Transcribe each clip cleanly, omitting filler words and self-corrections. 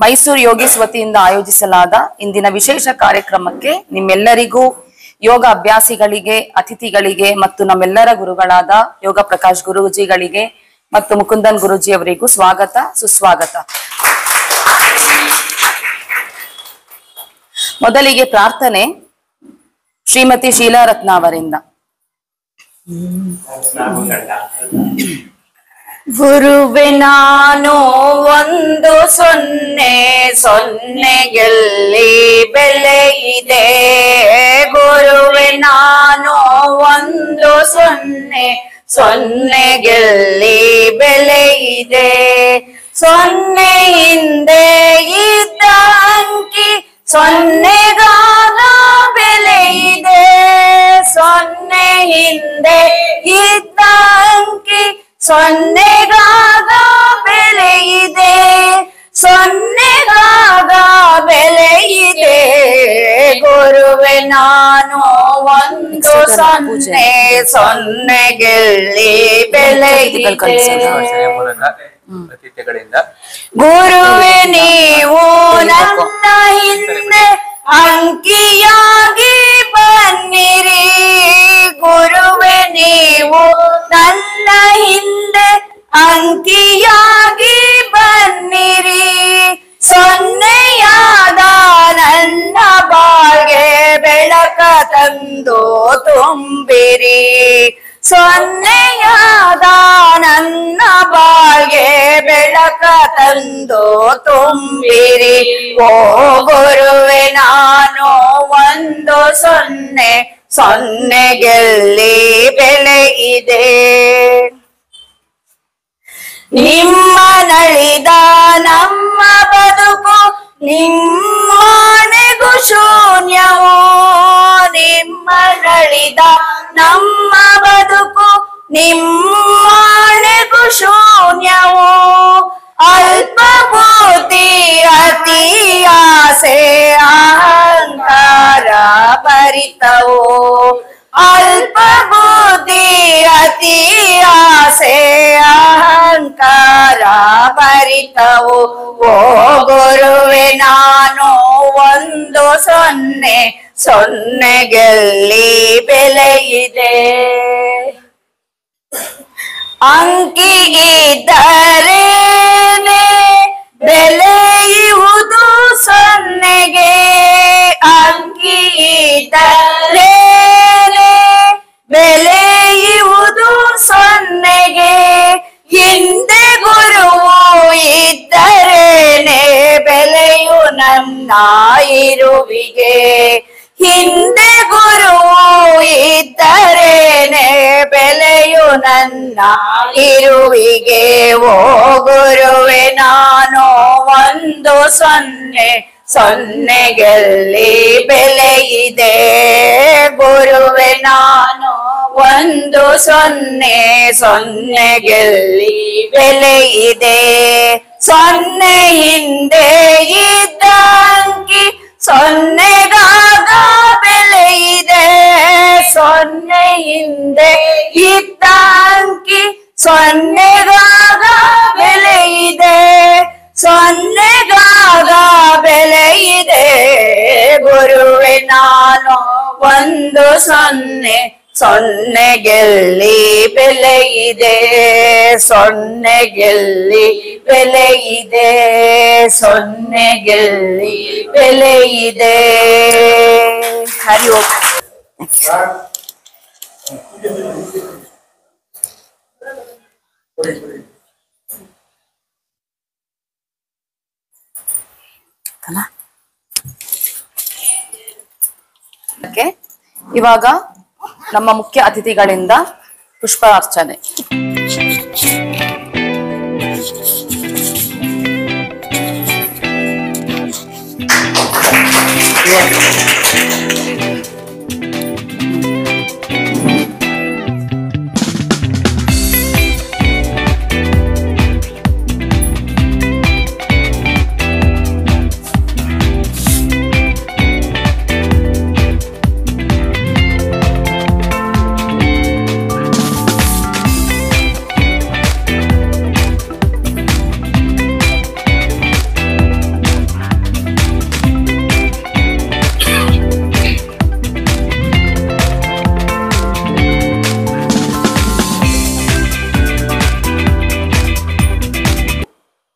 ಮೈಸೂರು ಯೋಗೀಸ್ ವತಿಯಿಂದ ಆಯೋಜಿಸಲಾದ ಇಂದಿನ ವಿಶೇಷ ಕಾರ್ಯಕ್ರಮಕ್ಕೆ ನಿಮ್ಮೆಲ್ಲರಿಗೂ, ಯೋಗ ಅಭ್ಯಾಸಿಗಳಿಗೆ, ಅತಿಥಿಗಳಿಗೆ ಮತ್ತು ನಮ್ಮೆಲ್ಲರ ಗುರುಗಳಾದ ಯೋಗ ಪ್ರಕಾಶ್ ಗುರೂಜಿಗಳಿಗೆ ಮತ್ತು ಮುಕುಂದನ್ ಗುರೂಜಿ ಅವರಿಗೂ ಸ್ವಾಗತ, ಸುಸ್ವಾಗತ. ಮೊದಲಿಗೆ ಪ್ರಾರ್ಥನೆ ಶ್ರೀಮತಿ ಶೀಲಾ ರತ್ನ ಅವರಿಂದ. ಗುರುವೆ ನಾನು 1 0 0 ಬೆಲೆ ಇದೆ. ಗುರುವೆ ನಾನು 1 0 0 ಬೆಲೆ ಇದೆ. 0 ಹಿಂದೆ ಇದ್ದ ಅಂಕಿ 0ಗಾಗ ಬೆಲೆ ಇದೆ. 0 ಹಿಂದೆ ಇದ್ದ ಅಂಕಿ 0ಗಾಗ ಬೆಲೆ ಇದೆ. 0ಗಾಗ ಬೆಲೆ ಇದೆ. ಗುರುವೆ ನಾನು 1 0 0 ಬೆಲೆ ಇದೆ. ಗುರುವೆ ನೀವು ನನ್ನ ಹಿಂದೆ ಅಂಕಿಯಾಗಿ ಬನ್ನಿರಿ. ಗುರುವೆ ನೀವು ನನ್ನ ಹಿಂದೆ ಅಂಕಿಯಾಗಿ ಬನ್ನಿರಿ. 0ಯಾದ ನನ್ನ ಬಾಳ್ಗೆ ಬೆಳಕ ತಂದು ತುಂಬಿರಿ. 0ಯಾದ ನನ್ನ ಬಾಳ್ಗೆ ಬೆಳಕ ತಂದು ತುಂಬಿರಿ. ಓ ಗುರುವೆ ನಾನು 1 0 0 ಬೆಲೆ ಇದೆ. ನಿಮ್ಮ ನಳಿದ ನಮ್ಮ ಬದುಕು ನಿಮ್ಮನೆಗೂ ಶೂನ್ಯವೋ. ನಿಮ್ಮ ನಳಿದ ನಮ್ಮ ಬದುಕು ನಿಮ್ಮನೆಗೂ ಶೂನ್ಯವೋ. ಅಲ್ಪ ಬುದ್ಧಿ ಅತಿ ಆಸೆ ಅಹಂಕಾರ ಭರಿತವೋ. ಅಲ್ಪ ಬುದ್ಧಿ ಅತಿ ಆಸೆ ಅಹಂಕಾರ ಭರಿತವೋ. ಓ ಗುರುವೆ ನಾನು 1 0 0 ಬೆಲೆ ಇದೆ. ಅಂಕಿಗಿದ್ದರೇನೆ ಬೆಲೆಯುವುದು 0ಗೆ. ಅಂಕಿಗಿದ್ದರೇನೆ ಬೆಲೆಯುವುದು 0ಗೆ. ಹಿಂದೆ ಗುರುವು ಇದ್ದರೇನೆ ಬೆಲೆಯು ನನ್ನ ಇರುವಿಗೆ. ಹಿಂದೆ ಗುರುವು ಇದ್ದರೇನೆ ಬೆಲೆಯು ನನ್ನ ಇರುವಿಗೆ. ಓ ಗುರುವೆ ನಾನು 1 0 0 ಬೆಲೆ ಇದೆ. ಗುರುವೆ ನಾನು 1 0 0 ಬೆಲೆ ಇದೆ. 0 ಹಿಂದೆ ಇದ್ದ ಅಂಕಿ 0ಗಾಗ ಬೆಲೆ ಇದೆ. 0 ಹಿಂದೆ ಇದ್ದ ಅಂಕಿ 0ಗಾಗ ಬೆಲೆ ಇದೆ. 0ಗಾಗ ಬೆಲೆ ಇದೆ. ಗುರುವೆ ನಾನು 1 0 0 ಬೆಲೆ ಇದೆ. 0 ಬೆಲೆ ಇದೆ. 0 ಬೆಲೆ ಇದೆ. ಹರಿ ಓಂ. ಇವಾಗ ನಮ್ಮ ಮುಖ್ಯ ಅತಿಥಿಗಳಿಂದ ಪುಷ್ಪಾರ್ಚನೆ.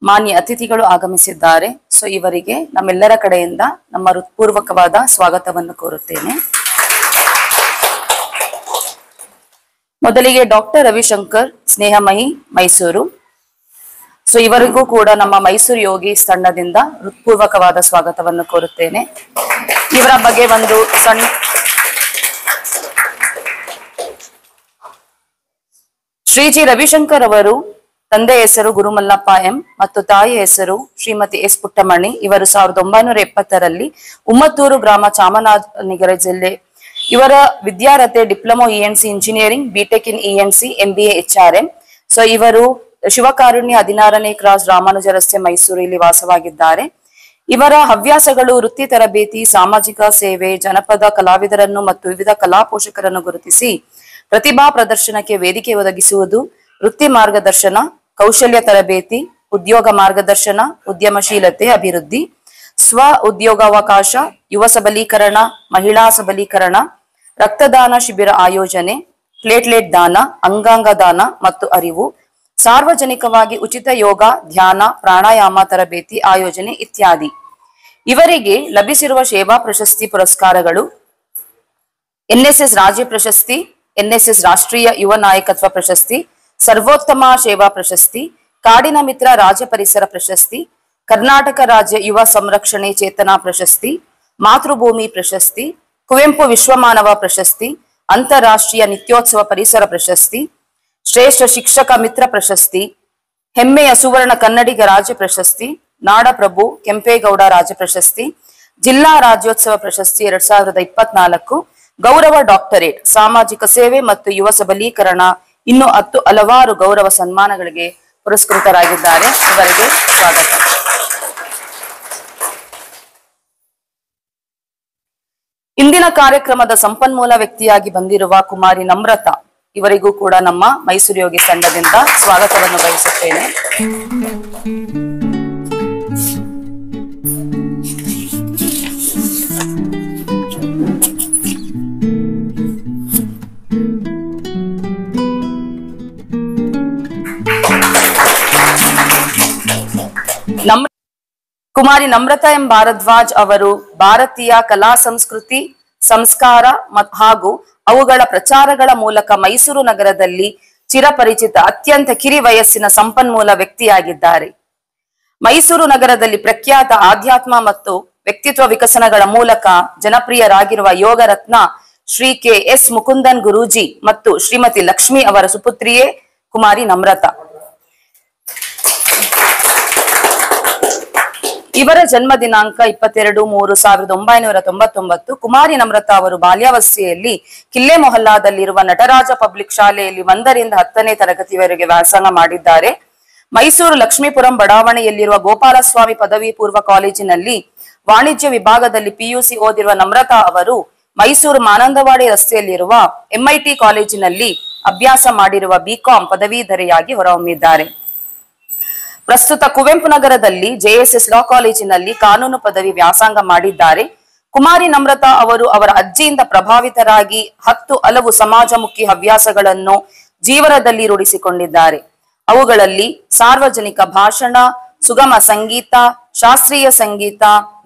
ಮಾನ್ಯ ಅತಿಥಿಗಳು ಆಗಮಿಸಿದ್ದಾರೆ. ಸೊ ಇವರಿಗೆ ನಮ್ಮೆಲ್ಲರ ಕಡೆಯಿಂದ ನಮ್ಮ ಹೃತ್ಪೂರ್ವಕವಾದ ಸ್ವಾಗತವನ್ನು ಕೋರುತ್ತೇನೆ. ಮೊದಲಿಗೆ ಡಾಕ್ಟರ್ ರವಿಶಂಕರ್ ಸ್ನೇಹಮಯಿ ಮೈಸೂರು. ಸೊ ಇವರಿಗೂ ಕೂಡ ನಮ್ಮ ಮೈಸೂರು ಯೋಗೀಸ್ ತಂಡದಿಂದ ಹೃತ್ಪೂರ್ವಕವಾದ ಸ್ವಾಗತವನ್ನು ಕೋರುತ್ತೇನೆ. ಇವರ ಬಗ್ಗೆ ಒಂದು ಸಣ್ಣ ಶ್ರೀಜಿ ರವಿಶಂಕರ್ ಅವರು ತಂದೆ ಹೆಸರು ಗುರುಮಲ್ಲಪ್ಪ ಎಂ ಮತ್ತು ತಾಯಿ ಹೆಸರು ಶ್ರೀಮತಿ ಎಸ್ ಪುಟ್ಟಮಣಿ. ಇವರು 1970ರಲ್ಲಿ ಉಮ್ಮತ್ತೂರು ಗ್ರಾಮ ಚಾಮರಾಜನಗರ ಜಿಲ್ಲೆ. ಇವರ ವಿದ್ಯಾರ್ಹತೆ ಡಿಪ್ಲೊಮಾ ಇಎನ್ಸಿ ಇಂಜಿನಿಯರಿಂಗ್, ಬಿಟೆಕ್ ಇನ್ ಇಎನ್ಸಿ, MBA HRM. ಸೊ ಇವರು ಶಿವಕಾರುಣ್ಯ 16ನೇ ಕ್ರಾಸ್ ರಾಮಾನುಜ ರಸ್ತೆ ಮೈಸೂರು ಇಲ್ಲಿ ವಾಸವಾಗಿದ್ದಾರೆ. ಇವರ ಹವ್ಯಾಸಗಳು ವೃತ್ತಿ ತರಬೇತಿ, ಸಾಮಾಜಿಕ ಸೇವೆ, ಜನಪದ ಕಲಾವಿದರನ್ನು ಮತ್ತು ವಿವಿಧ ಕಲಾ ಪೋಷಕರನ್ನು ಗುರುತಿಸಿ ಪ್ರತಿಭಾ ಪ್ರದರ್ಶನಕ್ಕೆ ವೇದಿಕೆ ಒದಗಿಸುವುದು, ವೃತ್ತಿ ಮಾರ್ಗದರ್ಶನ, ಕೌಶಲ್ಯ ತರಬೇತಿ, ಉದ್ಯೋಗ ಮಾರ್ಗದರ್ಶನ, ಉದ್ಯಮಶೀಲತೆ ಅಭಿವೃದ್ಧಿ, ಸ್ವ ಉದ್ಯೋಗಾವಕಾಶ, ಯುವ ಸಬಲೀಕರಣ, ಮಹಿಳಾ ಸಬಲೀಕರಣ, ರಕ್ತದಾನ ಶಿಬಿರ ಆಯೋಜನೆ, ಪ್ಲೇಟ್ಲೆಟ್ ದಾನ, ಅಂಗಾಂಗ ದಾನ ಮತ್ತು ಅರಿವು, ಸಾರ್ವಜನಿಕವಾಗಿ ಉಚಿತ ಯೋಗ, ಧ್ಯಾನ, ಪ್ರಾಣಾಯಾಮ ತರಬೇತಿ ಆಯೋಜನೆ ಇತ್ಯಾದಿ. ಇವರಿಗೆ ಲಭಿಸಿರುವ ಸೇವಾ ಪ್ರಶಸ್ತಿ ಪುರಸ್ಕಾರಗಳು: NSS ರಾಜ್ಯ ಪ್ರಶಸ್ತಿ, NSS ರಾಷ್ಟ್ರೀಯ ಯುವ ನಾಯಕತ್ವ ಪ್ರಶಸ್ತಿ, ಸರ್ವೋತ್ತಮ ಸೇವಾ ಪ್ರಶಸ್ತಿ, ಕಾಡಿನ ಮಿತ್ರ ರಾಜ್ಯ ಪರಿಸರ ಪ್ರಶಸ್ತಿ, ಕರ್ನಾಟಕ ರಾಜ್ಯ ಯುವ ಸಂರಕ್ಷಣೆ ಚೇತನಾ ಪ್ರಶಸ್ತಿ, ಮಾತೃಭೂಮಿ ಪ್ರಶಸ್ತಿ, ಕುವೆಂಪು ವಿಶ್ವಮಾನವ ಪ್ರಶಸ್ತಿ, ಅಂತಾರಾಷ್ಟ್ರೀಯ ನಿತ್ಯೋತ್ಸವ ಪರಿಸರ ಪ್ರಶಸ್ತಿ, ಶ್ರೇಷ್ಠ ಶಿಕ್ಷಕ ಮಿತ್ರ ಪ್ರಶಸ್ತಿ, ಹೆಮ್ಮೆಯ ಸುವರ್ಣ ಕನ್ನಡಿಗ ರಾಜ್ಯ ಪ್ರಶಸ್ತಿ, ನಾಡಪ್ರಭು ಕೆಂಪೇಗೌಡ ರಾಜ್ಯ ಪ್ರಶಸ್ತಿ, ಜಿಲ್ಲಾ ರಾಜ್ಯೋತ್ಸವ ಪ್ರಶಸ್ತಿ 2024, ಗೌರವ ಡಾಕ್ಟರೇಟ್, ಸಾಮಾಜಿಕ ಸೇವೆ ಮತ್ತು ಯುವ ಸಬಲೀಕರಣ, ಇನ್ನು ಹಲವಾರು ಗೌರವ ಸನ್ಮಾನಗಳಿಗೆ ಪುರಸ್ಕೃತರಾಗಿದ್ದಾರೆ. ಇವರಿಗೆ ಸ್ವಾಗತ. ಇಂದಿನ ಕಾರ್ಯಕ್ರಮದ ಸಂಪನ್ಮೂಲ ವ್ಯಕ್ತಿಯಾಗಿ ಬಂದಿರುವ ಕುಮಾರಿ ನಮ್ರತಾ, ಇವರಿಗೂ ಕೂಡ ನಮ್ಮ ಮೈಸೂರು ಯೋಗಿ ತಂಡದಿಂದ ಸ್ವಾಗತವನ್ನು ಬಯಸುತ್ತೇನೆ. ಕುಮಾರಿ ನಮ್ರತಾ ಎಂ ಭಾರದ್ವಾಜ್ ಅವರು ಭಾರತೀಯ ಕಲಾ ಸಂಸ್ಕೃತಿ, ಸಂಸ್ಕಾರ ಹಾಗೂ ಅವುಗಳ ಪ್ರಚಾರಗಳ ಮೂಲಕ ಮೈಸೂರು ನಗರದಲ್ಲಿ ಚಿರಪರಿಚಿತ ಅತ್ಯಂತ ಕಿರಿ ವಯಸ್ಸಿನ ಸಂಪನ್ಮೂಲ ವ್ಯಕ್ತಿಯಾಗಿದ್ದಾರೆ. ಮೈಸೂರು ನಗರದಲ್ಲಿ ಪ್ರಖ್ಯಾತ ಆಧ್ಯಾತ್ಮ ಮತ್ತು ವ್ಯಕ್ತಿತ್ವ ವಿಕಸನಗಳ ಮೂಲಕ ಜನಪ್ರಿಯರಾಗಿರುವ ಯೋಗ ರತ್ನ ಶ್ರೀ KS ಮುಕುಂದನ್ ಗುರೂಜಿ ಮತ್ತು ಶ್ರೀಮತಿ ಲಕ್ಷ್ಮಿ ಅವರ ಸುಪುತ್ರಿಯೇ ಕುಮಾರಿ ನಮ್ರತಾ. ಇವರ ಜನ್ಮ ದಿನಾಂಕ 22/3/1999. ಕುಮಾರಿ ನಮ್ರತಾ ಅವರು ಬಾಲ್ಯಾವಸ್ಥೆಯಲ್ಲಿ ಕಿಲ್ಲೆ ಮೊಹಲ್ಲಾದಲ್ಲಿರುವ ನಟರಾಜ ಪಬ್ಲಿಕ್ ಶಾಲೆಯಲ್ಲಿ 1ರಿಂದ 10ನೇ ತರಗತಿವರೆಗೆ ವ್ಯಾಸಂಗ ಮಾಡಿದ್ದಾರೆ. ಮೈಸೂರು ಲಕ್ಷ್ಮೀಪುರಂ ಬಡಾವಣೆಯಲ್ಲಿರುವ ಗೋಪಾಲಸ್ವಾಮಿ ಪದವಿ ಪೂರ್ವ ಕಾಲೇಜಿನಲ್ಲಿ ವಾಣಿಜ್ಯ ವಿಭಾಗದಲ್ಲಿ PUC ಓದಿರುವ ನಮ್ರತಾ ಅವರು ಮೈಸೂರು ಮಾನಂದವಾಡಿ ರಸ್ತೆಯಲ್ಲಿರುವ MIT ಕಾಲೇಜಿನಲ್ಲಿ ಅಭ್ಯಾಸ ಮಾಡಿರುವ BCom ಪದವೀಧರೆಯಾಗಿ ಹೊರಹೊಮ್ಮಿದ್ದಾರೆ. ಪ್ರಸ್ತುತ ಕುವೆಂಪು ನಗರದಲ್ಲಿ JSS ಲಾ ಕಾಲೇಜಿನಲ್ಲಿ ಕಾನೂನು ಪದವಿ ವ್ಯಾಸಂಗ ಮಾಡಿದ್ದಾರೆ. ಕುಮಾರಿ ನಮ್ರತಾ ಅವರು ಅವರ ಅಜ್ಜಿಯಿಂದ ಪ್ರಭಾವಿತರಾಗಿ 10 ಹಲವು ಸಮಾಜಮುಖಿ ಹವ್ಯಾಸಗಳನ್ನು ಜೀವನದಲ್ಲಿ ರೂಢಿಸಿಕೊಂಡಿದ್ದಾರೆ. ಅವುಗಳಲ್ಲಿ ಸಾರ್ವಜನಿಕ ಭಾಷಣ, ಸುಗಮ ಸಂಗೀತ, ಶಾಸ್ತ್ರೀಯ ಸಂಗೀತ,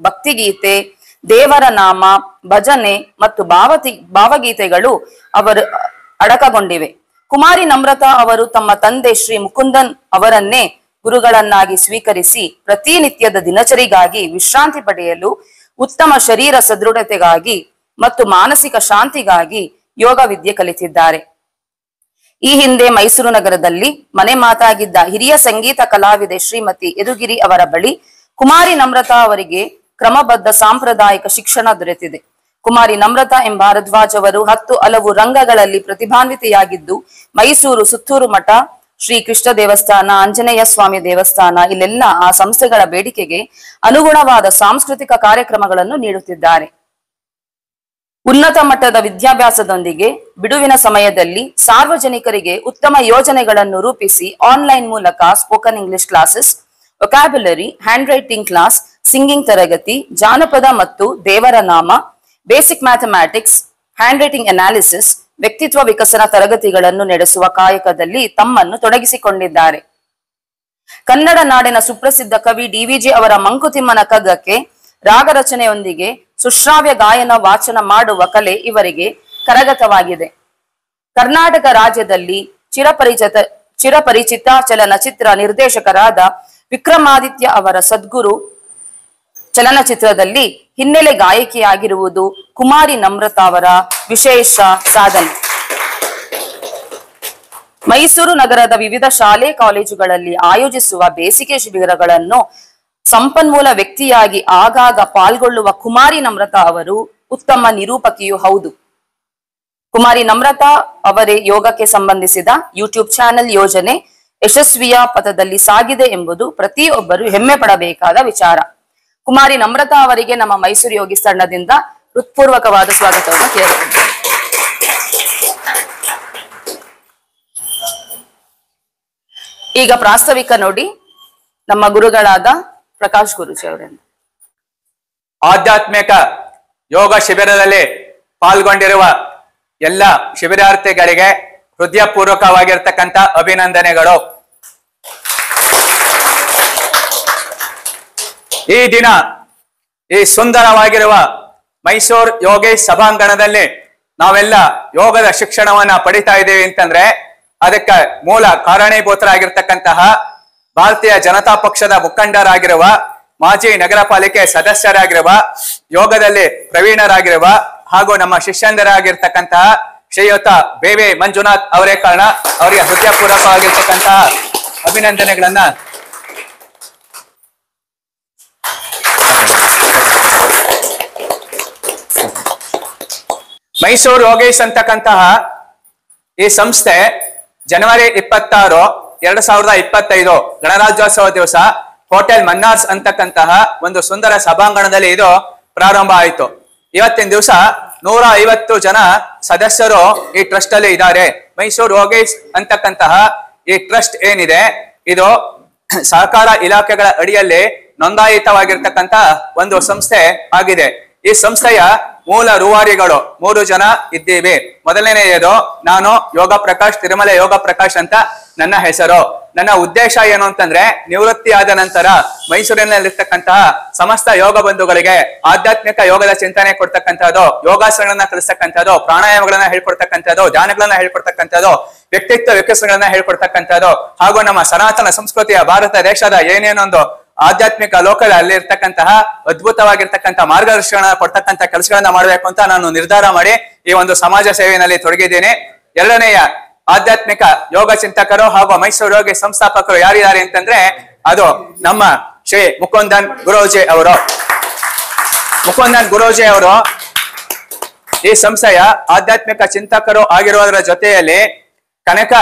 ಭಕ್ತಿಗೀತೆ, ದೇವರ ನಾಮ, ಭಜನೆ ಮತ್ತು ಭಾವಗೀತೆಗಳು ಅವರು ಅಡಕಗೊಂಡಿವೆ. ಕುಮಾರಿ ನಮ್ರತಾ ಅವರು ತಮ್ಮ ತಂದೆ ಶ್ರೀ ಮುಕುಂದನ್ ಅವರನ್ನೇ ಗುರುಗಳನ್ನಾಗಿ ಸ್ವೀಕರಿಸಿ ಪ್ರತಿನಿತ್ಯದ ದಿನಚರಿಗಾಗಿ ವಿಶ್ರಾಂತಿ ಪಡೆಯಲು, ಉತ್ತಮ ಶರೀರ ಸದೃಢತೆಗಾಗಿ ಮತ್ತು ಮಾನಸಿಕ ಶಾಂತಿಗಾಗಿ ಯೋಗ ವಿದ್ಯೆ ಕಲಿತಿದ್ದಾರೆ. ಈ ಹಿಂದೆ ಮೈಸೂರು ನಗರದಲ್ಲಿ ಮನೆ ಮಾತಾಗಿದ್ದ ಹಿರಿಯ ಸಂಗೀತ ಕಲಾವಿದೆ ಶ್ರೀಮತಿ ಯದುಗಿರಿ ಅವರ ಬಳಿ ಕುಮಾರಿ ನಮ್ರತಾ ಅವರಿಗೆ ಕ್ರಮಬದ್ಧ ಸಾಂಪ್ರದಾಯಿಕ ಶಿಕ್ಷಣ ದೊರೆತಿದೆ. ಕುಮಾರಿ ನಮ್ರತಾ ಎಂ ಭಾರದ್ವಾಜ್ ಅವರು 10 ಹಲವು ರಂಗಗಳಲ್ಲಿ ಪ್ರತಿಭಾನ್ವಿತೆಯಾಗಿದ್ದು, ಮೈಸೂರು ಸುತ್ತೂರು ಮಠ, ಶ್ರೀ ಕೃಷ್ಣ ದೇವಸ್ಥಾನ, ಆಂಜನೇಯ ಸ್ವಾಮಿ ದೇವಸ್ಥಾನ ಇಲ್ಲೆಲ್ಲ ಆ ಸಂಸ್ಥೆಗಳ ಬೇಡಿಕೆಗೆ ಅನುಗುಣವಾದ ಸಾಂಸ್ಕೃತಿಕ ಕಾರ್ಯಕ್ರಮಗಳನ್ನು ನೀಡುತ್ತಿದ್ದಾರೆ. ಉನ್ನತ ಮಟ್ಟದ ವಿದ್ಯಾಭ್ಯಾಸದೊಂದಿಗೆ ಬಿಡುವಿನ ಸಮಯದಲ್ಲಿ ಸಾರ್ವಜನಿಕರಿಗೆ ಉತ್ತಮ ಯೋಜನೆಗಳನ್ನು ರೂಪಿಸಿ ಆನ್ಲೈನ್ ಮೂಲಕ spoken English classes, vocabulary, hand writing class, singing ತರಗತಿ, ಜಾನಪದ ಮತ್ತು ದೇವರ ನಾಮ, basic mathematics, hand writing analysis, ವ್ಯಕ್ತಿತ್ವ ವಿಕಸನ ತರಗತಿಗಳನ್ನು ನಡೆಸುವ ಕಾಯಕದಲ್ಲಿ ತಮ್ಮನ್ನು ತೊಡಗಿಸಿಕೊಂಡಿದ್ದಾರೆ. ಕನ್ನಡ ನಾಡಿನ ಸುಪ್ರಸಿದ್ಧ ಕವಿ ಡಿವಿಜಿ ಅವರ ಮಂಕುತಿಮ್ಮನ ಕಗ್ಗಕ್ಕೆ ರಾಗ ರಚನೆಯೊಂದಿಗೆ ಸುಶ್ರಾವ್ಯ ಗಾಯನ ವಾಚನ ಮಾಡುವ ಕಲೆ ಇವರಿಗೆ ಕರಗತವಾಗಿದೆ. ಕರ್ನಾಟಕ ರಾಜ್ಯದಲ್ಲಿ ಚಿರಪರಿಚಿತ ಚಲನಚಿತ್ರ ನಿರ್ದೇಶಕರಾದ ವಿಕ್ರಮಾದಿತ್ಯ ಅವರ ಸದ್ಗುರು ಚಲನಚಿತ್ರದಲ್ಲಿ ಹಿನ್ನೆಲೆ ಗಾಯಕಿಯಾಗಿರುವುದು ಕುಮಾರಿ ನಮ್ರತಾ ಅವರ ವಿಶೇಷ ಸಾಧನೆ. ಮೈಸೂರು ನಗರದ ವಿವಿಧ ಶಾಲೆ ಕಾಲೇಜುಗಳಲ್ಲಿ ಆಯೋಜಿಸುವ ಬೇಸಿಗೆ ಶಿಬಿರಗಳನ್ನು ಸಂಪನ್ಮೂಲ ವ್ಯಕ್ತಿಯಾಗಿ ಆಗಾಗ ಪಾಲ್ಗೊಳ್ಳುವ ಕುಮಾರಿ ನಮ್ರತಾ ಅವರು ಉತ್ತಮ ನಿರೂಪಕಿಯೂ ಹೌದು. ಕುಮಾರಿ ನಮ್ರತಾ ಅವರೇ ಯೋಗಕ್ಕೆ ಸಂಬಂಧಿಸಿದ ಯೂಟ್ಯೂಬ್ ಚಾನೆಲ್ ಯೋಜನೆ ಯಶಸ್ವಿಯ ಪಥದಲ್ಲಿ ಸಾಗಿದೆ ಎಂಬುದು ಪ್ರತಿಯೊಬ್ಬರು ಹೆಮ್ಮೆ ಪಡಬೇಕಾದ ವಿಚಾರ. ಕುಮಾರಿ ನಮ್ರತಾ ಅವರಿಗೆ ನಮ್ಮ ಮೈಸೂರು ಯೋಗಿ ತಂಡದಿಂದ ಹೃತ್ಪೂರ್ವಕವಾದ ಸ್ವಾಗತವನ್ನು ಕೇಳುತ್ತೇವೆ. ಈಗ ಪ್ರಾಸ್ತಾವಿಕ ನೋಡಿ ನಮ್ಮ ಗುರುಗಳಾದ ಪ್ರಕಾಶ್ ಗುರೂಜಿ ಅವರಿಂದ. ಆಧ್ಯಾತ್ಮಿಕ ಯೋಗ ಶಿಬಿರದಲ್ಲಿ ಪಾಲ್ಗೊಂಡಿರುವ ಎಲ್ಲ ಶಿಬಿರಾರ್ಥಿಗಳಿಗೆ ಹೃದಯಪೂರ್ವಕವಾಗಿರ್ತಕ್ಕಂಥ ಅಭಿನಂದನೆಗಳು. ಈ ದಿನ ಈ ಸುಂದರವಾಗಿರುವ ಮೈಸೂರು ಯೋಗೇಶ್ ಸಭಾಂಗಣದಲ್ಲಿ ನಾವೆಲ್ಲ ಯೋಗದ ಶಿಕ್ಷಣವನ್ನ ಪಡಿತಾ ಇದ್ದೀವಿ ಅಂತಂದ್ರೆ ಅದಕ್ಕೆ ಮೂಲ ಕಾರಣೀಭೂತರಾಗಿರ್ತಕ್ಕಂತಹ ಭಾರತೀಯ ಜನತಾ ಪಕ್ಷದ ಮುಖಂಡರಾಗಿರುವ ಮಾಜಿ ನಗರ ಪಾಲಿಕೆ ಸದಸ್ಯರಾಗಿರುವ ಯೋಗದಲ್ಲಿ ಪ್ರವೀಣರಾಗಿರುವ ಹಾಗೂ ನಮ್ಮ ಶಿಷ್ಯಂದರಾಗಿರ್ತಕ್ಕಂತಹ ಶ್ರೀಯುತ ಬೇವೆ ಮಂಜುನಾಥ್ ಅವರೇ ಕಾರಣ. ಅವರಿಗೆ ಹೃದಯಪೂರ್ವಕವಾಗಿರ್ತಕ್ಕಂತಹ ಅಭಿನಂದನೆಗಳನ್ನ ಮೈಸೂರು ಯೋಗೇಶ್ ಅಂತಕ್ಕಂತಹ ಈ ಸಂಸ್ಥೆ ಜನವರಿ 26, 2025 ಗಣರಾಜ್ಯೋತ್ಸವ ದಿವಸ ಹೋಟೆಲ್ ಮನ್ನಾರ್ಸ್ ಅಂತಕ್ಕಂತಹ ಒಂದು ಸುಂದರ ಸಭಾಂಗಣದಲ್ಲಿ ಇದು ಪ್ರಾರಂಭ ಆಯಿತು. ಇವತ್ತಿನ ದಿವಸ 150 ಜನ ಸದಸ್ಯರು ಈ ಟ್ರಸ್ಟ್ ಅಲ್ಲಿ ಇದ್ದಾರೆ. ಮೈಸೂರು ಯೋಗೇಶ್ ಅಂತಕ್ಕಂತಹ ಈ ಟ್ರಸ್ಟ್ ಏನಿದೆ ಇದು ಸಹಕಾರ ಇಲಾಖೆಗಳ ಅಡಿಯಲ್ಲಿ ನೋಂದಾಯಿತವಾಗಿರ್ತಕ್ಕಂಥ ಒಂದು ಸಂಸ್ಥೆ ಆಗಿದೆ. ಈ ಸಂಸ್ಥೆಯ ಮೂಲ ರೂವಾರಿಗಳು 3 ಜನ ಇದ್ದೀವಿ. ಮೊದಲನೆಯದು ನಾನು ಯೋಗ ಪ್ರಕಾಶ್, ತಿರುಮಲ ಯೋಗ ಪ್ರಕಾಶ್ ಅಂತ ನನ್ನ ಹೆಸರು. ನನ್ನ ಉದ್ದೇಶ ಏನು ಅಂತಂದ್ರೆ ನಿವೃತ್ತಿ ಆದ ನಂತರ ಮೈಸೂರಿನಲ್ಲಿರ್ತಕ್ಕಂತಹ ಸಮಸ್ತ ಯೋಗ ಬಂಧುಗಳಿಗೆ ಆಧ್ಯಾತ್ಮಿಕ ಯೋಗದ ಚಿಂತನೆ ಕೊಡ್ತಕ್ಕಂಥದ್ದು, ಯೋಗಾಸನಗಳನ್ನ ಕಲಿಸ್ತಕ್ಕಂಥದ್ದು, ಪ್ರಾಣಾಯಾಮಗಳನ್ನ ಹೇಳ್ಕೊಡ್ತಕ್ಕಂಥದ್ದು, ಧ್ಯಾನಗಳನ್ನ ಹೇಳ್ಕೊಡ್ತಕ್ಕಂಥದ್ದು, ವ್ಯಕ್ತಿತ್ವ ವಿಕಸನಗಳನ್ನ ಹೇಳ್ಕೊಡ್ತಕ್ಕಂಥದ್ದು ಹಾಗೂ ನಮ್ಮ ಸನಾತನ ಸಂಸ್ಕೃತಿಯ ಭಾರತ ದೇಶದ ಏನೇನೊಂದು ಆಧ್ಯಾತ್ಮಿಕ ಲೋಕದ ಅಲ್ಲಿ ಇರ್ತಕ್ಕಂತಹ ಅದ್ಭುತವಾಗಿರ್ತಕ್ಕಂಥ ಮಾರ್ಗದರ್ಶನ ಕೊಡ್ತಕ್ಕಂಥ ಕೆಲಸಗಳನ್ನ ಮಾಡಬೇಕು ಅಂತ ನಾನು ನಿರ್ಧಾರ ಮಾಡಿ ಈ ಒಂದು ಸಮಾಜ ಸೇವೆಯಲ್ಲಿ ತೊಡಗಿದ್ದೀನಿ. ಎರಡನೆಯ ಆಧ್ಯಾತ್ಮಿಕ ಯೋಗ ಚಿಂತಕರು ಹಾಗೂ ಮೈಸೂರು ಯೋಗಿ ಸಂಸ್ಥಾಪಕರು ಯಾರಿದ್ದಾರೆ ಅಂತಂದ್ರೆ ಅದು ನಮ್ಮ ಶ್ರೀ ಮುಕುಂದನ್ ಗುರೂಜಿ ಅವರು. ಮುಕುಂದನ್ ಗುರೂಜಿ ಅವರು ಈ ಸಂಸ್ಥೆಯ ಆಧ್ಯಾತ್ಮಿಕ ಚಿಂತಕರು ಆಗಿರುವುದರ ಜೊತೆಯಲ್ಲಿ ಕನಕ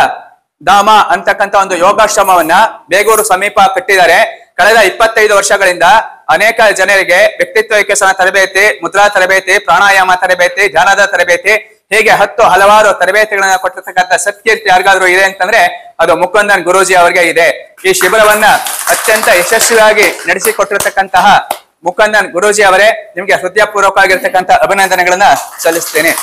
ಧಾಮ ಅಂತಕ್ಕಂಥ ಒಂದು ಯೋಗಾಶ್ರಮವನ್ನ ಬೇಗೂರು ಸಮೀಪ ಕಟ್ಟಿದ್ದಾರೆ. ಕಳೆದ 25 ವರ್ಷಗಳಿಂದ ಅನೇಕ ಜನರಿಗೆ ವ್ಯಕ್ತಿತ್ವ ವಿಕಸನ ತರಬೇತಿ, ಮುದ್ರಾ ತರಬೇತಿ, ಪ್ರಾಣಾಯಾಮ ತರಬೇತಿ, ಧ್ಯಾನದ ತರಬೇತಿ, ಹೀಗೆ ಹಲವಾರು ತರಬೇತಿಗಳನ್ನ ಕೊಟ್ಟಿರ್ತಕ್ಕಂಥ ಸತ್ಕೀರ್ತಿ ಯಾರಿಗಾದ್ರೂ ಇದೆ ಅಂತಂದ್ರೆ ಅದು ಮುಕುಂದನ್ ಗುರೂಜಿ ಅವರಿಗೆ ಇದೆ. ಈ ಶಿಬಿರವನ್ನ ಅತ್ಯಂತ ಯಶಸ್ವಿಯಾಗಿ ನಡೆಸಿಕೊಟ್ಟಿರ್ತಕ್ಕಂತಹ ಮುಕುಂದನ್ ಗುರೂಜಿ ಅವರೇ, ನಿಮ್ಗೆ ಹೃದಯಪೂರ್ವಕವಾಗಿರ್ತಕ್ಕಂಥ ಅಭಿನಂದನೆಗಳನ್ನ ಸಲ್ಲಿಸ್ತೇನೆ.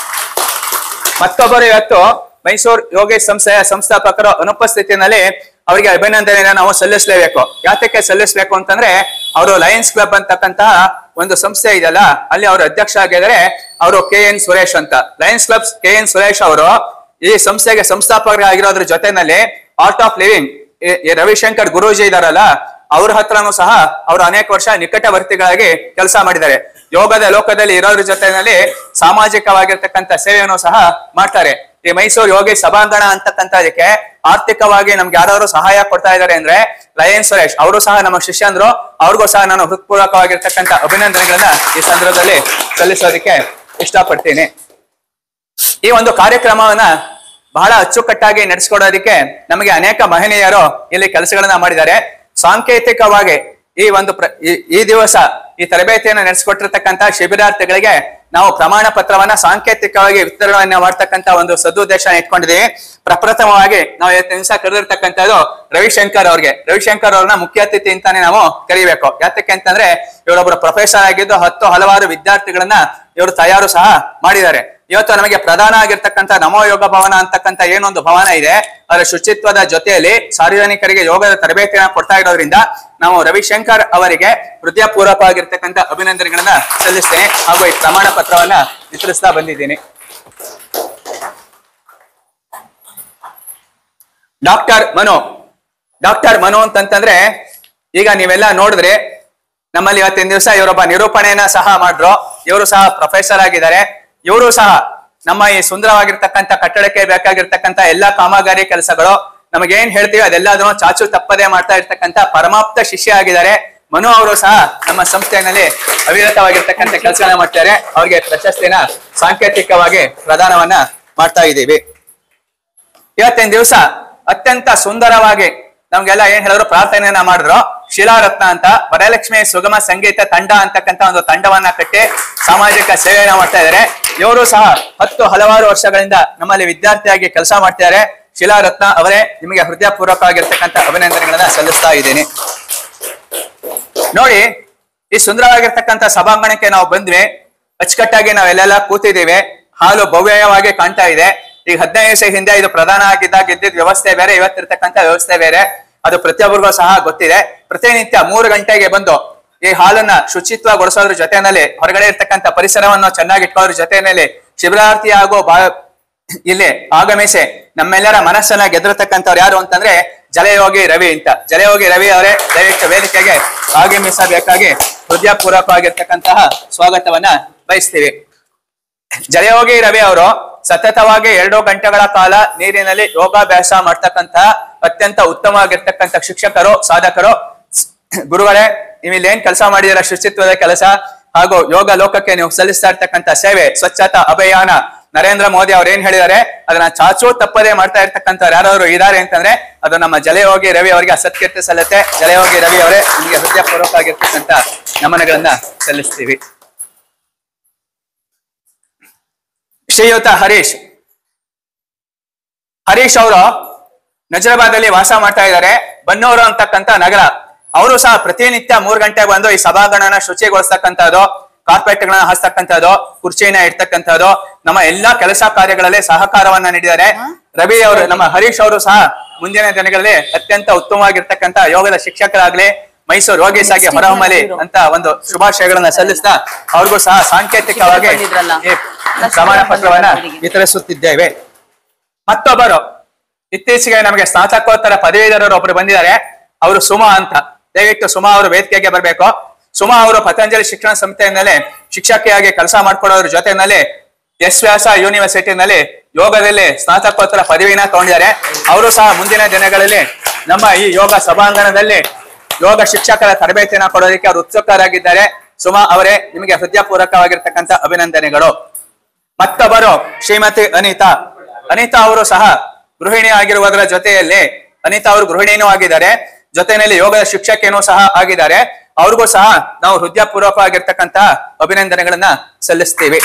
ಮತ್ತೊಬ್ಬರು ಇವತ್ತು ಮೈಸೂರು ಯೋಗೇಶ್ ಸಂಸ್ಥೆಯ ಸಂಸ್ಥಾಪಕರು ಅನುಪಸ್ಥಿತಿಯಲ್ಲಿ ಅವರಿಗೆ ಅಭಿನಂದನೆಯನ್ನ ನಾವು ಸಲ್ಲಿಸಲೇಬೇಕು. ಯಾತಕ್ಕೆ ಸಲ್ಲಿಸಬೇಕು ಅಂತಂದ್ರೆ ಅವರು ಲಯನ್ಸ್ ಕ್ಲಬ್ ಅಂತಕ್ಕಂತಹ ಒಂದು ಸಂಸ್ಥೆ ಇದೆಯಲ್ಲ, ಅಲ್ಲಿ ಅವರು ಅಧ್ಯಕ್ಷ ಆಗಿದ್ದಾರೆ. ಅವರು KN ಸುರೇಶ್ ಅಂತ. ಲಯನ್ಸ್ ಕ್ಲಬ್ KN ಸುರೇಶ್ ಅವರು ಈ ಸಂಸ್ಥೆಗೆ ಸಂಸ್ಥಾಪಕರಾಗಿರೋದ್ರ ಜೊತೆನಲ್ಲಿ art of living Ravishankar Guruji ಇದಾರಲ್ಲ, ಅವ್ರ ಹತ್ರನೂ ಸಹ ಅವರು ಅನೇಕ ವರ್ಷ ನಿಕಟವರ್ತಿಗಳಾಗಿ ಕೆಲಸ ಮಾಡಿದ್ದಾರೆ. ಯೋಗದ ಲೋಕದಲ್ಲಿ ಇರೋದ್ರ ಜೊತೆನಲ್ಲಿ ಸಾಮಾಜಿಕವಾಗಿರ್ತಕ್ಕಂಥ ಸೇವೆಯನ್ನು ಸಹ ಮಾಡ್ತಾರೆ. ಈ ಮೈಸೂರು ಯೋಗಿ ಸಭಾಂಗಣ ಅಂತಕ್ಕಂಥದಕ್ಕೆ ಆರ್ಥಿಕವಾಗಿ ನಮ್ಗೆ ಯಾರು ಸಹಾಯ ಕೊಡ್ತಾ ಇದ್ದಾರೆ ಅಂದ್ರೆ ಲಯನ್ ಸುರೇಶ್ ಅವರು ಸಹ ನಮ್ಮ ಶಿಷ್ಯಂದ್ರು. ಅವ್ರಿಗೂ ಸಹ ನಾನು ಹೃತ್ಪೂರ್ವಕವಾಗಿರ್ತಕ್ಕಂಥ ಅಭಿನಂದನೆಗಳನ್ನ ಈ ಸಂದರ್ಭದಲ್ಲಿ ಸಲ್ಲಿಸೋದಕ್ಕೆ ಇಷ್ಟಪಡ್ತೀನಿ. ಈ ಒಂದು ಕಾರ್ಯಕ್ರಮವನ್ನ ಬಹಳ ಅಚ್ಚುಕಟ್ಟಾಗಿ ನಡೆಸಿಕೊಡೋದಕ್ಕೆ ನಮಗೆ ಅನೇಕ ಮಹನೀಯರು ಇಲ್ಲಿ ಕೆಲಸಗಳನ್ನ ಮಾಡಿದ್ದಾರೆ. ಸಾಂಕೇತಿಕವಾಗಿ ಈ ಒಂದು ಈ ದಿವಸ ಈ ತರಬೇತಿಯನ್ನು ನಡೆಸಿಕೊಟ್ಟಿರ್ತಕ್ಕಂಥ ಶಿಬಿರಾರ್ಥಿಗಳಿಗೆ ನಾವು ಪ್ರಮಾಣ ಪತ್ರವನ್ನ ಸಾಂಕೇತಿಕವಾಗಿ ವಿತರಣೆಯನ್ನ ಮಾಡ್ತಕ್ಕಂಥ ಒಂದು ಸದುದ್ದೇಶ ಇಟ್ಕೊಂಡಿದ್ದೀವಿ. ಪ್ರಪ್ರಥಮವಾಗಿ ನಾವು ಇವತ್ತಿನ ದಿವಸ ಕರೆದಿರ್ತಕ್ಕಂಥದ್ದು ರವಿಶಂಕರ್ ಅವ್ರಿಗೆ. ರವಿಶಂಕರ್ ಅವ್ರನ್ನ ಮುಖ್ಯ ಅತಿಥಿ ಅಂತಾನೆ ನಾವು ಕರಿಬೇಕು. ಯಾತಕ್ಕೆ ಅಂತಂದ್ರೆ ಇವರೊಬ್ಬರು ಪ್ರೊಫೆಸರ್ ಆಗಿದ್ದು ಹಲವಾರು ವಿದ್ಯಾರ್ಥಿಗಳನ್ನ ಇವರು ತಯಾರು ಸಹ ಮಾಡಿದ್ದಾರೆ. ಇವತ್ತು ನಮಗೆ ಪ್ರಧಾನ ಆಗಿರ್ತಕ್ಕಂಥ ನಮೋ ಯೋಗ ಭವನ ಅಂತಕ್ಕಂಥ ಏನೊಂದು ಭವನ ಇದೆ, ಅದರ ಶುಚಿತ್ವದ ಜೊತೆಯಲ್ಲಿ ಸಾರ್ವಜನಿಕರಿಗೆ ಯೋಗದ ತರಬೇತಿಯನ್ನ ಕೊಡ್ತಾ ಇರೋದ್ರಿಂದ ನಾವು ರವಿಶಂಕರ್ ಅವರಿಗೆ ಹೃದಯಪೂರ್ವಕವಾಗಿರ್ತಕ್ಕಂಥ ಅಭಿನಂದನೆಗಳನ್ನ ಸಲ್ಲಿಸ್ತೇನೆ ಹಾಗೂ ಈ ಪ್ರಮಾಣ ಪತ್ರವನ್ನ ವಿತರಿಸ್ತಾ ಬಂದಿದ್ದೀನಿ. ಡಾಕ್ಟರ್ ಮನು ಅಂತಂತಂದ್ರೆ ಈಗ ನೀವೆಲ್ಲ ನೋಡಿದ್ರೆ ನಮ್ಮಲ್ಲಿ ಇವತ್ತಿನ ದಿವಸ ಇವರೊಬ್ಬ ನಿರೂಪಣೆಯನ್ನ ಸಹ ಮಾಡಿದ್ರು. ಇವರು ಸಹ ಪ್ರೊಫೆಸರ್ ಆಗಿದ್ದಾರೆ. ಇವರು ಸಹ ನಮ್ಮ ಈ ಸುಂದರವಾಗಿರ್ತಕ್ಕಂಥ ಕಟ್ಟಡಕ್ಕೆ ಬೇಕಾಗಿರ್ತಕ್ಕಂಥ ಎಲ್ಲಾ ಕಾಮಗಾರಿ ಕೆಲಸಗಳು ನಮಗೇನ್ ಹೇಳ್ತೀವಿ ಅದೆಲ್ಲದನ್ನು ಚಾಚು ತಪ್ಪದೆ ಮಾಡ್ತಾ ಇರ್ತಕ್ಕಂಥ ಪರಮಾಪ್ತ ಶಿಷ್ಯ ಆಗಿದ್ದಾರೆ. ಮನು ಅವರು ಸಹ ನಮ್ಮ ಸಂಸ್ಥೆಯಲ್ಲಿ ಅವಿರತವಾಗಿರ್ತಕ್ಕಂಥ ಕೆಲಸಗಳನ್ನ ಮಾಡ್ತಾರೆ. ಅವ್ರಿಗೆ ಪ್ರಶಸ್ತಿನ ಸಾಂಕೇತಿಕವಾಗಿ ಪ್ರದಾನವನ್ನ ಮಾಡ್ತಾ ಇದ್ದೀವಿ. ಇವತ್ತಿನ ದಿವಸ ಅತ್ಯಂತ ಸುಂದರವಾಗಿ ನಮ್ಗೆಲ್ಲ ಏನ್ ಹೇಳಿದ್ರು ಪ್ರಾರ್ಥನೆಯನ್ನ ಮಾಡಿದ್ರು. ಶಿಲಾರತ್ನ ಅಂತ ವರಲಕ್ಷ್ಮಿ ಸುಗಮ ಸಂಗೀತ ತಂಡ ಅಂತಕ್ಕಂಥ ಒಂದು ತಂಡವನ್ನ ಕಟ್ಟಿ ಸಾಮಾಜಿಕ ಸೇವೆಯನ್ನ ಮಾಡ್ತಾ ಇದ್ದಾರೆ. ಇವರು ಸಹ ಹಲವಾರು ವರ್ಷಗಳಿಂದ ನಮ್ಮಲ್ಲಿ ವಿದ್ಯಾರ್ಥಿಯಾಗಿ ಕೆಲಸ ಮಾಡ್ತಿದ್ದಾರೆ. ಶಿಲಾರತ್ನ ಅವರೇ, ನಿಮಗೆ ಹೃದಯಪೂರ್ವಕವಾಗಿರ್ತಕ್ಕಂಥ ಅಭಿನಂದನೆಗಳನ್ನ ಸಲ್ಲಿಸ್ತಾ ಇದ್ದೀನಿ. ನೋಡಿ, ಈ ಸುಂದರವಾಗಿರ್ತಕ್ಕಂಥ ಸಭಾಂಗಣಕ್ಕೆ ನಾವು ಬಂದ್ವಿ. ಅಚ್ಚುಕಟ್ಟಾಗಿ ನಾವೆಲ್ಲೆಲ್ಲ ಕೂತಿದ್ದೀವಿ. ಹಾಲು ಭವ್ಯವಾಗಿ ಕಾಣ್ತಾ ಇದೆ. ಈಗ 15 ದಿವಸ ಹಿಂದೆ ಇದು ಪ್ರಧಾನ ಆಗಿದ್ದಾಗ ಇದ್ದಿದ್ದ ವ್ಯವಸ್ಥೆ ಬೇರೆ, ಇವತ್ತಿರ್ತಕ್ಕಂಥ ವ್ಯವಸ್ಥೆ ಬೇರೆ. ಅದು ಪ್ರತಿಯೊಬ್ಬರಿಗೂ ಸಹ ಗೊತ್ತಿದೆ. ಪ್ರತಿನಿತ್ಯ 3 ಗಂಟೆಗೆ ಬಂದು ಈ ಹಾಲನ್ನ ಶುಚಿತ್ವಗೊಳಿಸೋದ್ರ ಜೊತೆಯಲ್ಲಿ ಹೊರಗಡೆ ಇರ್ತಕ್ಕಂಥ ಪರಿಸರವನ್ನು ಚೆನ್ನಾಗಿ ಇಟ್ಕೊಳ್ಳೋದ್ರ ಜೊತೆಯಲ್ಲಿ ಶಿಬಿರಾರ್ಥಿ ಹಾಗೂ ಇಲ್ಲಿ ಆಗಮಿಸಿ ನಮ್ಮೆಲ್ಲರ ಮನಸ್ಸನ್ನ ಗೆದ್ದಿರತಕ್ಕಂಥವ್ರು ಯಾರು ಅಂತಂದ್ರೆ ಜಲಯೋಗಿ ರವಿ ಅಂತ. ಜಲಯೋಗಿ ರವಿ ಅವರೇ, ದಯವಿಟ್ಟು ವೇದಿಕೆಗೆ ಆಗಮಿಸಬೇಕಾಗಿ ಹೃದಯಪೂರ್ವಕವಾಗಿರ್ತಕ್ಕಂತಹ ಸ್ವಾಗತವನ್ನ ಬಯಸ್ತೀವಿ. ಜಲಯೋಗಿ ರವಿ ಅವರು ಸತತವಾಗಿ 2 ಗಂಟೆಗಳ ಕಾಲ ನೀರಿನಲ್ಲಿ ಯೋಗಾಭ್ಯಾಸ ಮಾಡ್ತಕ್ಕಂತ ಅತ್ಯಂತ ಉತ್ತಮವಾಗಿರ್ತಕ್ಕಂಥ ಶಿಕ್ಷಕರು, ಸಾಧಕರು. ಗುರುಗಳೇ, ನೀವು ಇಲ್ಲಿ ಏನ್ ಕೆಲಸ ಮಾಡಿದಿರ, ಶುಚಿತ್ವದ ಕೆಲಸ ಹಾಗೂ ಯೋಗ ಲೋಕಕ್ಕೆ ನೀವು ಸಲ್ಲಿಸ್ತಾ ಇರ್ತಕ್ಕಂಥ ಸೇವೆ, ಸ್ವಚ್ಛತಾ ಅಭಿಯಾನ, ನರೇಂದ್ರ ಮೋದಿ ಅವ್ರು ಏನ್ ಹೇಳಿದ್ದಾರೆ ಅದನ್ನ ಚಾಚೂ ತಪ್ಪದೆ ಮಾಡ್ತಾ ಇರ್ತಕ್ಕಂಥವ್ರು ಯಾರಾದ್ರು ಇದ್ದಾರೆ ಅಂತಂದ್ರೆ ಅದು ನಮ್ಮ ಜಲಯೋಗಿ ರವಿ ಅವರಿಗೆ ಅಸತ್ಕೀರ್ತಿ ಸಲ್ಲತ್ತೆ. ಜಲಯೋಗಿ ರವಿ ಅವರೇ, ನಿಮಗೆ ಹೃದಯಪೂರ್ವಕವಾಗಿರ್ತಕ್ಕಂಥ ನಮನಗಳನ್ನ ಸಲ್ಲಿಸ್ತೀವಿ. ಶ್ರೀಯುತ ಹರೀಶ್ ಅವರು ನಜರಾಬಾದ್ ಅಲ್ಲಿ ವಾಸ ಮಾಡ್ತಾ ಇದ್ದಾರೆ. ಬನ್ನೂರು ಅಂತಕ್ಕಂಥ ನಗರ. ಅವರು ಸಹ ಪ್ರತಿನಿತ್ಯ 3 ಗಂಟೆ ಬಂದು ಈ ಸಭಾಂಗಣನ ಶುಚಿಗೊಳಿಸ್ತಕ್ಕಂಥದ್ದು, ಕಾರ್ಪೆಟ್ ಗಳನ್ನ ಹಾಸ್ತಕ್ಕಂಥದ್ದು, ಕುರ್ಚಿನ ಇಡ್ತಕ್ಕಂಥದ್ದು, ನಮ್ಮ ಎಲ್ಲಾ ಕೆಲಸ ಕಾರ್ಯಗಳಲ್ಲಿ ಸಹಕಾರವನ್ನ ನೀಡಿದ್ದಾರೆ. ರವಿ ಅವರು, ನಮ್ಮ ಹರೀಶ್ ಅವರು ಸಹ ಮುಂದಿನ ದಿನಗಳಲ್ಲಿ ಅತ್ಯಂತ ಉತ್ತಮವಾಗಿರ್ತಕ್ಕಂಥ ಯೋಗದ ಶಿಕ್ಷಕರಾಗ್ಲಿ, ಮೈಸೂರು ಯೋಗೀಸ್ ಆಗಿ ಹೊರಹೊಮ್ಮಲಿ ಅಂತ ಒಂದು ಶುಭಾಶಯಗಳನ್ನ ಸಲ್ಲಿಸ್ತಾ ಅವ್ರಿಗೂ ಸಹ ಸಾಂಕೇತಿಕವಾಗಿ ಪ್ರಮಾಣ ಪತ್ರವನ್ನ ವಿತರಿಸುತ್ತಿದ್ದೇವೆ. ಮತ್ತೊಬ್ಬರು ಇತ್ತೀಚೆಗೆ ನಮಗೆ ಸ್ನಾತಕೋತ್ತರ ಪದವೀಧರರು ಒಬ್ಬರು ಬಂದಿದ್ದಾರೆ. ಅವರು ಸುಮಾ ಅಂತ. ದಯವಿಟ್ಟು ಸುಮಾ ಅವರು ವೇದಿಕೆಗೆ ಬರಬೇಕು. ಸುಮಾ ಅವರು ಪತಂಜಲಿ ಶಿಕ್ಷಣ ಸಂಸ್ಥೆಯಲ್ಲಿ ಶಿಕ್ಷಕಿಯಾಗಿ ಕೆಲಸ ಮಾಡ್ಕೊಡೋದ್ರ ಜೊತೆಯಲ್ಲಿ ಎಸ್ ವ್ಯಾಸ ಯೂನಿವರ್ಸಿಟಿನಲ್ಲಿ ಯೋಗದಲ್ಲಿ ಸ್ನಾತಕೋತ್ತರ ಪದವಿನ ತಗೊಂಡಿದ್ದಾರೆ. ಅವರು ಸಹ ಮುಂದಿನ ದಿನಗಳಲ್ಲಿ ನಮ್ಮ ಈ ಯೋಗ ಸಭಾಂಗಣದಲ್ಲಿ ಯೋಗ ಶಿಕ್ಷಕರ ತರಬೇತಿಯನ್ನ ಕೊಡೋದಕ್ಕೆ ಅವರು ಉತ್ಸುಕರಾಗಿದ್ದಾರೆ. ಸುಮಾ ಅವರೇ, ನಿಮಗೆ ಹೃದಯಪೂರ್ವಕವಾಗಿರ್ತಕ್ಕಂಥ ಅಭಿನಂದನೆಗಳು. ಮತ್ತೊಬ್ಬರು ಶ್ರೀಮತಿ ಅನಿತಾ ಅವರು ಸಹ ಗೃಹಿಣಿ ಆಗಿರುವುದರ ಜೊತೆಯಲ್ಲಿ ಅನಿತಾ ಅವರು ಗೃಹಿಣಿನೂ ಆಗಿದ್ದಾರೆ, ಜೊತೆಯಲ್ಲಿ ಯೋಗದ ಶಿಕ್ಷಕಿನೂ ಸಹ ಆಗಿದ್ದಾರೆ. ಅವ್ರಿಗೂ ಸಹ ನಾವು ಹೃದಯಪೂರ್ವಕವಾಗಿರ್ತಕ್ಕಂಥ ಅಭಿನಂದನೆಗಳನ್ನ ಸಲ್ಲಿಸ್ತೀವಿ.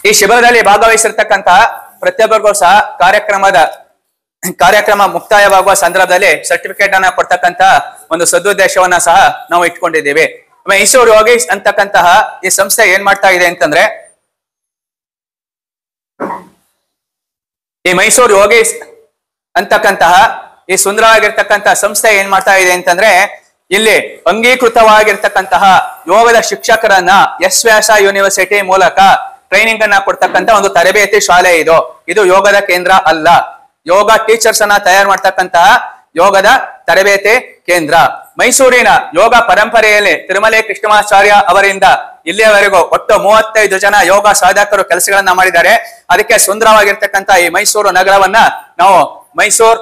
ಈ ಶಿಬಿರದಲ್ಲಿ ಭಾಗವಹಿಸಿರ್ತಕ್ಕಂತಹ ಪ್ರತಿಯೊಬ್ಬರಿಗೂ ಸಹ ಕಾರ್ಯಕ್ರಮ ಮುಕ್ತಾಯವಾಗುವ ಸಂದರ್ಭದಲ್ಲಿ ಸರ್ಟಿಫಿಕೇಟ್ ಅನ್ನ ಕೊಡ್ತಕ್ಕಂತ ಒಂದು ಸದುದ್ದೇಶವನ್ನ ಸಹ ನಾವು ಇಟ್ಕೊಂಡಿದ್ದೀವಿ. ಮೈಸೂರು ಯೋಗೀಸ್ ಅಂತಕ್ಕಂತಹ ಈ ಸಂಸ್ಥೆ ಏನ್ ಮಾಡ್ತಾ ಇದೆ ಅಂತಂದ್ರೆ, ಈ ಮೈಸೂರು ಯೋಗೀಸ್ ಅಂತಕ್ಕಂತಹ ಈ ಸುಂದರವಾಗಿರ್ತಕ್ಕಂಥ ಸಂಸ್ಥೆ ಏನ್ ಮಾಡ್ತಾ ಇದೆ ಅಂತಂದ್ರೆ, ಇಲ್ಲಿ ಅಂಗೀಕೃತವಾಗಿರ್ತಕ್ಕಂತಹ ಯೋಗದ ಶಿಕ್ಷಕರನ್ನ ಎಸ್ ವ್ಯಾಸ ಯೂನಿವರ್ಸಿಟಿ ಮೂಲಕ ಟ್ರೈನಿಂಗ್ ಅನ್ನ ಕೊಡ್ತಕ್ಕಂತ ಒಂದು ತರಬೇತಿ ಶಾಲೆ ಇದು ಯೋಗದ ಕೇಂದ್ರ ಅಲ್ಲ. ಯೋಗ ಟೀಚರ್ಸ್ ಅನ್ನ ತಯಾರು ಮಾಡ್ತಕ್ಕಂತಹ ಯೋಗದ ತರಬೇತಿ ಕೇಂದ್ರ. ಮೈಸೂರಿನ ಯೋಗ ಪರಂಪರೆಯಲ್ಲಿ ತಿರುಮಲೆ ಕೃಷ್ಣಮಾಚಾರ್ಯ ಅವರಿಂದ ಇಲ್ಲಿಯವರೆಗೂ ಒಟ್ಟು 35 ಜನ ಯೋಗ ಸಾಧಕರು ಕೆಲಸಗಳನ್ನ ಮಾಡಿದ್ದಾರೆ. ಅದಕ್ಕೆ ಸುಂದರವಾಗಿರ್ತಕ್ಕಂಥ ಈ ಮೈಸೂರು ನಗರವನ್ನ ನಾವು ಮೈಸೂರು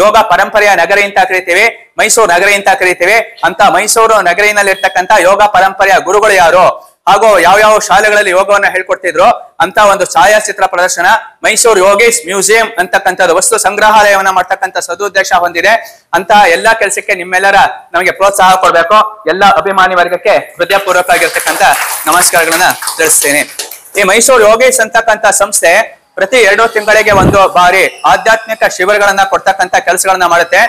ಯೋಗ ಪರಂಪರೆಯ ನಗರಿ ಅಂತ ಕರಿತೀವಿ, ಮೈಸೂರು ನಗರಿ ಅಂತ ಕರಿತೀವಿ. ಅಂತ ಮೈಸೂರು ನಗರಿನಲ್ಲಿರ್ತಕ್ಕಂಥ ಯೋಗ ಪರಂಪರೆಯ ಗುರುಗಳು ಯಾರು ಹಾಗೂ ಯಾವ ಶಾಲೆಗಳಲ್ಲಿ ಯೋಗವನ್ನ ಹೇಳ್ಕೊಡ್ತಿದ್ರು ಅಂತ ಒಂದು ಛಾಯಾಚಿತ್ರ ಪ್ರದರ್ಶನ ಮೈಸೂರು ಯೋಗೀಸ್ ಮ್ಯೂಸಿಯಂ ಅಂತಕ್ಕಂಥದ್ದು ವಸ್ತು ಸಂಗ್ರಹಾಲಯವನ್ನ ಮಾಡ್ತಕ್ಕಂಥ ಸದುದ್ದೇಶ ಹೊಂದಿದೆ. ಅಂತ ಎಲ್ಲಾ ಕೆಲಸಕ್ಕೆ ನಿಮ್ಮೆಲ್ಲರ ನಮಗೆ ಪ್ರೋತ್ಸಾಹ ಕೊಡ್ಬೇಕು. ಎಲ್ಲ ಅಭಿಮಾನಿ ವರ್ಗಕ್ಕೆ ಹೃದಯಪೂರ್ವಕ ಆಗಿರ್ತಕ್ಕಂಥ ನಮಸ್ಕಾರಗಳನ್ನ ತಿಳಿಸ್ತೇನೆ. ಈ ಮೈಸೂರು ಯೋಗೀಸ್ ಅಂತಕ್ಕಂಥ ಸಂಸ್ಥೆ ಪ್ರತಿ 2 ತಿಂಗಳಿಗೆ ಒಂದು ಬಾರಿ ಆಧ್ಯಾತ್ಮಿಕ ಶಿಬಿರಗಳನ್ನ ಕೊಡ್ತಕ್ಕಂಥ ಕೆಲಸಗಳನ್ನ ಮಾಡುತ್ತೆ.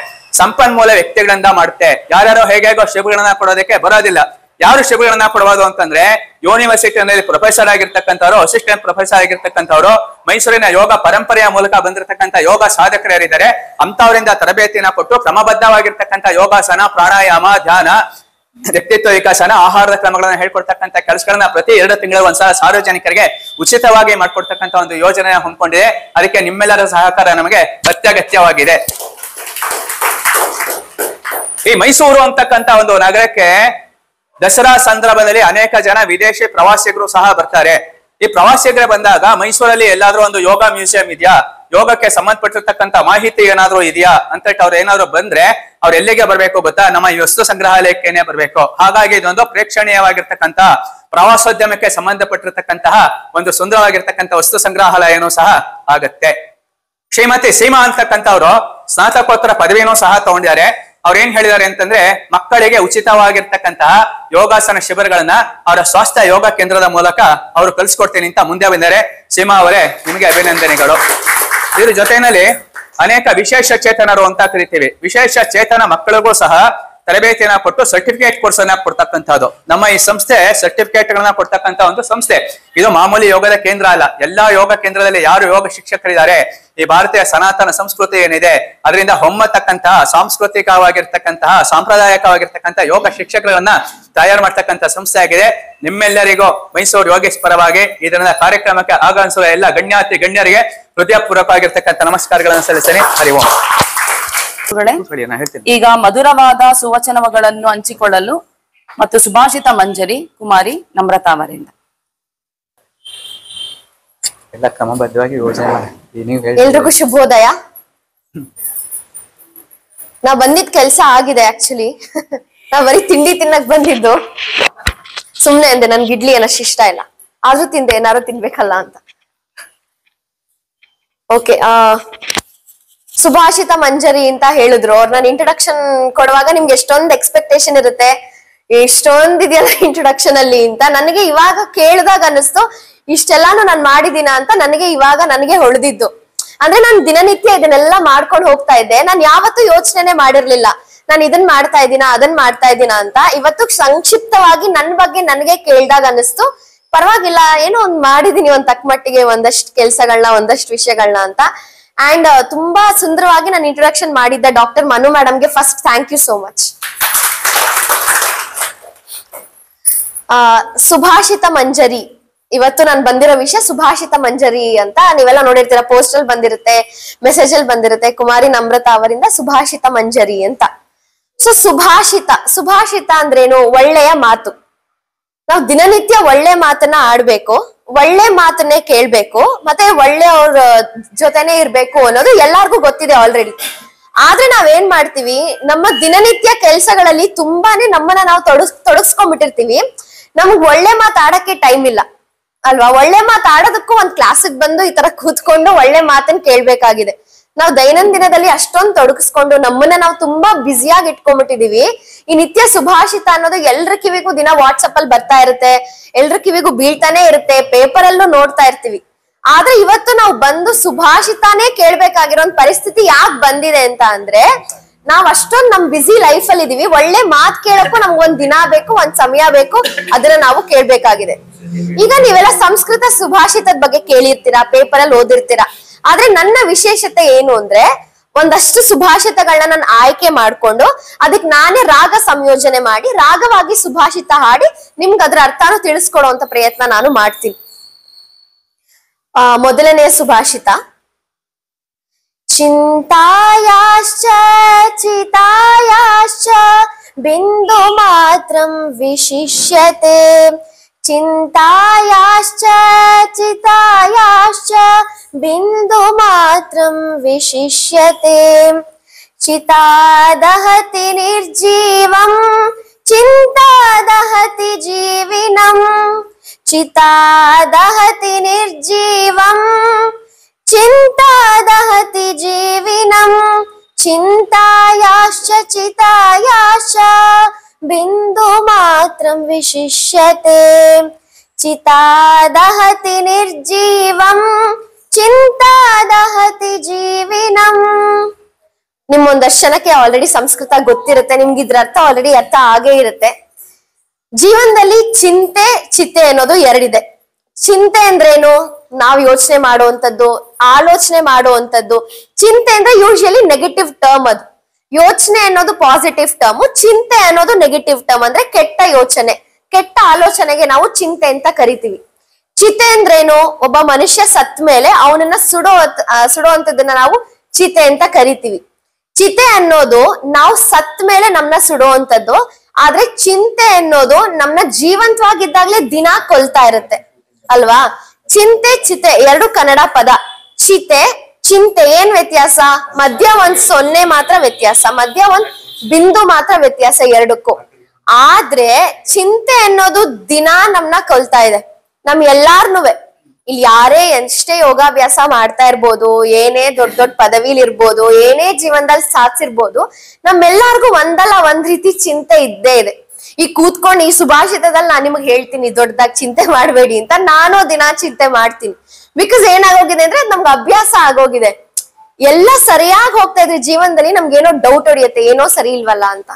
ಸಂಪನ್ಮೂಲ ವ್ಯಕ್ತಿಗಳಿಂದ ಮಾಡುತ್ತೆ. ಯಾರ್ಯಾರೋ ಹೇಗೋ ಶಿಬಿರಗಳನ್ನ ಕೊಡೋದಕ್ಕೆ ಬರೋದಿಲ್ಲ. ಯಾರು ಶಿಬಿರಗಳನ್ನ ಕೊಡಬಹುದು ಅಂತಂದ್ರೆ ಯೂನಿವರ್ಸಿಟಿನಲ್ಲಿ ಪ್ರೊಫೆಸರ್ ಆಗಿರ್ತಕ್ಕಂಥವ್ರು, ಅಸಿಸ್ಟೆಂಟ್ ಪ್ರೊಫೆಸರ್ ಆಗಿರ್ತಕ್ಕಂಥವ್ರು, ಮೈಸೂರಿನ ಯೋಗ ಪರಂಪರೆಯ ಮೂಲಕ ಬಂದಿರತಕ್ಕಂಥ ಯೋಗ ಸಾಧಕರು ಯಾರಿದ್ದಾರೆ ಅಂತವರಿಂದ ತರಬೇತಿನ ಕೊಟ್ಟು ಕ್ರಮಬದ್ಧವಾಗಿರ್ತಕ್ಕಂಥ ಯೋಗಾಸನ, ಪ್ರಾಣಾಯಾಮ, ಧ್ಯಾನ, ವ್ಯಕ್ತಿತ್ವ ವಿಕಾಸನ, ಆಹಾರದ ಕ್ರಮಗಳನ್ನ ಹೇಳ್ಕೊಡ್ತಕ್ಕಂಥ ಕೆಲಸಗಳನ್ನ ಪ್ರತಿ 2 ತಿಂಗಳ ಒಂದ್ಸಲ ಸಾರ್ವಜನಿಕರಿಗೆ ಉಚಿತವಾಗಿ ಮಾಡ್ಕೊಡ್ತಕ್ಕಂಥ ಒಂದು ಯೋಜನೆ ಹಮ್ಮಿಕೊಂಡಿದೆ. ಅದಕ್ಕೆ ನಿಮ್ಮೆಲ್ಲರ ಸಹಕಾರ ನಮಗೆ ಅತ್ಯಗತ್ಯವಾಗಿದೆ. ಈ ಮೈಸೂರು ಅಂತಕ್ಕಂಥ ಒಂದು ನಗರಕ್ಕೆ ದಸರಾ ಸಂದರ್ಭದಲ್ಲಿ ಅನೇಕ ಜನ ವಿದೇಶಿ ಪ್ರವಾಸಿಗರು ಸಹ ಬರ್ತಾರೆ. ಈ ಪ್ರವಾಸಿಗರೇ ಬಂದಾಗ ಮೈಸೂರಲ್ಲಿ ಎಲ್ಲಾದ್ರೂ ಒಂದು ಯೋಗ ಮ್ಯೂಸಿಯಂ ಇದೆಯಾ, ಯೋಗಕ್ಕೆ ಸಂಬಂಧಪಟ್ಟಿರ್ತಕ್ಕಂಥ ಮಾಹಿತಿ ಏನಾದ್ರು ಇದೆಯಾ ಅಂತ ಅವ್ರು ಏನಾದ್ರು ಬಂದ್ರೆ ಅವ್ರು ಎಲ್ಲಿಗೆ ಬರ್ಬೇಕು ಗೊತ್ತಾ? ನಮ್ಮ ಈ ವಸ್ತು ಸಂಗ್ರಹಾಲಯಕ್ಕೇನೆ ಬರ್ಬೇಕು. ಹಾಗಾಗಿ ಇದೊಂದು ಪ್ರೇಕ್ಷಣೀಯವಾಗಿರ್ತಕ್ಕಂಥ ಪ್ರವಾಸೋದ್ಯಮಕ್ಕೆ ಸಂಬಂಧಪಟ್ಟಿರ್ತಕ್ಕಂತಹ ಒಂದು ಸುಂದರವಾಗಿರ್ತಕ್ಕಂಥ ವಸ್ತು ಸಂಗ್ರಹಾಲಯನೂ ಸಹ ಆಗತ್ತೆ. ಶ್ರೀಮತಿ ಸೀಮಾ ಅಂತಕ್ಕಂಥವ್ರು ಸ್ನಾತಕೋತ್ತರ ಪದವಿನೂ ಸಹ ತಗೊಂಡಿದ್ದಾರೆ. ಅವ್ರು ಏನ್ ಹೇಳಿದ್ದಾರೆ ಅಂತಂದ್ರೆ ಮಕ್ಕಳಿಗೆ ಉಚಿತವಾಗಿರ್ತಕ್ಕಂತಹ ಯೋಗಾಸನ ಶಿಬಿರಗಳನ್ನ ಅವರ ಸ್ವಾಸ್ಥ್ಯ ಯೋಗ ಕೇಂದ್ರದ ಮೂಲಕ ಅವರು ಕಲಿಸ್ಕೊಡ್ತೀನಿ ಅಂತ ಮುಂದೆ ಬಂದರೆ. ಸೀಮಾ ಅವರೇ, ನಿಮಗೆ ಅಭಿನಂದನೆಗಳು. ಇದ್ರ ಜೊತೆಯಲ್ಲಿ ಅನೇಕ ವಿಶೇಷ ಚೇತನರು ಅಂತ ಕರಿತೀವಿ. ವಿಶೇಷ ಚೇತನ ಮಕ್ಕಳಿಗೂ ಸಹ ತರಬೇತಿಯನ್ನ ಕೊಟ್ಟು ಸರ್ಟಿಫಿಕೇಟ್ ಕೋರ್ಸ್ ಅನ್ನ ಕೊಡ್ತಕ್ಕಂಥದ್ದು. ನಮ್ಮ ಈ ಸಂಸ್ಥೆ ಸರ್ಟಿಫಿಕೇಟ್ ಗಳನ್ನ ಕೊಡ್ತಕ್ಕಂಥ ಒಂದು ಸಂಸ್ಥೆ. ಇದು ಮಾಮೂಲಿ ಯೋಗದ ಕೇಂದ್ರ ಅಲ್ಲ. ಎಲ್ಲಾ ಯೋಗ ಕೇಂದ್ರದಲ್ಲಿ ಯಾರು ಯೋಗ ಶಿಕ್ಷಕರಿದ್ದಾರೆ, ಈ ಭಾರತೀಯ ಸನಾತನ ಸಂಸ್ಕೃತಿ ಏನಿದೆ ಅದರಿಂದ ಹೊಮ್ಮತಕ್ಕಂತಹ ಸಾಂಸ್ಕೃತಿಕವಾಗಿರ್ತಕ್ಕಂತಹ ಸಾಂಪ್ರದಾಯಿಕವಾಗಿರ್ತಕ್ಕಂತಹ ಯೋಗ ಶಿಕ್ಷಕರನ್ನ ತಯಾರು ಮಾಡ್ತಕ್ಕಂಥ ಸಂಸ್ಥೆ ಆಗಿದೆ. ನಿಮ್ಮೆಲ್ಲರಿಗೂ ಮೈಸೂರು ಯೋಗೇಶ್ ಪರವಾಗಿ ಇದನ್ನ ಕಾರ್ಯಕ್ರಮಕ್ಕೆ ಆಗಮಿಸುವ ಎಲ್ಲ ಗಣ್ಯಾತಿ ಗಣ್ಯರಿಗೆ ಹೃದಯಪೂರ್ವಕವಾಗಿರ್ತಕ್ಕಂಥ ನಮಸ್ಕಾರಗಳನ್ನು ಸಲ್ಲಿಸ್ತೇನೆ. ಹರಿ ಓಂ. ಈಗ ಮಧುರವಾದ ಸುವಚನಗಳನ್ನು ಹಂಚಿಕೊಳ್ಳಲು ಮತ್ತು ಸುಭಾಷಿತ ಮಂಜರಿ ಕುಮಾರಿ ನಮ್ರತಾ ಅವರಿಂದ ಎಲ್ಲ ಕ್ರಮಬದ್ಧವಾಗಿ ಯೋಜನೆ. ಎಲ್ರಿಗೂ ಶುಭೋದಯ. ನಾವ್ ಬಂದಿದ್ ಕೆಲ್ಸ ಆಗಿದೆ. ಆಕ್ಚುಲಿ ನಾವ್ ಬರೀ ತಿಂಡಿ ತಿನ್ನಕ್ ಬಂದಿದ್ದು. ಸುಮ್ನೆ ಅಂದೆ ನನ್ಗೆ ಇಡ್ಲಿ ಏನಷ್ಟು ಇಷ್ಟ ಇಲ್ಲ, ಆದ್ರೂ ತಿಂದೆ, ಏನಾರು ತಿನ್ಬೇಕಲ್ಲ ಅಂತ. ಓಕೆ, ಸುಭಾಷಿತ ಮಂಜರಿ ಅಂತ ಹೇಳಿದ್ರು. ಅವ್ರು ನಾನು ಇಂಟ್ರೊಡಕ್ಷನ್ ಕೊಡುವಾಗ ನಿಮ್ಗೆ ಎಷ್ಟೊಂದು ಎಕ್ಸ್ಪೆಕ್ಟೇಷನ್ ಇರುತ್ತೆ, ಎಷ್ಟೊಂದಿದೆಯಲ್ಲ ಇಂಟ್ರೊಡಕ್ಷನ್ ಅಲ್ಲಿ ಅಂತ. ನನಗೆ ಇವಾಗ ಕೇಳಿದಾಗ ಅನಿಸ್ತು ಇಷ್ಟೆಲ್ಲಾನು ನಾನು ಮಾಡಿದೀನ ಅಂತ. ನನಗೆ ಹೊಳೆದಿದ್ದು ಅಂದ್ರೆ ನಾನು ದಿನನಿತ್ಯ ಇದನ್ನೆಲ್ಲ ಮಾಡ್ಕೊಂಡು ಹೋಗ್ತಾ ಇದ್ದೆ. ನಾನು ಯಾವತ್ತೂ ಯೋಚನೆ ಮಾಡಿರ್ಲಿಲ್ಲ ನಾನು ಇದನ್ ಮಾಡ್ತಾ ಇದ್ದೀನ ಅದನ್ ಮಾಡ್ತಾ ಇದ್ದೀನ ಅಂತ. ಇವತ್ತು ಸಂಕ್ಷಿಪ್ತವಾಗಿ ನನ್ ಬಗ್ಗೆ ನನಗೆ ಕೇಳ್ದಾಗ ಅನಿಸ್ತು ಪರವಾಗಿಲ್ಲ, ಏನೋ ಒಂದ್ ಮಾಡಿದೀನಿ ಒಂದ್ ತಕ್ಕ ಮಟ್ಟಿಗೆ, ಒಂದಷ್ಟು ಕೆಲ್ಸಗಳನ್ನ, ಒಂದಷ್ಟು ವಿಷಯಗಳನ್ನ ಅಂತ. ಅಂಡ್ ತುಂಬಾ ಸುಂದರವಾಗಿ ನಾನು ಇಂಟ್ರೊಡಕ್ಷನ್ ಮಾಡಿದ್ದ ಡಾಕ್ಟರ್ ಮನು ಮೇಡಮ್ಗೆ first thank you so much. Subhashita Manjari, ಇವತ್ತು ನಾನು ಬಂದಿರೋ ವಿಷಯ ಸುಭಾಷಿತ ಮಂಜರಿ ಅಂತ. ನೀವೆಲ್ಲ ನೋಡಿರ್ತೀರ, ಪೋಸ್ಟಲ್ ಬಂದಿರುತ್ತೆ, ಮೆಸೇಜ್ ಅಲ್ಲಿ ಬಂದಿರುತ್ತೆ, ಕುಮಾರಿ ನಮ್ರತಾ ಅವರಿಂದ ಸುಭಾಷಿತ ಮಂಜರಿ ಅಂತ. ಸೊ ಸುಭಾಷಿತ ಅಂದ್ರೇನು? ಒಳ್ಳೆಯ ಮಾತು. ನಾವು ದಿನನಿತ್ಯ ಒಳ್ಳೆ ಮಾತನ್ನ ಆಡ್ಬೇಕು, ಒಳ್ಳೆ ಮಾತನ್ನೇ ಕೇಳ್ಬೇಕು, ಮತ್ತೆ ಒಳ್ಳೆಯವ್ರ ಜೊತೆನೆ ಇರ್ಬೇಕು ಅನ್ನೋದು ಎಲ್ಲಾರ್ಗೂ ಗೊತ್ತಿದೆ ಆಲ್ರೆಡಿ. ಆದ್ರೆ ನಾವೇನ್ ಮಾಡ್ತೀವಿ, ನಮ್ಮ ದಿನನಿತ್ಯ ಕೆಲ್ಸಗಳಲ್ಲಿ ತುಂಬಾನೇ ನಮ್ಮನ್ನ ನಾವು ತೊಡಗಿಸ್ಕೊಂಡ್ಬಿಟ್ಟಿರ್ತೀವಿ. ನಮ್ಗ್ ಒಳ್ಳೆ ಮಾತಾಡಕ್ಕೆ ಟೈಮ್ ಇಲ್ಲ ಅಲ್ವಾ? ಒಳ್ಳೆ ಮಾತಾಡೋದಕ್ಕೂ ಒಂದ್ ಕ್ಲಾಸಿಗೆ ಬಂದು ಈ ತರ ಕೂತ್ಕೊಂಡು ಒಳ್ಳೆ ಮಾತನ್ನ ಕೇಳ್ಬೇಕಾಗಿದೆ. ನಾವು ದೈನಂದಿನದಲ್ಲಿ ಅಷ್ಟೊಂದು ತೊಡಗಿಸ್ಕೊಂಡು ನಮ್ಮನ್ನ ನಾವು ತುಂಬಾ ಬ್ಯುಸಿಯಾಗಿ ಇಟ್ಕೊಂಡ್ಬಿಟ್ಟಿದೀವಿ. ಈ ನಿತ್ಯ ಸುಭಾಷಿತ ಅನ್ನೋದು ಎಲ್ರ ಕಿವಿಗೂ ದಿನ ವಾಟ್ಸಪ್ ಅಲ್ಲಿ ಬರ್ತಾ ಇರುತ್ತೆ, ಎಲ್ರ ಕಿವಿಗೂ ಬೀಳ್ತಾನೆ ಇರುತ್ತೆ, ಪೇಪರ್ ಅಲ್ಲೂ ನೋಡ್ತಾ ಇರ್ತೀವಿ. ಆದ್ರೆ ಇವತ್ತು ನಾವು ಬಂದು ಸುಭಾಷಿತಾನೇ ಕೇಳ್ಬೇಕಾಗಿರೋ ಪರಿಸ್ಥಿತಿ ಯಾಕೆ ಬಂದಿದೆ ಅಂತ ಅಂದ್ರೆ, ನಾವ್ ಅಷ್ಟೊಂದು ನಮ್ ಬ್ಯುಸಿ ಲೈಫ್ ಅಲ್ಲಿ ಇದೀವಿ. ಒಳ್ಳೆ ಮಾತ್ ಕೇಳಕ್ಕೂ ನಮ್ಗೊಂದ್ ದಿನ ಬೇಕು, ಒಂದ್ ಸಮಯ ಬೇಕು, ಅದನ್ನ ನಾವು ಕೇಳ್ಬೇಕಾಗಿದೆ. ಈಗ ನೀವೆಲ್ಲ ಸಂಸ್ಕೃತ ಸುಭಾಷಿತದ ಬಗ್ಗೆ ಕೇಳಿರ್ತೀರಾ, ಪೇಪರ್ ಅಲ್ಲಿ ಓದಿರ್ತೀರಾ. ಆದ್ರೆ ನನ್ನ ವಿಶೇಷತೆ ಏನು ಅಂದ್ರೆ, ಒಂದಷ್ಟು ಸುಭಾಷಿತಗಳನ್ನ ನಾನು ಆಯ್ಕೆ ಮಾಡ್ಕೊಂಡು ಅದಕ್ಕೆ ನಾನೇ ರಾಗ ಸಂಯೋಜನೆ ಮಾಡಿ ರಾಗವಾಗಿ ಸುಭಾಷಿತ ಹಾಡಿ ನಿಮ್ಗೆ ಅದ್ರ ಅರ್ಥನೂ ತಿಳಿಸ್ಕೊಡುವಂತ ಪ್ರಯತ್ನ ನಾನು ಮಾಡ್ತೀನಿ. ಮೊದಲನೆಯ ಸುಭಾಷಿತ. ಚಿಂತಾಯಾಶ್ಚ ಚಿತಾಯಾಶ್ಚ ಬಿಂದು ಮಾತ್ರಂ ವಿಶಿಷ್ಯತೆ. ಚಿಂತಾಯಾಶ್ಚ ಚಿತಾಯಾಶ್ಚ ಬಿಂದು ಮಾತ್ರಂ ವಿಶಿಷ್ಯತೆ. ಚಿತಾದಹತಿ ನಿರ್ಜೀವಂ ಚಿಂತಾದಹತಿ ಜೀವಿನಂ. ಚಿತಾದಹತಿ ನಿರ್ಜೀವಂ ಚಿಂತಾದಹತಿ ಜೀವಿನಂ. ಚಿಂತಾಯಾಶ್ಚ ಚಿತಾಯಾಶ್ಚ ಬಿಂದು ಮಾತ್ರಂ ವಿಶಿಷ್ಯತೆ. ಚಿತಾದಹತಿ ನಿರ್ಜೀವಂ ಚಿಂತಾದಹತಿ ಜೀವಿನಂ. ನಿಮ್ಮೊಂದಷ್ಟು ಜನಕ್ಕೆ ಆಲ್ರೆಡಿ ಸಂಸ್ಕೃತ ಗೊತ್ತಿರುತ್ತೆ, ನಿಮ್ಗೆ ಇದ್ರ ಅರ್ಥ ಆಲ್ರೆಡಿ ಅರ್ಥ ಆಗೇ ಇರುತ್ತೆ. ಜೀವನದಲ್ಲಿ ಚಿಂತೆ ಚಿತೆ ಅನ್ನೋದು ಎರಡಿದೆ. ಚಿಂತೆ ಅಂದ್ರೇನು? ನಾವು ಯೋಚನೆ ಮಾಡುವಂತದ್ದು, ಆಲೋಚನೆ ಮಾಡುವಂತದ್ದು. ಚಿಂತೆ ಅಂದ್ರೆ ಯೂಶಲಿ ನೆಗೆಟಿವ್ ಟರ್ಮ್. ಅದು ಯೋಚನೆ ಅನ್ನೋದು ಪಾಸಿಟಿವ್ ಟರ್ಮ್, ಚಿಂತೆ ಅನ್ನೋದು ನೆಗೆಟಿವ್ ಟರ್ಮ್. ಅಂದ್ರೆ ಕೆಟ್ಟ ಯೋಚನೆ, ಕೆಟ್ಟ ಆಲೋಚನೆಗೆ ನಾವು ಚಿಂತೆ ಅಂತ ಕರಿತೀವಿ. ಚಿತೆ ಅಂದ್ರೇನು? ಒಬ್ಬ ಮನುಷ್ಯ ಸತ್ ಮೇಲೆ ಅವನನ್ನ ಸುಡುವಂತದನ್ನ ನಾವು ಚಿತೆ ಅಂತ ಕರಿತೀವಿ. ಚಿತೆ ಅನ್ನೋದು ನಾವು ಸತ್ ಮೇಲೆ ನಮ್ನ ಸುಡುವಂತದ್ದು. ಆದ್ರೆ ಚಿಂತೆ ಅನ್ನೋದು ನಮ್ನ ಜೀವಂತವಾಗಿದ್ದಾಗ್ಲೇ ದಿನ ಕೊಲ್ತಾ ಇರುತ್ತೆ ಅಲ್ವಾ? ಚಿಂತೆ ಚಿತೆ ಎರಡು ಕನ್ನಡ ಪದ. ಚಿತೆ ಚಿಂತೆ ಏನ್ ವ್ಯತ್ಯಾಸ? ಮಧ್ಯ ಒಂದ್ 0 ಮಾತ್ರ ವ್ಯತ್ಯಾಸ, ಮಧ್ಯ ಒಂದ್ ಬಿಂದು ಮಾತ್ರ ವ್ಯತ್ಯಾಸ ಎರಡಕ್ಕೂ. ಆದ್ರೆ ಚಿಂತೆ ಅನ್ನೋದು ದಿನ ನಮ್ನ ಕೊಲ್ತಾ ಇದೆ. ನಮ್ ಎಲ್ಲಾರ್ನುವೆ, ಇಲ್ಲಿ ಯಾರೇ ಎಷ್ಟೇ ಯೋಗಾಭ್ಯಾಸ ಮಾಡ್ತಾ ಇರ್ಬೋದು, ಏನೇ ದೊಡ್ಡ ದೊಡ್ಡ ಪದವಿಲಿ ಇರ್ಬೋದು, ಏನೇ ಜೀವನದಲ್ಲಿ ಸಾಧಿಸಿರ್ಬೋದು, ನಮ್ಮೆಲ್ಲಾರ್ಗು ಒಂದಲ್ಲ ಒಂದ್ ರೀತಿ ಚಿಂತೆ ಇದ್ದೇ ಇದೆ. ಈ ಕೂತ್ಕೊಂಡು ಈ ಸುಭಾಷಿತದಲ್ಲಿ ನಾನ್ ನಿಮಗ್ ಹೇಳ್ತೀನಿ ದೊಡ್ಡದಾಗಿ ಚಿಂತೆ ಮಾಡ್ಬೇಡಿ ಅಂತ. ನಾನು ದಿನ ಚಿಂತೆ ಮಾಡ್ತೀನಿ. ಬಿಕಾಸ್ ಏನಾಗೋಗಿದೆ ಅಂದ್ರೆ ನಮ್ಗೆ ಅಭ್ಯಾಸ ಆಗೋಗಿದೆ. ಎಲ್ಲ ಸರಿಯಾಗಿ ಹೋಗ್ತಾ ಇದ್ರೆ ಜೀವನದಲ್ಲಿ ನಮ್ಗೆ ಏನೋ ಡೌಟ್ ಹೊಡಿಯುತ್ತೆ, ಏನೋ ಸರಿ ಇಲ್ವಲ್ಲ ಅಂತ.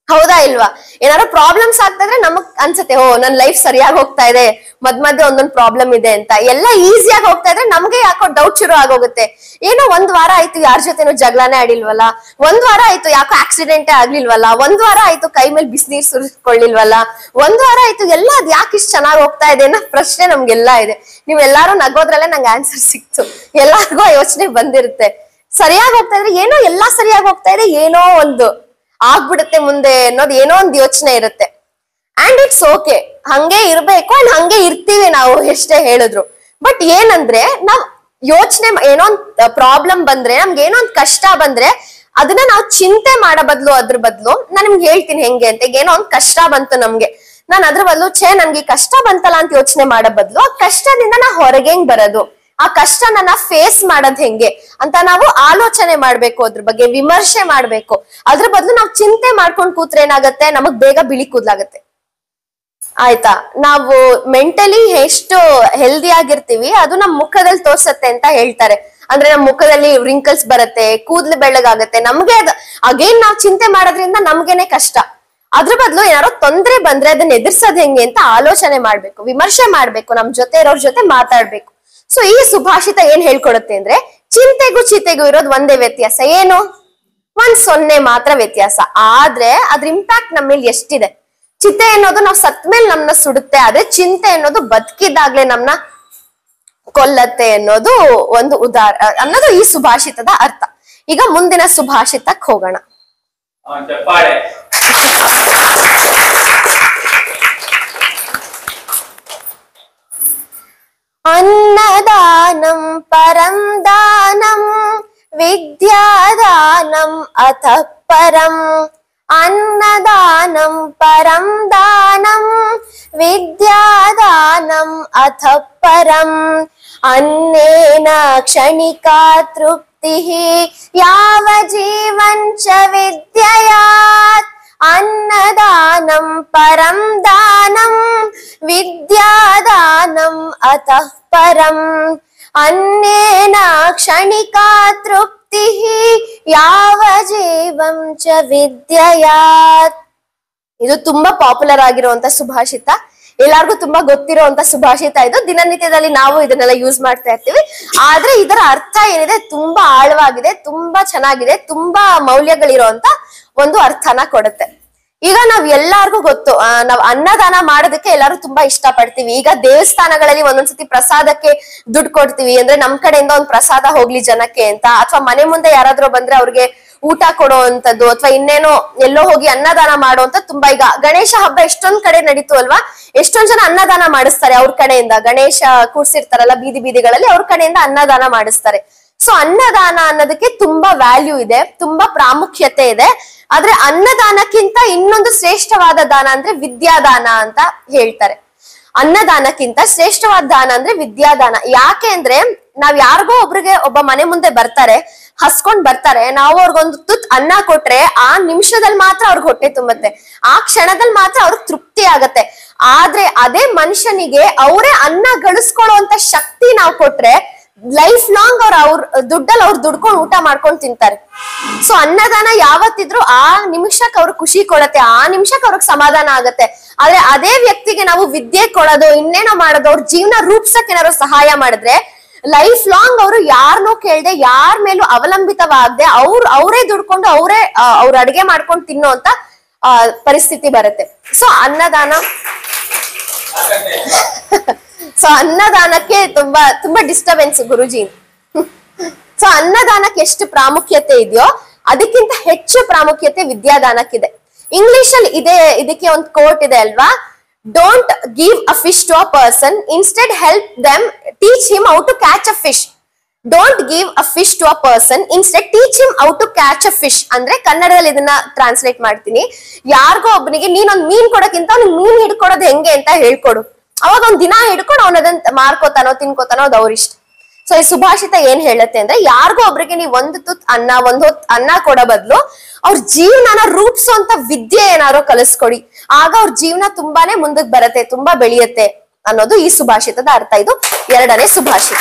ಹೌದಾ ಇಲ್ವಾ? ಏನಾದ್ರು ಪ್ರಾಬ್ಲಮ್ಸ್ ಆಗ್ತಾ ಇದ್ರೆ ನಮಗ್ ಅನ್ಸುತ್ತೆ, ಓ ನನ್ ಲೈಫ್ ಸರಿಯಾಗಿ ಹೋಗ್ತಾ ಇದೆ, ಮಧ್ಯ ಒಂದೊಂದ್ ಪ್ರಾಬ್ಲಮ್ ಇದೆ ಅಂತ. ಎಲ್ಲ ಈಸಿಯಾಗಿ ಹೋಗ್ತಾ ಇದ್ರೆ ನಮ್ಗೆ ಯಾಕೋ ಡೌಟ್ ಶುರು ಆಗೋಗುತ್ತೆ. ಏನೋ ಒಂದ್ ವಾರ ಆಯ್ತು ಯಾರ ಜೊತೆನೋ ಜಗಳನೇ ಆಡಿಲ್ವಲ್ಲ, ಒಂದ್ ವಾರ ಆಯ್ತು ಯಾಕೋ ಆಕ್ಸಿಡೆಂಟೇ ಆಗ್ಲಿಲ್ವಲ್ಲ, ಒಂದ್ ವಾರ ಆಯ್ತು ಕೈ ಮೇಲೆ ಬಿಸಿನೀರ್ ಸುರಿಸ್ಕೊಳ್ಳಿಲ್ವಲ್ಲ, ಒಂದ್ ವಾರ ಆಯ್ತು ಎಲ್ಲ ಅದ್ ಯಾಕೆ ಇಷ್ಟು ಚೆನ್ನಾಗಿ ಹೋಗ್ತಾ ಇದೆ ಅನ್ನೋ ಪ್ರಶ್ನೆ ನಮ್ಗೆಲ್ಲ ಇದೆ. ನೀವೆಲ್ಲಾರು ನಗೋದ್ರಲ್ಲೇ ನಂಗೆ ಆನ್ಸರ್ ಸಿಕ್ತು. ಎಲ್ಲಾರ್ಗು ಯೋಚನೆ ಬಂದಿರುತ್ತೆ. ಸರಿಯಾಗಿ ಹೋಗ್ತಾ ಇದ್ರೆ ಏನೋ ಎಲ್ಲಾ ಸರಿಯಾಗಿ ಹೋಗ್ತಾ ಇದೆ, ಏನೋ ಒಂದು ಆಗ್ಬಿಡುತ್ತೆ ಮುಂದೆ ಅನ್ನೋದು ಏನೋ ಒಂದು ಯೋಚನೆ ಇರುತ್ತೆ. ಅಂಡ್ ಇಟ್ಸ್ ಓಕೆ, ಹಂಗೆ ಇರ್ಬೇಕು. ಅಂಡ್ ಹಂಗೆ ಇರ್ತೀವಿ ನಾವು ಎಷ್ಟೇ ಹೇಳಿದ್ರು. ಬಟ್ ಏನಂದ್ರೆ ನಾವ್ ಯೋಚನೆ, ಏನೋ ಒಂದ್ ಪ್ರಾಬ್ಲಮ್ ಬಂದ್ರೆ, ನಮ್ಗೆ ಏನೋ ಒಂದ್ ಕಷ್ಟ ಬಂದ್ರೆ ಅದನ್ನ ನಾವು ಚಿಂತೆ ಮಾಡೋ ಬದ್ಲು, ಅದ್ರ ಬದ್ಲು ನಾನ್ ನಿಮ್ಗೆ ಹೇಳ್ತೀನಿ ಹೆಂಗೆ ಅಂತ. ಈಗ ಏನೋ ಒಂದ್ ಕಷ್ಟ ಬಂತು ನಮ್ಗೆ, ನಾನ್ ಅದ್ರ ಬದ್ಲು ನನ್ಗೆ ಕಷ್ಟ ಬಂತಲ್ಲ ಅಂತ ಯೋಚನೆ ಮಾಡೋ ಬದ್ಲು ಆ ಕಷ್ಟದಿಂದ ನಾ ಹೊರಗೆ ಹೆಂಗ್ ಬರೋದು, ಆ ಕಷ್ಟನ ಫೇಸ್ ಮಾಡೋದ್ ಹೆಂಗೆ ಅಂತ ನಾವು ಆಲೋಚನೆ ಮಾಡ್ಬೇಕು, ಅದ್ರ ಬಗ್ಗೆ ವಿಮರ್ಶೆ ಮಾಡ್ಬೇಕು. ಅದ್ರ ಬದಲು ನಾವು ಚಿಂತೆ ಮಾಡ್ಕೊಂಡ್ ಕೂತ್ರೆ ಏನಾಗತ್ತೆ, ನಮಗ್ ಬೇಗ ಬಿಳಿ ಕೂದ್ಲಾಗತ್ತೆ. ಆಯ್ತಾ? ನಾವು ಮೆಂಟಲಿ ಎಷ್ಟು ಹೆಲ್ದಿ ಆಗಿರ್ತೀವಿ ಅದು ನಮ್ ಮುಖದಲ್ಲಿ ತೋರ್ಸತ್ತೆ ಅಂತ ಹೇಳ್ತಾರೆ. ಅಂದ್ರೆ ನಮ್ ಮುಖದಲ್ಲಿ ರಿಂಕಲ್ಸ್ ಬರುತ್ತೆ, ಕೂದ್ಲು ಬೆಳ್ಳಗಾಗತ್ತೆ. ನಮ್ಗೆ ಅಗೇನ್ ನಾವ್ ಚಿಂತೆ ಮಾಡೋದ್ರಿಂದ ನಮ್ಗೇನೆ ಕಷ್ಟ. ಅದ್ರ ಬದಲು ಏನಾರೋ ತೊಂದ್ರೆ ಬಂದ್ರೆ ಅದನ್ನ ಎದುರ್ಸೋದ್ ಹೆಂಗೆ ಅಂತ ಆಲೋಚನೆ ಮಾಡ್ಬೇಕು, ವಿಮರ್ಶೆ ಮಾಡ್ಬೇಕು, ನಮ್ ಜೊತೆ ಇರೋರ್ ಜೊತೆ ಮಾತಾಡ್ಬೇಕು. ಸೊ ಈ ಸುಭಾಷಿತ ಏನ್ ಹೇಳ್ಕೊಡುತ್ತೆ ಅಂದ್ರೆ, ಚಿಂತೆಗೂ ಚಿತೆಗೂ ಇರೋದು ಒಂದೇ ವ್ಯತ್ಯಾಸ. ಏನು? 1 ಮಾತ್ರ ವ್ಯತ್ಯಾಸ. ಆದ್ರೆ ಅದ್ರ ಇಂಪ್ಯಾಕ್ಟ್ ನಮ್ಮ ಮೇಲೆ ಎಷ್ಟಿದೆ. ಚಿತೆ ಅನ್ನೋದು ನಾವು ಸತ್ ಮೇಲೆ ನಮ್ನ ಸುಡುತ್ತೆ, ಆದ್ರೆ ಚಿಂತೆ ಅನ್ನೋದು ಬದುಕಿದಾಗ್ಲೇ ನಮ್ನ ಕೊಲ್ಲತ್ತೆ ಅನ್ನೋದು ಒಂದು ಅನ್ನೋದು ಈ ಸುಭಾಷಿತದ ಅರ್ಥ. ಈಗ ಮುಂದಿನ ಸುಭಾಷಿತಕ್ಕೆ ಹೋಗೋಣ. ಅನ್ನದಾನಂ ಪರಂ ದಾನಂ ವಿದ್ಯಾದಾನಂ ಅತಃ ಪರಂ. ಅನ್ನದಾನಂ ಪರಂ ದಾನಂ ವಿದ್ಯಾದಾನಂ ಅತಃ ಪರಂ. ಅನ್ನೇನ ಕ್ಷಣಿಕಾ ತೃಪ್ತಿಃ ಯಾವ ಜೀವಂಚ ವಿದ್ಯಯಾತ್. ಅನ್ನದಾನಂ ಪರಂ ದಾನಂ ವಿದ್ಯಾದಾನಂ ಅತಃ ಪರಂ. ಅನ್ನೇನ ಕ್ಷಣಿಕಾ ತೃಪ್ತಿಃ ಯಾವ ಜೀವಂ ಚ ವಿದ್ಯಯಾತ್. ಇದು ತುಂಬಾ ಪಾಪ್ಯುಲರ್ ಆಗಿರುವಂತ ಸುಭಾಷಿತ, ಎಲ್ಲಾರ್ಗು ತುಂಬಾ ಗೊತ್ತಿರುವಂತ ಸುಭಾಷಿತ. ಇದು ದಿನನಿತ್ಯದಲ್ಲಿ ನಾವು ಇದನ್ನೆಲ್ಲ ಯೂಸ್ ಮಾಡ್ತಾ ಇರ್ತೀವಿ. ಆದ್ರೆ ಇದರ ಅರ್ಥ ಏನಿದೆ ತುಂಬಾ ಆಳವಾಗಿದೆ, ತುಂಬಾ ಚೆನ್ನಾಗಿದೆ, ತುಂಬಾ ಮೌಲ್ಯಗಳಿರುವಂತ ಒಂದು ಅರ್ಥನ ಕೊಡುತ್ತೆ. ಈಗ ನಾವ್ ಎಲ್ಲಾರ್ಗು ಗೊತ್ತು, ನಾವ್ ಅನ್ನದಾನ ಮಾಡೋದಕ್ಕೆ ಎಲ್ಲಾರು ತುಂಬಾ ಇಷ್ಟ ಪಡ್ತೀವಿ. ಈಗ ದೇವಸ್ಥಾನಗಳಲ್ಲಿ ಒಂದೊಂದ್ಸತಿ ಪ್ರಸಾದಕ್ಕೆ ದುಡ್ಡು ಕೊಡ್ತೀವಿ, ಅಂದ್ರೆ ನಮ್ ಕಡೆಯಿಂದ ಒಂದ್ ಪ್ರಸಾದ ಹೋಗ್ಲಿ ಜನಕ್ಕೆ ಅಂತ. ಅಥವಾ ಮನೆ ಮುಂದೆ ಯಾರಾದ್ರೂ ಬಂದ್ರೆ ಅವ್ರಿಗೆ ಊಟ ಕೊಡೋ ಅಂತದ್ದು, ಅಥವಾ ಇನ್ನೇನೋ ಎಲ್ಲೋ ಹೋಗಿ ಅನ್ನದಾನ ಮಾಡುವಂತ ತುಂಬಾ. ಈಗ ಗಣೇಶ ಹಬ್ಬ ಎಷ್ಟೊಂದ್ ಕಡೆ ನಡೀತು ಅಲ್ವಾ, ಎಷ್ಟೊಂದ್ ಜನ ಅನ್ನದಾನ ಮಾಡಿಸ್ತಾರೆ ಅವ್ರ ಕಡೆಯಿಂದ. ಗಣೇಶ ಕೂರ್ಸಿರ್ತಾರಲ್ಲ ಬೀದಿಗಳಲ್ಲಿ, ಅವ್ರ ಕಡೆಯಿಂದ ಅನ್ನದಾನ ಮಾಡಿಸ್ತಾರೆ. ಸೊ ಅನ್ನದಾನ ಅನ್ನೋದಕ್ಕೆ ತುಂಬಾ ವ್ಯಾಲ್ಯೂ ಇದೆ, ತುಂಬಾ ಪ್ರಾಮುಖ್ಯತೆ ಇದೆ. ಆದ್ರೆ ಅನ್ನದಾನಕ್ಕಿಂತ ಇನ್ನೊಂದು ಶ್ರೇಷ್ಠವಾದ ದಾನ ಅಂದ್ರೆ ವಿದ್ಯಾದಾನ ಅಂತ ಹೇಳ್ತಾರೆ. ಅನ್ನದಾನಕ್ಕಿಂತ ಶ್ರೇಷ್ಠವಾದ ದಾನ ಅಂದ್ರೆ ವಿದ್ಯಾದಾನ. ಯಾಕೆ ಅಂದ್ರೆ ನಾವ್ ಯಾರಿಗೋ ಒಬ್ಬ ಮನೆ ಮುಂದೆ ಬರ್ತಾರೆ, ಹಸ್ಕೊಂಡ್ ಬರ್ತಾರೆ, ನಾವು ಅವ್ರಿಗೊಂದು ತುತ್ ಅನ್ನ ಕೊಟ್ರೆ ಆ ನಿಮಿಷದಲ್ಲಿ ಮಾತ್ರ ಅವ್ರಿಗೆ ಹೊಟ್ಟೆ ತುಂಬತ್ತೆ, ಆ ಕ್ಷಣದಲ್ಲಿ ಮಾತ್ರ ಅವ್ರಿಗೆ ತೃಪ್ತಿ ಆಗತ್ತೆ. ಆದ್ರೆ ಅದೇ ಮನುಷ್ಯನಿಗೆ ಅವರೇ ಅನ್ನ ಗಳಿಸ್ಕೊಳ್ಳುವಂತ ಶಕ್ತಿ ನಾವು ಕೊಟ್ರೆ ಲೈಫ್ ಲಾಂಗ್ ಅವ್ರ ದುಡ್ಡಲ್ಲಿ ಅವ್ರು ದುಡ್ಕೊಂಡು ಊಟ ಮಾಡ್ಕೊಂಡು ತಿಂತಾರೆ. ಸೊ ಅನ್ನದಾನ ಯಾವತ್ತಿದ್ರು ಆ ನಿಮಿಷಕ್ಕೆ ಅವ್ರಿಗೆ ಖುಷಿ ಕೊಡತ್ತೆ, ಆ ನಿಮಿಷಕ್ಕೆ ಅವ್ರಿಗೆ ಸಮಾಧಾನ ಆಗತ್ತೆ. ಆದ್ರೆ ಅದೇ ವ್ಯಕ್ತಿಗೆ ನಾವು ವಿದ್ಯೆ ಕೊಡೋದು, ಇನ್ನೇನೋ ಮಾಡೋದು, ಅವ್ರ ಜೀವನ ರೂಪಿಸಕ್ಕೆ ಏನಾದ್ರು ಸಹಾಯ ಮಾಡಿದ್ರೆ ಲೈಫ್ ಲಾಂಗ್ ಅವರು ಯಾರನ್ನೂ ಕೇಳ್ದೆ, ಯಾರ ಮೇಲೂ ಅವಲಂಬಿತವಾಗದೆ ಅವರೇ ದುಡ್ಕೊಂಡು ಅವ್ರ ಅಡಿಗೆ ಮಾಡ್ಕೊಂಡು ತಿನ್ನೋ ಅಂತ ಪರಿಸ್ಥಿತಿ ಬರುತ್ತೆ. ಸೊ ಅನ್ನದಾನಕ್ಕೆ ತುಂಬಾ ಡಿಸ್ಟರ್ಬೆನ್ಸ್ ಗುರುಜಿ. ಸೊ ಅನ್ನದಾನಕ್ಕೆ ಎಷ್ಟು ಪ್ರಾಮುಖ್ಯತೆ ಇದೆಯೋ ಅದಕ್ಕಿಂತ ಹೆಚ್ಚು ಪ್ರಾಮುಖ್ಯತೆ ವಿದ್ಯಾದಾನಕ್ಕಿದೆ. ಇಂಗ್ಲಿಷ್ ಅಲ್ಲಿ ಇದಕ್ಕೆ ಒಂದು ಕೋಟ್ ಇದೆ ಅಲ್ವಾ, don't give a fish to a person, instead help them, teach him how to catch a fish. Don't give a fish to a person, instead teach him how to catch a fish. ಅಂದ್ರೆ ಕನ್ನಡದಲ್ಲಿ ಇದನ್ನ translate ಮಾಡ್ತೀನಿ. ಯಾರಿಗೋ ಒಬ್ಬನಿಗೆ ನೀನೊಂದ್ ಮೀನ್ ಕೊಡೋಕ್ಕಿಂತ ಅವ್ನಿಗೆ ಮೀನ್ ಹಿಡ್ಕೊಡೋದು ಹೆಂಗೆ ಅಂತ ಹೇಳ್ಕೊಡು. ಅವಾಗ ಒಂದ್ ದಿನ ಹಿಡ್ಕೊಂಡು ಅವನದನ್ನ ಮಾರ್ಕೋತಾನೋ ತಿನ್ಕೋತಾನೋ ಅದು ಅವ್ರ ಇಷ್ಟ. ಸೊ ಈ ಸುಭಾಷಿತ ಏನ್ ಹೇಳುತ್ತೆ ಅಂದ್ರೆ, ಯಾರಿಗೋ ಒಬ್ರಿಗೆ ನೀವು ಒಂದ್ ಹೊತ್ತು ಅನ್ನ ಕೊಡೋ ಬದ್ಲು ಅವ್ರ ಜೀವನನ ರೂಪಿಸುವಂತ ವಿದ್ಯೆ ಏನಾದ್ರು ಕಲಿಸ್ಕೊಡಿ. ಆಗ ಅವ್ರ ಜೀವನ ತುಂಬಾನೇ ಮುಂದಕ್ಕೆ ಬರುತ್ತೆ, ತುಂಬಾ ಬೆಳೆಯುತ್ತೆ ಅನ್ನೋದು ಈ ಸುಭಾಷಿತದ ಅರ್ಥ. ಇದು 2ನೇ ಸುಭಾಷಿತ.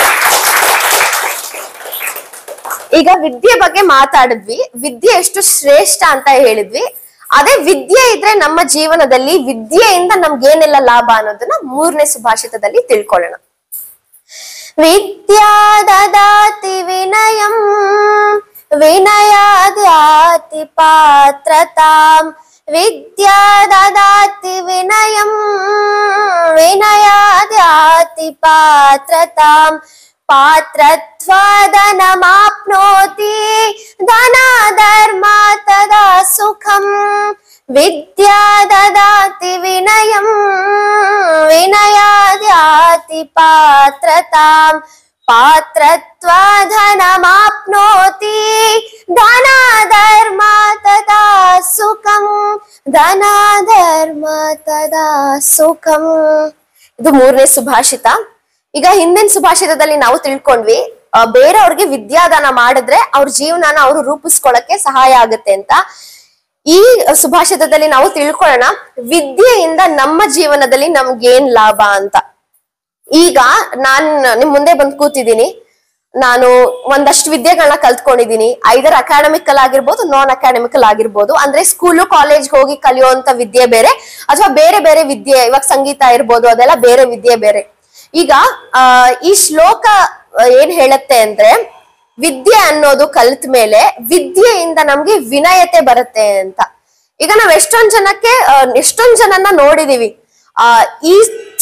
ಈಗ ವಿದ್ಯೆ ಬಗ್ಗೆ ಮಾತಾಡಿದ್ವಿ, ವಿದ್ಯೆ ಎಷ್ಟು ಶ್ರೇಷ್ಠ ಅಂತ ಹೇಳಿದ್ವಿ. ಅದೇ ವಿದ್ಯೆ ಇದ್ರೆ ನಮ್ಮ ಜೀವನದಲ್ಲಿ ವಿದ್ಯೆಯಿಂದ ನಮ್ಗೆ ಏನೆಲ್ಲ ಲಾಭ ಅನ್ನೋದನ್ನ 3ನೇ ಸುಭಾಷಿತದಲ್ಲಿ ತಿಳ್ಕೊಳ್ಳೋಣ. ವಿದ್ಯಾ ದದಾತಿ ವಿನಯಂ ವಿನಯಾದ್ಯಾತಿ ಪಾತ್ರತಾಂ, ವಿದ್ಯಾ ದದಾತಿ ವಿನಯಂ ವಿನಯಾದ್ಯಾತಿ ಪಾತ್ರತಾಂ, ಪಾತ್ರತ್ವಾದನಮಾಪ್ನೋತಿ ಧನಾಧರ್ಮ ತದಾ ಸುಖಂ, ವಿದ್ಯಾ ದದಾತಿ ವಿನಯಂ ವಿನಯಾದ್ಯಾತಿ ಪಾತ್ರತಾಂ, ಪಾತ್ರತ್ವಾದನಮಾಪ್ನೋತಿ ಧನಾಧರ್ಮ ತದಾ ಸುಖಂ, ಧನಾಧರ್ಮ ತದಾ ಸುಖಂ. ಇದು 3ನೇ ಸುಭಾಷಿತ. ಈಗ ಹಿಂದಿನ ಸುಭಾಷಿತದಲ್ಲಿ ನಾವು ತಿಳ್ಕೊಂಡ್ವಿ ಬೇರೆಯವ್ರಿಗೆ ವಿದ್ಯಾದಾನ ಮಾಡಿದ್ರೆ ಅವ್ರ ಜೀವನನ ಅವರು ರೂಪಿಸ್ಕೊಳಕ್ಕೆ ಸಹಾಯ ಆಗುತ್ತೆ ಅಂತ. ಈ ಸುಭಾಷಿತದಲ್ಲಿ ನಾವು ತಿಳ್ಕೊಳ್ಳೋಣ ವಿದ್ಯೆಯಿಂದ ನಮ್ಮ ಜೀವನದಲ್ಲಿ ನಮ್ಗೇನ್ ಲಾಭ ಅಂತ. ಈಗ ನಾನ್ ನಿಮ್ ಮುಂದೆ ಬಂದ್ ಕೂತಿದ್ದೀನಿ, ನಾನು ಒಂದಷ್ಟು ವಿದ್ಯೆಗಳನ್ನ ಕಲ್ತ್ಕೊಂಡಿದೀನಿ. ಐದರ್ ಅಕಾಡೆಮಿಕಲ್ ಆಗಿರ್ಬೋದು, ನಾನ್ ಅಕಾಡೆಮಿಕಲ್ ಆಗಿರ್ಬೋದು. ಅಂದ್ರೆ ಸ್ಕೂಲು ಕಾಲೇಜ್ ಹೋಗಿ ಕಲಿಯುವಂತ ವಿದ್ಯೆ ಬೇರೆ, ಅಥವಾ ಬೇರೆ ಬೇರೆ ವಿದ್ಯೆ, ಇವಾಗ ಸಂಗೀತ ಇರ್ಬೋದು, ಅದೆಲ್ಲ ಬೇರೆ ವಿದ್ಯೆ ಬೇರೆ. ಈಗ ಈ ಶ್ಲೋಕ ಏನ್ ಹೇಳತ್ತೆ ಅಂದ್ರೆ, ವಿದ್ಯೆ ಅನ್ನೋದು ಕಲ್ತ ಮೇಲೆ ವಿದ್ಯೆಯಿಂದ ನಮ್ಗೆ ವಿನಯತೆ ಬರುತ್ತೆ ಅಂತ. ಈಗ ನಾವ್ ಎಷ್ಟೊಂದ್ ಜನನ್ನ ನೋಡಿದೀವಿ. ಈ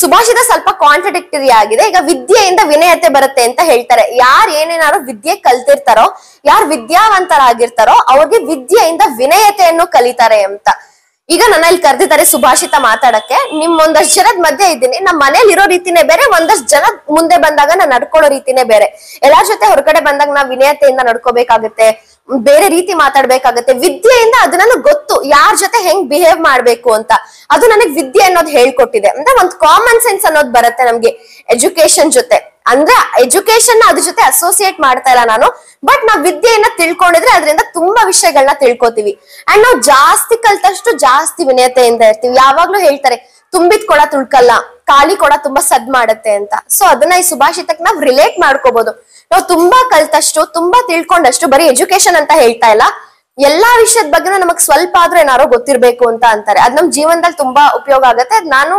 ಸುಭಾಷಿತ ಸ್ವಲ್ಪ ಕಾಂಟ್ರಡಿಕ್ಟರಿ ಆಗಿದೆ. ಈಗ ವಿದ್ಯೆಯಿಂದ ವಿನಯತೆ ಬರುತ್ತೆ ಅಂತ ಹೇಳ್ತಾರೆ. ಯಾರು ಏನೇನಾದ್ರು ವಿದ್ಯೆ ಕಲ್ತಿರ್ತಾರೋ, ಯಾರು ವಿದ್ಯಾವಂತರಾಗಿರ್ತಾರೋ ಅವ್ರಿಗೆ ವಿದ್ಯೆಯಿಂದ ವಿನಯತೆಯನ್ನು ಕಲಿತಾರೆ ಅಂತ. ಈಗ ನನ್ನ ಇಲ್ಲಿ ಕರೆದಿದ್ದಾರೆ ಸುಭಾಷಿತ ಮಾತಾಡಕ್ಕೆ. ನಿಮ್ ಒಂದಷ್ಟು ಜನದ ಮಧ್ಯೆ ಇದ್ದೀನಿ. ನಮ್ಮ ಮನೇಲಿ ಇರೋ ರೀತಿನೇ ಬೇರೆ, ಒಂದಷ್ಟು ಜನ ಮುಂದೆ ಬಂದಾಗ ನಾನ್ ನಡ್ಕೊಳ್ಳೋ ರೀತಿನೇ ಬೇರೆ. ಎಲ್ಲಾರ ಜೊತೆ ಹೊರಗಡೆ ಬಂದಾಗ ನಾವ್ ವಿನಯತೆಯಿಂದ ನಡ್ಕೋಬೇಕಾಗತ್ತೆ, ಬೇರೆ ರೀತಿ ಮಾತಾಡ್ಬೇಕಾಗತ್ತೆ. ವಿದ್ಯೆಯಿಂದ ಅದು ನನಗೆ ಗೊತ್ತು, ಯಾರ ಜೊತೆ ಹೆಂಗ್ ಬಿಹೇವ್ ಮಾಡ್ಬೇಕು ಅಂತ. ಅದು ನನಗೆ ವಿದ್ಯೆ ಅನ್ನೋದು ಹೇಳ್ಕೊಟ್ಟಿದೆ. ಅಂದ್ರೆ ಒಂದ್ ಕಾಮನ್ ಸೆನ್ಸ್ ಅನ್ನೋದು ಬರುತ್ತೆ ನಮ್ಗೆ ಎಜುಕೇಶನ್ ಜೊತೆ. ಅಂದ್ರೆ ಎಜುಕೇಶನ್ ಅದ್ರ ಜೊತೆ ಅಸೋಸಿಯೇಟ್ ಮಾಡ್ತಾ ಇಲ್ಲ ನಾನು, ಬಟ್ ನಾವ್ ವಿದ್ಯೆಯನ್ನ ತಿಳ್ಕೊಂಡಿದ್ರೆ ಅದರಿಂದ ತುಂಬಾ ವಿಷಯಗಳನ್ನ ತಿಳ್ಕೊತೀವಿ. ಅಂಡ್ ನಾವು ಜಾಸ್ತಿ ಕಲ್ತಷ್ಟು ಜಾಸ್ತಿ ವಿನಯತೆಯಿಂದ ಇರ್ತೀವಿ. ಯಾವಾಗ್ಲೂ ಹೇಳ್ತಾರೆ ತುಂಬಿದ್ ಕೊಡ ತುಳ್ಕಲ್ಲ, ಖಾಲಿ ಕೊಡ ತುಂಬಾ ಸದ್ ಮಾಡತ್ತೆ ಅಂತ. ಸೊ ಅದನ್ನ ಈ ಸುಭಾಷಿತಕ್ಕೆ ನಾವ್ ರಿಲೇಟ್ ಮಾಡ್ಕೋಬಹುದು. ನಾವು ತುಂಬಾ ಕಲ್ತಷ್ಟು, ತುಂಬಾ ತಿಳ್ಕೊಂಡಷ್ಟು, ಬರೀ ಎಜುಕೇಶನ್ ಅಂತ ಹೇಳ್ತಾ ಇಲ್ಲ, ಎಲ್ಲಾ ವಿಷಯದ ಬಗ್ಗೆ ನಮಗ್ ಸ್ವಲ್ಪ ಆದ್ರೂ ಏನಾರೋ ಗೊತ್ತಿರ್ಬೇಕು ಅಂತ ಅಂತಾರೆ. ಅದ್ ನಮ್ ಜೀವನದಲ್ಲಿ ತುಂಬಾ ಉಪಯೋಗ ಆಗತ್ತೆ. ಅದ್ ನಾನು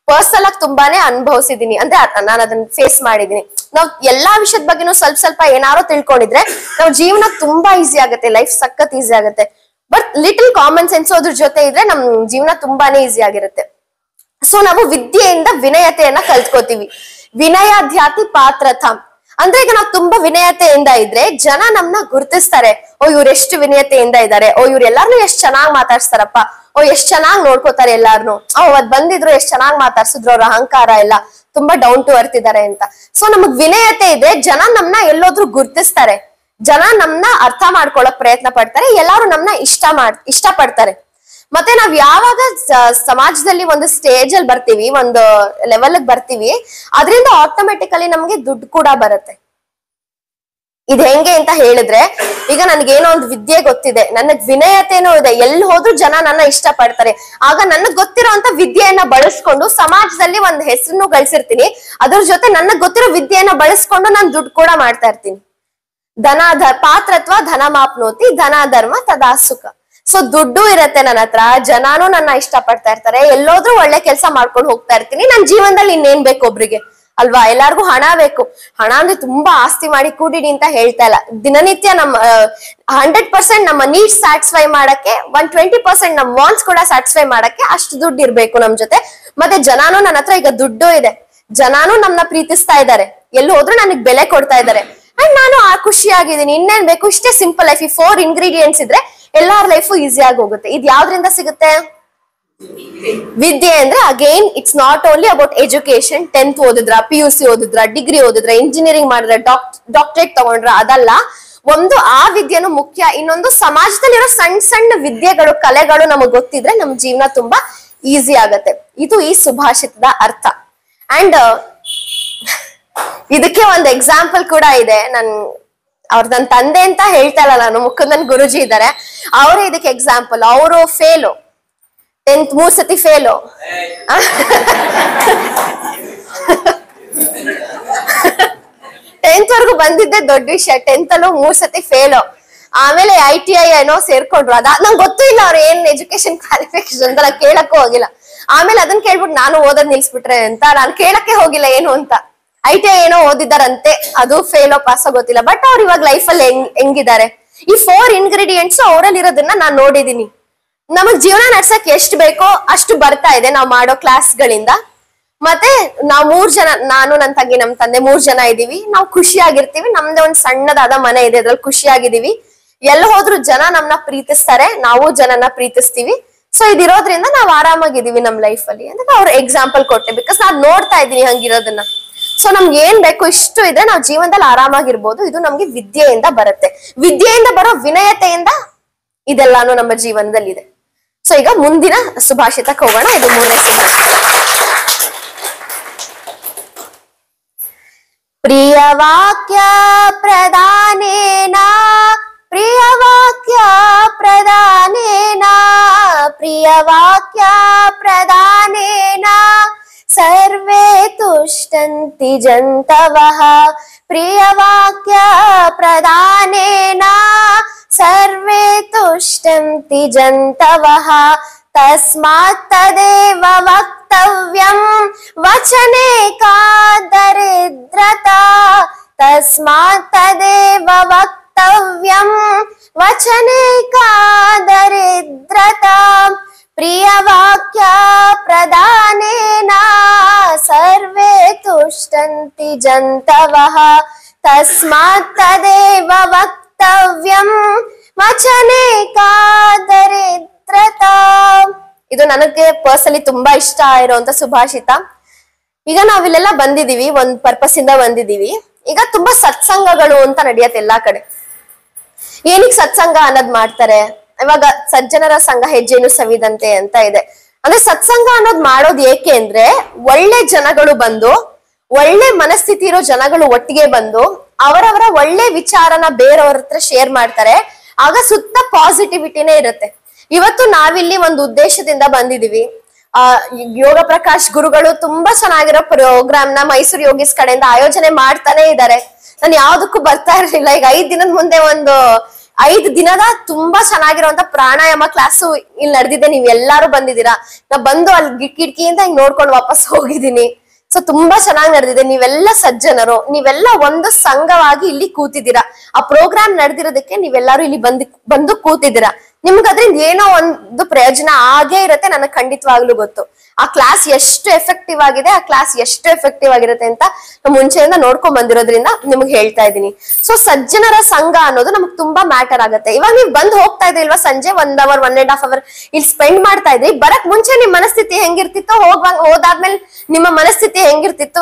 ಪರ್ಸನಲ್ ಆಗಿ ತುಂಬಾನೇ ಅನುಭವಿಸಿದೀನಿ. ಅಂದ್ರೆ ನಾನು ಅದನ್ನ ಫೇಸ್ ಮಾಡಿದೀನಿ. ನಾವ್ ಎಲ್ಲಾ ವಿಷಯದ ಬಗ್ಗೆನೂ ಸ್ವಲ್ಪ ಏನಾರೋ ತಿಳ್ಕೊಂಡಿದ್ರೆ ನಾವ್ ಜೀವನ ತುಂಬಾ ಈಸಿ ಆಗುತ್ತೆ, ಲೈಫ್ ಸಖತ್ ಈಸಿ ಆಗುತ್ತೆ. ಬಟ್ ಲಿಟಲ್ ಕಾಮನ್ ಸೆನ್ಸ್ ಅದ್ರ ಜೊತೆ ಇದ್ರೆ ನಮ್ ಜೀವನ ತುಂಬಾನೇ ಈಸಿ ಆಗಿರುತ್ತೆ. ಸೊ ನಾವು ವಿದ್ಯೆಯಿಂದ ವಿನಯತೆಯನ್ನ ಕಲ್ತ್ಕೋತೀವಿ. ವಿನಯಾಧ್ಯಾತಿ ಪಾತ್ರತ ಅಂದ್ರೆ ಈಗ ನಾವು ತುಂಬಾ ವಿನಯತೆಯಿಂದ ಇದ್ರೆ ಜನ ನಮ್ನ ಗುರುತಿಸ್ತಾರೆ. ಓ ಇವ್ರು ಎಷ್ಟು ವಿನಯತೆಯಿಂದ ಇದ್ದಾರೆ, ಓ ಇವ್ರು ಎಲ್ಲಾರ್ನು ಎಷ್ಟ್ ಚೆನ್ನಾಗ್ ಮಾತಾಡ್ಸ್ತಾರಪ್ಪ, ಓ ಎಷ್ಟ್ ಚೆನ್ನಾಗ್ ನೋಡ್ಕೋತಾರೆ ಎಲ್ಲಾರ್ನು, ಅವತ್ ಬಂದಿದ್ರು ಎಷ್ಟ್ ಚೆನ್ನಾಗ್ ಮಾತಾಡ್ಸಿದ್ರು, ಅವ್ರ ಅಹಂಕಾರ ಎಲ್ಲ ತುಂಬಾ ಡೌನ್ ಟು ಅರ್ತ್ ಇದಾರೆ ಅಂತ. ಸೊ ನಮಗ್ ವಿನಯತೆ ಇದ್ರೆ ಜನ ನಮ್ನ ಎಲ್ಲೋದ್ರು ಗುರುತಿಸ್ತಾರೆ, ಜನ ನಮ್ನ ಅರ್ಥ ಮಾಡ್ಕೊಳಕ್ ಪ್ರಯತ್ನ ಪಡ್ತಾರೆ, ಎಲ್ಲಾರು ನಮ್ನ ಇಷ್ಟ ಪಡ್ತಾರೆ. ಮತ್ತೆ ನಾವ್ ಯಾವಾಗ ಸಮಾಜದಲ್ಲಿ ಒಂದು ಸ್ಟೇಜ್ ಅಲ್ಲಿ ಬರ್ತೀವಿ, ಒಂದು ಲೆವೆಲ್ ಬರ್ತೀವಿ, ಅದರಿಂದ ಆಟೋಮೆಟಿಕಲಿ ನಮ್ಗೆ ದುಡ್ಡು ಕೂಡ ಬರುತ್ತೆ. ಇದ್ ಹೆಂಗೆ ಅಂತ ಹೇಳಿದ್ರೆ, ಈಗ ನನ್ಗೇನೋ ಒಂದು ವಿದ್ಯೆ ಗೊತ್ತಿದೆ, ನನಗ್ ವಿನಯತೆನೂ ಇದೆ, ಎಲ್ಲಿ ಹೋದ್ರು ಜನ ನನ್ನ ಇಷ್ಟ ಪಡ್ತಾರೆ. ಆಗ ನನಗ್ ಗೊತ್ತಿರೋ ಅಂತ ವಿದ್ಯೆಯನ್ನ ಬಳಸ್ಕೊಂಡು ಸಮಾಜದಲ್ಲಿ ಒಂದ್ ಹೆಸರನ್ನು ಗಳಿಸಿರ್ತೀನಿ. ಅದ್ರ ಜೊತೆ ನನಗ್ ಗೊತ್ತಿರೋ ವಿದ್ಯೆಯನ್ನ ಬಳಸ್ಕೊಂಡು ನಾನು ದುಡ್ಡು ಕೂಡ ಮಾಡ್ತಾ ಇರ್ತೀನಿ. ಪಾತ್ರತ್ವ ಧನ ಮಾಪ್ನೋತಿ, ಧನ ಧರ್ಮ ತದಾ ಸುಖ. ಸೊ ದುಡ್ಡು ಇರತ್ತೆ ನನ್ನ ಹತ್ರ, ಜನನು ನನ್ನ ಇಷ್ಟ ಪಡ್ತಾ ಇರ್ತಾರೆ, ಎಲ್ಲೋದ್ರೂ ಒಳ್ಳೆ ಕೆಲಸ ಮಾಡ್ಕೊಂಡು ಹೋಗ್ತಾ ಇರ್ತೀನಿ. ನನ್ ಜೀವನದಲ್ಲಿ ಇನ್ನೇನ್ ಬೇಕು ಒಬ್ರಿಗೆ ಅಲ್ವಾ? ಎಲ್ಲಾರ್ಗು ಹಣ ಬೇಕು. ಹಣ ಅಂದ್ರೆ ತುಂಬಾ ಆಸ್ತಿ ಮಾಡಿ ಕೂಡಿಡಿ ಅಂತ ಹೇಳ್ತಾ ಇಲ್ಲ. ದಿನನಿತ್ಯ ನಮ್ಮ 100% ನಮ್ಮ ನೀಡ್ಸ್ ಸ್ಯಾಟಿಸ್ಫೈ ಮಾಡಕ್ಕೆ, 120% ನಮ್ಮ ವಾಂಟ್ಸ್ ಕೂಡ ಸ್ಯಾಟಿಸ್ಫೈ ಮಾಡಕ್ಕೆ ಅಷ್ಟು ದುಡ್ಡು ಇರ್ಬೇಕು ನಮ್ ಜೊತೆ. ಮತ್ತೆ ಜನಾನು ನನ್ನ ಹತ್ರ ಈಗ ದುಡ್ಡು ಇದೆ, ಜನಾನು ನಮ್ನ ಪ್ರೀತಿಸ್ತಾ ಇದ್ದಾರೆ, ಎಲ್ಲಿ ಹೋದ್ರು ನನಗ್ ಬೆಲೆ ಕೊಡ್ತಾ ಇದ್ದಾರೆ, ಅಂಡ್ ನಾನು ಖುಷಿಯಾಗಿದ್ದೀನಿ. ಇನ್ನೇನ್ ಬೇಕು? ಇಷ್ಟೇ ಸಿಂಪಲ್ ಲೈಫ್. ಈ 4 ಇಂಗ್ರೀಡಿಯೆಂಟ್ಸ್ ಇದ್ರೆ ಎಲ್ಲಾರ ಲೈಫು ಈಸಿ ಆಗಿ ಹೋಗುತ್ತೆ. ಇದು ಯಾವ್ದ್ರಿಂದ ಸಿಗುತ್ತೆ? ವಿದ್ಯೆ ಅಂದ್ರೆ again it's not only about education. 10th ಓದಿದ್ರ, PUC ಓದಿದ್ರ, ಡಿಗ್ರಿ ಓದಿದ್ರ, ಇಂಜಿನಿಯರಿಂಗ್ ಮಾಡಿದ್ರ, ಡಾಕ್ಟರೇಟ್ ತಗೊಂಡ್ರ, ಅದಲ್ಲ. ಒಂದು ಆ ವಿದ್ಯೆನೂ ಮುಖ್ಯ. ಇನ್ನೊಂದು ಸಮಾಜದಲ್ಲಿರೋ ಸಣ್ಣ ಸಣ್ಣ ವಿದ್ಯೆಗಳು, ಕಲೆಗಳು ನಮಗ್ ಗೊತ್ತಿದ್ರೆ ನಮ್ ಜೀವನ ತುಂಬಾ ಈಸಿ ಆಗತ್ತೆ. ಇದು ಈ ಸುಭಾಷಿತದ ಅರ್ಥ. ಅಂಡ್ ಇದಕ್ಕೆ ಒಂದು ಎಕ್ಸಾಂಪಲ್ ಕೂಡ ಇದೆ. ನನ್ನ ತಂದೆ ಅಂತ ಹೇಳ್ತಾ ಇಲ್ಲ ನಾನು, ಮುಕುಂದನ್ ಗುರುಜಿ ಇದ್ದಾರೆ, ಅವರೇ ಇದಕ್ಕೆ ಎಕ್ಸಾಂಪಲ್. ಅವರು ಫೇಲು 10th 3 ಸತಿ ಫೇಲು. 10th ವರೆಗೂ ಬಂದಿದ್ದೆ ದೊಡ್ಡ ವಿಷಯ, 10th ಅಲ್ಲೂ 3 ಸತಿ ಫೇಲು. ಆಮೇಲೆ ITI ಏನೋ ಸೇರ್ಕೊಂಡ್ರು. ನಂಗೆ ಗೊತ್ತೂ ಇಲ್ಲ ಅವ್ರು ಏನ್ ಎಜುಕೇಶನ್ ಕ್ವಾಲಿಫಿಕೇಶನ್ ಅಂತ, ನಾನು ಕೇಳಕ್ಕೂ ಹೋಗಿಲ್ಲ. ಆಮೇಲೆ ಅದನ್ನ ಕೇಳ್ಬಿಟ್ಟು ನಾನು ಓದೋದ್ ನಿಲ್ಸ್ಬಿಟ್ರೆ ಅಂತ ನಾನು ಕೇಳಕ್ಕೆ ಹೋಗಿಲ್ಲ ಏನು ಅಂತ. ITI ಏನೋ ಓದಿದಾರಂತೆ, ಅದು ಫೇಲ್ ಪಾಸೋ ಗೊತ್ತಿಲ್ಲ. ಬಟ್ ಅವ್ರು ಇವಾಗ ಲೈಫಲ್ಲಿ ಹೆಂಗಿದ್ದಾರೆ? ಈ 4 ಇಂಗ್ರೀಡಿಯೆಂಟ್ಸ್ ಅವರಲ್ಲಿ ಇರೋದನ್ನ ನಾನ್ ನೋಡಿದೀನಿ. ನಮಗ್ ಜೀವನ ನಡ್ಸಕ್ ಎಷ್ಟು ಬೇಕೋ ಅಷ್ಟು ಬರ್ತಾ ಇದೆ ನಾವು ಮಾಡೋ ಕ್ಲಾಸ್ಗಳಿಂದ. ಮತ್ತೆ ನಾವ್ 3 ಜನ, ನಾನು ನನ್ನ ತಂಗಿ ನಮ್ ತಂದೆ 3 ಜನ ಇದೀವಿ. ನಾವು ಖುಷಿಯಾಗಿರ್ತೀವಿ. ನಮ್ದೇ ಒಂದ್ ಸಣ್ಣದಾದ ಮನೆ ಇದೆ, ಅದ್ರಲ್ಲಿ ಖುಷಿಯಾಗಿದ್ದೀವಿ. ಎಲ್ಲ ಹೋದ್ರು ಜನ ನಮ್ನ ಪ್ರೀತಿಸ್ತಾರೆ, ನಾವು ಜನನ ಪ್ರೀತಿಸ್ತೀವಿ. ಸೊ ಇದಿರೋದ್ರಿಂದ ನಾವ್ ಆರಾಮಾಗಿದೀವಿ ನಮ್ ಲೈಫ್ ಅಲ್ಲಿ ಅಂತ ಅವ್ರ ಎಕ್ಸಾಂಪಲ್ ಕೊಟ್ಟೆ. ಬಿಕಾಸ್ ನಾನ್ ನೋಡ್ತಾ ಇದ್ದೀನಿ ಹಂಗಿರೋದನ್ನ. ಸೊ ನಮ್ಗೆ ಏನ್ ಬೇಕು ಇಷ್ಟು ಇದ್ರೆ ನಾವು ಜೀವನದಲ್ಲಿ ಆರಾಮಾಗಿರ್ಬೋದು. ಇದು ನಮ್ಗೆ ವಿದ್ಯೆಯಿಂದ ಬರುತ್ತೆ. ವಿದ್ಯೆಯಿಂದ ಬರೋ ವಿನಯತೆಯಿಂದ ಇದೆಲ್ಲಾನು ನಮ್ಮ ಜೀವನದಲ್ಲಿ ಇದೆ. ಸೊ ಈಗ ಮುಂದಿನ ಸುಭಾಷಿತಕ್ಕೆ ಹೋಗೋಣ. ಇದು 3ನೇ ಸುಭಾಷಿತ. ಪ್ರಿಯವಾಕ್ಯ ಪ್ರದಾನೇನ, ಪ್ರಿಯವಾಕ್ಯ ಪ್ರದಾನೇನ, ಪ್ರಿಯವಾಕ್ಯ ಪ್ರದಾನೇನ ಸರ್ವೇ ತುಷ್ಟಂತಿ ಜಂತವಃ. ಪ್ರಿಯವಾಕ್ಯ ಪ್ರದಾನೇನ ಸರ್ವೇ ತುಷ್ಟಂತಿ ಜಂತವಃ. ತಸ್ಮಾತ್ ತದೇವ ವಕ್ತವ್ಯಂ ವಚನೆ ಕಾ ದರಿದ್ರತಾ. ತಸ್ಮಾತ್ ತದೇವ ವಕ್ತವ್ಯಂ ವಚನೆ ಕಾ ದರಿದ್ರತಾ. ಪ್ರಿಯವಾಕ್ಯ ಪ್ರದಾನೇನ ಸರ್ವೇ ತುಷ್ಟಂತಿ ಜಂತವಃ. ತಸ್ಮಾತ್ ತದೇವ ವಕ್ತವ್ಯಂ ವಚನೆ ಕಾ ದರಿದ್ರತಾ. ಇದು ನನಗೆ ಪರ್ಸನಲಿ ತುಂಬಾ ಇಷ್ಟ ಇರುವಂತ ಸುಭಾಷಿತ. ಈಗ ನಾವಿಲ್ಲೆಲ್ಲ ಬಂದಿದೀವಿ, ಒಂದ್ ಪರ್ಪಸ್ ಇಂದ ಬಂದಿದೀವಿ. ಈಗ ತುಂಬಾ ಸತ್ಸಂಗಗಳು ಅಂತ ನಡೆಯತ್ತೆ ಎಲ್ಲಾ ಕಡೆ. ಏನಕ್ಕೆ ಸತ್ಸಂಗ ಅನ್ನೋದ್ ಮಾಡ್ತಾರೆ? ಇವಾಗ ಸಜ್ಜನರ ಸಂಘ ಹೆಜ್ಜೆನು ಸವಿದಂತೆ ಅಂತ ಇದೆ. ಅಂದ್ರೆ ಸತ್ಸಂಗ ಅನ್ನೋದ್ ಮಾಡೋದು ಏಕೆ ಅಂದ್ರೆ, ಒಳ್ಳೆ ಜನಗಳು ಬಂದು, ಒಳ್ಳೆ ಮನಸ್ಥಿತಿ ಇರೋ ಜನಗಳು ಒಟ್ಟಿಗೆ ಬಂದು ಅವರವರ ಒಳ್ಳೆ ವಿಚಾರನ ಬೇರೆಯವ್ರ ಹತ್ರ ಶೇರ್ ಮಾಡ್ತಾರೆ. ಆಗ ಸುತ್ತ ಪಾಸಿಟಿವಿಟಿನೇ ಇರುತ್ತೆ. ಇವತ್ತು ನಾವಿಲ್ಲಿ ಒಂದು ಉದ್ದೇಶದಿಂದ ಬಂದಿದೀವಿ. ಯೋಗ ಪ್ರಕಾಶ್ ಗುರುಗಳು ತುಂಬಾ ಚೆನ್ನಾಗಿರೋ ಪ್ರೋಗ್ರಾಮ್ ನ ಮೈಸೂರು ಯೋಗೀಸ್ ಕಡೆಯಿಂದ ಆಯೋಜನೆ ಮಾಡ್ತಾನೆ ಇದ್ದಾರೆ. ನಾನು ಯಾವ್ದಕ್ಕೂ ಬರ್ತಾ ಇರ್ಲಿಲ್ಲ. ಈಗ 5 ದಿನದ ಮುಂದೆ ಒಂದು 5 ದಿನದ ತುಂಬಾ ಚೆನ್ನಾಗಿರುವಂತ ಪ್ರಾಣಾಯಾಮ ಕ್ಲಾಸು ಇಲ್ಲಿ ನಡೆದಿದೆ. ನೀವ್ ಎಲ್ಲಾರು ಬಂದಿದ್ದೀರಾ. ನಾ ಬಂದು ಅಲ್ಲಿ ಕಿಟಕಿಯಿಂದ ಹಿಂಗ್ ನೋಡ್ಕೊಂಡು ವಾಪಸ್ ಹೋಗಿದ್ದೀನಿ. ಸೊ ತುಂಬಾ ಚೆನ್ನಾಗಿ ನಡೆದಿದೆ. ನೀವೆಲ್ಲ ಸಜ್ಜನರು, ನೀವೆಲ್ಲ ಒಂದು ಸಂಘವಾಗಿ ಇಲ್ಲಿ ಕೂತಿದ್ದೀರಾ. ಆ ಪ್ರೋಗ್ರಾಮ್ ನಡೆದಿರೋದಕ್ಕೆ ನೀವೆಲ್ಲಾರು ಇಲ್ಲಿ ಬಂದು ಕೂತಿದ್ದೀರಾ. ನಿಮ್ಗೆ ಅದ್ರಿಂದ ಏನೋ ಒಂದು ಪ್ರಯೋಜನ ಆಗೇ ಇರುತ್ತೆ, ನನಗೆ ಖಂಡಿತವಾಗ್ಲೂ ಗೊತ್ತು. ಆ ಕ್ಲಾಸ್ ಎಷ್ಟು ಎಫೆಕ್ಟಿವ್ ಆಗಿದೆ, ಆ ಕ್ಲಾಸ್ ಎಷ್ಟು ಎಫೆಕ್ಟಿವ್ ಆಗಿರುತ್ತೆ ಅಂತ ಮುಂಚೆಯಿಂದ ನೋಡ್ಕೊಂಡ್ ಬಂದಿರೋದ್ರಿಂದ ನಿಮ್ಗೆ ಹೇಳ್ತಾ ಇದ್ದೀನಿ. ಸೊ ಸಜ್ಜನರ ಸಂಘ ಅನ್ನೋದು ನಮ್ಗೆ ತುಂಬಾ ಮ್ಯಾಟರ್ ಆಗುತ್ತೆ. ಇವಾಗ ನೀವು ಬಂದು ಹೋಗ್ತಾ ಇದ್ರಿ ಇಲ್ವಾ, ಸಂಜೆ 1 hour 1.5 hour ಇಲ್ಲಿ ಸ್ಪೆಂಡ್ ಮಾಡ್ತಾ ಇದ್ರಿ. ಬರಕ್ ಮುಂಚೆ ನಿಮ್ ಮನಸ್ಥಿತಿ ಹೆಂಗಿರ್ತಿತ್ತೋ, ಹೋದಾದ್ಮೇಲೆ ನಿಮ್ಮ ಮನಸ್ಥಿತಿ ಹೆಂಗಿರ್ತಿತ್ತು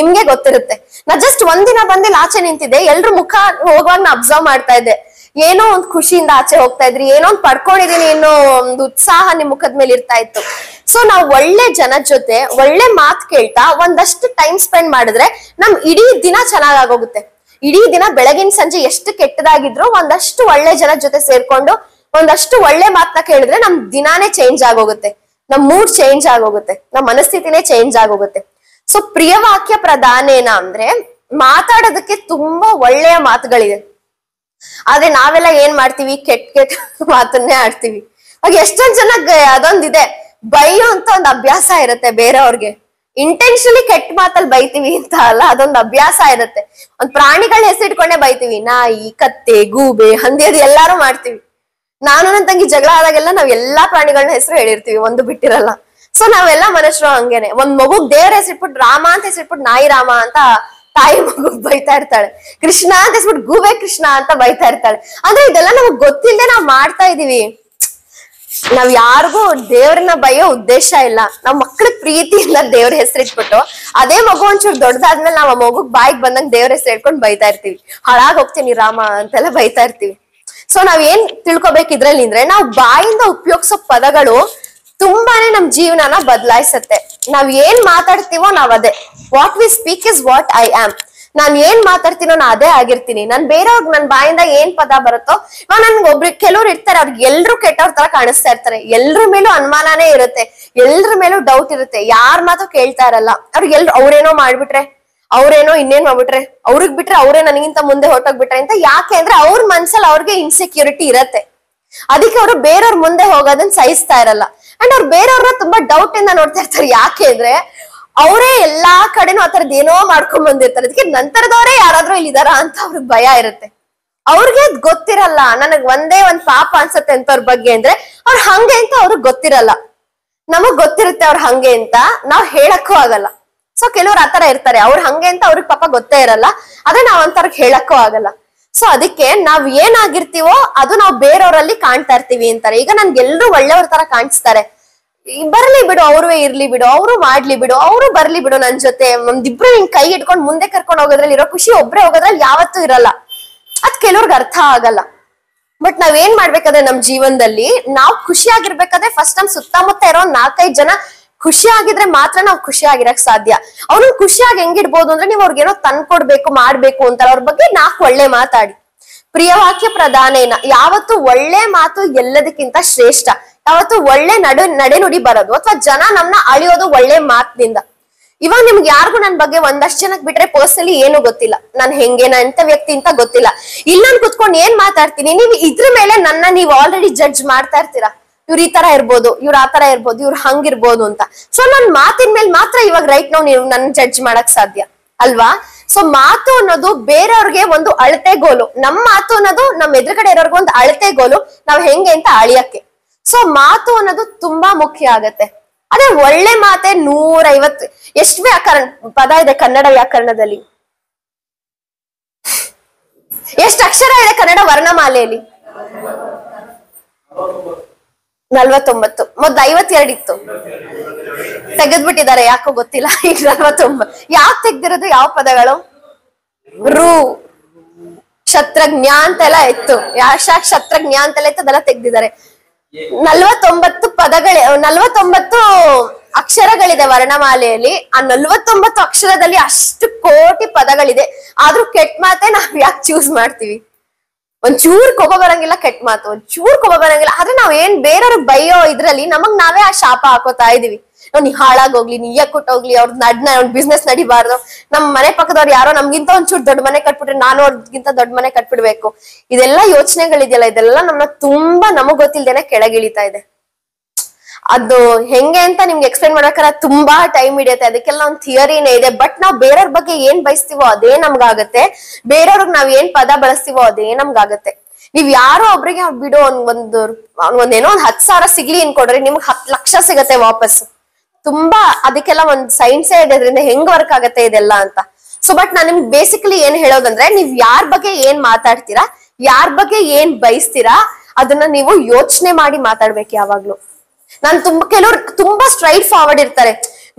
ನಿಮ್ಗೆ ಗೊತ್ತಿರುತ್ತೆ. ನಾ ಜಸ್ಟ್ ಒಂದಿನ ಬಂದಿಲ್ಲ ಆಚೆ ನಿಂತಿದ್ದೆ, ಎಲ್ರು ಮುಖ ಹೋಗುವಾಗ ನಾ ಅಬ್ಸರ್ವ್ ಮಾಡ್ತಾ ಇದ್ದೆ. ಏನೋ ಒಂದ್ ಖುಷಿಯಿಂದ ಆಚೆ ಹೋಗ್ತಾ ಇದ್ರಿ, ಏನೋ ಒಂದ್ ಪಡ್ಕೊಂಡಿದೀನಿ ಏನೋ ಒಂದು ಉತ್ಸಾಹ ನಿಮ್ ಮುಖದ ಮೇಲೆ ಇರ್ತಾ ಇತ್ತು. ಸೊ ನಾವ್ ಒಳ್ಳೆ ಜನದ ಜೊತೆ ಒಳ್ಳೆ ಮಾತ್ ಕೇಳ್ತಾ ಒಂದಷ್ಟು ಟೈಮ್ ಸ್ಪೆಂಡ್ ಮಾಡಿದ್ರೆ ನಮ್ ಇಡೀ ದಿನ ಚೆನ್ನಾಗಾಗೋಗುತ್ತೆ. ಇಡೀ ದಿನ ಬೆಳಗಿನ ಸಂಜೆ ಎಷ್ಟು ಕೆಟ್ಟದಾಗಿದ್ರು ಒಂದಷ್ಟು ಒಳ್ಳೆ ಜನ ಜೊತೆ ಸೇರ್ಕೊಂಡು ಒಂದಷ್ಟು ಒಳ್ಳೆ ಮಾತನ್ನ ಕೇಳಿದ್ರೆ ನಮ್ ದಿನಾನೇ ಚೇಂಜ್ ಆಗೋಗುತ್ತೆ, ನಮ್ ಮೂಡ್ ಚೇಂಜ್ ಆಗೋಗುತ್ತೆ, ನಮ್ ಮನಸ್ಥಿತಿನೇ ಚೇಂಜ್ ಆಗೋಗುತ್ತೆ. ಸೊ ಪ್ರಿಯವಾಕ್ಯ ಪ್ರಧಾನೇನ ಅಂದ್ರೆ ಮಾತಾಡೋದಕ್ಕೆ ತುಂಬಾ ಒಳ್ಳೆಯ ಮಾತುಗಳಿದೆ. ಆದ್ರೆ ನಾವೆಲ್ಲ ಏನ್ ಮಾಡ್ತೀವಿ, ಕೆಟ್ಟ ಮಾತನ್ನೇ ಆಡ್ತೀವಿ. ಅವಾಗ ಎಷ್ಟೊಂದ್ ಜನ ಅದೊಂದಿದೆ, ಬೈಯೋ ಅಂತ ಒಂದ್ ಅಭ್ಯಾಸ ಇರುತ್ತೆ ಬೇರೆಯವ್ರಿಗೆ. ಇಂಟೆನ್ಷನಲಿ ಕೆಟ್ಟ ಮಾತಲ್ಲಿ ಬೈತೀವಿ ಅಂತ ಅಲ್ಲ, ಅದೊಂದು ಅಭ್ಯಾಸ ಇರುತ್ತೆ. ಒಂದ್ ಪ್ರಾಣಿಗಳ ಹೆಸರಿಟ್ಕೊಂಡೇ ಬೈತೀವಿ. ನಾಯಿ, ಕತ್ತೆ, ಗೂಬೆ, ಹಂದಿ, ಅದು ಎಲ್ಲಾರು ಮಾಡ್ತೀವಿ. ನಾನು ನನ್ನ ತಂಗಿ ಜಗಳ ಆದಾಗೆಲ್ಲ ನಾವ್ ಎಲ್ಲಾ ಪ್ರಾಣಿಗಳನ್ನ ಹೆಸರು ಹೇಳಿರ್ತೀವಿ, ಒಂದು ಬಿಟ್ಟಿರಲ್ಲ. ಸೊ ನಾವೆಲ್ಲಾ ಮನುಷ್ಯರು ಹಂಗೇನೆ. ಒಂದ್ ಮಗುಗ್ ದೇವ್ರ ಹೆಸರಿಟ್ಬಿಟ್ಟು ರಾಮ ಅಂತ ಹೆಸರಿಟ್ಬಿಟ್ಟು ನಾಯಿ ರಾಮ ಅಂತ ತಾಯಿ ಮಗುಗ್ ಬೈತಾ ಇರ್ತಾಳೆ, ಕೃಷ್ಣ ಅಂತ ಹೆಸರಿಟ್ಬಿಟ್ಟು ಗೂಬೆ ಕೃಷ್ಣ ಅಂತ ಬೈತಾ ಇರ್ತಾಳೆ. ಅಂದ್ರೆ ಇದೆಲ್ಲ ನಮಗ್ ಗೊತ್ತಿಲ್ಲದೆ ನಾವ್ ಮಾಡ್ತಾ ಇದೀವಿ. ನಾವ್ ಯಾರಿಗೂ ದೇವ್ರನ್ನ ಬೈಯೋ ಉದ್ದೇಶ ಇಲ್ಲ. ನಾವ್ ಮಕ್ಳ ಪ್ರೀತಿಯಿಂದ ದೇವ್ರ ಹೆಸರಿಟ್ಬಿಟ್ಟು ಅದೇ ಮಗು ಒಂಚೂರು ದೊಡ್ಡದಾದ್ಮೇಲೆ ನಾವ್ ಆ ಮಗುಗ್ ಬಾಯಿಗೆ ಬಂದಂಗ್ ದೇವ್ರ ಹೆಸರು ಇಟ್ಕೊಂಡು ಬೈತಾ ಇರ್ತೀವಿ. ಹಾಳಾಗ್ ಹೋಗ್ತೀನಿ ರಾಮ ಅಂತೆಲ್ಲ ಬೈತಾ ಇರ್ತೀವಿ. ಸೊ ನಾವ್ ಏನ್ ತಿಳ್ಕೊಬೇಕಿದ್ರಲ್ಲಿ ಅಂದ್ರೆ ನಾವ್ ಬಾಯಿಂದ ಉಪಯೋಗಿಸೋ ಪದಗಳು ತುಂಬಾನೇ ನಮ್ ಜೀವನನ ಬದಲಾಯಿಸತ್ತೆ. ನಾವ್ ಏನ್ ಮಾತಾಡ್ತೀವೋ ನಾವ್ ಅದೇ. What we speak is what I am. ನಾನ್ ಏನ್ ಮಾತಾಡ್ತೀನೋ ನಾ ಅದೇ ಆಗಿರ್ತೀನಿ. ನಾನ್ ಬೇರೆಯವ್ರಿಗೆ ನನ್ ಬಾಯಿಂದ ಏನ್ ಪದ ಬರುತ್ತೋ, ನನ್ಗೆ ಕೆಲವ್ರು ಇರ್ತಾರೆ, ಅವ್ರಿಗೆ ಎಲ್ರು ಕೆಟ್ಟವ್ರ ತರ ಕಾಣಿಸ್ತಾ ಇರ್ತಾರೆ. ಎಲ್ರ ಮೇಲೂ ಅನುಮಾನನೇ ಇರುತ್ತೆ, ಎಲ್ರ ಮೇಲೂ ಡೌಟ್ ಇರುತ್ತೆ, ಯಾರ್ ಮಾತು ಕೇಳ್ತಾ ಇರಲ್ಲ. ಅವ್ರಿಗೆ ಅವ್ರೇನೋ ಮಾಡ್ಬಿಟ್ರೆ, ಅವ್ರೇನೋ ಇನ್ನೇನ್ ಮಾಡ್ಬಿಟ್ರೆ, ಅವ್ರಿಗ್ ಬಿಟ್ರೆ ಅವ್ರೇ ನನಗಿಂತ ಮುಂದೆ ಹೊರಟೋಗ್ಬಿಟ್ರೆ ಅಂತ. ಯಾಕೆ ಅಂದ್ರೆ ಅವ್ರ ಮನ್ಸಲ್ಲಿ ಅವ್ರಿಗೆ ಇನ್ಸೆಕ್ಯೂರಿಟಿ ಇರತ್ತೆ. ಅದಕ್ಕೆ ಅವರು ಬೇರೆಯವ್ರ ಮುಂದೆ ಹೋಗೋದನ್ನ ಸಹಿಸ್ತಾ ಇರಲ್ಲ. ಅಂಡ್ ಅವ್ರು ಬೇರೆಯವ್ರನ್ನ ತುಂಬಾ ಡೌಟ್ ಇಂದ ನೋಡ್ತಾ ಇರ್ತಾರೆ. ಯಾಕೆ ಅಂದ್ರೆ ಅವರೇ ಎಲ್ಲಾ ಕಡೆನೂ ಆ ತರದ್ ಏನೋ ಮಾಡ್ಕೊಂಡ್ ಬಂದಿರ್ತಾರೆ. ಅದಕ್ಕೆ ನಂತರದವರೇ ಯಾರಾದ್ರೂ ಇಲ್ಲಿದಾರ ಅಂತ ಅವ್ರಿಗೆ ಭಯ ಇರುತ್ತೆ. ಅವ್ರಿಗೆ ಗೊತ್ತಿರಲ್ಲ. ನನಗ್ ಒಂದೇ ಒಂದ್ ಪಾಪ ಅನ್ಸತ್ತೆ ಅಂತವ್ರ ಬಗ್ಗೆ ಅಂದ್ರೆ ಅವ್ರ ಹಂಗೆ ಅಂತ ಅವ್ರಿಗೆ ಗೊತ್ತಿರಲ್ಲ. ನಮಗ್ ಗೊತ್ತಿರುತ್ತೆ ಅವ್ರ ಹಂಗೆ ಅಂತ, ನಾವ್ ಹೇಳಕ್ಕೂ ಆಗಲ್ಲ. ಸೊ ಕೆಲವ್ರು ಆತರ ಇರ್ತಾರೆ, ಅವ್ರ ಹಂಗೆ ಅಂತ ಅವ್ರಿಗೆ ಪಾಪ ಗೊತ್ತೇ ಇರಲ್ಲ, ಆದ್ರೆ ನಾವ್ ಅಂತವ್ರಿಗೆ ಹೇಳಕ್ಕೂ ಆಗಲ್ಲ. ಸೊ ಅದಕ್ಕೆ ನಾವ್ ಏನಾಗಿರ್ತೀವೋ ಅದು ನಾವ್ ಬೇರೆಯವರಲ್ಲಿ ಕಾಣ್ತಾ ಇರ್ತೀವಿ ಅಂತಾರೆ. ಈಗ ನನ್ಗೆಲ್ರು ಒಳ್ಳೆಯವ್ರ ತರ ಕಾಣಿಸ್ತಾರೆ, ಬರ್ಲಿ ಬಿಡು, ಅವ್ರೇ ಇರ್ಲಿ ಬಿಡು, ಅವ್ರು ಮಾಡ್ಲಿ ಬಿಡು, ಅವ್ರು ಬರ್ಲಿ ಬಿಡು ನನ್ ಜೊತೆ, ಒಂದಿಬ್ರು ಹಿಂಗ್ ಕೈ ಇಟ್ಕೊಂಡ್ ಮುಂದೆ ಕರ್ಕೊಂಡ್ ಹೋಗೋದ್ರಲ್ಲಿ ಇರೋ ಖುಷಿ ಒಬ್ರೇ ಹೋಗೋದ್ರಲ್ಲಿ ಯಾವತ್ತೂ ಇರಲ್ಲ. ಅದ್ ಕೆಲವ್ರಿಗೆ ಅರ್ಥ ಆಗಲ್ಲ. ಬಟ್ ನಾವ್ ಏನ್ ಮಾಡ್ಬೇಕಾದ್ರೆ ನಮ್ ಜೀವನದಲ್ಲಿ ನಾವ್ ಖುಷಿಯಾಗಿರ್ಬೇಕಾದ್ರೆ ಫಸ್ಟ್ ನಮ್ ಸುತ್ತಮುತ್ತ ಇರೋ 4-5 ಜನ ಖುಷಿಯಾಗಿದ್ರೆ ಮಾತ್ರ ನಾವ್ ಖುಷಿಯಾಗಿರಕ್ ಸಾಧ್ಯ. ಅವ್ರನ್ನ ಖುಷಿಯಾಗಿ ಹೆಂಗಿಡ್ಬೋದು ಅಂದ್ರೆ ನೀವ್ ಅವ್ರಿಗೇನೋ ತಂದ್ಕೊಡ್ಬೇಕು, ಮಾಡ್ಬೇಕು ಅಂತಾರೆ. ಅವ್ರ ಬಗ್ಗೆ 4 ಒಳ್ಳೆ ಮಾತಾಡಿ. ಪ್ರಿಯವಾಕ್ಯ ಪ್ರಧಾನೇನ, ಯಾವತ್ತು ಒಳ್ಳೆ ಮಾತು ಎಲ್ಲದಕ್ಕಿಂತ ಶ್ರೇಷ್ಠ. ಯಾವತ್ತು ಒಳ್ಳೆ ನಡೆನುಡಿ ಬರೋದು ಅಥವಾ ಜನ ನಮ್ನ ಅಳಿಯೋದು ಒಳ್ಳೆ ಮಾತಿನಿಂದ. ಇವಾಗ ನಿಮ್ಗೆ ಯಾರಿಗೂ ನನ್ ಬಗ್ಗೆ ಒಂದಷ್ಟು ಜನಕ್ ಬಿಟ್ರೆ ಪರ್ಸನಲಿ ಏನು ಗೊತ್ತಿಲ್ಲ, ನಾನ್ ಹೆಂಗೆ, ನಾ ಎಂತ ವ್ಯಕ್ತಿ ಅಂತ ಗೊತ್ತಿಲ್ಲ. ಇಲ್ಲಿ ನಾನು ಕುತ್ಕೊಂಡು ಏನ್ ಮಾತಾಡ್ತೀನಿ, ನೀವು ಇದ್ರ ಮೇಲೆ ನನ್ನ ನೀವು ಆಲ್ರೆಡಿ ಜಡ್ಜ್ ಮಾಡ್ತಾ ಇರ್ತೀರಾ. ಇವ್ರು ಈ ತರ ಇರ್ಬೋದು, ಇವ್ರು ಆ ತರ ಇರ್ಬೋದು, ಇವ್ರು ಹಂಗಿರ್ಬೋದು ಅಂತ. ಸೊ ನನ್ ಮಾತಿನ ಮೇಲೆ ಮಾತ್ರ ಇವಾಗ ರೈಟ್ ನಾವು ನೀವು ನನ್ ಜಡ್ಜ್ ಮಾಡಕ್ ಸಾಧ್ಯ ಅಲ್ವಾ? ಸೊ ಮಾತು ಅನ್ನೋದು ಬೇರೆಯವ್ರಿಗೆ ಒಂದು ಅಳತೆಗೋಲು, ನಮ್ಮ ಮಾತು ಅನ್ನೋದು ನಮ್ಮ ಎದುರುಗಡೆ ಇರೋರ್ಗೆ ಒಂದು ಅಳತೆಗೋಲು, ನಾವ್ ಹೆಂಗೆ ಅಂತ ಅಳಿಯಕ್ಕೆ. ಸೊ ಮಾತು ಅನ್ನೋದು ತುಂಬಾ ಮುಖ್ಯ ಆಗತ್ತೆ. ಅದೇ ಒಳ್ಳೆ ಮಾತೆ 150 ಎಷ್ಟು ವ್ಯಾಕರಣ ಪದ ಇದೆ ಕನ್ನಡ ವ್ಯಾಕರಣದಲ್ಲಿ? ಎಷ್ಟು ಅಕ್ಷರ ಇದೆ ಕನ್ನಡ ವರ್ಣಮಾಲೆಯಲ್ಲಿ? 49. ಮೊದ್ಲು 52 ಇತ್ತು, ತೆಗೆದ್ಬಿಟ್ಟಿದ್ದಾರೆ, ಯಾಕೋ ಗೊತ್ತಿಲ್ಲ. ಈಗ 49. ಯಾಕೆ ತೆಗ್ದಿರೋದು? ಯಾವ ಪದಗಳು? ರು, ಕ್ಷತ್ರಜ್ಞ ಅಂತೆಲ್ಲ ಇತ್ತು, ಯಾಶಾಕ್ ಕ್ಷತ್ರಜ್ಞ ಅಂತೆಲ್ಲ ಇತ್ತು, ಅದೆಲ್ಲ ತೆಗ್ದಿದ್ದಾರೆ. 49 ಪದಗಳು, 49 ಅಕ್ಷರಗಳಿದೆ ವರ್ಣಮಾಲೆಯಲ್ಲಿ. ಆ 49 ಅಕ್ಷರದಲ್ಲಿ ಅಷ್ಟು ಕೋಟಿ ಪದಗಳಿದೆ. ಆದ್ರೂ ಕೆಟ್ಟ ಮಾತೆ ನಾವ್ ಯಾಕೆ ಚೂಸ್ ಮಾಡ್ತೀವಿ? ಒಂಚೂರ್ ಕೋಪ ಬರಂಗಿಲ್ಲ ಕೆಟ್ಟ ಮಾತು, ಒಂಚೂರ್ ಕೋಪ ಬರಂಗಿಲ್ಲ. ಆದ್ರೆ ನಾವ್ ಏನ್ ಬೇರೆಯವ್ರಿಗೆ ಬೈಯೋ ಇದ್ರಲ್ಲಿ ನಮಗ್ ನಾವೇ ಆ ಶಾಪ ಹಾಕೋತಾ ಇದೀವಿ. ನೀ ಹಾಳಾಗೋಗ್ಲಿ, ನೀ ಕೊಟ್ಟೋಗ್ಲಿ, ಅವ್ರ ಬಿಸ್ನೆಸ್ ನಡಿಬಾರ್ದು, ನಮ್ ಮನೆ ಪಕ್ಕದವ್ರು ಯಾರೋ ನಮ್ಗಿಂತ ಒಂಚೂರು ದೊಡ್ಡ ಮನೆ ಕಟ್ಬಿಟ್ರೆ ನಾನು ಅವ್ರಿಗಿಂತ ದೊಡ್ಡ ಮನೆ ಕಟ್ಬಿಡ್ಬೇಕು. ಇದೆಲ್ಲ ಯೋಚನೆಗಳಿದೆಯಲ್ಲ, ಇದೆಲ್ಲ ನಮಗ್ ಗೊತ್ತಿಲ್ದೇನೆ ಕೆಳಗಿಳಿತಾ ಇದೆ. ಅದು ಹೆಂಗೆ ಅಂತ ನಿಮ್ಗೆ ಎಕ್ಸ್ಪ್ಲೈನ್ ಮಾಡ್ಬೇಕಾದ್ರೆ ತುಂಬಾ ಟೈಮ್ ಹಿಡಿಯುತ್ತೆ. ಅದಕ್ಕೆಲ್ಲ ಒಂದು ಥಿಯರಿನೇ ಇದೆ. ಬಟ್ ನಾವ್ ಬೇರೆಯವ್ರ ಬಗ್ಗೆ ಏನ್ ಬಯಸ್ತೀವೋ ಅದೇ ನಮ್ಗಾಗತ್ತೆ, ಬೇರೆಯವ್ರಿಗೆ ನಾವ್ ಏನ್ ಪದ ಬಳಸ್ತೀವೋ ಅದೇ ನಮ್ಗಾಗತ್ತೆ. ನೀವ್ ಯಾರೋ ಒಬ್ರಿಗೆ ಬಿಡೋ ಒಂದೇನೋ 10,000 ಸಿಗ್ಲಿ ಅನ್ಕೊಡ್ರಿ, ನಿಮ್ಗೆ 10 ಲಕ್ಷ ಸಿಗತ್ತೆ ವಾಪಸ್. ತುಂಬಾ ಅದಕ್ಕೆಲ್ಲ ಒಂದ್ ಸೈನ್ಸೇ ಇದೆ, ಅದರಿಂದ ಹೆಂಗ್ ವರ್ಕ್ ಆಗತ್ತೆ ಇದೆಲ್ಲ ಅಂತ. ಸೊ ಬಟ್ ನಾನ್ ನಿಮ್ಗೆ ಬೇಸಿಕಲಿ ಏನ್ ಹೇಳೋದಂದ್ರೆ, ನೀವ್ ಯಾರ ಬಗ್ಗೆ ಏನ್ ಮಾತಾಡ್ತೀರಾ, ಯಾರ ಬಗ್ಗೆ ಏನ್ ಬಯಸ್ತೀರಾ, ಅದನ್ನ ನೀವು ಯೋಚನೆ ಮಾಡಿ ಮಾತಾಡ್ಬೇಕು ಯಾವಾಗ್ಲೂ. ಕೆಲವ್ರು ತುಂಬಾ ಸ್ಟ್ರೈಟ್ ಫಾರ್ವರ್ಡ್ ಇರ್ತಾರೆ.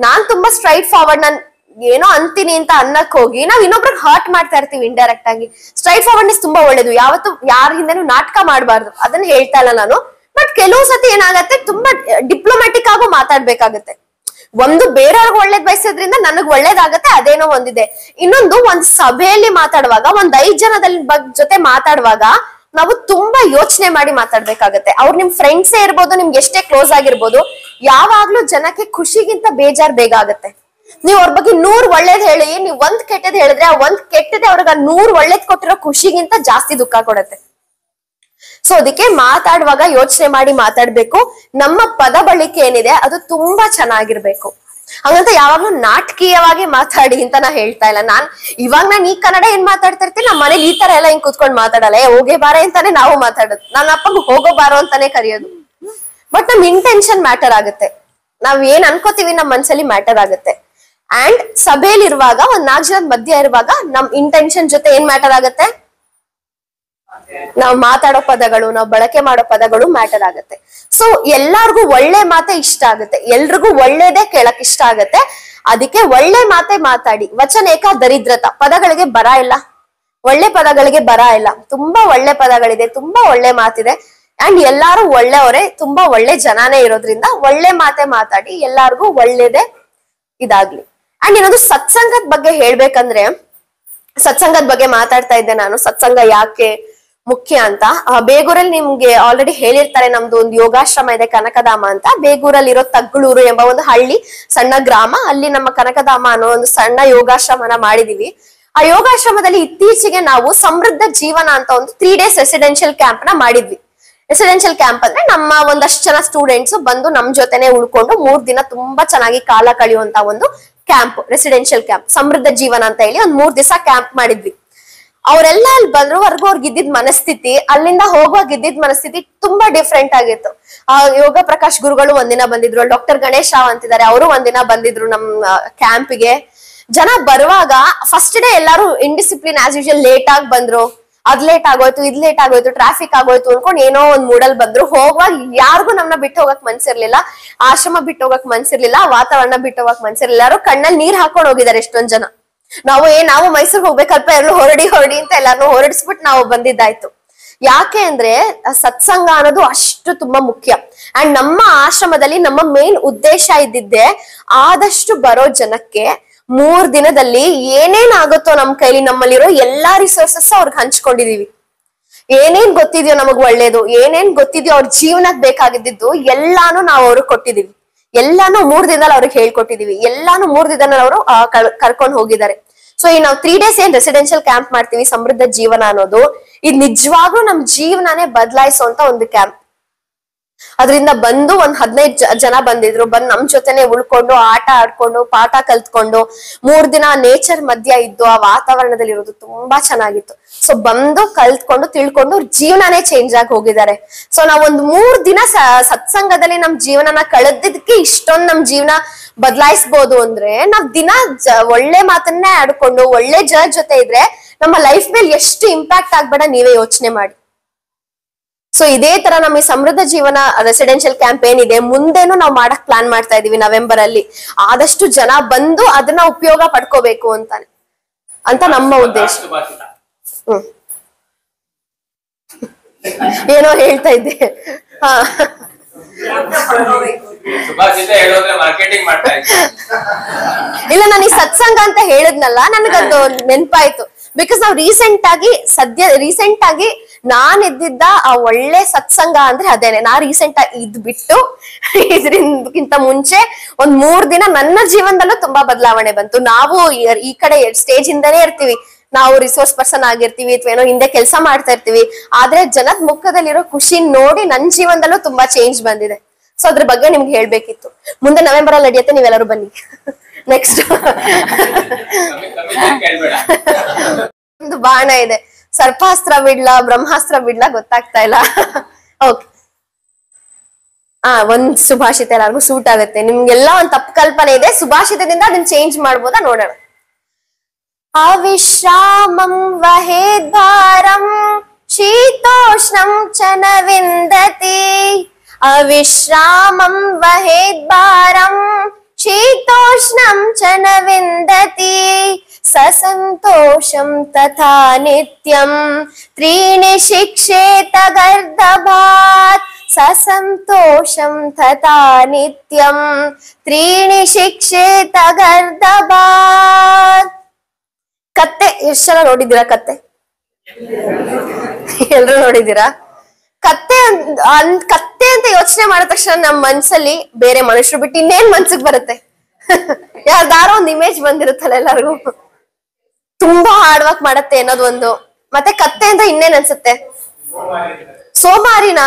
ನಾನ್ ತುಂಬಾ ಸ್ಟ್ರೈಟ್ ಫಾರ್ವರ್ಡ್, ನಾನ್ ಏನೋ ಅಂತೀನಿ ಅಂತ ಅನ್ನಕ್ ಹೋಗಿ ನಾವ್ ಇನ್ನೊಬ್ರಿಗೆ ಹರ್ಟ್ ಮಾಡ್ತಾ ಇರ್ತೀವಿ ಇಂಡೈರೆಕ್ಟ್ ಆಗಿ. ಸ್ಟ್ರೈಟ್ ಫಾರ್ವರ್ಡ್ನೆಸ್ ತುಂಬಾ ಒಳ್ಳೇದು, ಯಾವತ್ತು ಯಾರ ಹಿಂದೆನೂ ನಾಟಕ ಮಾಡಬಾರ್ದು, ಅದನ್ನ ಹೇಳ್ತಾ ಇಲ್ಲ ನಾನು. ಬಟ್ ಕೆಲವು ಸತಿ ಏನಾಗತ್ತೆ, ತುಂಬಾ ಡಿಪ್ಲೊಮ್ಯಾಟಿಕ್ ಆಗು ಮಾತಾಡ್ಬೇಕಾಗತ್ತೆ. ಒಂದು ಬೇರೆಯವ್ರಿಗೆ ಒಳ್ಳೇದ್ ಬಯಸೋದ್ರಿಂದ ನನಗ್ ಒಳ್ಳೇದಾಗತ್ತೆ, ಅದೇನೋ ಒಂದಿದೆ. ಇನ್ನೊಂದು, ಒಂದ್ ಸಭೆಯಲ್ಲಿ ಮಾತಾಡುವಾಗ, ಒಂದ್ 5 ಜನದಲ್ಲಿ ಜೊತೆ ಮಾತಾಡುವಾಗ ನಾವು ತುಂಬಾ ಯೋಚನೆ ಮಾಡಿ ಮಾತಾಡ್ಬೇಕಾಗತ್ತೆ. ಅವ್ರು ನಿಮ್ ಫ್ರೆಂಡ್ಸೇ ಇರ್ಬೋದು, ನಿಮ್ಗೆ ಎಷ್ಟೇ ಕ್ಲೋಸ್ ಆಗಿರ್ಬೋದು, ಯಾವಾಗ್ಲೂ ಜನಕ್ಕೆ ಖುಷಿಗಿಂತ ಬೇಜಾರ್ ಬೇಗ ಆಗತ್ತೆ. ನೀವ್ ಅವ್ರ ಬಗ್ಗೆ 100 ಒಳ್ಳೇದ್ ಹೇಳಿ, ನೀವ್ 1 ಕೆಟ್ಟದ್ ಹೇಳಿದ್ರೆ ಆ 1 ಕೆಟ್ಟದೇ ಅವ್ರಿಗೆ 100 ಒಳ್ಳೇದ್ ಕೊಟ್ಟಿರೋ ಖುಷಿಗಿಂತ ಜಾಸ್ತಿ ದುಃಖ ಕೊಡತ್ತೆ. ಸೊ ಅದಕ್ಕೆ ಮಾತಾಡುವಾಗ ಯೋಚನೆ ಮಾಡಿ ಮಾತಾಡ್ಬೇಕು. ನಮ್ಮ ಪದ ಬಳಕೆ ಏನಿದೆ ಅದು ತುಂಬಾ ಚೆನ್ನಾಗಿರ್ಬೇಕು. ಹಂಗಂತ ಯಾವಾಗ್ಲೂ ನಾಟಕೀಯವಾಗಿ ಮಾತಾಡಿ ಅಂತ ನಾ ಹೇಳ್ತಾ ಇಲ್ಲ. ಇವಾಗ ನಾನು ಈ ಕನ್ನಡ ಏನ್ ಮಾತಾಡ್ತಾ ಇರ್ತೀನಿ, ನಮ್ಮ ಮನೇಲಿ ಈ ತರ ಎಲ್ಲ ಹಿಂಗ್ ಕೂತ್ಕೊಂಡ್ ಮಾತಾಡಲ್ಲ. ಹೋಗೇ ಬಾರೆ ಅಂತಾನೆ ನಾವು ಮಾತಾಡೋದು, ನನ್ನ ಅಪ್ಪಂಗ್ ಹೋಗೋ ಬಾರೋ ಅಂತಾನೆ ಕರೆಯೋದು. ಬಟ್ ನಮ್ ಇಂಟೆನ್ಷನ್ ಮ್ಯಾಟರ್ ಆಗುತ್ತೆ, ನಾವ್ ಏನ್ ಅನ್ಕೋತೀವಿ ನಮ್ ಮನ್ಸಲ್ಲಿ ಮ್ಯಾಟರ್ ಆಗುತ್ತೆ. ಅಂಡ್ ಸಭೆಯಲ್ಲಿ ಇರುವಾಗ, ಒಂದ್ 4 ಜನದ ಮಧ್ಯ ಇರುವಾಗ ನಮ್ ಇಂಟೆನ್ಷನ್ ಜೊತೆ ಏನ್ ಮ್ಯಾಟರ್ ಆಗುತ್ತೆ, ನಾವು ಮಾತಾಡೋ ಪದಗಳು, ನಾವು ಬಳಕೆ ಮಾಡೋ ಪದಗಳು ಮ್ಯಾಟರ್ ಆಗುತ್ತೆ. ಸೊ ಎಲ್ಲಾರ್ಗು ಒಳ್ಳೆ ಮಾತೆ ಇಷ್ಟ ಆಗುತ್ತೆ, ಎಲ್ರಿಗೂ ಒಳ್ಳೇದೇ ಕೇಳಕ್ ಇಷ್ಟ ಆಗತ್ತೆ. ಅದಕ್ಕೆ ಒಳ್ಳೆ ಮಾತೆ ಮಾತಾಡಿ. ವಚನೇಕ ದರಿದ್ರತ, ಪದಗಳಿಗೆ ಬರ ಇಲ್ಲ, ಒಳ್ಳೆ ಪದಗಳಿಗೆ ಬರ ಇಲ್ಲ. ತುಂಬಾ ಒಳ್ಳೆ ಪದಗಳಿದೆ, ತುಂಬಾ ಒಳ್ಳೆ ಮಾತಿದೆ. ಅಂಡ್ ಎಲ್ಲಾರು ಒಳ್ಳೆಯವರೇ, ತುಂಬಾ ಒಳ್ಳೆ ಜನಾನೇ ಇರೋದ್ರಿಂದ ಒಳ್ಳೆ ಮಾತೆ ಮಾತಾಡಿ, ಎಲ್ಲಾರ್ಗು ಒಳ್ಳೇದೇ ಇದಾಗ್ಲಿ. ಅಂಡ್ ಇನ್ನೊಂದು, ಸತ್ಸಂಗದ ಬಗ್ಗೆ ಹೇಳ್ಬೇಕಂದ್ರೆ, ಸತ್ಸಂಗದ ಬಗ್ಗೆ ಮಾತಾಡ್ತಾ ಇದ್ದೆ ನಾನು. ಸತ್ಸಂಗ ಯಾಕೆ ಮುಖ್ಯ ಅಂತ. ಬೇಗೂರಲ್ಲಿ ನಿಮ್ಗೆ ಆಲ್ರೆಡಿ ಹೇಳಿರ್ತಾರೆ, ನಮ್ದು ಒಂದು ಯೋಗಾಶ್ರಮ ಇದೆ ಕನಕಧಾಮ ಅಂತ. ಬೇಗೂರಲ್ಲಿ ಇರೋ ತಗ್ಗಳೂರು ಎಂಬ ಒಂದು ಹಳ್ಳಿ, ಸಣ್ಣ ಗ್ರಾಮ. ಅಲ್ಲಿ ನಮ್ಮ ಕನಕಧಾಮ ಅನ್ನೋ ಒಂದು ಸಣ್ಣ ಯೋಗಾಶ್ರಮನ ಮಾಡಿದೀವಿ. ಆ ಯೋಗಾಶ್ರಮದಲ್ಲಿ ಇತ್ತೀಚೆಗೆ ನಾವು ಸಮೃದ್ಧ ಜೀವನ ಅಂತ ಒಂದು 3 days ರೆಸಿಡೆನ್ಷಿಯಲ್ ಕ್ಯಾಂಪ್ ನ ಮಾಡಿದ್ವಿ. ರೆಸಿಡೆನ್ಷಿಯಲ್ ಕ್ಯಾಂಪ್ ಅಂದ್ರೆ ನಮ್ಮ ಒಂದಷ್ಟು ಜನ ಸ್ಟೂಡೆಂಟ್ಸ್ ಬಂದು ನಮ್ ಜೊತೆನೆ ಉಳ್ಕೊಂಡು 3 ದಿನ ತುಂಬಾ ಚೆನ್ನಾಗಿ ಕಾಲ ಕಳೆಯುವಂತ ಒಂದು ಕ್ಯಾಂಪ್, ರೆಸಿಡೆನ್ಷಿಯಲ್ ಕ್ಯಾಂಪ್, ಸಮೃದ್ಧ ಜೀವನ ಅಂತ ಹೇಳಿ ಒಂದ್ 3 ದಿವಸ ಕ್ಯಾಂಪ್ ಮಾಡಿದ್ವಿ. ಅವರೆಲ್ಲ ಅಲ್ಲಿ ಬಂದ್ರವರೆಗೂ ಅವ್ರಿಗೆ ಇದ್ದಿದ್ ಮನಸ್ಥಿತಿ, ಅಲ್ಲಿಂದ ಹೋಗುವಾಗ ಇದ್ದಿದ್ ಮನಸ್ಥಿತಿ ತುಂಬಾ ಡಿಫ್ರೆಂಟ್ ಆಗಿತ್ತು. ಯೋಗ ಪ್ರಕಾಶ್ ಗುರುಗಳು ಒಂದಿನ ಬಂದಿದ್ರು, ಡಾಕ್ಟರ್ ಗಣೇಶ್ ರಾವ್ ಅಂತಿದ್ದಾರೆ, ಅವರು ಒಂದಿನ ಬಂದಿದ್ರು ನಮ್ಮ ಕ್ಯಾಂಪ್ಗೆ. ಜನ ಬರುವಾಗ ಫಸ್ಟ್ ಡೇ ಎಲ್ಲಾರು ಇಂಡಿಸಿಪ್ಲಿನ್ ಆಸ್ ಯೂಶುವಲ್ ಲೇಟ್ ಆಗಿ ಬಂದ್ರು. ಅದ್ ಲೇಟ್ ಆಗೋಯ್ತು, ಇದ್ ಲೇಟ್ ಆಗೋಯ್ತು, ಟ್ರಾಫಿಕ್ ಆಗೋಯ್ತು ಅನ್ಕೊಂಡ್ ಏನೋ ಒಂದ್ ಮೂಡಲ್ ಬಂದ್ರು. ಹೋಗುವಾಗ ಯಾರಿಗೂ ನಮ್ನ ಬಿಟ್ಟು ಹೋಗಕ್ ಮನ್ಸಿರ್ಲಿಲ್ಲ, ಆಶ್ರಮ ಬಿಟ್ಟು ಹೋಗಕ್ ಮನ್ಸಿರ್ಲಿಲ್ಲ, ವಾತಾವರಣ ಬಿಟ್ಟು ಹೋಗಕ್ ಮನ್ಸಿರ್ಲಿಲ್ಲ. ಎಲ್ಲಾರು ಕಣ್ಣಲ್ಲಿ ನೀರ್ ಹಾಕೊಂಡ್ ಹೋಗಿದ್ದಾರೆ ಎಷ್ಟೊಂದ್ ಜನ. ನಾವು ಮೈಸೂರ್ ಹೋಗ್ಬೇಕಲ್ಪ, ಎಲ್ಲರೂ ಹೊರಡಿ ಅಂತ ಎಲ್ಲಾರು ಹೊರಡಿಸ್ಬಿಟ್ಟು ನಾವು ಬಂದಿದ್ದಾಯ್ತು. ಯಾಕೆ ಅಂದ್ರೆ ಸತ್ಸಂಗ ಅನ್ನೋದು ಅಷ್ಟು ತುಂಬಾ ಮುಖ್ಯ. ಅಂಡ್ ನಮ್ಮ ಆಶ್ರಮದಲ್ಲಿ ನಮ್ಮ ಮೇನ್ ಉದ್ದೇಶ ಇದ್ದಿದ್ದೆ, ಆದಷ್ಟು ಬರೋ ಜನಕ್ಕೆ 3 ದಿನದಲ್ಲಿ ಏನೇನ್ ಆಗುತ್ತೋ ನಮ್ ಕೈಲಿ, ನಮ್ಮಲ್ಲಿರೋ ಎಲ್ಲಾ ರಿಸೋರ್ಸಸ್ ಅವ್ರಿಗೆ ಹಂಚ್ಕೊಂಡಿದೀವಿ. ಏನೇನ್ ಗೊತ್ತಿದ್ಯೋ ನಮಗ್ ಒಳ್ಳೇದು, ಏನೇನ್ ಗೊತ್ತಿದ್ಯೋ ಅವ್ರ ಜೀವನಕ್ ಬೇಕಾಗಿದ್ದು ಎಲ್ಲಾನು ನಾವು ಅವ್ರಿಗೆ ಕೊಟ್ಟಿದೀವಿ. ಎಲ್ಲಾನು 3 ದಿನದಲ್ಲಿ ಅವ್ರಿಗೆ ಹೇಳ್ಕೊಟ್ಟಿದೀವಿ. ಎಲ್ಲಾನು 3 ದಿನದಲ್ಲಿ ಅವರು ಕರ್ಕೊಂಡು ಹೋಗಿದ್ದಾರೆ. ಸೊ ಈ ನಾವು 3 days ಏನ್ ರೆಸಿಡೆನ್ಷಿಯಲ್ ಕ್ಯಾಂಪ್ ಮಾಡ್ತೀವಿ, ಸಮೃದ್ಧ ಜೀವನ ಅನ್ನೋದು, ಇದು ನಿಜವಾಗ್ಲೂ ನಮ್ ಜೀವನನೇ ಬದಲಾಯಿಸುವಂತ ಒಂದು ಕ್ಯಾಂಪ್. ಅದರಿಂದ ಬಂದು ಒಂದ್ 15 ಜನ ಬಂದಿದ್ರು. ಬಂದ್ ನಮ್ ಜೊತೆನೆ ಉಳ್ಕೊಂಡು, ಆಟ ಆಡ್ಕೊಂಡು, ಪಾಠ ಕಲ್ತ್ಕೊಂಡು 3 ದಿನ ನೇಚರ್ ಮಧ್ಯ ಇದ್ದು ಆ ವಾತಾವರಣದಲ್ಲಿ ಇರೋದು ತುಂಬಾ ಚೆನ್ನಾಗಿತ್ತು. ಸೊ ಬಂದು ಕಲ್ತ್ಕೊಂಡು ತಿಳ್ಕೊಂಡು ಜೀವನನೇ ಚೇಂಜ್ ಆಗಿ ಹೋಗಿದ್ದಾರೆ. ಸೊ ನಾವ್ ಒಂದ್ 3 ದಿನ ಸತ್ಸಂಗದಲ್ಲಿ ನಮ್ ಜೀವನನ ಕಳೆದಿದ್ದಕ್ಕೆ ಇಷ್ಟೊಂದು ನಮ್ ಜೀವನ ಬದಲಾಯಿಸಬಹುದು ಅಂದ್ರೆ, ನಾವ್ ದಿನ ಒಳ್ಳೆ ಮಾತನ್ನೇ ಆಡ್ಕೊಂಡು ಒಳ್ಳೆ ಜೊತೆ ಇದ್ರೆ ನಮ್ಮ ಲೈಫ್ ಮೇಲೆ ಎಷ್ಟು ಇಂಪ್ಯಾಕ್ಟ್ ಆಗ್ಬೇಡ ನೀವೇ ಯೋಚನೆ ಮಾಡಿ. ಸೊ ಇದೇ ತರ ನಮ್ಮ ಈ ಸಮೃದ್ಧ ಜೀವನ ರೆಸಿಡೆನ್ಷಿಯಲ್ ಕ್ಯಾಂಪ್ ಏನಿದೆ, ಮುಂದೆನೂ ನಾವು ಮಾಡಕ್ ಪ್ಲಾನ್ ಮಾಡ್ತಾ ಇದೀವಿ. ನವೆಂಬರ್ ಅಲ್ಲಿ ಆದಷ್ಟು ಜನ ಬಂದು ಅದನ್ನ ಉಪಯೋಗ ಪಡ್ಕೋಬೇಕು ಅಂತ ನಮ್ಮ ಉದ್ದೇಶ. ಏನೋ ಹೇಳ್ತಾ ಇದ್ದೆ. ಇಲ್ಲ, ನಾನು ಈ ಸತ್ಸಂಗ ಅಂತ ಹೇಳಿದ್ನಲ್ಲ, ನನಗದು ನೆನ್ಪಾಯ್ತು. ಬಿಕಾಸ್ ನಾವು ರೀಸೆಂಟ್ ಆಗಿ ನಾನ್ ಇದ್ದಿದ್ದ ಆ ಒಳ್ಳೆ ಸತ್ಸಂಗ ಅಂದ್ರೆ ಅದೇನೆ. ನಾ ರೀಸೆಂಟ್ ಆಗಿ ಇದ್ ಬಿಟ್ಟು ಇದ್ರಿಂದಕ್ಕಿಂತ ಮುಂಚೆ ಒಂದ್ 3 ದಿನ ನನ್ನ ಜೀವನದಲ್ಲೂ ತುಂಬಾ ಬದಲಾವಣೆ ಬಂತು. ನಾವು ಈ ಕಡೆ ಸ್ಟೇಜ್ ಇಂದಾನೇ ಇರ್ತೀವಿ, ನಾವು ರಿಸೋರ್ಸ್ ಪರ್ಸನ್ ಆಗಿರ್ತೀವಿ ಅಥವಾ ಏನೋ ಹಿಂದೆ ಕೆಲಸ ಮಾಡ್ತಾ ಇರ್ತೀವಿ. ಆದ್ರೆ ಜನದ ಮುಖದಲ್ಲಿರೋ ಖುಷಿ ನೋಡಿ ನನ್ನ ಜೀವನದಲ್ಲೂ ತುಂಬಾ ಚೇಂಜ್ ಬಂದಿದೆ. ಸೊ ಅದ್ರ ಬಗ್ಗೆ ನಿಮ್ಗೆ ಹೇಳ್ಬೇಕಿತ್ತು. ಮುಂದೆ ನವೆಂಬರ್ ಅಲ್ಲಿ ನಡೆಯುತ್ತೆ, ನೀವೆಲ್ಲರೂ ಬನ್ನಿ. ನೆಕ್ಸ್ಟ್ ಒಂದು ಬಾಣ ಇದೆ, ಸರ್ಪಾಸ್ತ್ರ ಬಿಡ್ಲಾ ಬ್ರಹ್ಮಾಸ್ತ್ರ ಬಿಡ್ಲಾ ಗೊತ್ತಾಗ್ತಾ ಇಲ್ಲ. ಓಕೆ, ಒಂದ್ ಸುಭಾಷಿತ ಎಲ್ಲಾರ್ಗು ಸೂಟ್ ಆಗುತ್ತೆ. ನಿಮ್ಗೆಲ್ಲ ಒಂದ್ ತಪ್ಪು ಕಲ್ಪನೆ ಇದೆ, ಸುಭಾಷಿತದಿಂದ ಅದನ್ನ ಚೇಂಜ್ ಮಾಡ್ಬೋದಾ ನೋಡೋಣ. ಅವಿಶ್ರಾಮಂ ವಹೇದ್ಭಾರಂ ಶೀತೋಷ್ಣಂ ಚ ನ ವಿಂದತಿ. ಅವಿಶ್ರಾಮಂ ವಹೇದ್ಭಾರಂ ಶೀತೋಷ್ಣಂ ಚ ನ ವಿಂದತಿ. ಸಸಂತೋಷಂ ತಥಾ ನಿತ್ಯಂ ತ್ರೀಣಿ ಶಿಕ್ಷೇತ ಗರ್ಧಭಾತ್. ಸಸಂತೋಷಂ ತಥಾ ನಿತ್ಯಂ ತ್ರೀಣಿ ಶಿಕ್ಷೇತ ಗರ್ದಭಾತ್. ಕತ್ತೆ ಎಷ್ಟು ಜನ ನೋಡಿದ್ದೀರಾ? ಕತ್ತೆ ಎಲ್ರು ನೋಡಿದ್ದೀರಾ? ಕತ್ತೆ ಕತ್ತೆ ಅಂತ ಯೋಚನೆ ಮಾಡಿದ ತಕ್ಷಣ ನಮ್ಮ ಮನ್ಸಲ್ಲಿ ಬೇರೆ ಮನುಷ್ಯರು ಬಿಟ್ಟು ಇನ್ನೇನ್ ಮನ್ಸಿಗೆ ಬರುತ್ತೆ? ಯಾವ್ದಾರೋ ಒಂದು ಇಮೇಜ್ ಬಂದಿರುತ್ತಲ್ಲ ಎಲ್ಲರಿಗೂ. ತುಂಬಾ ಹಾರ್ಡ್ ವರ್ಕ್ ಮಾಡತ್ತೆ ಅನ್ನೋದು ಒಂದು. ಮತ್ತೆ ಕತ್ತೆ ಅಂತ ಇನ್ನೇನ್ ಅನ್ಸುತ್ತೆ? ಸೋಮಾರಿನ.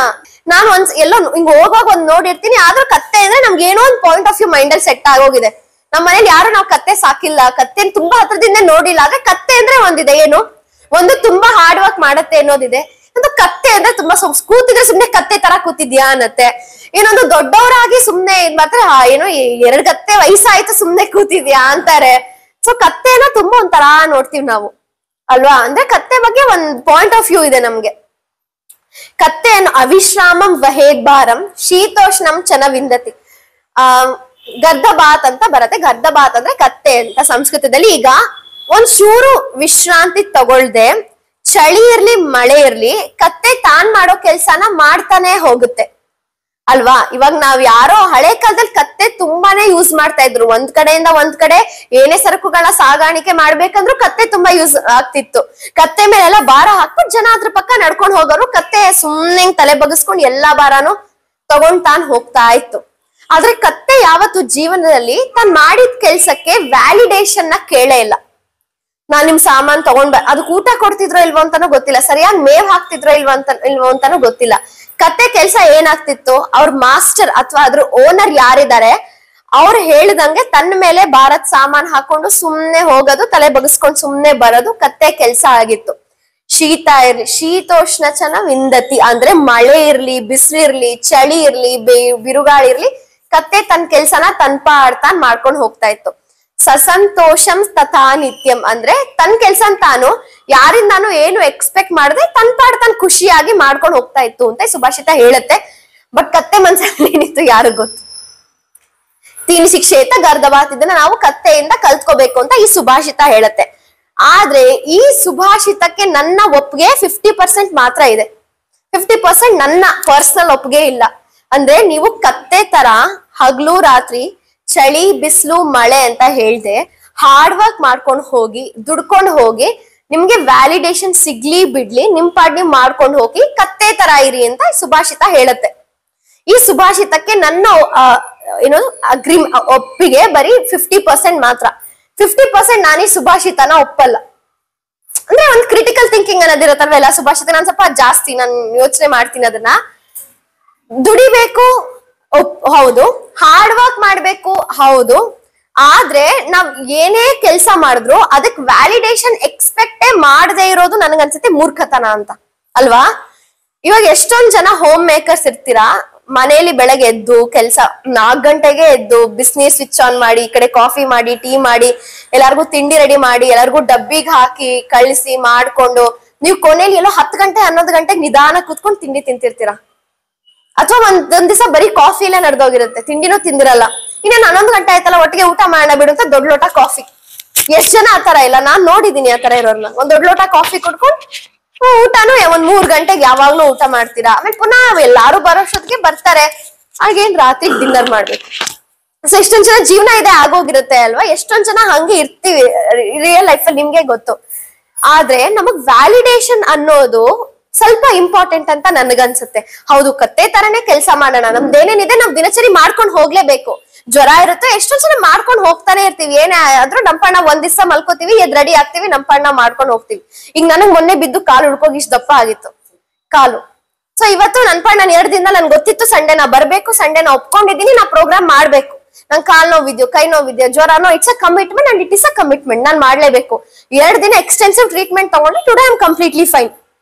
ನಾನು ಎಲ್ಲೋ ಹಿಂಗ್ ಹೋಗುವಾಗ ಒಂದ್ ನೋಡಿರ್ತೀನಿ, ಆದ್ರೂ ಕತ್ತೆ ಅಂದ್ರೆ ನಮ್ಗೆ ಏನೋ ಒಂದು ಪಾಯಿಂಟ್ ಆಫ್ ವ್ಯೂ ಮೈಂಡ್ ಅಲ್ಲಿ ಸೆಟ್ ಆಗೋಗಿದೆ. ನಮ್ಮ ಮನೇಲಿ ಯಾರು ನಾವು ಕತ್ತೆ ಸಾಕಿಲ್ಲ, ಕತ್ತೆ ತುಂಬಾ ಹತ್ರದಿಂದ ನೋಡಿಲ್ಲ. ಆದ್ರೆ ಕತ್ತೆ ಅಂದ್ರೆ ಒಂದಿದೆ, ಏನು ಒಂದು ತುಂಬಾ ಹಾರ್ಡ್ ವರ್ಕ್ ಮಾಡತ್ತೆ ಅನ್ನೋದಿದೆ. ಒಂದು ಕತ್ತೆ ಅಂದ್ರೆ ತುಂಬಾ ಕೂತಿದ್ರೆ ಸುಮ್ನೆ ಕತ್ತೆ ತರ ಕೂತಿದ್ಯಾ ಅನ್ನತ್ತೆ. ಏನೊಂದು ದೊಡ್ಡವರಾಗಿ ಸುಮ್ನೆ ಮಾತ್ರ ಏನೋ 2 ಕತ್ತೆ ವಯಸ್ಸಾಯ್ತು ಸುಮ್ನೆ ಕೂತಿದ್ಯಾ ಅಂತಾರೆ. ಸೊ ಕತ್ತೆನ ತುಂಬಾ ಒಂಥರ ನೋಡ್ತೀವಿ ನಾವು ಅಲ್ವಾ? ಅಂದ್ರೆ ಕತ್ತೆ ಬಗ್ಗೆ ಒಂದ್ ಪಾಯಿಂಟ್ ಆಫ್ ವ್ಯೂ ಇದೆ ನಮ್ಗೆ. ಕತ್ತೆಯನ್ನು ಅವಿಶ್ರಾಮಂ ವಹೇದ್ ಭಾರಂ ಶೀತೋಷ್ಣಂ ಚನ ವಿಂದತಿ. ಗರ್ಧಬಾತ್ ಅಂತ ಬರುತ್ತೆ. ಗರ್ಧಬಾತ್ ಅಂದ್ರೆ ಕತ್ತೆ ಅಂತ ಸಂಸ್ಕೃತದಲ್ಲಿ. ಈಗ ಒಂದ್ ಚೂರು ವಿಶ್ರಾಂತಿ ತಗೊಳ್ದೆ, ಚಳಿ ಇರ್ಲಿ ಮಳೆ ಇರ್ಲಿ, ಕತ್ತೆ ತಾನ್ ಮಾಡೋ ಕೆಲ್ಸನ ಮಾಡ್ತಾನೆ ಹೋಗುತ್ತೆ ಅಲ್ವಾ? ಇವಾಗ ನಾವ್ ಯಾರೋ ಹಳೆ ಕಾಲದಲ್ಲಿ ಕತ್ತೆ ತುಂಬಾನೇ ಯೂಸ್ ಮಾಡ್ತಾ ಇದ್ರು. ಒಂದ್ ಕಡೆಯಿಂದ ಒಂದ್ ಕಡೆ ಏನೇ ಸರಕುಗಳ ಸಾಗಾಣಿಕೆ ಮಾಡ್ಬೇಕಂದ್ರೂ ಕತ್ತೆ ತುಂಬಾ ಯೂಸ್ ಆಗ್ತಿತ್ತು. ಕತ್ತೆ ಮೇಲೆಲ್ಲ ಭಾರ ಹಾಕ್ಬಿಟ್ಟು ಜನ ಅದ್ರ ಪಕ್ಕ ನಡ್ಕೊಂಡು ಹೋಗೋರು. ಕತ್ತೆ ಸುಮ್ನೆ ತಲೆ ಬಗ್ಸ್ಕೊಂಡು ಎಲ್ಲಾ ಭಾರನು ತಗೊಂಡ್ ತಾನ್ ಹೋಗ್ತಾ ಇತ್ತು. ಆದ್ರೆ ಕತ್ತೆ ಯಾವತ್ತು ಜೀವನದಲ್ಲಿ ತಾನ್ ಮಾಡಿದ ಕೆಲ್ಸಕ್ಕೆ ವ್ಯಾಲಿಡೇಷನ್ ನ ಕೇಳೇ ಇಲ್ಲ. ನಾನ್ ನಿಮ್ ಸಾಮಾನ್ ತಗೊಂಡ್ ಅದಕ್ಕೆ ಊಟ ಕೊಡ್ತಿದ್ರೋ ಇಲ್ವೋ ಅಂತಾನೂ ಗೊತ್ತಿಲ್ಲ, ಸರಿಯಾಗಿ ಮೇವ್ ಹಾಕ್ತಿದ್ರೋ ಇಲ್ವೋ ಅಂತಾನೂ ಗೊತ್ತಿಲ್ಲ. ಕತ್ತೆ ಕೆಲ್ಸ ಏನಾಗ್ತಿತ್ತು, ಅವ್ರ ಮಾಸ್ಟರ್ ಅಥವಾ ಅದ್ರ ಓನರ್ ಯಾರಿದ್ದಾರೆ ಅವ್ರು ಹೇಳಿದಂಗೆ ತನ್ನ ಮೇಲೆ ಭಾರತ್ ಸಾಮಾನ್ ಹಾಕೊಂಡು ಸುಮ್ನೆ ಹೋಗೋದು, ತಲೆ ಬಗ್ಸ್ಕೊಂಡು ಸುಮ್ನೆ ಬರೋದು ಕತ್ತೆ ಕೆಲ್ಸ ಆಗಿತ್ತು. ಶೀತ ಇರ್ಲಿ ಶೀತೋಷ್ಣ ಚನ ವಿಂದತಿ ಅಂದ್ರೆ ಮಳೆ ಇರ್ಲಿ, ಬಿಸಿಲು ಇರ್ಲಿ, ಚಳಿ ಇರ್ಲಿ, ಬಿರುಗಾಳಿ ಇರ್ಲಿ, ಕತ್ತೆ ತನ್ನ ಕೆಲ್ಸನ ತಾನ್ ಮಾಡ್ಕೊಂಡು ಹೋಗ್ತಾ ಇತ್ತು. ಸಸಂತೋಷಂ ತಥಾ ನಿತ್ಯಂ ಅಂದ್ರೆ ತನ್ ಕೆಲ್ಸ ತಾನು ಯಾರಿಂದಾನು ಏನು ಎಕ್ಸ್ಪೆಕ್ಟ್ ಮಾಡದೆ ತನ್ ಖುಷಿಯಾಗಿ ಮಾಡ್ಕೊಂಡು ಹೋಗ್ತಾ ಇತ್ತು ಅಂತ ಸುಭಾಷಿತ ಹೇಳುತ್ತೆ. ಬಟ್ ಕತ್ತೆ ಮನ್ಸಲ್ಲಿ ಏನಿತ್ತು ಯಾರಿಗ್ ಗೊತ್ತು? ತೀನಿ ಶಿಕ್ಷೇತ ಗರ್ಧಬಾತ್ ಇದನ್ನ ನಾವು ಕತ್ತೆಯಿಂದ ಕಲ್ತ್ಕೋಬೇಕು ಅಂತ ಈ ಸುಭಾಷಿತ ಹೇಳುತ್ತೆ. ಆದ್ರೆ ಈ ಸುಭಾಷಿತಕ್ಕೆ ನನ್ನ ಒಪ್ಪಿಗೆ 50% ಮಾತ್ರ ಇದೆ. 50% ನನ್ನ ಪರ್ಸನಲ್ ಒಪ್ಪಿಗೆ ಇಲ್ಲ. ಅಂದ್ರೆ ನೀವು ಕತ್ತೆ ತರ ಹಗ್ಲು ರಾತ್ರಿ ಚಳಿ ಬಿಸಿಲು ಮಳೆ ಅಂತ ಹೇಳ್ದೆ ಹಾರ್ಡ್ ವರ್ಕ್ ಮಾಡ್ಕೊಂಡು ಹೋಗಿ ದುಡ್ಕೊಂಡು ಹೋಗಿ ನಿಮ್ಗೆ ವ್ಯಾಲಿಡೇಷನ್ ಸಿಗ್ಲಿ ಬಿಡ್ಲಿ ನಿಮ್ ಪಾಡ್ ನೀವ್ ಮಾಡ್ಕೊಂಡು ಹೋಗಿ ಕತ್ತೆ ತರ ಇರಿ ಅಂತ ಸುಭಾಷಿತ ಹೇಳುತ್ತೆ. ಈ ಸುಭಾಷಿತಕ್ಕೆ ನನ್ನ ಒಪ್ಪಿಗೆ ಬರೀ 50% ಮಾತ್ರ. 50% ನಾನು ಈ ಸುಭಾಷಿತನ ಒಪ್ಪಲ್ಲ. ಅಂದ್ರೆ ಒಂದ್ ಕ್ರಿಟಿಕಲ್ ಥಿಂಕಿಂಗ್ ಅನ್ನೋದಿರತ್ತಲ್ವ ಎಲ್ಲ ಸುಭಾಷಿತ. ನಾನ್ ಸ್ವಲ್ಪ ಜಾಸ್ತಿ ನಾನು ಯೋಚನೆ ಮಾಡ್ತೀನಿ ಅದನ್ನ. ದುಡಿಬೇಕು ಹೌದು, ಹಾರ್ಡ್ ವರ್ಕ್ ಮಾಡ್ಬೇಕು ಹೌದು, ಆದ್ರೆ ನಾವ್ ಏನೇ ಕೆಲ್ಸ ಮಾಡಿದ್ರು ಅದಕ್ ವ್ಯಾಲಿಡೇಷನ್ ಎಕ್ಸ್ಪೆಕ್ಟೇ ಮಾಡದೇ ಇರೋದು ನನ್ಗನ್ಸುತ್ತೆ ಮೂರ್ಖತನ ಅಂತ ಅಲ್ವಾ? ಇವಾಗ ಎಷ್ಟೊಂದ್ ಜನ ಹೋಮ್ ಮೇಕರ್ಸ್ ಇರ್ತೀರಾ, ಮನೇಲಿ ಬೆಳಗ್ಗೆ ಎದ್ದು ಕೆಲ್ಸ 4 ಗಂಟೆಗೆ ಎದ್ದು ಬಿಸಿನೀರ್ ಸ್ವಿಚ್ ಆನ್ ಮಾಡಿ, ಈ ಕಡೆ ಕಾಫಿ ಮಾಡಿ, ಟೀ ಮಾಡಿ, ಎಲ್ಲಾರ್ಗು ತಿಂಡಿ ರೆಡಿ ಮಾಡಿ, ಎಲ್ಲಾರ್ಗು ಡಬ್ಬಿಗೆ ಹಾಕಿ ಕಳಿಸಿ ಮಾಡ್ಕೊಂಡು ನೀವು ಕೊನೆಯಲ್ಲಿ ಎಲ್ಲೋ 10 ಗಂಟೆ 11 ಗಂಟೆಗೆ ನಿಧಾನ ಕುತ್ಕೊಂಡು ತಿಂಡಿ ತಿಂತಿರ್ತೀರಾ. ಅಥವಾ ಒಂದ್ ದಿವಸ ಬರೀ ಕಾಫಿಲೇ ನಡೆದೋಗಿರುತ್ತೆ, ತಿಂಡಿನೂ ತಿಂದಿರಲ್ಲ. ಇನ್ನೇನ್ 11 ಗಂಟೆ ಆಯ್ತಲ್ಲ ಒಟ್ಟಿಗೆ ಊಟ ಮಾಡೋಣ ಬಿಡು ಅಂತ ದೊಡ್ಡ ಲೋಟ ಕಾಫಿ. ಎಷ್ಟ್ ಜನ ಆತರ ಇಲ್ಲ, ನಾನ್ ನೋಡಿದೀನಿ ಆತರ ಇರೋರ್ನ. ಒಂದ್ ದೊಡ್ಡ ಲೋಟ ಕಾಫಿ ಕುಡ್ಕೊಂಡು ಊಟನು ಒಂದ್ 3 ಗಂಟೆಗೆ ಯಾವಾಗ್ಲೂ ಊಟ ಮಾಡ್ತೀರಾ. ಆಮೇಲೆ ಪುನಃ ಎಲ್ಲಾರು ಬರೋಷ್ಟೊತ್ತಿಗೆ ಬರ್ತಾರೆ, ಹಾಗೇನ್ ರಾತ್ರಿ ಡಿನ್ನರ್ ಮಾಡ್ಬೇಕು. ಸೊ ಎಷ್ಟೊಂದ್ ಜನ ಜೀವನ ಇದೆ ಆಗೋಗಿರುತ್ತೆ ಅಲ್ವಾ? ಎಷ್ಟೊಂದ್ ಜನ ಹಂಗೆ ಇರ್ತೀವಿ ರಿಯಲ್ ಲೈಫ್ ಅಲ್ಲಿ, ನಿಮ್ಗೆ ಗೊತ್ತು. ಆದ್ರೆ ನಮಗ್ ವ್ಯಾಲಿಡೇಷನ್ ಅನ್ನೋದು ಸ್ವಲ್ಪ ಇಂಪಾರ್ಟೆಂಟ್ ಅಂತ ನನ್ಗನ್ಸುತ್ತೆ. ಹೌದು, ಕತ್ತೆ ತರನೇ ಕೆಲ್ಸ ಮಾಡೋಣ, ನಮ್ದೇನೇನಿದೆ ನಾವ್ ದಿನಚರಿ ಮಾಡ್ಕೊಂಡು ಹೋಗ್ಲೇಬೇಕು. ಜ್ವರ ಇರುತ್ತೆ, ಎಷ್ಟೊಂದ್ ಜನ ಮಾಡ್ಕೊಂಡು ಹೋಗ್ತಾನೆ ಇರ್ತೀವಿ. ಏನೇ ಆದ್ರೂ ನಮ್ಮಣ್ಣ ಒಂದ್ ದಿವಸ ಮಲ್ಕೋತೀವಿ, ಎದ್ ರೆಡಿ ಆಗ್ತೀವಿ, ನಮ್ಮಣ್ಣ ಮಾಡ್ಕೊಂಡು ಹೋಗ್ತೀವಿ. ಈಗ ನನಗ್ ಮೊನ್ನೆ ಬಿದ್ದು ಕಾಲು ಉಳ್ಕೋಗಿ ಇಷ್ಟ ದಪ್ಪ ಆಗಿತ್ತು ಕಾಲು. ಸೊ ಇವತ್ತು ನನ್ಪಣ್ಣ 2 ದಿನ ನನ್ಗೆ ಗೊತ್ತಿತ್ತು ಸಂಡೇ ನಾ ಬರ್ಬೇಕು, ಸಂಡೇ ನಾ ಒಪ್ಕೊಂಡಿದೀನಿ, ನಾ ಪ್ರೋಗ್ರಾಮ್ ಮಾಡ್ಬೇಕು. ನನ್ ಕಾಲ್ ನೋವಿದ್ಯೋ ಕೈ ನೋವಿದ್ಯೋ ಜ್ವರನೋ, it's a commitment and it is a commitment. ನಾನ್ ಮಾಡ್ಲೇಬೇಕು. 2 ದಿನ ಎಕ್ಸ್ಟೆನ್ಸಿವ್ ಟ್ರೀಟ್ಮೆಂಟ್ ತಗೊಂಡು today I am completely fine.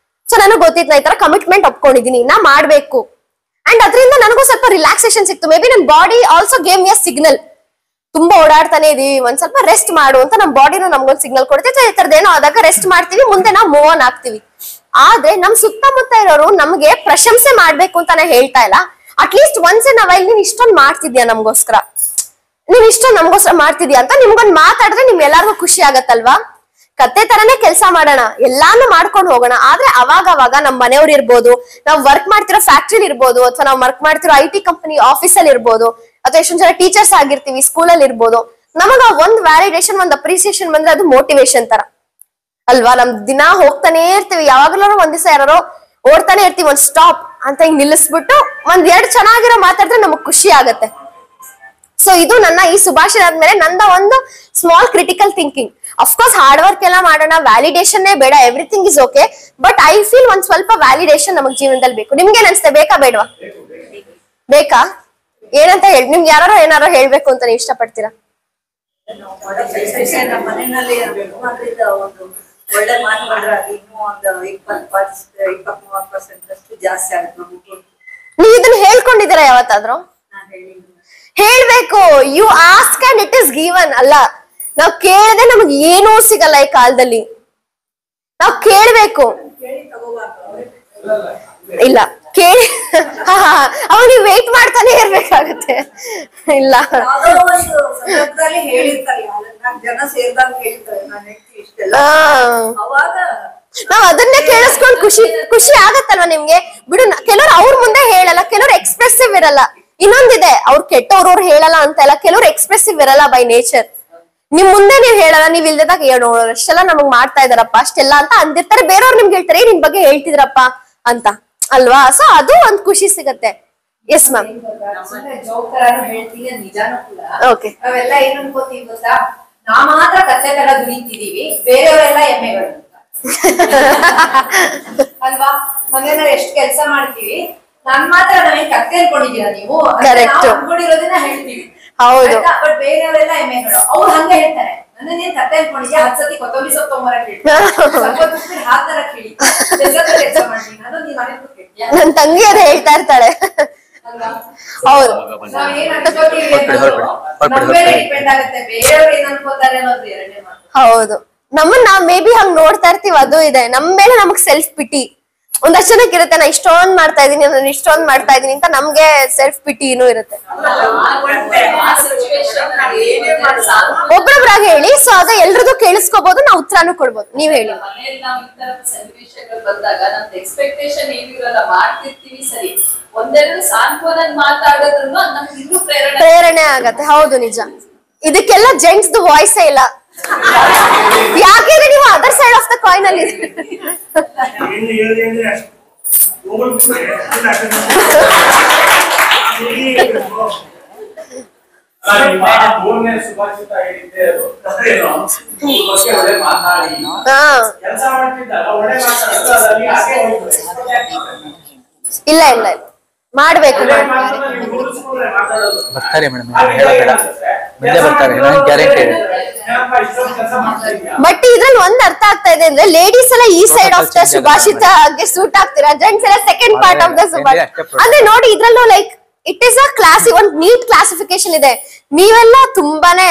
So ನನಗೆ ಗೊತ್ತಿತ್ತು ನಾ ಈ ತರ ಕಮಿಟ್ಮೆಂಟ್ ಒಪ್ಕೊಂಡಿದೀನಿ, ನಾ ಮಾಡ್ಬೇಕು. ಅಂಡ್ ಅದರಿಂದ ನನಗೂ ಸ್ವಲ್ಪ ರಿಲ್ಯಾಕ್ಸೇಷನ್ ಸಿಕ್ತು. ಮೇ ಬಿ ನನ್ ಬಾಡಿ ಆಲ್ಸೋ ಗೇವ್ ಮಿ ಅ ಸಿಗ್ನಲ್. ತುಂಬಾ ಓಡಾಡ್ತಾನೆ ಇದೀವಿ, ಒಂದ್ ಸ್ವಲ್ಪ ರೆಸ್ಟ್ ಮಾಡು ಅಂತ ನಮ್ ಬಾಡಿನೂ ನಮ್ಗೊಂದ್ ಸಿಗ್ನಲ್ ಕೊಡುತ್ತೆ. ಈ ತರದೇನೋ ಆದಾಗ ರೆಸ್ಟ್ ಮಾಡ್ತೀವಿ, ಮುಂದೆ ನಾವು ಮೂವ್ ಆನ್ ಆಗ್ತೀವಿ. ಆದ್ರೆ ನಮ್ ಸುತ್ತಮುತ್ತ ಇರೋರು ನಮ್ಗೆ ಪ್ರಶಂಸೆ ಮಾಡ್ಬೇಕು ಅಂತ ನಾ ಹೇಳ್ತಾ ಇಲ್ಲ. At least once in a while ನೀನ್ ಇಷ್ಟೊಂದು ಮಾಡ್ತಿದ್ಯಾ ನಮ್ಗೋಸ್ಕರ, ನೀನ್ ಇಷ್ಟೊಂದು ನಮ್ಗೋಸ್ಕರ ಮಾಡ್ತಿದ್ಯಾ ಅಂತ ನಿಮ್ಗೊಂದ್ ಮಾತಾಡಿದ್ರೆ ನಿಮ್ ಎಲ್ಲಾರ್ಗು ಖುಷಿ ಆಗತ್ತಲ್ವಾ? ಕತ್ತೆ ತರನೇ ಕೆಲಸ ಮಾಡೋಣ, ಎಲ್ಲಾನು ಮಾಡ್ಕೊಂಡು ಹೋಗೋಣ. ಆದ್ರೆ ಅವಾಗ ನಮ್ ಮನೆಯವ್ರು ಇರ್ಬೋದು, ನಾವ್ ವರ್ಕ್ ಮಾಡ್ತಿರೋ ಫ್ಯಾಕ್ಟ್ರಿಲಿ ಇರ್ಬೋದು, ಅಥವಾ ನಾವ್ ವರ್ಕ್ ಮಾಡ್ತಿರೋ IT ಕಂಪನಿ ಆಫೀಸಲ್ಲಿ ಇರ್ಬೋದು, ಅಥವಾ ಎಷ್ಟೊಂದ್ ಜನ ಟೀಚರ್ಸ್ ಆಗಿರ್ತೀವಿ, ಸ್ಕೂಲಲ್ಲಿ ಇರ್ಬೋದು. ನಮಗ ಒಂದ್ ವ್ಯಾಲಿಡೇಷನ್, ಒಂದ್ ಅಪ್ರಿಸಿಯೇಷನ್ ಬಂದ್ರೆ ಅದು ಮೋಟಿವೇಶನ್ ತರ ಅಲ್ವಾ. ನಮ್ ದಿನ ಹೋಗ್ತಾನೆ ಇರ್ತೀವಿ, ಯಾವಾಗ್ಲೂ ಒಂದ್ ದಿವಸ ಯಾರೋ ಓಡ್ತಾನೆ ಇರ್ತೀವಿ, ಒಂದ್ ಸ್ಟಾಪ್ ಅಂತ ಹಿಂಗ್ ನಿಲ್ಲಿಸ್ಬಿಟ್ಟು ಒಂದ್ ಎರಡ್ ಚೆನ್ನಾಗಿರೋ ಮಾತಾಡಿದ್ರೆ ನಮಗ್ ಖುಷಿ ಆಗತ್ತೆ. ಸೊ ಇದು ನನ್ನ ಈ ಸುಭಾಷಿತ ಆದ್ಮೇಲೆ ನಂದ ಒಂದು small critical thinking. Of course hard work ಎಲ್ಲ ಮಾಡೋಣ, ವ್ಯಾಲಿಡೇಷನ್ ಬೇಡ, everything is okay, but I feel ಒಂದ್ ಸ್ವಲ್ಪ ವ್ಯಾಲಿಡೇಷನ್ ನಮಗ್ ಜೀವನದಲ್ಲಿ ಬೇಕು. ನಿಮ್ಗೆ ಅನ್ಸುತ್ತೆ, ಬೇಕಾ ಬೇಡವಾ? ಬೇಕಾ? ಏನಂತ ಹೇಳಿ, ನಿಮ್ಗೆ ಏನಾರೋ ಹೇಳ್ಬೇಕು ಅಂತ ನೀವು ಇಷ್ಟಪಡ್ತೀರಾ? ಒಳ್ಳೆ ಮಾತುಗಳಾಗಿ ಇನ್ನೂ ಒಂದು 20-30% ಜಾಸ್ತಿ ಆಗುತ್ತೆ. ನೀವ್ ಇದನ್ನ ಹೇಳ್ಕೊಂಡಿದ್ದೀರಾ ಯಾವತ್ತಾದ್ರೂ? ಹೇಳ್ಬೇಕು. You ask and it is given ಅಲ್ಲ. ನಾವ್ ಕೇಳದೆ ನಮಗ್ ಏನೂ ಸಿಗಲ್ಲ ಈ ಕಾಲದಲ್ಲಿ. ನಾವ್ ಕೇಳ್ಬೇಕು. ಇಲ್ಲ ಕೇಳಿ ಅವಾಗ ನೀವ್ ವೇಟ್ ಮಾಡ್ತಾನೆ ಇರ್ಬೇಕಾಗತ್ತೆ. ಇಲ್ಲ ನಾವ್ ಅದನ್ನೇ ಕೇಳಿಸ್ಕೊಂಡ್ ಖುಷಿ ಆಗತ್ತಲ್ವ ನಿಮ್ಗೆ? ಬಿಡು, ಕೆಲವ್ರು ಅವ್ರ ಮುಂದೆ ಹೇಳಲ್ಲ, ಕೆಲವ್ರು ಎಕ್ಸ್ಪ್ರೆಸಿವ್ ಇರಲ್ಲ. ಇನ್ನೊಂದಿದೆ, ಅವ್ರು ಕೆಟ್ಟವ್ರವ್ರು ಹೇಳಲ್ಲ ಅಂತ ಇಲ್ಲ, ಕೆಲವ್ರು ಎಕ್ಸ್ಪ್ರೆಸಿವ್ ಇರಲ್ಲ ಬೈ ನೇಚರ್. ನಿಮ್ ಮುಂದೆ ನೀವ್ ಹೇಳಲ್ಲ, ನೀವ್ ಇಲ್ದಾಗ ಏನೋ ಅಷ್ಟೆಲ್ಲ ನಮಗ್ ಮಾಡ್ತಾ ಇದಾರಪ್ಪ ಅಷ್ಟೆಲ್ಲ ಅಂತ ಅಂದಿರ್ತಾರೆ. ಬೇರೆಯವ್ರು ನಿಮ್ಗೆ ಹೇಳ್ತಾರೆ ನಿಮ್ ಬಗ್ಗೆ ಹೇಳ್ತಿದ್ರಪ್ಪ ಅಂತ ಅಲ್ವಾ. ಸೊ ಅದು ಒಂದ್ ಖುಷಿ ಸಿಗತ್ತೆ. Yes ma'am. ಹೇಳ್ತೀವಿ, ನಿಜಾನು ಕೂಡ. ಓಕೆ. ನಾವೆಲ್ಲ ಏನ್ ಅನ್ಕೋತೀವಿ ಗೊತ್ತಾ, ನಾ ಮಾತ್ರ ಕತ್ತೆ ತರ ದುಡಿತಿದೀವಿ, ಬೇರೆಯವರೆಲ್ಲ ಎಮ್ಮೆಗಳು ಅಲ್ವಾ. ಮನೆಯಲ್ಲಿ ಎಷ್ಟು ಕೆಲಸ ಮಾಡ್ತೀವಿ, ನಾನ್ ಮಾತ್ರ ನಾವೇನ್ ಕತ್ತೆ ಅನ್ಕೊಂಡಿದೀರಾ ನೀವು? ಅನ್ಕೊಂಡಿರೋದನ್ನ ಹೇಳ್ತೀವಿ, ಹೌದು. ಬಟ್ ಬೇರೆಯವರೆಲ್ಲ ಎಮ್ಮೆಗಳು. ಅವ್ರು ಹಂಗೆ ಹೇಳ್ತಾರೆ, ನನ್ನೇನ್ ಕತ್ತೆ ಅನ್ಕೊಂಡಿದ್ಯಾ, 10 ಸತಿ ಕೊತ್ತಂಬರಿ ಸೊಪ್ಪು ತೊಗೊಂಬರಕ್ ಹೇಳಿ, ಹಾಲ್ ತರಕ್ ಹೇಳಿ, ಕೆಲಸ ಮಾಡ್ತೀನಿ ನಾನು, ನೀವ್ ಮನೆ ಕೂತ್ಕೊಳ್ತೀಯಾ? ನನ್ ತಂಗಿ ಅದ್ ಹೇಳ್ತಾ ಇರ್ತಾಳೆ. ಹೌದು. ನಾವೇನ್ ಅನ್ಕೋತೀವಿ ನಮ್ಮ ಮೇಲೆ ಡಿಪೆಂಡ್ ಆಗುತ್ತೆ, ಬೇರೆಯವ್ರು ಏನ್ ಅನ್ಕೋತಾರೆ ಅನ್ನೋದು ಎರಡನೇ ಮಾತು. ಹೌದು. ನಮ್ಮನ್ನ ನಾವ್ ಮೇ ಬಿ ಹಂಗ್ ನೋಡ್ತಾ ಇರ್ತೀವಿ, ಅದು ಇದೆ. ನಮ್ ಮೇಲೆ ನಮಗ್ ಸೆಲ್ಫ್ ಪಿಟಿ ಒಂದಷ್ಟು ಜನಕ್ಕೆ ಇರುತ್ತೆ. ನಾ ಇಷ್ಟೊಂದ್ ಮಾಡ್ತಾ ಇದೀನಿ, ನಾನು ಇಷ್ಟೊಂದ್ ಮಾಡ್ತಾ ಇದೀನಿ ಅಂತ ನಮ್ಗೆ ಸೆಲ್ಫ್ ಪಿಟಿನೂ ಇರುತ್ತೆ. ಒಬ್ಬೊಬ್ರಾಗಿ ಹೇಳಿ, ಸೊ ಅದ ಎಲ್ರದ್ದು ಕೇಳಿಸ್ಕೋಬಹುದು, ನಾವು ಉತ್ತರಾನು ಕೊಡ್ಬೋದು. ನೀವ್ ಹೇಳಿ. ಬಂದಾಗ ನಮ್ದು ಎಕ್ಸ್ಪೆಕ್ಟೇಷನ್ ಏನಿರಲ್ಲ, ಮಾಡ್ತಿರ್ತೀವಿ ಸರಿ, ಒಂದೆರಡು ಸಾಂತ್ವನ ಮಾತಾಡೋದ್ರೂ ನಮ್ಗೆ ಇನ್ನೂ ಪ್ರೇರಣೆ ಆಗತ್ತೆ. ಹೌದು, ನಿಜ. ಇದಕ್ಕೆಲ್ಲ ಜೆಂಟ್ಸ್ ವಾಯ್ಸೇ ಇಲ್ಲ. ಯಾಕೆಂದ್ರೆ ನೀವು other side of the coin ಅಲ್ಲಿ ಇಲ್ಲ ಇಲ್ಲ ಮಾಡ್ಬೇಕು. ಬರ್ತಾರೆ ಮೇಡಮ್, ಹೇಳಬೇಡ, ಮುಂದೆ ಬರ್ತಾರೆ, ಗ್ಯಾರಂಟಿ. ಬಟ್ ಇದ್ರಲ್ಲಿ ಒಂದ್ ಅರ್ಥ ಆಗ್ತಾ ಇದೆ ಅಂದ್ರೆ, ಲೇಡೀಸ್ ಎಲ್ಲ ಈ ಸೈಡ್ ಆಫ್ ದ ಸುಭಾಷಿತಗೆ ಸೂಟ್ ಆಗ್ತೀರಾ, ಜೆಂಟ್ಸ್ ಎಲ್ಲ ಸೆಕೆಂಡ್ ಪಾರ್ಟ್ ಆಫ್ ದ ಸುಭಾಷಿತ. ಅಂದ್ರೆ ನೋಡಿ, ಇದ್ರಲ್ಲೂ like it is a classy, ಒಂದ್ ನೀಟ್ ಕ್ಲಾಸಿಫಿಕೇಶನ್ ಇದೆ. ನೀವೆಲ್ಲ ತುಂಬಾನೇ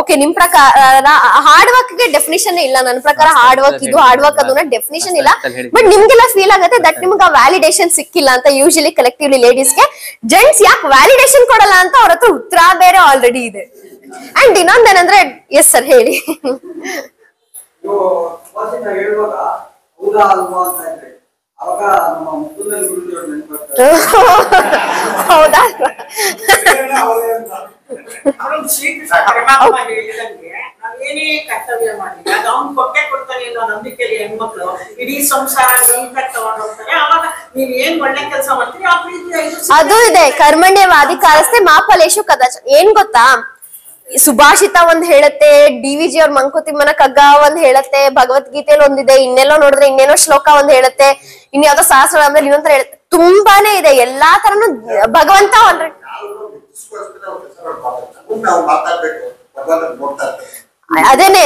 ಓಕೆ, ನಿಮ್ ಪ್ರಕಾರ ಹಾರ್ಡ್ ವರ್ಕ್ ಗೆ ಡೆಫಿನಿಷನ್ ಇಲ್ಲ. ನನ್ನ ಪ್ರಕಾರ ಹಾರ್ಡ್ ವರ್ಕ್ ಇದು, ಹಾರ್ಡ್ ವರ್ಕ್ ಅದು ಡೆಫಿನಿಷನ್ ಇಲ್ಲ. ಬಟ್ ನಿಮ್ಗೆಲ್ಲ ಫೀಲ್ ಆಗುತ್ತೆ ದಟ್ ನಿಮ್ಗೆ ಆ ವ್ಯಾಲಿಡೇಷನ್ ಸಿಕ್ಕಿಲ್ಲ ಅಂತ. ಯೂಶಲಿ ಕಲೆಕ್ಟಿವ್ಲಿ ಲೇಡೀಸ್ಗೆ ಜೆಂಟ್ಸ್ ಯಾಕೆ ವ್ಯಾಲಿಡೇಷನ್ ಕೊಡಲ್ಲ ಅಂತ ಅವ್ರ ಹತ್ರ ಉತ್ತರ ಬೇರೆ ಆಲ್ರೆಡಿ ಇದೆ. ಅಂಡ್ ಇನ್ನೊಂದೇನಂದ್ರೆ, ಎಸ್ ಸರ್ ಹೇಳಿ. ಹೌದಾ? ನಾವೇನೇ ಕರ್ತವ್ಯ ಮಾಡಿಲ್ಲ, ಅದು ಅವ್ನು ಕೊಟ್ಟೆ ಕೊಡ್ತಾನೆ ಅನ್ನೋ ನಂಬಿಕೆಯಲ್ಲಿ ಹೆಣ್ಮಕ್ಳು ಇಡೀ ಸಂಸಾರ ತಗೊಂಡು ಹೋಗ್ತಾರೆ. ಅವಾಗ ನೀವ್ ಏನ್ ಒಳ್ಳೆ ಕೆಲಸ ಮಾಡ್ತೀರಿ ಆ ಪ್ರೀತಿ ಅದು ಇದೆ. ಕರ್ಮಣ್ಯವಾಧಿಕಾರಸ್ಥೆ ಮಾಫಲೇಶು ಕದಾಚ. ಏನ್ ಗೊತ್ತಾ, ಸುಭಾಷಿತ ಒಂದ್ ಹೇಳತ್ತೆ, DVG ಅವ್ರ ಮಂಕುತಿಮ್ಮನ ಕಗ್ಗ ಒಂದ್ ಹೇಳತ್ತೆ, ಭಗವದ್ಗೀತೆಯಲ್ಲಿ ಒಂದಿದೆ, ಇನ್ನೆಲ್ಲೋ ನೋಡಿದ್ರೆ ಇನ್ನೇನೋ ಶ್ಲೋಕ ಒಂದ್ ಹೇಳತ್ತೆ, ಇನ್ಯಾವ್ದೋ ಸಹಸ್ರನಾಮದಲ್ಲಿ ಇನ್ನೊಂಥರ ಹೇಳುತ್ತೆ. ತುಂಬಾನೇ ಇದೆ. ಎಲ್ಲಾ ತರನು ಭಗವಂತ ಆಲ್ರೆಡಿ ಅದೇನೆ.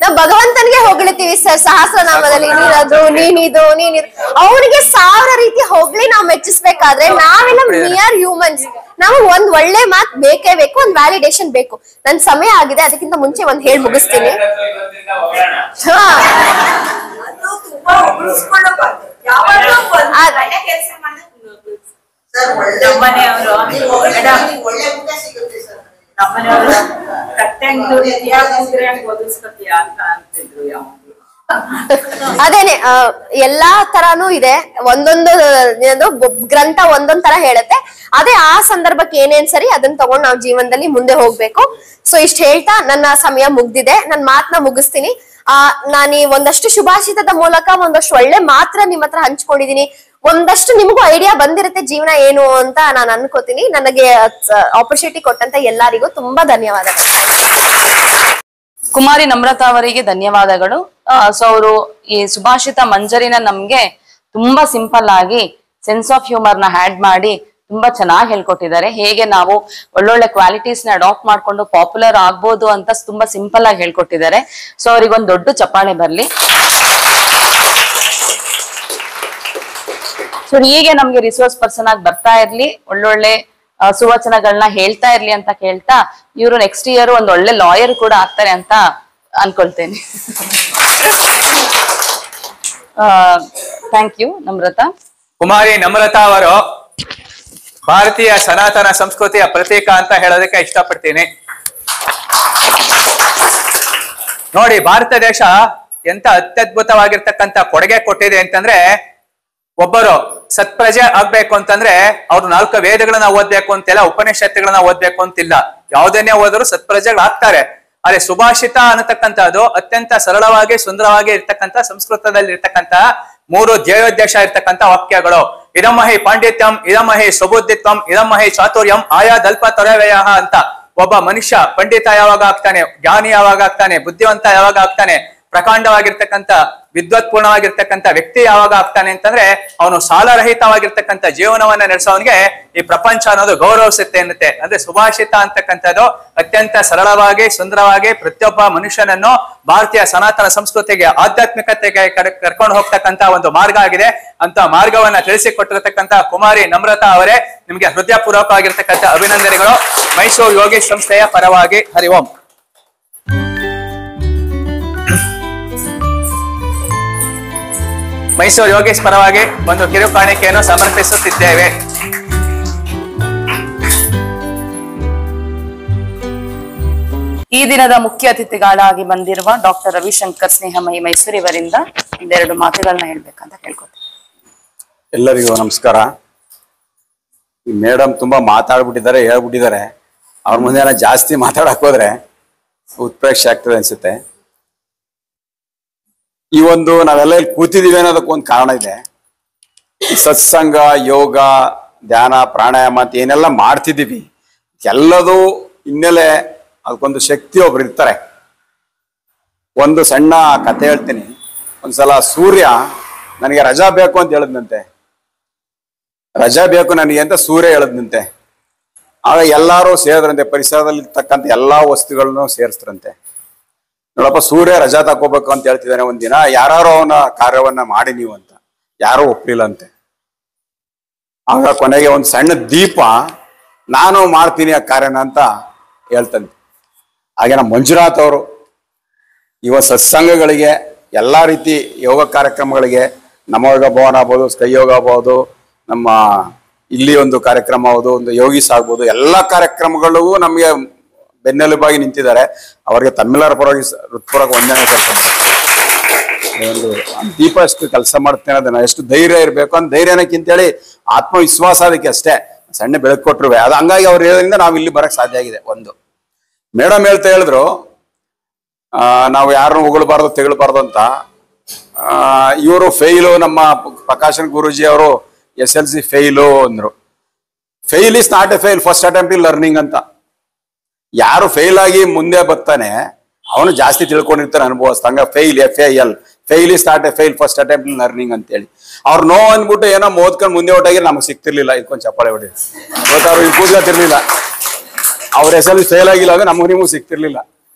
ನಾವ್ ಭಗವಂತನಿಗೆ ಹೊಗಳಿತೀವಿ ಸರ್ ಸಹಸ್ರನಾಮದಲ್ಲಿ, ನೀನದು ನೀನಿದು ನೀನಿದು. ಅವ್ರಿಗೆ 1000 ರೀತಿ ಹೊಗಳಿ ನಾವ್ ಮೆಚ್ಚಿಸ್ಬೇಕಾದ್ರೆ ನಾವೆಲ್ಲ ಮಿಯರ್ ಹ್ಯೂಮನ್ಸ್. ನಮಗ್ ಒಂದ್ ಒಳ್ಳೆ ಮಾತ್ ಬೇಕೇ ಬೇಕು, ಒಂದ್ ವ್ಯಾಲಿಡೇಷನ್ ಬೇಕು. ನನ್ ಸಮಯ ಆಗಿದೆ, ಅದಕ್ಕಿಂತ ಮುಂಚೆ ಒಂದ್ ಹೇಳಿ ಮುಗಿಸ್ತೀನಿ. ಹೆಂಗ್ ಓದಿಸ್ಕೊತೀಯ ಅಂತ ಅಂತಿದ್ರು ಯಾವಾಗ್ಲೂ. ಅದೇನೆ ಎಲ್ಲಾ ತರಾನು ಇದೆ, ಒಂದೊಂದು ಗ್ರಂಥ ಒಂದೊಂದ್ ತರ ಹೇಳುತ್ತೆ. ಅದೇ ಆ ಸಂದರ್ಭಕ್ಕೆ ಏನೇನ್ ಸರಿ ಅದನ್ನ ತಗೊಂಡ್ ನಾವು ಜೀವನದಲ್ಲಿ ಮುಂದೆ ಹೋಗ್ಬೇಕು. ಸೊ ಇಷ್ಟ ಹೇಳ್ತಾ ನನ್ನ ಸಮಯ ಮುಗ್ದಿದೆ, ನನ್ ಮಾತನ್ನ ಮುಗಿಸ್ತೀನಿ. ನಾನು ಒಂದಷ್ಟು ಶುಭಾಷಿತದ ಮೂಲಕ ಒಂದಷ್ಟು ಒಳ್ಳೆ ಮಾತ್ರ ನಿಮ್ ಹತ್ರ ಹಂಚ್ಕೊಂಡಿದೀನಿ. ಒಂದಷ್ಟು ನಿಮಗೂ ಐಡಿಯಾ ಬಂದಿರುತ್ತೆ ಜೀವನ ಏನು ಅಂತ ನಾನು ಅನ್ಕೋತೀನಿ. ನನಗೆ ಆಪರ್ಚುನಿಟಿ ಕೊಟ್ಟಂತ ಎಲ್ಲರಿಗೂ ತುಂಬಾ ಧನ್ಯವಾದಗಳು. ಕುಮಾರಿ ನಮ್ರತಾ ಅವರಿಗೆ ಧನ್ಯವಾದಗಳು. ಸೊ ಅವರು ಈ ಸುಭಾಷಿತ ಮಂಜರಿನ ನಮ್ಗೆ ತುಂಬಾ ಸಿಂಪಲ್ ಆಗಿ ಸೆನ್ಸ್ ಆಫ್ ಹ್ಯೂಮರ್ ನ ಹ್ಯಾಡ್ ಮಾಡಿ ತುಂಬಾ ಚೆನ್ನಾಗಿ ಹೇಳ್ಕೊಟ್ಟಿದ್ದಾರೆ. ಹೇಗೆ ನಾವು ಒಳ್ಳೊಳ್ಳೆ ಕ್ವಾಲಿಟೀಸ್ ನ ಅಡಾಪ್ಟ್ ಮಾಡ್ಕೊಂಡು ಪಾಪ್ಯುಲರ್ ಆಗ್ಬೋದು ಅಂತ ತುಂಬಾ ಸಿಂಪಲ್ ಆಗಿ ಹೇಳ್ಕೊಟ್ಟಿದ್ದಾರೆ. ಸೊ ಅವ್ರಿಗೊಂದು ದೊಡ್ಡ ಚಪ್ಪಾಳೆ ಬರ್ಲಿ. ಸೊ ಹೀಗೆ ನಮ್ಗೆ ರಿಸೋರ್ಸ್ ಪರ್ಸನ್ ಆಗಿ ಬರ್ತಾ ಇರ್ಲಿ, ಒಳ್ಳೊಳ್ಳೆ ಸುವಚನಗಳನ್ನ ಹೇಳ್ತಾ ಇರ್ಲಿ ಅಂತ ಕೇಳ್ತಾ, ಇವರು ನೆಕ್ಸ್ಟ್ ಇಯರ್ ಒಂದ್ ಒಳ್ಳೆ ಲಾಯರ್ ಕೂಡ ಆಗ್ತಾರೆ ಅಂತ ಅನ್ಕೊಳ್ತೇನೆ. Thank you Namrata. ಕುಮಾರಿ ನಮ್ರತಾ ಅವರು ಭಾರತೀಯ ಸನಾತನ ಸಂಸ್ಕೃತಿಯ ಪ್ರತೀಕ ಅಂತ ಹೇಳೋದಕ್ಕೆ ಇಷ್ಟಪಡ್ತೀನಿ. ನೋಡಿ, ಭಾರತ ದೇಶ ಎಂತ ಅತ್ಯದ್ಭುತವಾಗಿರ್ತಕ್ಕಂಥ ಕೊಡುಗೆ ಕೊಟ್ಟಿದೆ ಅಂತಂದ್ರೆ, ಒಬ್ಬರು ಸತ್ಪ್ರಜೆ ಆಗ್ಬೇಕು ಅಂತಂದ್ರೆ ಅವ್ರು 4 ವೇದಗಳನ್ನ ಓದ್ಬೇಕು ಅಂತಿಲ್ಲ, ಉಪನಿಷತ್ತುಗಳನ್ನ ಓದ್ಬೇಕು ಅಂತಿಲ್ಲ, ಯಾವುದನ್ನೇ ಓದರೂ ಸತ್ಪ್ರಜೆಗಳಾಗ್ತಾರೆ. ಆದ್ರೆ ಸುಭಾಷಿತ ಅನ್ನತಕ್ಕಂಥದ್ದು ಅತ್ಯಂತ ಸರಳವಾಗಿ ಸುಂದರವಾಗಿ ಇರ್ತಕ್ಕಂಥ ಸಂಸ್ಕೃತದಲ್ಲಿ ಇರ್ತಕ್ಕಂಥ 3 ಧ್ಯೇಯೋದ್ದೇಶ ಇರ್ತಕ್ಕಂಥ ವಾಕ್ಯಗಳು. ಇದಮಹಿ ಪಾಂಡಿತ್ಯಂ, ಇದಮಹಿ ಸುಬುದ್ಧಿತ್ವಂ, ಇದಮಹಿ ಚಾತುರ್ಯಂ, ಆಯಾ ದಲ್ಪ ತೊರವೆಯ ಅಂತ. ಒಬ್ಬ ಮನುಷ್ಯ ಪಂಡಿತ ಯಾವಾಗ ಆಗ್ತಾನೆ, ಜ್ಞಾನಿ ಯಾವಾಗ ಆಗ್ತಾನೆ, ಬುದ್ಧಿವಂತ ಯಾವಾಗ ಆಗ್ತಾನೆ, ಪ್ರಕಾಂಡವಾಗಿರ್ತಕ್ಕಂಥ ವಿದ್ವತ್ಪೂರ್ಣವಾಗಿರ್ತಕ್ಕಂಥ ವ್ಯಕ್ತಿ ಯಾವಾಗ ಆಗ್ತಾನೆ ಅಂತಂದ್ರೆ ಅವನು ಸಾಲರಹಿತವಾಗಿರ್ತಕ್ಕಂಥ ಜೀವನವನ್ನ ನಡೆಸೋವನಿಗೆ ಈ ಪ್ರಪಂಚ ಅನ್ನೋದು ಗೌರವಿಸುತ್ತೆ ಅನ್ನುತ್ತೆ. ಅಂದ್ರೆ ಸುಭಾಷಿತ ಅಂತಕ್ಕಂಥದ್ದು ಅತ್ಯಂತ ಸರಳವಾಗಿ ಸುಂದರವಾಗಿ ಪ್ರತಿಯೊಬ್ಬ ಮನುಷ್ಯನನ್ನು ಭಾರತೀಯ ಸನಾತನ ಸಂಸ್ಕೃತಿಗೆ ಆಧ್ಯಾತ್ಮಿಕತೆಗೆ ಕರ್ಕೊಂಡು ಹೋಗ್ತಕ್ಕಂಥ ಒಂದು ಮಾರ್ಗ ಆಗಿದೆ. ಅಂತ ಮಾರ್ಗವನ್ನ ತಿಳಿಸಿಕೊಟ್ಟಿರತಕ್ಕಂಥ ಕುಮಾರಿ ನಮ್ರತಾ ಅವರೇ, ನಿಮ್ಗೆ ಹೃದಯಪೂರ್ವಕವಾಗಿರ್ತಕ್ಕಂಥ ಅಭಿನಂದನೆಗಳು. ಮೈಸೂರು ಯೋಗಿ ಸಂಸ್ಥೆಯ ಪರವಾಗಿ ಹರಿ ಓಂ. ಮೈಸೂರು ಯೋಗೇಶ್ ಪರವಾಗಿ ಒಂದು ಕಿರು ಕಾಣಿಕೆಯನ್ನು ಸಮರ್ಪಿಸುತ್ತಿದ್ದೇವೆ. ಈ ದಿನದ ಮುಖ್ಯ ಅತಿಥಿಗಳಾಗಿ ಬಂದಿರುವ ಡಾಕ್ಟರ್ ರವಿಶಂಕರ್ ಸ್ನೇಹಮಯಿ ಮೈಸೂರು ಇವರಿಂದ ಒಂದೆರಡು ಮಾತುಗಳನ್ನ ಹೇಳ್ಬೇಕಂತ ಕೇಳ್ಕೊತೀನಿ. ಎಲ್ಲರಿಗೂ ನಮಸ್ಕಾರ. ಈ ಮೇಡಮ್ ತುಂಬಾ ಮಾತಾಡ್ಬಿಟ್ಟಿದ್ದಾರೆ, ಹೇಳ್ಬಿಟ್ಟಿದ್ದಾರೆ. ಅವ್ರ ಮುಂದೆ ಜಾಸ್ತಿ ಮಾತಾಡಕ್ ಹೋದ್ರೆ ಉತ್ಪ್ರೇಕ್ಷೆ ಆಗ್ತದೆ ಅನ್ಸುತ್ತೆ. ಈ ಒಂದು ನಾವೆಲ್ಲ ಇಲ್ಲಿ ಕೂತಿದೀವಿ ಅನ್ನೋದಕ್ಕೊಂದು ಕಾರಣ ಇದೆ. ಸತ್ಸಂಗ, ಯೋಗ, ಧ್ಯಾನ, ಪ್ರಾಣಾಯಾಮ ಅಂತ ಏನೆಲ್ಲ ಮಾಡ್ತಿದ್ದೀವಿ, ಎಲ್ಲದೂ ಹಿನ್ನೆಲೆ ಅದಕ್ಕೊಂದು ಶಕ್ತಿ ಒಬ್ರು ಇರ್ತಾರೆ. ಒಂದು ಸಣ್ಣ ಕತೆ ಹೇಳ್ತೀನಿ. ಒಂದ್ಸಲ ಸೂರ್ಯ ನನಗೆ ರಜಾ ಬೇಕು ಅಂತ ಹೇಳಿದ್ನಂತೆ. ರಜಾ ಬೇಕು ನನಗೆ ಅಂತ ಸೂರ್ಯ ಹೇಳಿದ್ನಂತೆ. ಆಗ ಎಲ್ಲಾರು ಸೇರಿದ್ರಂತೆ, ಪರಿಸರದಲ್ಲಿ ಇರ್ತಕ್ಕಂಥ ಎಲ್ಲಾ ವಸ್ತುಗಳನ್ನು ಸೇರಿಸ್ತಾರಂತೆ. ನೋಡಪ್ಪ, ಸೂರ್ಯ ರಜಾ ತಗೋಬೇಕು ಅಂತ ಹೇಳ್ತಿದ್ದಾನೆ ಒಂದಿನ, ಯಾರು ಅವನ ಕಾರ್ಯವನ್ನ ಮಾಡಿ ನೀವು ಅಂತ ಯಾರು ಒಪ್ಲಿಲ್ಲಂತೆ. ಆಗ ಕೊನೆಗೆ ಒಂದು ಸಣ್ಣ ದೀಪ, ನಾನು ಮಾಡ್ತೀನಿ ಆ ಕಾರ್ಯನ ಅಂತ ಹೇಳ್ತಂತೆ. ಹಾಗೆ ನಮ್ಮ ಮಂಜುನಾಥ್ ಅವರು ಸತ್ಸಂಗಗಳಿಗೆ, ಎಲ್ಲಾ ರೀತಿ ಯೋಗ ಕಾರ್ಯಕ್ರಮಗಳಿಗೆ, ನಮಯೋಗ ಭವನ ಆಗ್ಬೋದು, ಸ್ಕೈ ಯೋಗ ಆಗ್ಬೋದು, ನಮ್ಮ ಇಲ್ಲಿ ಒಂದು ಕಾರ್ಯಕ್ರಮ ಆಗ್ಬೋದು, ಒಂದು ಯೋಗೀಸ್ ಆಗ್ಬೋದು, ಎಲ್ಲಾ ಕಾರ್ಯಕ್ರಮಗಳಿಗೂ ನಮಗೆ ಬೆನ್ನೆಲುಬಾಗಿ ನಿಂತಿದ್ದಾರೆ. ಅವರಿಗೆ ತಮ್ಮೆಲ್ಲರ ಪರವಾಗಿ ಹೃತ್ಪೂರ್ವಕ ವಂದನೆ ಸಲ್ಲಿಸ್ತಾರೆ. ಒಂದು ದೀಪ ಎಷ್ಟು ಕೆಲಸ ಮಾಡ್ತೇನೆ, ಅದನ್ನ ಎಷ್ಟು ಧೈರ್ಯ ಇರಬೇಕು ಅಂತ ಧೈರ್ಯನಕ್ಕಿಂತೇಳಿ ಆತ್ಮವಿಶ್ವಾಸ ಅದಕ್ಕೆ ಅಷ್ಟೇ ಸಣ್ಣ ಬೆಳಕು ಕೊಟ್ಟರು. ಅದು ಹಂಗಾಗಿ ಅವ್ರು ಹೇಳೋದ್ರಿಂದ ನಾವು ಇಲ್ಲಿ ಬರಕ್ ಸಾಧ್ಯ ಆಗಿದೆ. ಒಂದು ಮೇಡಮ್ ಹೇಳ್ತಾ ಹೇಳಿದ್ರು, ನಾವು ಯಾರನ್ನು ಹೊಗಳಬಾರ್ದು ತೆಗಳಬಾರ್ದು ಅಂತ. ಇವರು ಫೇಲು, ನಮ್ಮ ಪ್ರಕಾಶನ್ ಗುರೂಜಿ ಅವರು SLC ಫೇಲು ಅಂದ್ರು. Fail is not a fail, first attempt in learning ಅಂತ. ಯಾರು ಫೇಲ್ ಆಗಿ ಮುಂದೆ ಬರ್ತಾನೆ ಅವನು ಜಾಸ್ತಿ ತಿಳ್ಕೊಂಡಿರ್ತಾನೆ, ಅನುಭವಿಸ್ತಾನೆ. Fail, FAIL, fail is not a fail, first attempt in learning ಅಂತೇಳಿ. ಅವ್ರು ನೋ ಅಂದ್ಬಿಟ್ಟು ಏನೋ ಮೋದ್ಕೊಂಡು ಮುಂದೆ ಹೊಟ್ಟಾಗಿ ನಮ್ಗೆ ಸಿಕ್ತಿರ್ಲಿಲ್ಲ. ಇದಕ್ಕೊಂದು ಚಪ್ಪಾಳೆ ಹೊಡಿ, ಗೊತ್ತಾದ್ರು ಇಲ್ಲಿ ಕೂತ್ಕೊತಿರ್ಲಿಲ್ಲ. ಅವ್ರ SLC ಫೇಲ್ ಆಗಿಲ್ಲ ಅಂದ್ರೆ ನಮಗೂ ನಿಮಗೂ ಸಿಕ್ತಿರ್ಲಿಲ್ಲ.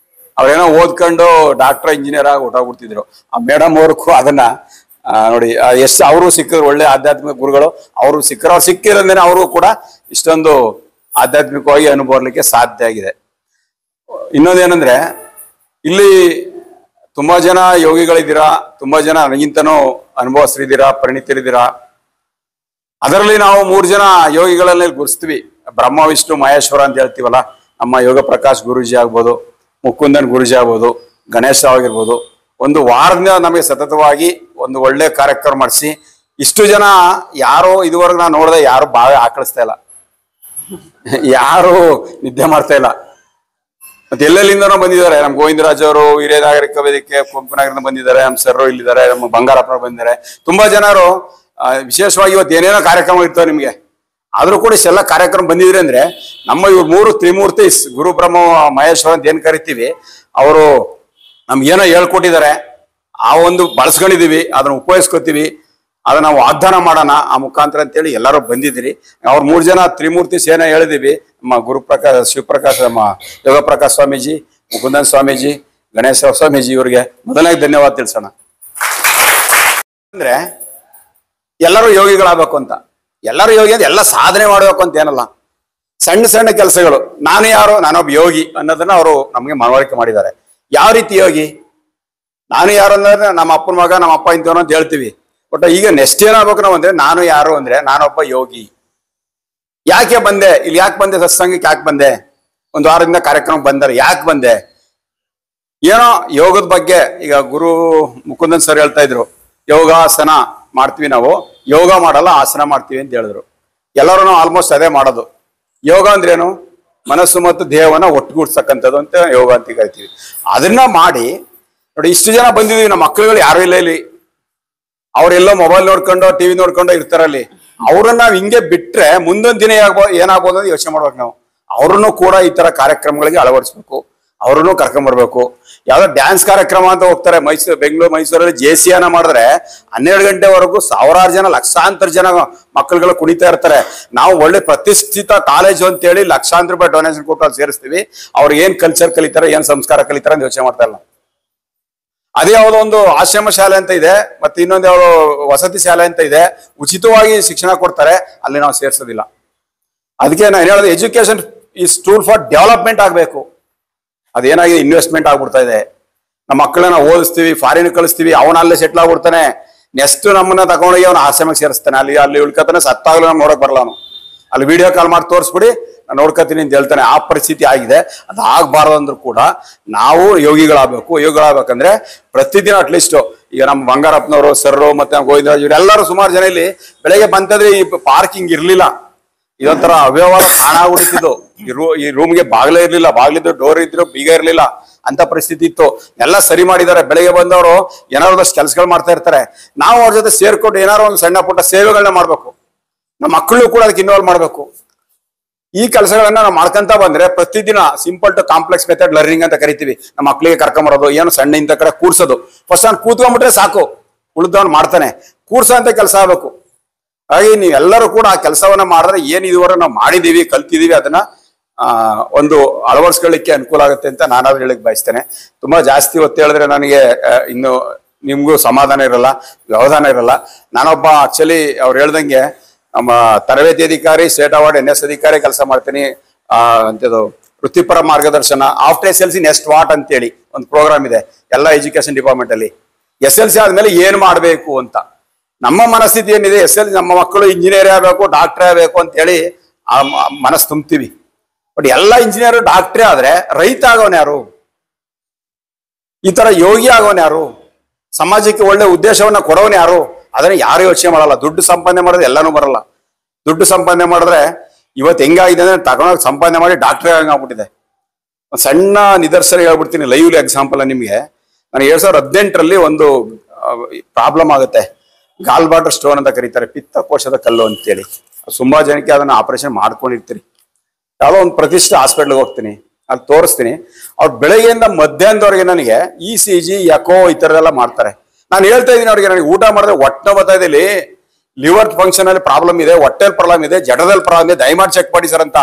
ಅವ್ರೇನೋ ಓದ್ಕೊಂಡು ಡಾಕ್ಟರ್, ಇಂಜಿನಿಯರ್ ಆಗಿ ಹೊಟ್ಟೋಗ್ಬಿಡ್ತಿದ್ರು. ಆ ಮೇಡಮ್ ಅವ್ರಿಗೂ ಅದನ್ನ ನೋಡಿ, ಎಷ್ಟು ಅವರು ಸಿಕ್ಕಿದ್ರು ಒಳ್ಳೆ ಆಧ್ಯಾತ್ಮಿಕ ಗುರುಗಳು. ಅವರು ಸಿಕ್ಕಿರೋದ್ಮೇಲೆ ಅವರು ಕೂಡ ಇಷ್ಟೊಂದು ಆಧ್ಯಾತ್ಮಿಕವಾಗಿ ಅನುಭವಿಸ್ಲಿಕ್ಕೆ ಸಾಧ್ಯ ಆಗಿದೆ. ಇನ್ನೊಂದೇನಂದ್ರೆ, ಇಲ್ಲಿ ತುಂಬಾ ಜನ ಯೋಗಿಗಳಿದ್ದೀರಾ, ತುಂಬಾ ಜನ ನನಗಿಂತನೂ ಅನುಭವಸ್ಥರಿದ್ದೀರಾ, ಪರಿಣಿತರಿದ್ದೀರಾ. ಅದರಲ್ಲಿ ನಾವು 3 ಜನ ಯೋಗಿಗಳಲ್ಲಿ ಗುರುಸ್ತೀವಿ. ಬ್ರಹ್ಮ, ವಿಷ್ಣು, ಮಹೇಶ್ವರ ಅಂತ ಹೇಳ್ತೀವಲ್ಲ. ನಮ್ಮ ಯೋಗ ಪ್ರಕಾಶ್ ಗುರೂಜಿ ಆಗ್ಬೋದು, ಮುಕುಂದನ್ ಗುರುಜಿ ಆಗ್ಬೋದು, ಗಣೇಶ ಆಗಿರ್ಬೋದು, ಒಂದು ವಾರದಿಂದ ನಮಗೆ ಸತತವಾಗಿ ಒಂದು ಒಳ್ಳೆ ಕಾರ್ಯಕ್ರಮ ಮಾಡಿಸಿ ಇಷ್ಟು ಜನ ಯಾರು ಇದುವರೆಗೂ ನಾನು ನೋಡಿದೆ ಯಾರು ಬಾವಿ ಆಕಳಿಸ್ತಾ ಇಲ್ಲ, ಯಾರು ನಿದ್ದೆ ಮಾಡ್ತಾ ಇಲ್ಲ. ಮತ್ತೆ ಎಲ್ಲೆಲ್ಲಿಂದನೋ ಬಂದಿದ್ದಾರೆ. ನಮ್ಮ ಗೋವಿಂದರಾಜ್ ಅವರು ಹಿರಿಯ ನಾಗರಿಕ ವೇದಿಕೆ ಕುಂಪನಗರದಿಂದ ಬಂದಿದ್ದಾರೆ, ನಮ್ಮ ಸರ್ರು ಇಲ್ಲಿದ್ದಾರೆ, ನಮ್ಮ ಬಂಗಾರಪ್ಪನವ್ರು ಬಂದಿದ್ದಾರೆ. ತುಂಬಾ ಜನರು ವಿಶೇಷವಾಗಿ ಇವತ್ತು ಏನೇನೋ ಕಾರ್ಯಕ್ರಮ ಇರ್ತವೆ ನಿಮ್ಗೆ, ಆದ್ರೂ ಕೂಡ ಇಷ್ಟೆಲ್ಲ ಕಾರ್ಯಕ್ರಮ ಬಂದಿದ್ರಿ ಅಂದ್ರೆ ನಮ್ಮ ಇವ್ರು 3 ತ್ರಿಮೂರ್ತಿ ಗುರು ಬ್ರಹ್ಮ ಮಹೇಶ್ವರ ಅಂತ ಏನ್ ಕರಿತೀವಿ, ಅವರು ನಮ್ಗೇನೋ ಹೇಳ್ಕೊಟ್ಟಿದ್ದಾರೆ, ಆ ಒಂದು ಬಳಸ್ಕೊಂಡಿದೀವಿ, ಅದನ್ನ ಉಪಯೋಗಿಸ್ಕೊತೀವಿ, ಅದನ್ನ ನಾವು ವಾಗ್ದಾನ ಮಾಡೋಣ ಆ ಮುಖಾಂತರ ಅಂತೇಳಿ ಎಲ್ಲರೂ ಬಂದಿದ್ದೀರಿ. ಅವ್ರು 3 ಜನ ತ್ರಿಮೂರ್ತಿ ಸೇನೆ ಹೇಳಿದೀವಿ. ನಮ್ಮ ಗುರುಪ್ರಕಾಶ್, ಶಿವಪ್ರಕಾಶ್, ನಮ್ಮ ಯೋಗ ಪ್ರಕಾಶ್ ಸ್ವಾಮೀಜಿ, ಮುಕುಂದನ್ ಸ್ವಾಮೀಜಿ, ಗಣೇಶ ಸ್ವಾಮೀಜಿ ಇವ್ರಿಗೆ ಮೊದಲನೇ ಧನ್ಯವಾದ ತಿಳಿಸೋಣ. ಅಂದ್ರೆ ಎಲ್ಲರೂ ಯೋಗಿಗಳಾಗಬೇಕು ಅಂತ, ಎಲ್ಲರೂ ಯೋಗಿ ಅಂತ ಎಲ್ಲ ಸಾಧನೆ ಮಾಡಬೇಕು ಅಂತ ಏನಲ್ಲ, ಸಣ್ಣ ಸಣ್ಣ ಕೆಲಸಗಳು. ನಾನು ಯಾರು, ನಾನೊಬ್ಬ ಯೋಗಿ ಅನ್ನೋದನ್ನ ಅವರು ನಮಗೆ ಮನವರಿಕೆ ಮಾಡಿದ್ದಾರೆ. ಯಾವ ರೀತಿ ಯೋಗಿ, ನಾನು ಯಾರು ಅಂದ್ರೆ ನಮ್ಮ ಅಪ್ಪನ ಮಗ, ನಮ್ಮ ಅಪ್ಪ ಇಂತವನು ಅಂತ ಹೇಳ್ತೀವಿ. ಬಟ್ ಈಗ ನೆಕ್ಸ್ಟ್ ಏನಾಗಬೇಕು ನಾವು ಅಂದ್ರೆ, ನಾನು ಯಾರು ಅಂದ್ರೆ ನಾನೊಬ್ಬ ಯೋಗಿ. ಯಾಕೆ ಬಂದೆ ಇಲ್ಲಿ, ಯಾಕೆ ಬಂದೆ ಸತ್ಸಂಗಕ್ಕೆ, ಯಾಕೆ ಬಂದೆ, ಒಂದು ವಾರದಿಂದ ಕಾರ್ಯಕ್ರಮ ಬಂದರೆ ಯಾಕೆ ಬಂದೆ, ಏನೋ ಯೋಗದ ಬಗ್ಗೆ. ಈಗ ಗುರು ಮುಕುಂದನ್ ಸರ್ ಹೇಳ್ತಾ ಇದ್ರು, ಯೋಗಾಸನ ಮಾಡ್ತೀವಿ ನಾವು, ಯೋಗ ಮಾಡಲ್ಲ ಆಸನ ಮಾಡ್ತೀವಿ ಅಂತ ಹೇಳಿದ್ರು. ಎಲ್ಲರೂ ನಾವು ಆಲ್ಮೋಸ್ಟ್ ಅದೇ ಮಾಡೋದು. ಯೋಗ ಅಂದ್ರೇನು, ಮನಸ್ಸು ಮತ್ತು ದೇಹವನ್ನ ಒಟ್ಟುಗೂಡ್ಸಕ್ಕಂಥದ್ದು ಅಂತ ಯೋಗ ಅಂತ ಕರಿತೀವಿ. ಅದನ್ನ ಮಾಡಿ ನೋಡಿ, ಇಷ್ಟು ಜನ ಬಂದಿದೀವಿ, ನಮ್ಮ ಮಕ್ಕಳುಗಳು ಯಾರು ಇಲ್ಲ ಇಲ್ಲಿ, ಅವರೆಲ್ಲೋ ಮೊಬೈಲ್ ನೋಡ್ಕೊಂಡು ಟಿವಿ ನೋಡ್ಕೊಂಡು ಇರ್ತಾರಲ್ಲಿ. ಅವ್ರನ್ನ ನಾವ್ ಹಿಂಗೆ ಬಿಟ್ರೆ ಮುಂದೊಂದು ದಿನ ಏನಾಗ್ಬೋದು ಅಂತ ಯೋಚನೆ ಮಾಡ್ಬೇಕು ನಾವು. ಅವ್ರನ್ನು ಕೂಡ ಈ ತರ ಕಾರ್ಯಕ್ರಮಗಳಿಗೆ ಅಳವಡಿಸ್ಬೇಕು, ಅವ್ರನ್ನು ಕರ್ಕೊಂಡ್ಬರ್ಬೇಕು. ಯಾವ್ದೋ ಡ್ಯಾನ್ಸ್ ಕಾರ್ಯಕ್ರಮ ಅಂತ ಹೋಗ್ತಾರೆ ಬೆಂಗಳೂರು ಮೈಸೂರಲ್ಲಿ JCನ ಮಾಡಿದ್ರೆ 12 ಗಂಟೆವರೆಗೂ ಸಾವಿರಾರು ಜನ, ಲಕ್ಷಾಂತರ ಜನ ಮಕ್ಕಳುಗಳು ಕುಣಿತಾ ಇರ್ತಾರೆ. ನಾವು ಒಳ್ಳೆ ಪ್ರತಿಷ್ಠಿತ ಕಾಲೇಜು ಅಂತೇಳಿ ಲಕ್ಷಾಂತರ ರೂಪಾಯಿ ಡೊನೇಷನ್ ಕೊಟ್ಟು ಅಲ್ಲಿ ಸೇರಿಸ್ತೀವಿ. ಅವ್ರಿಗೆ ಏನ್ ಕಲ್ಚರ್ ಕಲಿತಾರೆ, ಏನ್ ಸಂಸ್ಕಾರ ಕಲಿತಾರೆ ಅಂತ ಯೋಚನೆ ಮಾಡ್ತಾ ಇಲ್ಲ. ಅದೇ ಯಾವುದೋ ಒಂದು ಆಶ್ರಮ ಶಾಲೆ ಅಂತ ಇದೆ, ಮತ್ತೆ ಇನ್ನೊಂದು ಯಾವುದೋ ವಸತಿ ಶಾಲೆ ಅಂತ ಇದೆ, ಉಚಿತವಾಗಿ ಶಿಕ್ಷಣ ಕೊಡ್ತಾರೆ, ಅಲ್ಲಿ ನಾವು ಸೇರ್ಸೋದಿಲ್ಲ. ಅದಕ್ಕೆ ನಾನು ಹೇಳೋದು, education is tool for development ಆಗಬೇಕು. ಅದೇನಾಗಿದೆ, ಇನ್ವೆಸ್ಟ್ಮೆಂಟ್ ಆಗ್ಬಿಡ್ತಾ ಇದೆ. ನಮ್ಮ ಮಕ್ಕಳನ್ನ ಓದಿಸ್ತೀವಿ, ಫಾರಿನ್ ಕಳಿಸ್ತೀವಿ, ಅವನಲ್ಲೇ ಸೆಟ್ಲ್ ಆಗ್ಬಿಡ್ತಾನೆ. ನೆಕ್ಸ್ಟ್ ನಮ್ಮನ್ನ ತಗೊಂಡೋಗಿ ಅವನ ಆಶ್ರಮಕ್ಕೆ ಸೇರಿಸ್ತಾನೆ, ಅಲ್ಲಿ ಉಳ್ಕತಾನೆ, ಸತ್ತಾಗಲೂ ನಾವು ನೋಡಕ್ ಬರಲ್ಲ. ಅವನು ಅಲ್ಲಿ ವಿಡಿಯೋ ಕಾಲ್ ಮಾಡಿ ತೋರಿಸ್ಬಿಡಿ, ನಾನು ನೋಡ್ಕೊತೀನಿ ಅಂತ ಹೇಳ್ತಾನೆ. ಆ ಪರಿಸ್ಥಿತಿ ಆಗಿದೆ. ಅದು ಆಗ್ಬಾರ್ದು ಅಂದ್ರೂ ಕೂಡ ನಾವು ಯೋಗಿಗಳಾಗಬೇಕು. ಯೋಗಿಗಳಾಗಬೇಕಂದ್ರೆ ಪ್ರತಿದಿನ ಅಟ್ಲೀಸ್ಟ್, ಈಗ ನಮ್ಮ ಬಂಗಾರಪ್ಪನವರು, ಸರ್ರು, ಮತ್ತೆ ನಮ್ಮ ಗೋವಿಂದರಾಜ್ ಇವರೆಲ್ಲರೂ ಸುಮಾರು ಜನ ಇಲ್ಲಿ ಬೆಳಗ್ಗೆ ಬಂತಂದ್ರೆ ಈ ಪಾರ್ಕಿಂಗ್ ಇರ್ಲಿಲ್ಲ, ಇದೊಂಥರ ಅವ್ಯವಹಾರ ತಾಣ ಆಗ್ಬಿಡ್ತಿದ್ದು. ಈ ರೂಮ್ಗೆ ಬಾಗ್ಲೇ ಇರ್ಲಿಲ್ಲ, ಬಾಗ್ಲಿದ್ದು ಡೋರ್ ಇದ್ರು ಬೀಗ ಇರ್ಲಿಲ್ಲ, ಅಂತ ಪರಿಸ್ಥಿತಿ ಇತ್ತು. ಎಲ್ಲ ಸರಿ ಮಾಡಿದ್ದಾರೆ. ಬೆಳಗ್ಗೆ ಬಂದವರು ಏನಾದ್ರು ಒಂದಷ್ಟು ಕೆಲಸಗಳು ಮಾಡ್ತಾ ಇರ್ತಾರೆ. ನಾವು ಅವ್ರ ಜೊತೆ ಸೇರ್ಕೊಂಡು ಏನಾದ್ರು ಒಂದು ಸಣ್ಣ ಪುಟ್ಟ ಸೇವೆಗಳನ್ನ ಮಾಡ್ಬೇಕು. ನಮ್ಮ ಮಕ್ಕಳು ಕೂಡ ಅದಕ್ಕೆ ಇನ್ವಾಲ್ವ್ ಮಾಡ್ಬೇಕು. ಈ ಕೆಲಸಗಳನ್ನ ನಾವು ಮಾಡ್ಕೊಂತ ಬಂದ್ರೆ ಪ್ರತಿದಿನ simple to complex method learning ಅಂತ ಕರಿತೀವಿ. ನಮ್ಮ ಮಕ್ಕಳಿಗೆ ಕರ್ಕೊಂಬರೋದು, ಏನು ಸಣ್ಣ ಇಂಥ ಕಡೆ ಕೂರ್ಸೋದು. ಫಸ್ಟ್ ನಾನು ಕೂತ್ಕೊಂಡ್ಬಿಟ್ರೆ ಸಾಕು, ಉಳಿದವನು ಮಾಡ್ತಾನೆ. ಕೂರ್ಸೋ ಅಂತ ಕೆಲಸ ಆಗ್ಬೇಕು. ಹಾಗೆ ನೀವೆಲ್ಲರೂ ಕೂಡ ಆ ಕೆಲಸವನ್ನ ಮಾಡಿದ್ರೆ ಏನ್ ಇದುವರೆಗೂ ನಾವು ಮಾಡಿದೀವಿ, ಕಲ್ತಿದೀವಿ, ಅದನ್ನ ಒಂದು ಅಳವಡಿಸ್ಕೊಳ್ಳಿಕ್ಕೆ ಅನುಕೂಲ ಆಗುತ್ತೆ ಅಂತ ನಾನಾದ್ರೂ ಹೇಳಕ್ ಬಯಸ್ತೇನೆ. ತುಂಬಾ ಜಾಸ್ತಿ ಹೊತ್ತು ಹೇಳಿದ್ರೆ ನನಗೆ ಇನ್ನು ನಿಮ್ಗೂ ಸಮಾಧಾನ ಇರಲ್ಲ, ವ್ಯವಧಾನ ಇರಲ್ಲ. ನಾನೊಬ್ಬ ಆಕ್ಚುಲಿ ಅವ್ರು ಹೇಳ್ದಂಗೆ ನಮ್ಮ ತರಬೇತಿ ಅಧಿಕಾರಿ, ಸ್ಟೇಟ್ ಅವಾರ್ಡ್ NS ಅಧಿಕಾರಿ ಕೆಲಸ ಮಾಡ್ತೀನಿ. ಅಂತದ್ದು ವೃತ್ತಿಪರ ಮಾರ್ಗದರ್ಶನ, ಆಫ್ಟರ್ SLC ನೆಕ್ಸ್ಟ್ ವಾಟ್ ಅಂತೇಳಿ ಒಂದು ಪ್ರೋಗ್ರಾಮ್ ಇದೆ ಎಲ್ಲ ಎಜುಕೇಶನ್ ಡಿಪಾರ್ಟ್ಮೆಂಟ್ ಅಲ್ಲಿ. SLC ಆದ್ಮೇಲೆ ಏನ್ ಮಾಡ್ಬೇಕು ಅಂತ ನಮ್ಮ ಮನಸ್ಥಿತಿ ಏನಿದೆ, SLC ನಮ್ಮ ಮಕ್ಕಳು ಇಂಜಿನಿಯರ್ ಆಗಬೇಕು, ಡಾಕ್ಟರ್ ಆಗಬೇಕು ಅಂತ ಹೇಳಿ ಆ ಮನಸ್ಸು ತುಂಬ್ತೀವಿ. ಬಟ್ ಎಲ್ಲ ಇಂಜಿನಿಯರ್ ಡಾಕ್ಟ್ರೇ ಆದ್ರೆ ರೈತ ಆಗೋನ್ ಯಾರು, ಈ ತರ ಯೋಗಿ ಆಗೋನ್ ಯಾರು, ಸಮಾಜಕ್ಕೆ ಒಳ್ಳೆ ಉದ್ದೇಶವನ್ನ ಕೊಡೋನ್ ಯಾರು, ಅದನ್ನ ಯಾರು ಯೋಚನೆ ಮಾಡಲ್ಲ. ದುಡ್ಡು ಸಂಪಾದನೆ ಮಾಡಿದ್ರೆ ಎಲ್ಲಾನು ಬರಲ್ಲ. ದುಡ್ಡು ಸಂಪಾದನೆ ಮಾಡಿದ್ರೆ ಇವತ್ತು ಹೆಂಗಾಗಿದೆ ಅಂದ್ರೆ ತಗೊಂಡೋಗಿ ಸಂಪಾದನೆ ಮಾಡಿ ಡಾಕ್ಟರ್ ಆಗ್ಬಿಟ್ಟಿದೆ. ಒಂದು ಸಣ್ಣ ನಿದರ್ಶನ ಹೇಳ್ಬಿಡ್ತೀನಿ, ಲೈವ್ ಎಕ್ಸಾಂಪಲ್ ನಿಮ್ಗೆ. ನಾನು 2018ರಲ್ಲಿ ಒಂದು ಪ್ರಾಬ್ಲಮ್ ಆಗುತ್ತೆ. ಗಾಲ್ ಬಾಟರ್ ಸ್ಟೋನ್ ಅಂತ ಕರೀತಾರೆ, ಪಿತ್ತಕೋಶದ ಕಲ್ಲು ಅಂತೇಳಿ. ತುಂಬಾ ಜನಕ್ಕೆ ಅದನ್ನ ಆಪರೇಷನ್ ಮಾಡ್ಕೊಂಡಿರ್ತೀರಿ. ಯಾವುದೋ ಒಂದು ಪ್ರತಿಷ್ಠೆ ಹಾಸ್ಪಿಟ್ಲ್ಗೆ ಹೋಗ್ತೀನಿ, ಅಲ್ಲಿ ತೋರಿಸ್ತೀನಿ. ಅವ್ರು ಬೆಳಗ್ಗೆಯಿಂದ ಮಧ್ಯಾಹ್ನದವರೆಗೆ ನನಗೆ ECG, ಎಕೋ ಈ ಥರದೆಲ್ಲ ಮಾಡ್ತಾರೆ. ನಾನು ಹೇಳ್ತಾ ಇದ್ದೀನಿ ಅವ್ರಿಗೆ, ನನಗೆ ಊಟ ಮಾಡಿದ್ರೆ ಹೊಟ್ಟೆ ಬರ್ತಾ ಇದೆ, ಇಲ್ಲಿ ಲಿವರ್ ಫಂಕ್ಷನ್ ಅಲ್ಲಿ ಪ್ರಾಬ್ಲಮ್ ಇದೆ, ಹೊಟ್ಟೆಲ್ ಪ್ರಾಬ್ಲಮ್ ಇದೆ, ಜಠರದಲ್ಲಿ ಪ್ರಾಬ್ಲಮ್ ಇದೆ, ದಯಮಾಡಿ ಚೆಕ್ ಮಾಡಿ ಸರ್ ಅಂತ.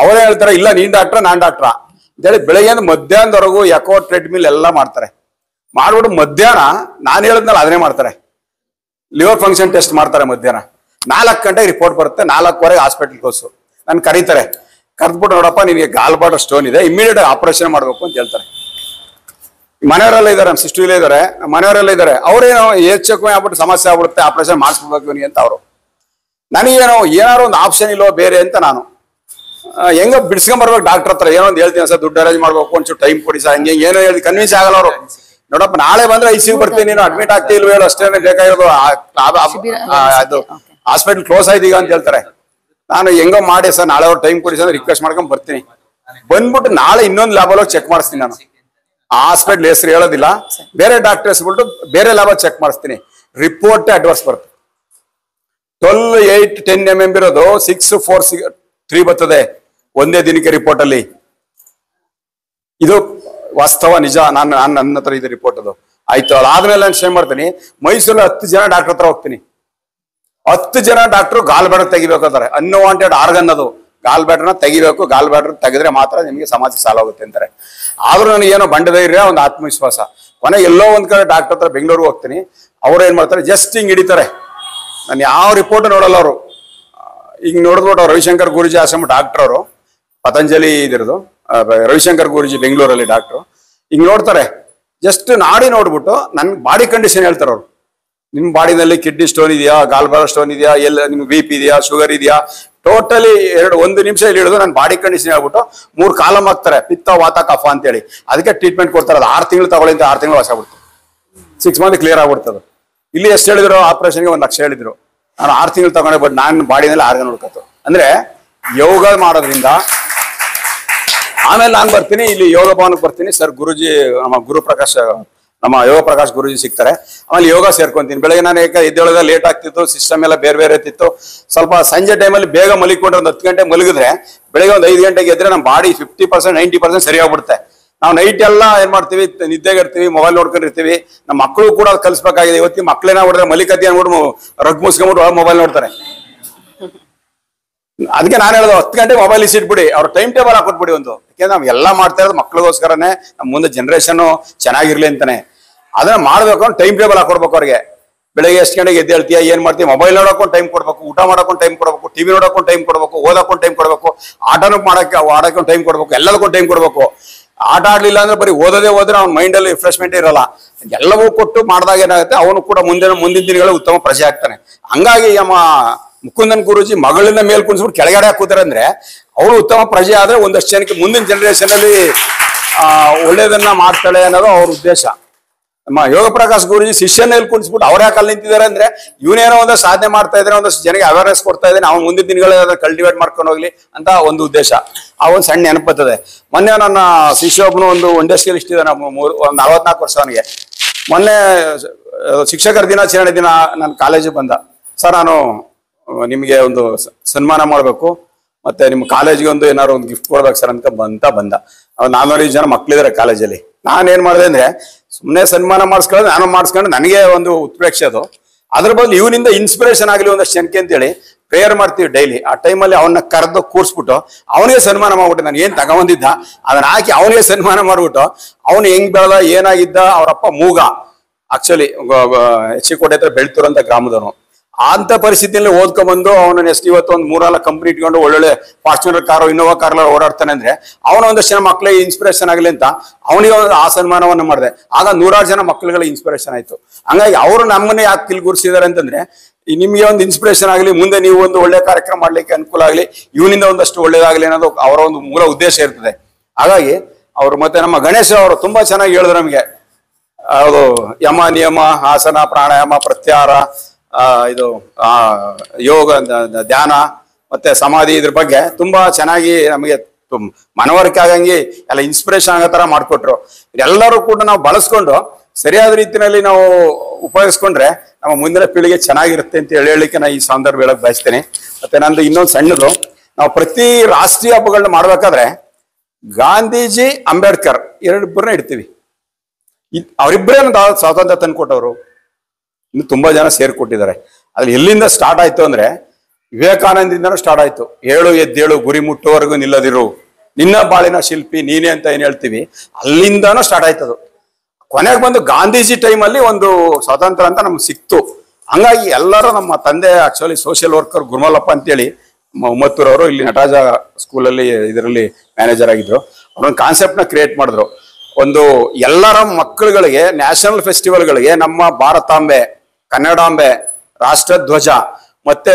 ಅವರೇ ಹೇಳ್ತಾರೆ, ಇಲ್ಲ ನೀನ್ ಡಾಕ್ಟ್ರ ನಾನ್ ಡಾಕ್ಟ್ರಾ ಅಂತೇಳಿ ಬೆಳಗ್ಗೆಯಿಂದ ಮಧ್ಯಾಹ್ನದವರೆಗೂ ಎಕೋ, ಟ್ರೆಡ್ಮಿಲ್ ಎಲ್ಲ ಮಾಡ್ತಾರೆ. ಮಾಡ್ಬಿಟ್ಟು ಮಧ್ಯಾಹ್ನ ನಾನು ಹೇಳಿದ್ನಲ್ಲ ಅದನ್ನೇ ಮಾಡ್ತಾರೆ. ಲಿವರ್ ಫಂಕ್ಷನ್ ಟೆಸ್ಟ್ ಮಾಡ್ತಾರೆ ಮಧ್ಯಾಹ್ನ. 4 ಗಂಟೆಗೆ ರಿಪೋರ್ಟ್ ಬರುತ್ತೆ, 4:15 ಹಾಸ್ಪಿಟಲ್ ಕೋಸು ನನ್ ಕರೀತಾರೆ. ಕರೆದ್ಬಿಟ್ಟು, ನೋಡಪ್ಪ ನಿನಗೆ ಗಾಲ್ ಬಾಟರ್ ಸ್ಟೋನ್ ಇದೆ, ಇಮಿಡಿಯೇಟ್ ಆಪರೇಷನ್ ಮಾಡ್ಬೇಕು ಅಂತ ಹೇಳ್ತಾರೆ. ಮನೆಯವರೆಲ್ಲ ಇದಾರೆ, ನಮ್ಮ ಸಿಸ್ಟರ್ ಇದ್ದಾರೆ, ಮನೆಯವರೆಲ್ಲ ಇದ್ದಾರೆ. ಅವ್ರೇನೋ ಹೆಚ್ಚು ಆಗ್ಬಿಟ್ಟು ಸಮಸ್ಯೆ ಆಗ್ಬಿಡುತ್ತೆ, ಆಪರೇಷನ್ ಮಾಡಿಸ್ಬಿಡ್ಬೇಕು ಇವನಿಗೆ ಅಂತ ಅವರು. ನನಗೇನೋ ಏನಾದ್ರು ಒಂದು ಆಪ್ಷನ್ ಇಲ್ಲೋ ಬೇರೆ ಅಂತ ನಾನು ಹೆಂಗೋ ಬಿಡ್ಸ್ಕೊಂಬರ್ಬೇಕು ಡಾಕ್ಟರ್ ಹತ್ರ, ಏನೋ ಒಂದು ಹೇಳ್ತೀನಿ ಸರ್, ದುಡ್ಡು ಅರೇಂಜ್ ಮಾಡ್ಬೇಕು, ಒಂಚೂರು ಟೈಮ್ ಕೊಡಿ ಸರ್, ಹಂಗೆ ಏನೋ ಹೇಳಿ ಕನ್ವಿನ್ಸ್ ಆಗಲ್ಲ ಅವರು. ನೋಡಪ್ಪ ನಾಳೆ ಬಂದ್ರೆ ICU ಬರ್ತೀನಿ, ನೀನು ಅಡ್ಮಿಟ್ ಆಗ್ತಿಲ್ವ ಹೇಳು, ಅಷ್ಟೇ ಬೇಕಾಗಿರೋದು, ಅದು ಹಾಸ್ಪಿಟಲ್ ಕ್ಲೋಸ್ ಆಯ್ತು ಈಗ ಅಂತ ಹೇಳ್ತಾರೆ. ನಾನು ಹೆಂಗೋ ಮಾಡಿ ಸರ್ ನಾಳೆ ಅವ್ರು ಟೈಮ್ ಕೊಡಿ ಸರ್ ರಿಕ್ವೆಸ್ಟ್ ಮಾಡ್ಕೊಂಡ್ ಬರ್ತೀನಿ. ಬಂದ್ಬಿಟ್ಟು ನಾಳೆ ಇನ್ನೊಂದು ಲ್ಯಾಬ್ ಅಲ್ಲಿ ಚೆಕ್ ಮಾಡಿಸ್ತೀನಿ. ನಾನು ಆ ಹಾಸ್ಪಿಟಲ್ ಹೆಸರು ಹೇಳೋದಿಲ್ಲ, ಬೇರೆ ಡಾಕ್ಟರ್ ಹೆಸರು ಬೇರೆ ಲ್ಯಾಬ್ ಚೆಕ್ ಮಾಡಿಸ್ತೀನಿ. ರಿಪೋರ್ಟ್ ಅಡ್ವರ್ಸ್ ಬರುತ್ತೆ. 12/8/10 mm ಇರೋದು 6/4/3 ಬರ್ತದೆ ಒಂದೇ ದಿನಕ್ಕೆ ರಿಪೋರ್ಟ್ ಅಲ್ಲಿ. ಇದು ವಾಸ್ತವ, ನಿಜ. ನನ್ನ ಹತ್ರ ಇದೆ ರಿಪೋರ್ಟ್. ಅದು ಆಯ್ತು. ಅದಾದ್ಮೇಲೆ ನಾನು ಏನ್ ಮಾಡ್ತೀನಿ, ಮೈಸೂರಲ್ಲಿ 10 ಜನ ಡಾಕ್ಟರ್ ಹತ್ರ ಹೋಗ್ತೀನಿ. 10 ಜನ ಡಾಕ್ಟರ್ ಗಾಲ್ ಬ್ಯಾಡರ್ ತೆಗಿಬೇಕಾದ್ರೆ, ಅನ್ವಾಂಟೆಡ್ ಆರ್ಗನ್ ಅದು, ಗಾಲ್ ಬ್ಯಾಡ್ರನ್ನ ತೆಗಿಬೇಕು, ಗಾಲ್ ಬ್ಯಾಡ್ರ್ ತೆಗೆದ್ರೆ ಮಾತ್ರ ನಿಮಗೆ ಸಮಾಜಕ್ಕೆ ಸಾಲ ಹೋಗುತ್ತೆ ಅಂತಾರೆ. ಆದ್ರೂ ನನಗೇನೋ ಬಂಡ ಧೈರ್ಯ, ಒಂದು ಆತ್ಮವಿಶ್ವಾಸ. ಕೊನೆ ಎಲ್ಲೋ ಒಂದ್ ಕಡೆ ಡಾಕ್ಟರ್ ಹತ್ರ ಬೆಂಗಳೂರಿಗೆ ಹೋಗ್ತೀನಿ. ಅವ್ರು ಏನ್ ಮಾಡ್ತಾರೆ, ಜಸ್ಟ್ ಹಿಂಗ್ ಹಿಡಿತಾರೆ. ನಾನು ಯಾವ ರಿಪೋರ್ಟ್ ನೋಡಲ್ಲ ಅವರು. ಈಗ ನೋಡಿದ್ಬಿಟ್ಟು ಅವ್ರು ರವಿಶಂಕರ್ ಗುರೂಜಿ ಆಶ್ರಮ ಡಾಕ್ಟರ್, ಅವರು ಪತಂಜಲಿ ಇದಿರೋದು, ರವಿಶಂಕರ್ ಗುರೂಜಿ ಬೆಂಗಳೂರಲ್ಲಿ ಡಾಕ್ಟ್ರು. ಹಿಂಗ್ ನೋಡ್ತಾರೆ, ಜಸ್ಟ್ ನಾಡಿ ನೋಡ್ಬಿಟ್ಟು ನನ್ ಬಾಡಿ ಕಂಡೀಷನ್ ಹೇಳ್ತಾರೆ ಅವರು. ನಿಮ್ ಬಾಡಿನಲ್ಲಿ ಕಿಡ್ನಿ ಸ್ಟೋನ್ ಇದೆಯಾ, ಗಾಲ್ಬಾರ್ ಸ್ಟೋನ್ ಇದೆಯಾ, ಎಲ್ಲ ನಿಮ್ಗೆ BP ಇದೆಯಾ, ಶುಗರ್ ಇದೆಯಾ, ಟೋಟಲಿ 1 ನಿಮಿಷ ಇಲ್ಲಿ ಹಿಡಿದು ನನ್ನ ಬಾಡಿ ಕಂಡೀಷನ್ ಹೇಳ್ಬಿಟ್ಟು 3 ಕಾಲಮ್ ಹಾಕ್ತಾರೆ, ಪಿತ್ತ, ವಾತ, ಕಫ ಅಂತೇಳಿ. ಅದಕ್ಕೆ ಟ್ರೀಟ್ಮೆಂಟ್ ಕೊಡ್ತಾರೆ. ಅದು 6 ತಿಂಗಳು ತಗೊಳ್ಳಿ ಅಂತ 6 ತಿಂಗಳು ವಾಸ ಆಗ್ಬಿಡ್ತು, 6 ಮಂತ್ ಕ್ಲಿಯರ್ ಆಗ್ಬಿಡ್ತದೆ. ಇಲ್ಲಿ ಎಷ್ಟು ಹೇಳಿದ್ರು, ಆಪರೇಷನ್ಗೆ 1 ಲಕ್ಷ ಹೇಳಿದ್ರು. ನಾನು 6 ತಿಂಗಳು ತಗೊಂಡೆ, ಬಟ್ ನಾನು ಬಾಡಿನಲ್ಲಿ ಆರ್ಗನ್ ಹುಡ್ಕತ್ತು. ಅಂದ್ರೆ ಯೋಗ ಮಾಡೋದ್ರಿಂದ. ಆಮೇಲೆ ನಾನು ಬರ್ತೀನಿ ಇಲ್ಲಿ ಯೋಗ ಭವನಕ್ಕೆ ಬರ್ತೀನಿ. ಸರ್ ಗುರುಜಿ, ನಮ್ಮ ಗುರುಪ್ರಕಾಶ್, ನಮ್ಮ ಯೋಗ ಪ್ರಕಾಶ್ ಗುರುಜಿ ಸಿಗ್ತಾರೆ. ಆಮೇಲೆ ಯೋಗ ಸೇರ್ಕೊಂತೀನಿ. ಬೆಳಗ್ಗೆ ನಾನು ಎದ್ದೇಳೋದ ಲೇಟ್ ಆಗ್ತಿತ್ತು, ಸಿಸ್ಟಮ್ ಎಲ್ಲ ಬೇರೆ ಬೇರೆ ಇರ್ತಿತ್ತು. ಸ್ವಲ್ಪ ಸಂಜೆ ಟೈಮಲ್ಲಿ ಬೇಗ ಮಲಿಕೊಂಡ್ರೆ, ಒಂದು 10 ಗಂಟೆ ಮಲಗಿದ್ರೆ ಬೆಳಗ್ಗೆ ಒಂದು 5 ಗಂಟೆಗೆ ಎದ್ರೆ ನಮ್ಮ ಬಾಡಿ 50% 90% ಸರಿ ಆಗ್ಬಿಡುತ್ತೆ. ನಾವು ನೈಟ್ ಎಲ್ಲ ಏನ್ ಮಾಡ್ತೀವಿ, ನಿದ್ದೆಗೆ ಇರ್ತೀವಿ, ಮೊಬೈಲ್ ನೋಡ್ಕೊಂಡಿರ್ತೀವಿ. ನಮ್ಮ ಮಕ್ಕಳು ಕೂಡ ಕಲಿಸ್ಬೇಕಾಗಿದೆ. ಇವತ್ತಿನ ಮಕ್ಳೇನ ಹೊಡೆದ್ರೆ ಮಲಿಕತಿ ಅನ್ಬಿಟ್ಟು ರಗ್ ಮುಸ್ಕೊಂಡ್ಬಿಟ್ಟು ಮೊಬೈಲ್ ನೋಡ್ತಾರೆ. ಅದಕ್ಕೆ ನಾನು ಹೇಳೋದು, 10 ಗಂಟೆ ಮೊಬೈಲ್ ಇಸಿಟ್ಬಿಡಿ, ಅವ್ರ ಟೈಮ್ ಟೇಬಲ್ ಹಾಕೊಟ್ಬಿಡಿ ಒಂದು. ಯಾಕೆಂದ್ರೆ ನಾವು ಎಲ್ಲ ಮಾಡ್ತಾ ಇರೋದು ಮಕ್ಳಿಗೋಸ್ಕರನೇ, ನಮ್ಮ ಮುಂದೆ ಜನರೇಷನ್ ಚೆನ್ನಾಗಿರ್ಲಿ ಅಂತಾನೆ. ಅದನ್ನ ಮಾಡ್ಬೇಕು ಅಂತ ಟೈಮ್ ಟೇಬಲ್ ಹಾಕೊಡ್ಬೇಕು ಅವ್ರಿಗೆ. ಬೆಳಗ್ಗೆ ಎಷ್ಟು ಗಂಟೆಗೆ ಎದ್ದು ಹೇಳ್ತೀಯ, ಏನ್ ಮಾಡ್ತೀವಿ, ಮೊಬೈಲ್ ನೋಡೋಕೊಂಡು ಟೈಮ್ ಕೊಡ್ಬೇಕು, ಊಟ ಮಾಡೋಕೊಂಡು ಟೈಮ್ ಕೊಡ್ಬೇಕು, ಟಿವಿ ನೋಡೋಕೊಂಡು ಟೈಮ್ ಕೊಡ್ಬೇಕು, ಓದೋಕೊಂಡು ಟೈಮ್ ಕೊಡ್ಬೇಕು, ಆಟನೂ ಆಡೋಕೊಂಡು ಟೈಮ್ ಕೊಡ್ಬೇಕು, ಎಲ್ಲದಕ್ಕೂ ಟೈಮ್ ಕೊಡ್ಬೇಕು. ಆಟ ಆಡ್ಲಿಲ್ಲ ಅಂದ್ರೆ ಬರೀ ಓದೋದೇ ಹೋದ್ರೆ ಅವ್ನ ಮೈಂಡ್ ಅಲ್ಲಿ ರಿಫ್ರೆಶ್ಮೆಂಟ್ ಇರಲ್ಲ. ಎಲ್ಲವೂ ಕೊಟ್ಟು ಮಾಡಿದಾಗ ಏನಾಗುತ್ತೆ, ಅವನು ಕೂಡ ಮುಂದಿನ ದಿನಗಳು ಉತ್ತಮ ಪ್ರಜೆ ಆಗ್ತಾನೆ. ಹಂಗಾಗಿ ನಮ್ಮ ಮುಕುಂದನ್ ಗುರೂಜಿ ಮಗಳಿಂದ ಮೇಲ್ ಕುಣಿಸ್ಬಿಟ್ಟು ಕೆಳಗಡೆ ಹಾಕುತ್ತಾರೆ ಅಂದ್ರೆ, ಅವಳು ಉತ್ತಮ ಪ್ರಜೆ ಆದ್ರೆ ಒಂದಷ್ಟು ಜನಕ್ಕೆ ಮುಂದಿನ ಜನರೇಷನ್ ಅಲ್ಲಿ ಒಳ್ಳೇದನ್ನ ಮಾಡ್ತಾಳೆ ಅನ್ನೋದು ಅವ್ರ ಉದ್ದೇಶ. ನಮ್ಮ ಯೋಗ ಪ್ರಕಾಶ್ ಗುರೂಜಿ ಶಿಷ್ಯನಲ್ಲಿ ಕುಣಿಸ್ಬಿಟ್ಟು ಅವ್ರ ಯಾಕೆ ಅಲ್ಲಿ ನಿಂತಿದ್ದಾರೆ ಅಂದ್ರೆ, ಇವನೇನೋ ಒಂದಷ್ಟು ಸಾಧನೆ ಮಾಡ್ತಾ ಇದ್ರೆ, ಒಂದಷ್ಟು ಜನಕ್ಕೆ ಅವೇರ್ನೆಸ್ ಕೊಡ್ತಾ ಇದ್ದಾನೆ, ಅವ್ನು ಮುಂದಿನ ದಿನಗಳಲ್ಲಿ ಕಲ್ಟಿವೇಟ್ ಮಾಡ್ಕೊಂಡು ಹೋಗ್ಲಿ ಅಂತ ಒಂದು ಉದ್ದೇಶ. ಆ ಒಂದು ಸಣ್ಣ ನೆನಪತ್ತದೆ. ಮೊನ್ನೆ ನನ್ನ ಶಿಷ್ಯೊಬ್ಬನು ಒಂದು ಇಂಡಸ್ಟ್ರಿಯಲಿಸ್ಟ್ ಇದ್ದಾನೆ, 44 ವರ್ಷ ಅವನಿಗೆ. ಮೊನ್ನೆ ಶಿಕ್ಷಕರ ದಿನಾಚರಣೆ ದಿನ ನನ್ನ ಕಾಲೇಜಿಗೆ ಬಂದ. ಸರ್, ನಾನು ನಿಮಗೆ ಒಂದು ಸನ್ಮಾನ ಮಾಡಬೇಕು, ಮತ್ತೆ ನಿಮ್ಮ ಕಾಲೇಜ್ಗೆ ಒಂದು ಏನಾದ್ರು ಒಂದು ಗಿಫ್ಟ್ ಕೊಡ್ಬೇಕು ಸರ್ ಅಂತ ಬಂದ. 400 ಜನ ಮಕ್ಳಿದ್ದಾರೆ ಕಾಲೇಜಲ್ಲಿ. ನಾನೇನ್ ಮಾಡಿದೆ ಅಂದ್ರೆ, ಸುಮ್ಮನೆ ಸನ್ಮಾನ ಮಾಡಿಸ್ಕೊಳ್ಳೋದು, ನಾನು ಮಾಡಿಸ್ಕೊಂಡು ನನಗೆ ಒಂದು ಉತ್ಪ್ರೇಕ್ಷೆ ಅದು. ಅದ್ರ ಬದಲು ಇವನಿಂದ ಇನ್ಸ್ಪಿರೇಷನ್ ಆಗಲಿ ಒಂದಷ್ಟು ಜನಕ್ಕೆ ಅಂತೇಳಿ ಪ್ರೇಯರ್ ಮಾಡ್ತೀವಿ ಡೈಲಿ. ಆ ಟೈಮಲ್ಲಿ ಅವನ್ನ ಕರೆದು ಕೂರಿಸ್ಬಿಟ್ಟು ಅವನಿಗೆ ಸನ್ಮಾನ ಮಾಡ್ಬಿಟ್ಟು, ನಾನು ಏನ್ ತಗೊಂಬಂದಿದ್ದ ಅದನ್ನ ಹಾಕಿ ಅವನಿಗೆ ಸನ್ಮಾನ ಮಾಡ್ಬಿಟ್ಟು, ಅವನು ಹೆಂಗ್ ಬೆಳೆದ, ಏನಾಗಿದ್ದ, ಅವರಪ್ಪ ಮೂಗ, ಆಕ್ಚುಲಿ ಹೆಚ್ಚಿಕೋಟೆ ಹತ್ರ ಬೆಳ್ತೂರು ಅಂತ ಗ್ರಾಮದವನು. ಅಂತ ಪರಿಸ್ಥಿತಿಯಲ್ಲಿ ಓದ್ಕೊಂಡ್ಬಂದು ಅವನು ನೆಕ್ಸ್ಟ್ ಇವತ್ತು ಒಂದು 3-4 ಕಂಪ್ನಿ ಇಟ್ಕೊಂಡು ಒಳ್ಳೊಳ್ಳೆ ಫಾರ್ಚುನರ್ ಕಾರು, ಇನ್ನೋವಾ ಕಾರ್ಲ ಓಡಾಡ್ತಾನೆ ಅಂದ್ರೆ, ಅವನ ಒಂದಷ್ಟು ಜನ ಮಕ್ಕಳಿಗೆ ಇನ್ಸ್ಪಿರೇಷನ್ ಆಗಲಿ ಅಂತ ಅವನಿಗೆ ಒಂದು ಆ ಸನ್ಮಾನವನ್ನು ಮಾಡಿದೆ. ಆಗ 100 ಜನ ಮಕ್ಕಳುಗಳಿಗೆ ಇನ್ಸ್ಪಿರೇಷನ್ ಆಯ್ತು. ಹಂಗಾಗಿ ಅವರು ನಮ್ಮನ್ನೇ ಯಾಕೆ ತಿಳ್ಗುರ್ಸಿದ್ದಾರೆ ಅಂತಂದ್ರೆ, ನಿಮ್ಗೆ ಒಂದು ಇನ್ಸ್ಪಿರೇಷನ್ ಆಗಲಿ, ಮುಂದೆ ನೀವು ಒಂದು ಒಳ್ಳೆ ಕಾರ್ಯಕ್ರಮ ಮಾಡ್ಲಿಕ್ಕೆ ಅನುಕೂಲ ಆಗಲಿ, ಇವನಿಂದ ಒಂದಷ್ಟು ಒಳ್ಳೇದಾಗಲಿ ಅನ್ನೋದು ಅವರ ಒಂದು ಮೂಲ ಉದ್ದೇಶ ಇರ್ತದೆ. ಹಾಗಾಗಿ ಅವರು ಮತ್ತೆ ನಮ್ಮ ಗಣೇಶ ಅವರು ತುಂಬಾ ಚೆನ್ನಾಗಿ ಹೇಳಿದ್ರು ನಮಗೆ. ಅದು ಯಮ, ನಿಯಮ, ಆಸನ, ಪ್ರಾಣಾಯಾಮ, ಪ್ರತ್ಯಾಹಾರ, ಇದು ಯೋಗ, ಧ್ಯಾನ ಮತ್ತೆ ಸಮಾಧಿ, ಇದ್ರ ಬಗ್ಗೆ ತುಂಬಾ ಚೆನ್ನಾಗಿ ನಮಗೆ ಮನವರಿಕೆ ಆಗಂಗೆ ಎಲ್ಲ ಇನ್ಸ್ಪಿರೇಷನ್ ಆಗೋ ತರ ಮಾಡ್ಕೊಟ್ರು. ಎಲ್ಲರೂ ಕೂಡ ನಾವು ಬಳಸ್ಕೊಂಡು ಸರಿಯಾದ ರೀತಿಯಲ್ಲಿ ನಾವು ಉಪಯೋಗಿಸ್ಕೊಂಡ್ರೆ ನಮ್ಮ ಮುಂದಿನ ಪೀಳಿಗೆ ಚೆನ್ನಾಗಿರುತ್ತೆ ಅಂತ ಹೇಳಲಿಕ್ಕೆ ನಾನು ಈ ಸಂದರ್ಭ ಹೇಳಕ್ ಬಯಸ್ತೇನೆ. ಮತ್ತೆ ನಂದು ಇನ್ನೊಂದು ಸಣ್ಣದು, ನಾವು ಪ್ರತಿ ರಾಷ್ಟ್ರೀಯ ಹಬ್ಬಗಳನ್ನ ಮಾಡ್ಬೇಕಾದ್ರೆ ಗಾಂಧೀಜಿ, ಅಂಬೇಡ್ಕರ್ ಇಬ್ಬರನ್ನ ಇಡ್ತೀವಿ. ಅವರಿಬ್ಬರೇ ಸ್ವಾತಂತ್ರ್ಯ ತಂದ್ಕೊಟ್ಟವರು. ಇನ್ನು ತುಂಬಾ ಜನ ಸೇರ್ಕೊಟ್ಟಿದ್ದಾರೆ. ಅಲ್ಲಿ ಎಲ್ಲಿಂದ ಸ್ಟಾರ್ಟ್ ಆಯ್ತು ಅಂದ್ರೆ, ವಿವೇಕಾನಂದಿಂದನೂ ಸ್ಟಾರ್ಟ್ ಆಯ್ತು. 7 ಎದ್ದೇಳು, ಗುರಿ ಮುಟ್ಟುವವರೆಗೂ ನಿಲ್ಲದಿರು, ನಿನ್ನ ಬಾಳಿನ ಶಿಲ್ಪಿ ನೀನೇ ಅಂತ ಏನ್ ಹೇಳ್ತೀವಿ, ಅಲ್ಲಿಂದಾನು ಸ್ಟಾರ್ಟ್ ಆಯ್ತದು. ಕೊನೆಗೆ ಬಂದು ಗಾಂಧೀಜಿ ಟೈಮಲ್ಲಿ ಒಂದು ಸ್ವಾತಂತ್ರ್ಯ ಅಂತ ನಮ್ಗೆ ಸಿಕ್ತು. ಹಂಗಾಗಿ ಎಲ್ಲರೂ, ನಮ್ಮ ತಂದೆ ಆಕ್ಚುಲಿ ಸೋಷಿಯಲ್ ವರ್ಕರ್ ಗುರುಮಲ್ಲಪ್ಪ ಅಂತೇಳಿ ಉಮ್ಮತ್ತೂರವರು, ಇಲ್ಲಿ ನಟರಾಜ ಸ್ಕೂಲಲ್ಲಿ ಇದರಲ್ಲಿ ಮ್ಯಾನೇಜರ್ ಆಗಿದ್ರು. ಅವರೊಂದು ಕಾನ್ಸೆಪ್ಟ್ ನ ಕ್ರಿಯೇಟ್ ಮಾಡಿದ್ರು. ಒಂದು ಎಲ್ಲರ ಮಕ್ಕಳುಗಳಿಗೆ ನ್ಯಾಷನಲ್ ಫೆಸ್ಟಿವಲ್ಗಳಿಗೆ ನಮ್ಮ ಭಾರತಾಂಬೆ, ಕನ್ನಡಾಂಬೆ, ರಾಷ್ಟ್ರಧ್ವಜ, ಮತ್ತೆ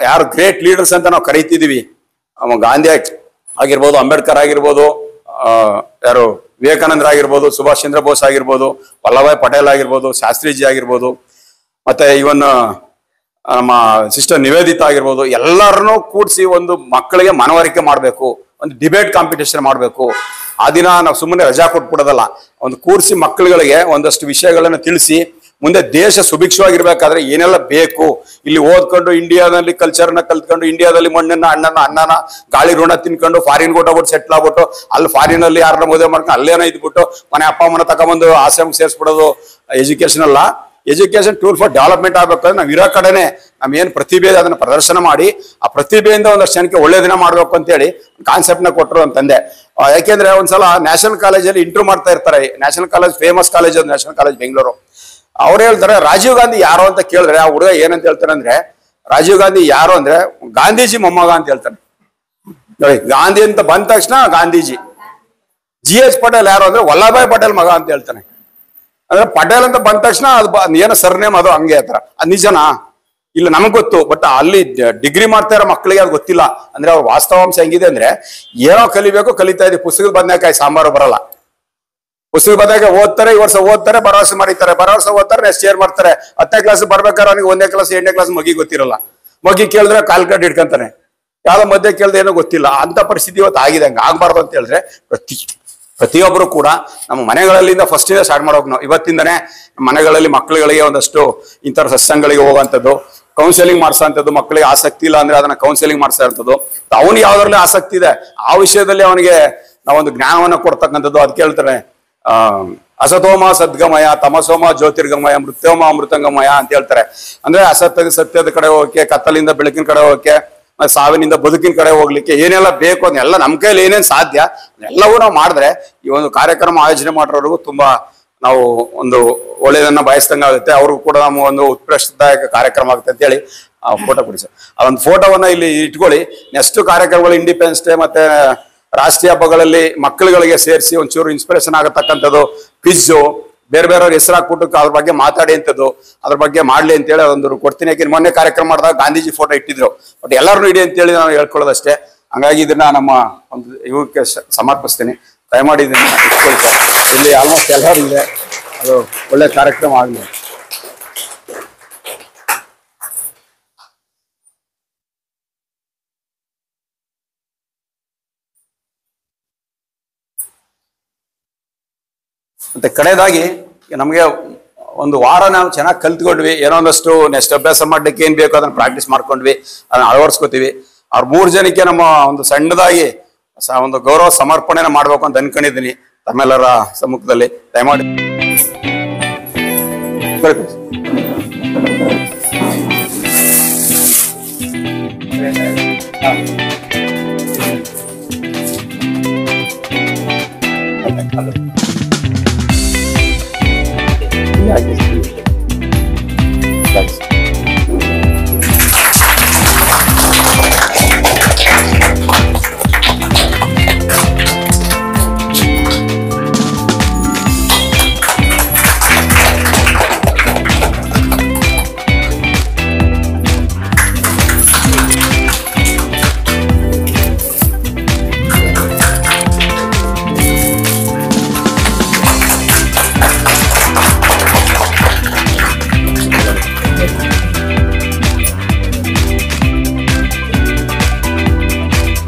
ಯಾರು ಗ್ರೇಟ್ ಲೀಡರ್ಸ್ ಅಂತ ನಾವು ಕರೀತಿದೀವಿ, ಗಾಂಧಿ ಆಗಿರ್ಬೋದು, ಅಂಬೇಡ್ಕರ್ ಆಗಿರ್ಬೋದು, ಯಾರು ವಿವೇಕಾನಂದರಾಗಿರ್ಬೋದು, ಸುಭಾಷ್ ಚಂದ್ರ ಬೋಸ್ ಆಗಿರ್ಬೋದು, ವಲ್ಲಭಾಯ್ ಪಟೇಲ್ ಆಗಿರ್ಬೋದು, ಶಾಸ್ತ್ರೀಜಿ ಆಗಿರ್ಬೋದು, ಮತ್ತೆ ಇವನ್ ನಮ್ಮ ಸಿಸ್ಟರ್ ನಿವೇದಿತಾ ಆಗಿರ್ಬೋದು, ಎಲ್ಲರನ್ನೂ ಕೂಡಿಸಿ ಒಂದು ಮಕ್ಕಳಿಗೆ ಮನವರಿಕೆ ಮಾಡಬೇಕು, ಒಂದು ಡಿಬೇಟ್ ಕಾಂಪಿಟೇಷನ್ ಮಾಡಬೇಕು. ಆ ದಿನ ನಾವು ಸುಮ್ಮನೆ ರಜಾ ಕೊಟ್ಬಿಡೋದಲ್ಲ, ಒಂದು ಕೂರಿಸಿ ಮಕ್ಕಳುಗಳಿಗೆ ಒಂದಷ್ಟು ವಿಷಯಗಳನ್ನು ತಿಳಿಸಿ ಮುಂದೆ ದೇಶ ಸುಭಿಕ್ಷವಾಗಿರ್ಬೇಕಾದ್ರೆ ಏನೆಲ್ಲ ಬೇಕು, ಇಲ್ಲಿ ಓದ್ಕೊಂಡು ಇಂಡಿಯಾದಲ್ಲಿ ಕಲ್ಚರ್ನ ಕಲ್ತ್ಕೊಂಡು ಇಂಡಿಯಾದಲ್ಲಿ ಮಣ್ಣನ್ನ ಅನ್ನನ ಗಾಳಿ ಋಣ ತಿನ್ಕೊಂಡು ಫಾರಿನ್ ಕೊಟ್ಟೋಗ್ಬಿಟ್ಟು ಸೆಟ್ಲ್ ಆಗ್ಬಿಟ್ಟು ಅಲ್ಲಿ ಫಾರಿನ್ ಅಲ್ಲಿ ಯಾರನ್ನ ಮದುವೆ ಮಾಡ್ಕೊಂಡು ಅಲ್ಲೇನೋ ಇದ್ಬಿಟ್ಟು ಮನೆ ಅಪ್ಪ ಅಮ್ಮನ ತಗೊಂಬಂದು ಆಶ್ರಮಕ್ಕೆ ಸೇರಿಸ್ಬಿಡೋದು ಎಜುಕೇಶನ್ ಅಲ್ಲ. ಎಜುಕೇಶನ್ ಟೂಲ್ ಫಾರ್ ಡೆವಲಪ್ಮೆಂಟ್ ಆಗ್ಬೇಕಾದ್ರೆ ನಾವು ಇರೋ ಕಡೆನೆ ನಮ್ಗೇನು ಪ್ರತಿಭೆ ಅದನ್ನ ಪ್ರದರ್ಶನ ಮಾಡಿ ಆ ಪ್ರತಿಭೆಯಿಂದ ಒಂದಷ್ಟು ಜನಕ್ಕೆ ಒಳ್ಳೆ ದಿನ ಮಾಡ್ಬೇಕು ಅಂತೇಳಿ ಕಾನ್ಸೆಪ್ಟ್ ನ ಕೊಟ್ಟರು ಅಂತಂದೆ. ಯಾಕೆಂದ್ರೆ ಒಂದ್ಸಲ ನ್ಯಾಷನಲ್ ಕಾಲೇಜಲ್ಲಿ ಇಂಟರ್ವ್ಯೂ ಮಾಡ್ತಾ ಇರ್ತಾರೆ. ನ್ಯಾಷನಲ್ ಕಾಲೇಜ್ ಫೇಮಸ್ ಕಾಲೇಜ್ ಅದು, ನ್ಯಾಷನಲ್ ಕಾಲೇಜ್ ಬೆಂಗಳೂರು. ಅವ್ರು ಹೇಳ್ತಾರೆ ರಾಜೀವ್ ಗಾಂಧಿ ಯಾರು ಅಂತ ಕೇಳಿದ್ರೆ ಆ ಹುಡುಗ ಏನಂತ ಹೇಳ್ತಾರೆ ಅಂದ್ರೆ, ರಾಜೀವ್ ಗಾಂಧಿ ಯಾರು ಅಂದ್ರೆ ಗಾಂಧೀಜಿ ಮೊಮ್ಮಗ ಅಂತ ಹೇಳ್ತಾನೆ. ಗಾಂಧಿ ಅಂತ ಬಂದ ತಕ್ಷಣ ಗಾಂಧೀಜಿ. GH ಪಟೇಲ್ ಯಾರು ಅಂದ್ರೆ ವಲ್ಲಭಾಯ್ ಪಟೇಲ್ ಮಗ ಅಂತ ಹೇಳ್ತಾನೆ. ಅಂದ್ರೆ ಪಟೇಲ್ ಅಂತ ಬಂದ ತಕ್ಷಣ ಅದು ಏನೋ ಸರ್ನೇಮ್ ಅದು ಹಂಗೆ ಹತ್ರ. ಅದು ನಿಜನಾ? ಇಲ್ಲ, ನಮಗ್ ಗೊತ್ತು, ಬಟ್ ಅಲ್ಲಿ ಡಿಗ್ರಿ ಮಾಡ್ತಾ ಇರೋ ಮಕ್ಕಳಿಗೆ ಅದು ಗೊತ್ತಿಲ್ಲ. ಅಂದ್ರೆ ಅವ್ರ ವಾಸ್ತವಾಂಶ ಹೆಂಗಿದೆ ಅಂದ್ರೆ ಏನೋ ಕಲಿಬೇಕು, ಕಲಿತಾ ಇದೆ. ಪುಸ್ತಕದ ಬದನೆಕಾಯಿ ಸಾಂಬಾರು ಬರಲ್ಲ. ಪುಸ್ತಕ ಬದನೆಕಾಯಿ ಓದ್ತಾರೆ, ಈ ವರ್ಷ ಓದ್ತಾರೆ, ಭರವಸೆ ಮಾಡಿರ್ತಾರೆ, ಭರವಸೆ ಓದ್ತಾರೆ, ನೆಕ್ಸ್ಟ್ ಇಯರ್ ಮಾಡ್ತಾರೆ. 10ನೇ ಕ್ಲಾಸ್ ಬರ್ಬೇಕಾದ್ರೆ ಅವನಿಗೆ 1ನೇ ಕ್ಲಾಸ್ 8ನೇ ಕ್ಲಾಸ್ ಮಗಿ ಗೊತ್ತಿರಲ್ಲ. ಮಗಿ ಕೇಳಿದ್ರೆ ಕಾಲ್ ಕಡ್ ಹಿಡ್ಕೊಂತಾನೆ, ಯಾವ್ದೋ ಮಧ್ಯೆ ಕೇಳಿದ್ರೆ ಏನೋ ಗೊತ್ತಿಲ್ಲ. ಅಂತ ಪರಿಸ್ಥಿತಿ ಇವತ್ತು ಆಗಿದೆ. ಹಂಗೆ ಆಗ್ಬಾರ್ದು ಅಂತ ಹೇಳಿದ್ರೆ ಪ್ರತಿಯೊಬ್ಬರು ಕೂಡ ನಮ್ಮ ಮನೆಗಳಲ್ಲಿಂದ ಫಸ್ಟ್ ಇಂದ ಸ್ಟಾರ್ಟ್ ಮಾಡೋಕೆ ನಾವು ಇವತ್ತಿಂದನೇ ಮನೆಗಳಲ್ಲಿ ಮಕ್ಕಳುಗಳಿಗೆ ಒಂದಷ್ಟು ಇಂಥ ಸತ್ಸಂಗಗಳಿಗೆ ಹೋಗುವಂಥದ್ದು, ಕೌನ್ಸಿಲಿಂಗ್ ಮಾಡಿಸೋಂಥದ್ದು. ಮಕ್ಕಳಿಗೆ ಆಸಕ್ತಿ ಇಲ್ಲ ಅಂದ್ರೆ ಅದನ್ನ ಕೌನ್ಸಿಲಿಂಗ್ ಮಾಡಿಸೋ ಅಂಥದ್ದು. ಅವನಿಗೆ ಯಾವ್ದ್ರಲ್ಲಿ ಆಸಕ್ತಿ ಇದೆ ಆ ವಿಷಯದಲ್ಲಿ ಅವನಿಗೆ ನಾವೊಂದು ಜ್ಞಾನವನ್ನ ಕೊಡ್ತಕ್ಕಂಥದ್ದು. ಅದಕ್ಕೆ ಹೇಳ್ತಾರೆ ಅಸತೋಮ ಸದ್ಗಮಯ, ತಮಸೋಮ ಜ್ಯೋತಿರ್ಗಮಯ, ಮೃತ್ಯೋಮ ಅಮೃತಂಗಮಯ ಅಂತ ಹೇಳ್ತಾರೆ. ಅಂದ್ರೆ ಸತ್ಯದ ಕಡೆ ಹೋಗಕ್ಕೆ, ಕತ್ತಲಿಂದ ಬೆಳಕಿನ ಕಡೆ ಹೋಗಕ್ಕೆ, ಸಾವಿನಿಂದ ಬದುಕಿನ ಕಡೆ ಹೋಗ್ಲಿಕ್ಕೆ ಏನೆಲ್ಲ ಬೇಕು ಅದನ್ನೆಲ್ಲ ನಮ್ಮ ಕೈಯಲ್ಲಿ ಏನೇನು ಸಾಧ್ಯ ಎಲ್ಲವೂ ನಾವು ಮಾಡಿದ್ರೆ ಈ ಒಂದು ಕಾರ್ಯಕ್ರಮ ಆಯೋಜನೆ ಮಾಡೋರಿಗೂ ತುಂಬಾ ನಾವು ಒಂದು ಒಳ್ಳೆಯದನ್ನ ಬಯಸ್ದಂಗ ಆಗುತ್ತೆ. ಅವ್ರಿಗೂ ಕೂಡ ನಮ್ಮ ಒಂದು ಉತ್ಕೃಷ್ಟದಾಯಕ ಕಾರ್ಯಕ್ರಮ ಆಗುತ್ತೆ ಅಂತ ಹೇಳಿ ಫೋಟೋ ಕೊಡಿ ಸರ್. ಅದೊಂದು ಫೋಟೋವನ್ನ ಇಲ್ಲಿ ಇಟ್ಕೊಳ್ಳಿ. ನೆಕ್ಸ್ಟ್ ಕಾರ್ಯಕ್ರಮಗಳು ಇಂಡಿಪೆಂಡೆನ್ಸ್ ಡೇ ಮತ್ತೆ ರಾಷ್ಟ್ರೀಯ ಹಬ್ಬಗಳಲ್ಲಿ ಮಕ್ಕಳುಗಳಿಗೆ ಸೇರಿಸಿ ಒಂಚೂರು ಇನ್ಸ್ಪಿರೇಷನ್ ಆಗತಕ್ಕಂಥದ್ದು, ಕ್ವಿಜ್ಜು, ಬೇರೆ ಬೇರೆಯವ್ರ ಹೆಸರು ಹಾಕ್ಬಿಟ್ಟು ಅದ್ರ ಬಗ್ಗೆ ಮಾತಾಡಿ ಅಂತದ್ದು, ಅದ್ರ ಬಗ್ಗೆ ಮಾಡ್ಲಿ ಅಂತೇಳಿ ಅದೊಂದು ಕೊಡ್ತೀನಿ. ಯಾಕೆ ಮೊನ್ನೆ ಕಾರ್ಯಕ್ರಮ ಮಾಡಿದಾಗ ಗಾಂಧೀಜಿ ಫೋಟೋ ಇಟ್ಟಿದ್ರು, ಬಟ್ ಎಲ್ಲರನ್ನೂ ಇಡಿ ಅಂತೇಳಿ ನಾನು ಹೇಳ್ಕೊಳ್ಳೋದಷ್ಟೇ. ಹಂಗಾಗಿ ಇದನ್ನ ನಮ್ಮ ಒಂದು ಇವಕ್ಕೆ ಸಮರ್ಪಿಸ್ತೀನಿ. ದಯಮಾಡಿ ಇದನ್ನ ಇಟ್ಕೊಳ್ತಾರೆ. ಇಲ್ಲಿ ಆಲ್ಮೋಸ್ಟ್ ಎಲ್ಲರೂ ಇದೆ, ಅದು ಒಳ್ಳೆ ಕಾರ್ಯಕ್ರಮ ಆಗಲಿ. ಮತ್ತೆ ಕಡೆಯದಾಗಿ ನಮಗೆ ಒಂದು ವಾರ ನಾವು ಚೆನ್ನಾಗಿ ಕಲ್ತ್ಕೊಂಡ್ವಿ. ಏನೋ ಒಂದಷ್ಟು ನೆಕ್ಸ್ಟ್ ಅಭ್ಯಾಸ ಮಾಡ್ಲಿಕ್ಕೆ ಏನ್ ಬೇಕು ಅದನ್ನ ಪ್ರಾಕ್ಟೀಸ್ ಮಾಡ್ಕೊಂಡ್ವಿ, ಅದನ್ನ ಅಳವಡಿಸ್ಕೋತೀವಿ. ಅವ್ರ 3 ಜನಕ್ಕೆ ನಮ್ಮ ಒಂದು ಸಣ್ಣದಾಗಿ ಒಂದು ಗೌರವ ಸಮರ್ಪಣೆನ ಮಾಡ್ಬೇಕು ಅಂತ ಅನ್ಕೊಂಡಿದ್ದೀನಿ ತಮ್ಮೆಲ್ಲರ ಸಮ್ಮುಖದಲ್ಲಿ. ದಯಮಾಡಿ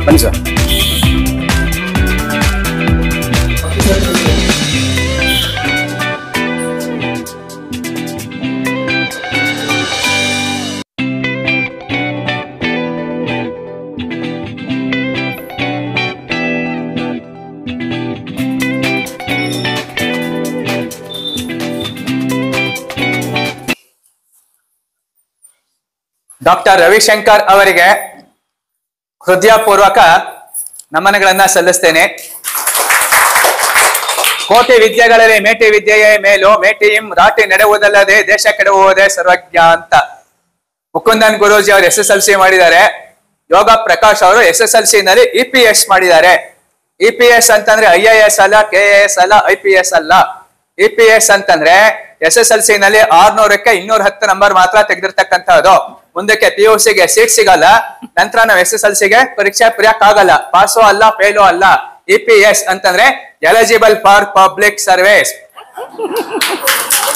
ಬನ್ನಿ ಸರ್. ಡಾಕ್ಟರ್ ರವಿಶಂಕರ್ ಅವರಿಗೆ ಹೃದಯಪೂರ್ವಕ ನಮನಗಳನ್ನ ಸಲ್ಲಿಸ್ತೇನೆ. ಕೋಟಿ ವಿದ್ಯೆಗಳಲ್ಲಿ ಮೇಟಿ ವಿದ್ಯೆಯೇ ಮೇಲು, ಮೇಟಿಯಿಂ ರಾಟಿ ನಡೆಯುವುದಲ್ಲದೆ ದೇಶ ಕೆಡುವುದೇ ಸರ್ವಜ್ಞ ಅಂತ ಮುಕುಂದನ್ ಗುರೂಜಿ ಅವರು SSLC ಮಾಡಿದ್ದಾರೆ. ಯೋಗ ಪ್ರಕಾಶ್ ಅವರು SSLC ನಲ್ಲಿ EPS ಮಾಡಿದ್ದಾರೆ. EPS ಅಂತಂದ್ರೆ IAS ಅಲ್ಲ, KAS ಅಲ್ಲ, IPS ಅಲ್ಲ. EPS ಅಂತಂದ್ರೆ SSLC ನಲ್ಲಿ 600ಕ್ಕೆ 210 ನಂಬರ್ ಮಾತ್ರ ತೆಗೆದಿರ್ತಕ್ಕಂಥದ್ದು. ಮುಂದಕ್ಕೆ PUC ಗೆ ಸೀಟ್ ಸಿಗಲ್ಲ. ನಂತರ ನಾವು SSLC ಗೆ ಪರೀಕ್ಷೆ ಬರೆಯಕ್ ಆಗಲ್ಲ. ಪಾಸೋ ಅಲ್ಲ, ಫೇಲೋ ಅಲ್ಲ. EPS ಅಂತಂದ್ರೆ ಎಲಿಜಿಬಲ್ ಫಾರ್ ಪಬ್ಲಿಕ್ ಸರ್ವಿಸ್.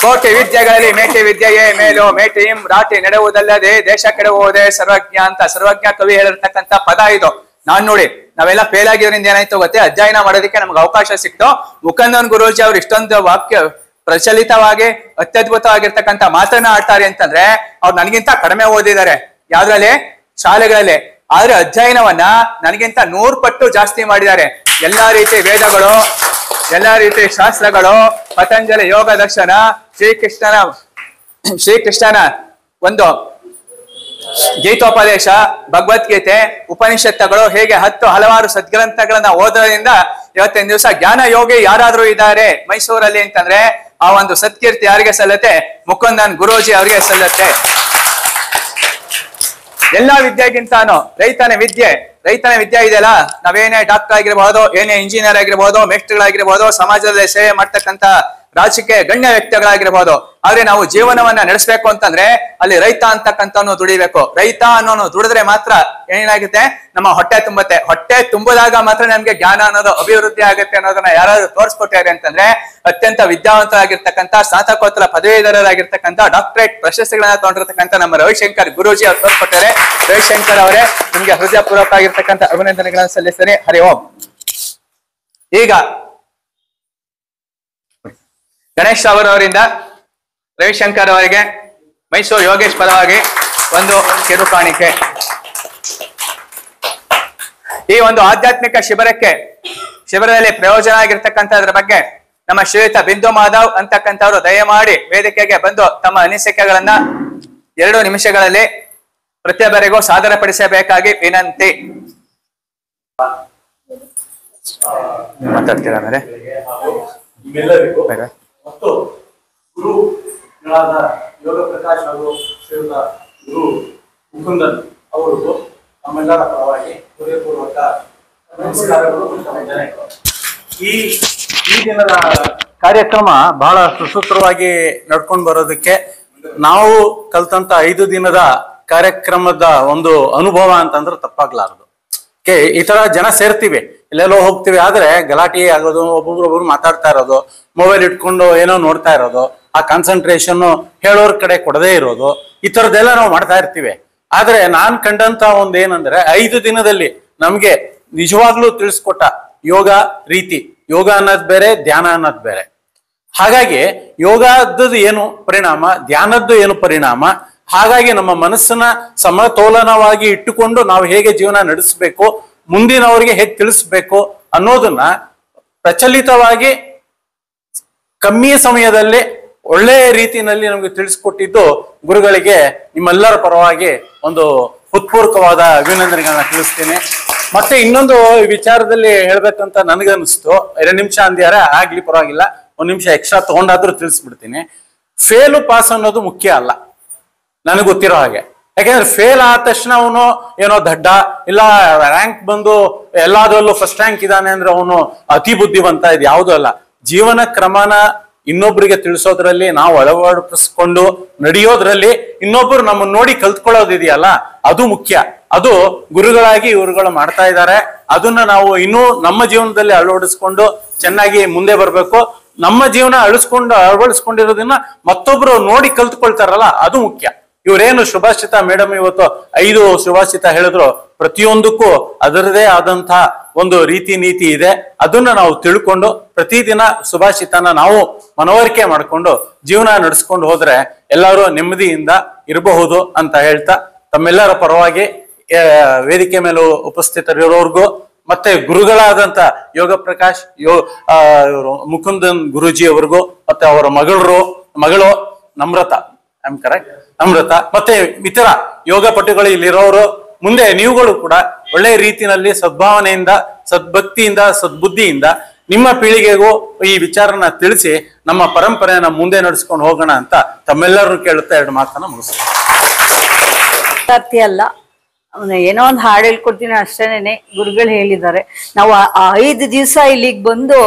ಕೋಟಿ ವಿದ್ಯೆಗಳಲ್ಲಿ ಮೇಟಿ ವಿದ್ಯೆಯೇ ಮೇಲು, ಮೇಟಿಂ ರಾಟಿ ನಡೆಯುವುದಲ್ಲದೆ ದೇಶ ಕೆಡುವುದೇ ಸರ್ವಜ್ಞ ಅಂತ ಸರ್ವಜ್ಞ ಕವಿ ಹೇಳಿರ್ತಕ್ಕಂಥ ಪದ ಇದು. ನಾನ್ ನೋಡಿ ನಾವೆಲ್ಲ ಫೇಲ್ ಆಗಿದ್ರಿಂದ ಏನಾಯ್ತು ಗೊತ್ತೇ, ಅಧ್ಯಯನ ಮಾಡೋದಕ್ಕೆ ನಮ್ಗೆ ಅವಕಾಶ ಸಿಕ್ತು. ಮುಕಂದನ್ ಗುರೂಜಿ ಅವ್ರು ಇಷ್ಟೊಂದು ವಾಕ್ಯ ಪ್ರಚಲಿತವಾಗಿ ಅತ್ಯದ್ಭುತವಾಗಿರ್ತಕ್ಕಂಥ ಮಾತನ್ನ ಆಡ್ತಾರೆ ಅಂತಂದ್ರೆ ಅವ್ರು ನನಗಿಂತ ಕಡಿಮೆ ಓದಿದ್ದಾರೆ ಯಾವ್ದ್ರಲ್ಲಿ, ಶಾಲೆಗಳಲ್ಲಿ. ಆದ್ರೆ ಅಧ್ಯಯನವನ್ನ ನನಗಿಂತ 100 ಪಟ್ಟು ಜಾಸ್ತಿ ಮಾಡಿದ್ದಾರೆ. ಎಲ್ಲಾ ರೀತಿ ವೇದಗಳು, ಎಲ್ಲಾ ರೀತಿ ಶಾಸ್ತ್ರಗಳು, ಪತಂಜಲಿ ಯೋಗ ದರ್ಶನ, ಶ್ರೀಕೃಷ್ಣನ ಒಂದು ಗೀತೋಪದೇಶ, ಭಗವದ್ಗೀತೆ, ಉಪನಿಷತ್ತುಗಳು, ಹೇಗೆ 10 ಹಲವಾರು ಸದ್ಗ್ರಂಥಗಳನ್ನ ಓದೋದ್ರಿಂದ ಇವತ್ತಿನ ದಿವಸ ಜ್ಞಾನ ಯೋಗಿ ಯಾರಾದ್ರೂ ಇದ್ದಾರೆ ಮೈಸೂರಲ್ಲಿ ಅಂತಂದ್ರೆ ಆ ಒಂದು ಸತ್ಕೀರ್ತಿ ಯಾರಿಗೆ ಸಲ್ಲತ್ತೆ? ಮುಕುಂದನ್ ಗುರೂಜಿ ಅವರಿಗೆ ಸಲ್ಲತ್ತೆ. ಎಲ್ಲಾ ವಿದ್ಯೆಗಿಂತಾನು ರೈತನ ವಿದ್ಯೆ ಇದೆಯಲ್ಲ, ನಾವೇನೇ ಡಾಕ್ಟರ್ ಆಗಿರ್ಬಹುದು, ಏನೇ ಇಂಜಿನಿಯರ್ ಆಗಿರ್ಬಹುದು, ಮೇಸ್ಟ್ರುಗಳಾಗಿರ್ಬಹುದು, ಸಮಾಜದಲ್ಲಿ ಸೇವೆ ಮಾಡ್ತಕ್ಕಂಥ ರಾಜಕೀಯ ಗಣ್ಯ ವ್ಯಕ್ತಿಗಳಾಗಿರ್ಬಹುದು. ಆದ್ರೆ ನಾವು ಜೀವನವನ್ನ ನಡೆಸಬೇಕು ಅಂತಂದ್ರೆ ಅಲ್ಲಿ ರೈತ ಅಂತಕ್ಕಂಥವ್ನು ದುಡಿಬೇಕು. ರೈತ ಅನ್ನೋನು ದುಡಿದ್ರೆ ಮಾತ್ರ ಏನಾಗುತ್ತೆ, ನಮ್ಮ ಹೊಟ್ಟೆ ತುಂಬತ್ತೆ. ಹೊಟ್ಟೆ ತುಂಬುದಾಗ ಮಾತ್ರ ನಮ್ಗೆ ಜ್ಞಾನ ಅನ್ನೋದು ಅಭಿವೃದ್ಧಿ ಆಗುತ್ತೆ ಅನ್ನೋದನ್ನ ಯಾರಾದ್ರೂ ತೋರಿಸ್ಕೊಟ್ಟಾರೆ ಅಂತಂದ್ರೆ ಅತ್ಯಂತ ವಿದ್ಯಾವಂತರಾಗಿರ್ತಕ್ಕಂಥ, ಸ್ನಾತಕೋತ್ತರ ಪದವೀಧರರಾಗಿರ್ತಕ್ಕಂಥ, ಡಾಕ್ಟರೇಟ್ ಪ್ರಶಸ್ತಿಗಳನ್ನ ತಗೊಂಡಿರ್ತಕ್ಕಂಥ ನಮ್ಮ ರವಿಶಂಕರ್ ಗುರೂಜಿ ಅವ್ರು ತೋರಿಸ್ಕೊಟ್ಟಾರೆ. ರವಿಶಂಕರ್ ಅವರೇ, ನಿಮ್ಗೆ ಹೃದಯಪೂರ್ವಕ ಆಗಿರ್ತಕ್ಕಂಥ ಅಭಿನಂದನೆಗಳನ್ನು ಸಲ್ಲಿಸ್ತೇನೆ. ಹರಿ ಓಂ. ಈಗ ಗಣೇಶ್ ಅವರವರಿಂದ ರವಿಶಂಕರ್ ಅವರಿಗೆ ಮೈಸೂರು ಯೋಗೇಶ್ ಪರವಾಗಿ ಒಂದು ಕಿರು ಕಾಣಿಕೆ. ಈ ಒಂದು ಆಧ್ಯಾತ್ಮಿಕ ಶಿಬಿರದಲ್ಲಿ ಪ್ರಯೋಜನ ಆಗಿರ್ತಕ್ಕಂಥದ್ರ ಬಗ್ಗೆ ನಮ್ಮ ಶ್ರೀಯುತ ಬಿಂದು ಮಾಧವ್ ಅಂತಕ್ಕಂಥವ್ರು ದಯಮಾಡಿ ವೇದಿಕೆಗೆ ಬಂದು ತಮ್ಮ ಅನಿಸಿಕೆಗಳನ್ನ 2 ನಿಮಿಷಗಳಲ್ಲಿ ಪ್ರತಿಯೊಬ್ಬರಿಗೂ ಸಾದರಪಡಿಸಬೇಕಾಗಿ ವಿನಂತಿ. ಮಾತಾಡ್ತೀರಾ ಮೇಲೆ? ಮತ್ತು ಗುರುಗಳಾದ ಯೋಗ ಪ್ರಕಾಶ್ ಹಾಗೂ ಶ್ರೀಯುತ ಗುರು ಮುಕುಂದನ್ ಅವರಿಗೂ ನಮ್ಮೆಲ್ಲರ ಪರವಾಗಿ ಹೃದಯಪೂರ್ವಕ ನಮಸ್ಕಾರಗಳು. ಈ ದಿನದ ಕಾರ್ಯಕ್ರಮ ಬಹಳ ಸುಸೂತ್ರವಾಗಿ ನಡ್ಕೊಂಡು ಬರೋದಕ್ಕೆ ನಾವು ಕಲ್ತಂತ 5 ದಿನದ ಕಾರ್ಯಕ್ರಮದ ಒಂದು ಅನುಭವ ಅಂತಂದ್ರೆ ತಪ್ಪಾಗ್ಲಾರದು. ಈ ತರ ಜನ ಸೇರ್ತೀವಿ, ಎಲ್ಲೆಲ್ಲೋ ಹೋಗ್ತೀವಿ, ಆದ್ರೆ ಗಲಾಟೆ ಆಗೋದು, ಒಬ್ಬೊಬ್ರು ಮಾತಾಡ್ತಾ ಇರೋದು, ಮೊಬೈಲ್ ಇಟ್ಕೊಂಡು ಏನೋ ನೋಡ್ತಾ ಇರೋದು, ಆ ಕಾನ್ಸಂಟ್ರೇಷನ್ ಹೇಳೋರ್ ಕಡೆ ಕೊಡದೇ ಇರೋದು, ಈ ತರದ್ದೆಲ್ಲ ನಾವು ಮಾಡ್ತಾ ಇರ್ತೀವಿ. ಆದ್ರೆ ನಾನ್ ಕಂಡಂತ ಒಂದ್ ಏನಂದ್ರೆ 5 ದಿನದಲ್ಲಿ ನಮ್ಗೆ ನಿಜವಾಗ್ಲೂ ತಿಳಿಸ್ಕೊಟ್ಟ ಯೋಗ ರೀತಿ, ಯೋಗ ಅನ್ನೋದ್ ಬೇರೆ, ಧ್ಯಾನ ಅನ್ನೋದ್ ಬೇರೆ. ಹಾಗಾಗಿ ಯೋಗದ್ದು ಏನು ಪರಿಣಾಮ, ಧ್ಯಾನದ್ದು ಏನು ಪರಿಣಾಮ, ಹಾಗಾಗಿ ನಮ್ಮ ಮನಸ್ಸನ್ನ ಸಮತೋಲನವಾಗಿ ಇಟ್ಟುಕೊಂಡು ನಾವು ಹೇಗೆ ಜೀವನ ನಡೆಸಬೇಕು, ಮುಂದಿನವರಿಗೆ ಹೇಗೆ ತಿಳಿಸ್ಬೇಕು ಅನ್ನೋದನ್ನ ಪ್ರಚಲಿತವಾಗಿ ಕಮ್ಮಿ ಸಮಯದಲ್ಲಿ ಒಳ್ಳೆಯ ರೀತಿಯಲ್ಲಿ ನಮಗೆ ತಿಳಿಸ್ಕೊಟ್ಟಿದ್ದು ಗುರುಗಳಿಗೆ ನಿಮ್ಮೆಲ್ಲರ ಪರವಾಗಿ ಒಂದು ಹೃತ್ಪೂರ್ವಕವಾದ ಅಭಿನಂದನೆಗಳನ್ನ ತಿಳಿಸ್ತೀನಿ. ಮತ್ತೆ ಇನ್ನೊಂದು ವಿಚಾರದಲ್ಲಿ ಹೇಳ್ಬೇಕಂತ ನನಗನ್ನಿಸ್ತು. 2 ನಿಮಿಷ ಅಂದ್ಯಾರ, ಆಗ್ಲಿ ಪರವಾಗಿಲ್ಲ, 1 ನಿಮಿಷ ಎಕ್ಸ್ಟ್ರಾ ತಗೊಂಡಾದ್ರೂ ತಿಳಿಸ್ಬಿಡ್ತೀನಿ. ಫೇಲು ಪಾಸ್ ಅನ್ನೋದು ಮುಖ್ಯ ಅಲ್ಲ ನನಗೆ ಗೊತ್ತಿರೋ ಹಾಗೆ. ಯಾಕೆಂದ್ರೆ ಫೇಲ್ ಆದ ತಕ್ಷಣ ಅವನು ಏನೋ ದಡ್ಡ, ಇಲ್ಲ ರ್ಯಾಂಕ್ ಬಂದು ಎಲ್ಲಾದ್ರಲ್ಲೂ ಫಸ್ಟ್ ರ್ಯಾಂಕ್ ಇದ್ದಾನೆ ಅಂದ್ರೆ ಅವನು ಅತಿ ಬುದ್ಧಿವಂತ, ಇದು ಯಾವುದೂ ಅಲ್ಲ. ಜೀವನ ಕ್ರಮನ ಇನ್ನೊಬ್ರಿಗೆ ತಿಳಿಸೋದ್ರಲ್ಲಿ, ನಾವು ಅಳವಡಿಸ್ಕೊಂಡು ನಡೆಯೋದ್ರಲ್ಲಿ, ಇನ್ನೊಬ್ರು ನಮ್ಮನ್ನ ನೋಡಿ ಕಲ್ತ್ಕೊಳ್ಳೋದಿದೆಯಲ್ಲ, ಅದು ಮುಖ್ಯ. ಅದು ಗುರುಗಳಾಗಿ ಇವ್ರುಗಳು ಮಾಡ್ತಾ ಇದ್ದಾರೆ. ಅದನ್ನ ನಾವು ಇನ್ನೂ ನಮ್ಮ ಜೀವನದಲ್ಲಿ ಅಳವಡಿಸ್ಕೊಂಡು ಚೆನ್ನಾಗಿ ಮುಂದೆ ಬರ್ಬೇಕು. ನಮ್ಮ ಜೀವನ ಅಳವಡಿಸ್ಕೊಂಡಿರೋದನ್ನ ಮತ್ತೊಬ್ರು ನೋಡಿ ಕಲ್ತ್ಕೊಳ್ತಾರಲ್ಲ, ಅದು ಮುಖ್ಯ. ಇವ್ರೇನು ಸುಭಾಷಿತ ಮೇಡಮ್ ಇವತ್ತು 5 ಸುಭಾಷಿತ ಹೇಳಿದ್ರು, ಪ್ರತಿಯೊಂದಕ್ಕೂ ಅದರದೇ ಆದಂತ ಒಂದು ರೀತಿ ನೀತಿ ಇದೆ. ಅದನ್ನ ನಾವು ತಿಳ್ಕೊಂಡು ಪ್ರತಿದಿನ ಸುಭಾಷಿತನ ನಾವು ಮನವರಿಕೆ ಮಾಡಿಕೊಂಡು ಜೀವನ ನಡೆಸ್ಕೊಂಡು ಹೋದ್ರೆ ಎಲ್ಲರೂ ನೆಮ್ಮದಿಯಿಂದ ಇರಬಹುದು ಅಂತ ಹೇಳ್ತಾ, ತಮ್ಮೆಲ್ಲರ ಪರವಾಗಿ ವೇದಿಕೆ ಮೇಲೆ ಉಪಸ್ಥಿತರಿರೋರ್ಗೂ ಮತ್ತೆ ಗುರುಗಳಾದಂತ ಯೋಗ ಪ್ರಕಾಶ್ ಮುಕುಂದನ್ ಗುರೂಜಿ ಅವರಿಗೂ ಮತ್ತೆ ಅವರ ಮಗಳು ನಮ್ರತಾ, ನಮ್ರತಾ ಮತ್ತೆ ಇತರ ಯೋಗ ಪಟುಗಳು ಇಲ್ಲಿರೋರು, ಮುಂದೆ ನೀವುಗಳು ಕೂಡ ಒಳ್ಳೆಯ ರೀತಿಯಲ್ಲಿ ಸದ್ಭಾವನೆಯಿಂದ, ಸದ್ಭಕ್ತಿಯಿಂದ, ಸದ್ಬುದ್ಧಿಯಿಂದ ನಿಮ್ಮ ಪೀಳಿಗೆಗೂ ಈ ವಿಚಾರನ ತಿಳಿಸಿ ನಮ್ಮ ಪರಂಪರೆಯನ್ನ ಮುಂದೆ ನಡೆಸ್ಕೊಂಡು ಹೋಗೋಣ ಅಂತ ತಮ್ಮೆಲ್ಲರೂ ಕೇಳುತ್ತಾ 2 ಮಾತನ್ನ ಮುಗಿಸ್ತೀವಿ. ಅಲ್ಲ, ಏನೋ ಒಂದು ಹಾಡು ಹೇಳ್ಕೊಡ್ತೀನಿ ಅಷ್ಟೇನೆ. ಗುರುಗಳು ಹೇಳಿದ್ದಾರೆ, ನಾವು 5 ದಿವಸ ಇಲ್ಲಿಗೆ ಬಂದು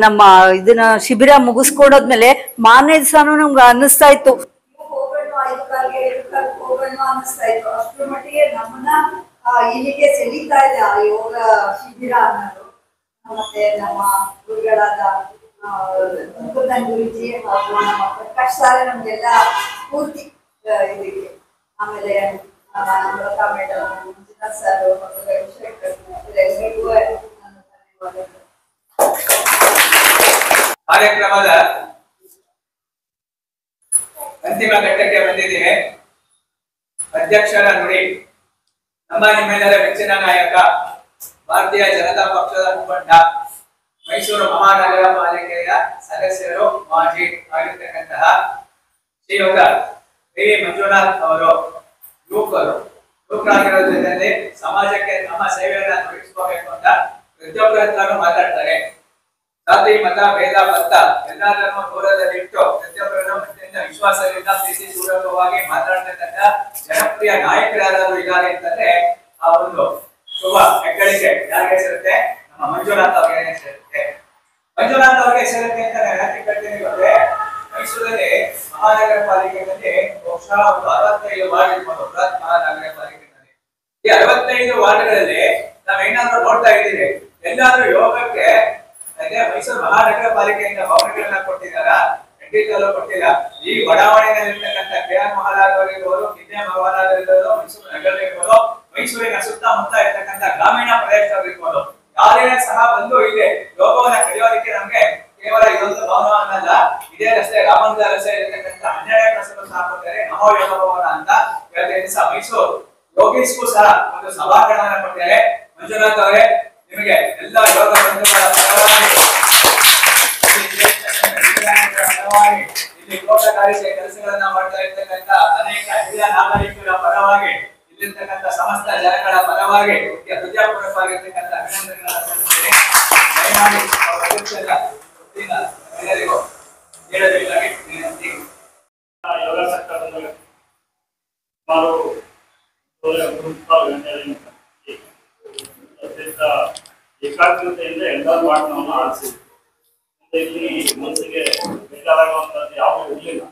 ನಮ್ಮ ಇದನ್ನ ಶಿಬಿರ ಮುಗಿಸ್ಕೊಡೋದ್ಮೇಲೆ ಮಾರನೇ ದಿವಸನೂ ನಮ್ಗೆ ಅನ್ನಿಸ್ತಾ ಇತ್ತು ಹೋಗೋಣ 5 ಕಾಲ್ಗೆ 7 ಕಾಲ್ಗೆ ಹೋಗೋಣ ಅನ್ನಿಸ್ತಾ ಇತ್ತು. ಅಷ್ಟರ ಮಟ್ಟಿಗೆ ನಮ್ಮನ್ನ ಇಲ್ಲಿಗೆ ಸೆಳೀತಾ ಇದೆ ಆ ಯೋಗ ಶಿಬಿರ ಅನ್ನೋದು. ಮತ್ತೆ ನಮ್ಮ ಗುರುಗಳಾದ ಮುಕುಂದನ್ ಗುರುಜಿ ಹಾಗೂ ನಮ್ಮ ಪ್ರಕಾಶ್ ಸಾರ್ ನಮ್ಗೆಲ್ಲ ಸ್ಫೂರ್ತಿ ಇದಕ್ಕೆ. ಆಮೇಲೆ ಅಮೃತಾ ಮೇಡಮ್, ಮಂಜುನಾಥ್ ಸರ್, ಎಲ್ಲರಿಗೂ ನನ್ನ ಧನ್ಯವಾದಗಳು. ಕಾರ್ಯಕ್ರಮದ ಅಂತಿಮ ಘಟ್ಟಕ್ಕೆ ಬಂದಿದ್ದೇವೆ. ಅಧ್ಯಕ್ಷರ ನುಡಿ. ನಮ್ಮ ನಿಮ್ಮೆಲ್ಲರ ಮೆಚ್ಚಿನ ನಾಯಕ, ಭಾರತೀಯ ಜನತಾ ಪಕ್ಷದ ಮುಖಂಡ, ಮೈಸೂರು ಮಹಾನಗರ ಪಾಲಿಕೆಯ ಸದಸ್ಯರು, ಮಾಜಿ ಆಗಿರ್ತಕ್ಕಂತಹ ಶ್ರೀಯುತ ವಿ ಮಂಜುನಾಥ್ ಅವರು ಯುವಕರಾಗಿರೋ ಜೊತೆಯಲ್ಲಿ ಸಮಾಜಕ್ಕೆ ನಮ್ಮ ಸೇವೆಯನ್ನ ತೊಡಗಿಸ್ಕೋಬೇಕು ಅಂತ ಪ್ರತಿಯೊಬ್ಬರನ್ನು ಮಾತಾಡ್ತಾರೆ. ಜಾತಿ ಮತ ಭೇದ ಬಂತ ಎಲ್ಲರನ್ನೂ ದೂರದಲ್ಲಿಟ್ಟು ಪ್ರತಿಯೊಬ್ಬರನ್ನು ಅತ್ಯಂತ ವಿಶ್ವಾಸದಿಂದ ಪ್ರೀತಿ ಪೂರ್ವಕವಾಗಿ ಮಾತಾಡ್ತಕ್ಕಂಥ ಜನಪ್ರಿಯ ನಾಯಕರು ಯಾರಾದ್ರೂ ಇದ್ದಾರೆ ಅಂತಂದ್ರೆ ಆ ಒಂದು ಶುಭ ಹೆಗ್ಗಳಿಕೆ ಯಾರಿಗೆ ಸೇರುತ್ತೆ? ನಮ್ಮ ಮಂಜುನಾಥ್ ಅವರಿಗೆ ಸೇರುತ್ತೆ. ಮಂಜುನಾಥ್ ಅವರಿಗೆ ಸೇರುತ್ತೆ ಅಂತ ನಾನು ಯಾಕೆ ಹೇಳ್ತೀನಿ ಅಂದ್ರೆ, ಮೈಸೂರಲ್ಲಿ ಮಹಾನಗರ ಪಾಲಿಕೆಯಲ್ಲಿ ಬಹುಶಃ ಒಂದು 65 ವಾರ್ಡ್ ಇರ್ಬೋದು. ಬೃಹತ್ ಮಹಾನಗರ ಪಾಲಿಕೆಯಲ್ಲಿ ಈ 65 ವಾರ್ಡ್ಗಳಲ್ಲಿ ನಾವೇನಾದ್ರೂ ನೋಡ್ತಾ ಇದ್ದೀವಿ, ಎಲ್ಲಾದ್ರೂ ಯೋಗಕ್ಕೆ ಅದೇ ಮೈಸೂರು ಮಹಾನಗರ ಪಾಲಿಕೆಯಿಂದ ಭವನಗಳನ್ನ ಕೊಟ್ಟಿದ್ದಾರಾ? ಖಂಡಿತವೂ ಕೊಟ್ಟಿಲ್ಲ. ಈ ಬಡಾವಣೆಯಲ್ಲಿರ್ತಕ್ಕಂಥ KR ಮಹಾರಾಜ್ ಅವರಿರ್ಬೋದು, ಕಿನ್ನೆ ಮಹಾರಾಜ್ ಇರ್ಬೋದು, ಮೈಸೂರು ನಗರ ಇರ್ಬೋದು, ಮೈಸೂರಿನ ಸುತ್ತಮುತ್ತ ಇರ್ತಕ್ಕಂಥ ಗ್ರಾಮೀಣ ಪ್ರದೇಶದಲ್ಲಿರ್ಬೋದು, ಯಾರೇ ಸಹ ಬಂದು ಇಲ್ಲಿ ಯೋಗವನ್ನ ಕಲಿಯೋದಕ್ಕೆ ನಮ್ಗೆ ಕೇವಲ ಇದೊಂದು ಭವನ ಅನ್ನಲ್ಲ, ಇದೇ ರಸ್ತೆ ರಾಮಂದ್ರ ರಸ್ತೆ ಇರತಕ್ಕಂಥ 12ನೇ ಕ್ಲಾಸಲ್ಲೂ ಸಹ ಕೊಡ್ತಾರೆ ನಮೋ ಯೋಗ ಭವನ ಅಂತ. ಇವತ್ತಿನ ಮೈಸೂರು ಯೋಗೀಸ್ಗೂ ಸಹ ಒಂದು ಸಭಾಂಗಣವನ್ನ ಕೊಡ್ತಾರೆ. ಮಂಜುನಾಥ್ ಅವರೇ, ನಿಮಗೆ ಎಲ್ಲ ಯೋಗ ಬಂಧುಗಳ ಪರವಾಗಿ ಇಲ್ಲಿ ತೋಟಗಾರಿಕೆ ಕೆಲಸಗಳನ್ನ ಮಾಡ್ತಾ ಇರ್ತಕ್ಕಂಥ ಅನೇಕ ಹಿರಿಯ ನಾಗರಿಕರ ಪರವಾಗಿ, ಇಲ್ಲಿರ್ತಕ್ಕಂಥ ಸಮಸ್ತ ಜನಗಳ ಪರವಾಗಿ ಹೃದಯಪೂರ್ವಕವಾಗಿರ್ತಕ್ಕಂಥ ಅಭಿನಂದನೆಗಳನ್ನ ಸಲ್ಲಿಸುತ್ತೇನೆ. ದಯಮಾಡಿ ಎಲ್ಲರಿಗೂ ಹೇಳಬೇಕಾಗಿ ವಿನಂತಿ. ಯೋಗ ಸರ್ಕಾರದಲ್ಲಿ ಸುಮಾರು 1 ಗಂಟೆ ಏಕಾಗ್ರತೆಯಿಂದ ಎಲ್ಲ ಪಾಠವನ್ನು ಆರಿಸಿದ್ರು. ಇಲ್ಲಿ ಮನಸ್ಸಿಗೆ ಬೇಕಾಗುವಂತದ್ದು ಯಾವುದೂ ಇರಲಿಲ್ಲ.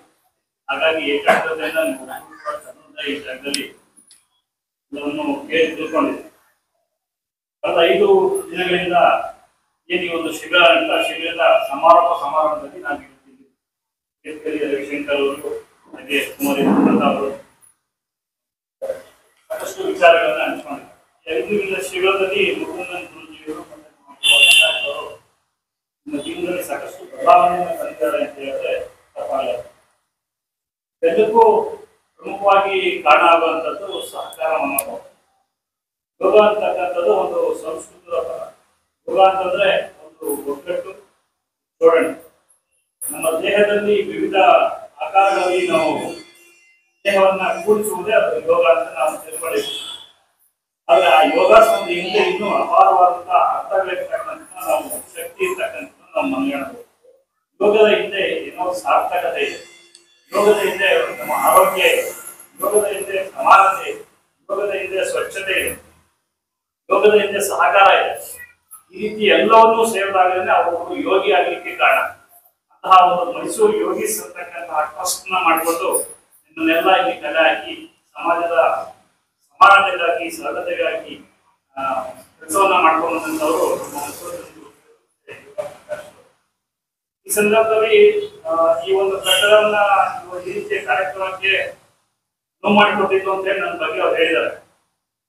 ಹಾಗಾಗಿ ಏಕಾಗ್ರತೆಯಿಂದ ಈ ಜಾಗದಲ್ಲಿ ಇದನ್ನು ಕೇಳಿ ತಿಳ್ಕೊಂಡಿದ್ದೆ. ಕಳೆದ 5 ದಿನಗಳಿಂದ ಏನು ಈ ಒಂದು ಶಿಬಿರ ಅಂತ ಶಿಬಿರದ ಸಮಾರೋಪ ಸಮಾರಂಭದಲ್ಲಿ ನಾನು ಇರ್ತೀನಿ. ಕೇಳ್ಕರಿ ರವಿಶಂಕರ್ ಅವರು, ಹಾಗೆ ಕುಮಾರಿ ಅವರು ಸಾಕಷ್ಟು ವಿಚಾರಗಳನ್ನ ಹಂಚ್ಕೊಂಡಿದ್ದಾರೆ. 5 ದಿನದ ಶಿಬಿರದಲ್ಲಿ ಮುಕುಂದನ್ ಗುರುಜಿಯವರು ನಮ್ಮ ಜೀವನದಲ್ಲಿ ಸಾಕಷ್ಟು ಬದಲಾವಣೆಯನ್ನು ತಂದಿದ್ದಾರೆ ಅಂತ ಹೇಳಿದ್ರೆ ತಪ್ಪಾಗಲ್ಲ. ಎಲ್ಲಕ್ಕೂ ಪ್ರಮುಖವಾಗಿ ಕಾರಣ ಆಗುವಂಥದ್ದು ಸಹಕಾರ ಮನೋಭಾವ. ಯೋಗ ಅಂತಕ್ಕಂಥದ್ದು ಒಂದು ಸಂಸ್ಕೃತದ ಪದ. ಯೋಗ ಅಂತಂದ್ರೆ ಒಂದು ಒಗ್ಗಟ್ಟು, ಜೋಡಣೆ. ನಮ್ಮ ದೇಹದಲ್ಲಿ ವಿವಿಧ ಆಕಾರಗಳಲ್ಲಿ ನಾವು ದೇಹವನ್ನ ಕೂಡಿಸುವುದೇ ಅದು ಯೋಗ ಅಂತ ನಾವು ತಿಳ್ಕೊಂಡಿದ್ದೀವಿ. ಆದ್ರೆ ಆ ಯೋಗಾಸನದ ಹಿಂದೆ ಇನ್ನೂ ಅಪಾರವಾದಂತಹ ಅರ್ಥಗಳಿರ್ತಕ್ಕಂಥ ನಾವು ಶಕ್ತಿ ಇರ್ತಕ್ಕಂಥ ನಾವು ಮನಗಾಣಬಹುದು. ಯೋಗದ ಹಿಂದೆ ಏನೋ ಸಾರ್ಥಕತೆ ಇದೆ. ಯೋಗದ ಹಿಂದೆ ನಮ್ಮ ಆರೋಗ್ಯ ಇದೆ. ಯೋಗದ ಹಿಂದೆ ಸಮಾನತೆ ಇದೆ. ಯೋಗದ ಹಿಂದೆ ಸ್ವಚ್ಛತೆ ಇದೆ. ಯೋಗದ ಹಿಂದೆ ಸಹಕಾರ ಇದೆ. ಈ ರೀತಿ ಎಲ್ಲವನ್ನೂ ಸೇರಿದಾಗಲೇ ಅವರು ಯೋಗಿ ಆಗಲಿಕ್ಕೆ ಕಾರಣ. ಅಂತಹ ಒಂದು ಮೈಸೂರು ಯೋಗೀಸ್ ಅಂತಕ್ಕಂತಹ ಟ್ರಸ್ಟ್ ನ ಮಾಡಿಕೊಂಡು ಇದನ್ನೆಲ್ಲ ಇಲ್ಲಿ ಕಲೆ ಹಾಕಿ ಸಮಾಜದ ಸಮಾನತೆಗಾಗಿ, ಸರಳತೆಗಾಗಿ ಕೆಲಸವನ್ನ ಮಾಡ್ಕೊಂಡಂತವರು ಈ ಸಂದರ್ಭದಲ್ಲಿ ಈ ಒಂದು ಕಟ್ಟಡವನ್ನ ಈ ರೀತಿಯ ಕಾರ್ಯಕ್ರಮಕ್ಕೆ ಅನುವು ಮಾಡಿಕೊಟ್ಟಿದ್ದು ಅಂತ ಹೇಳಿ ನನ್ನ ಬಗ್ಗೆ ಅವ್ರು ಹೇಳಿದ್ದಾರೆ.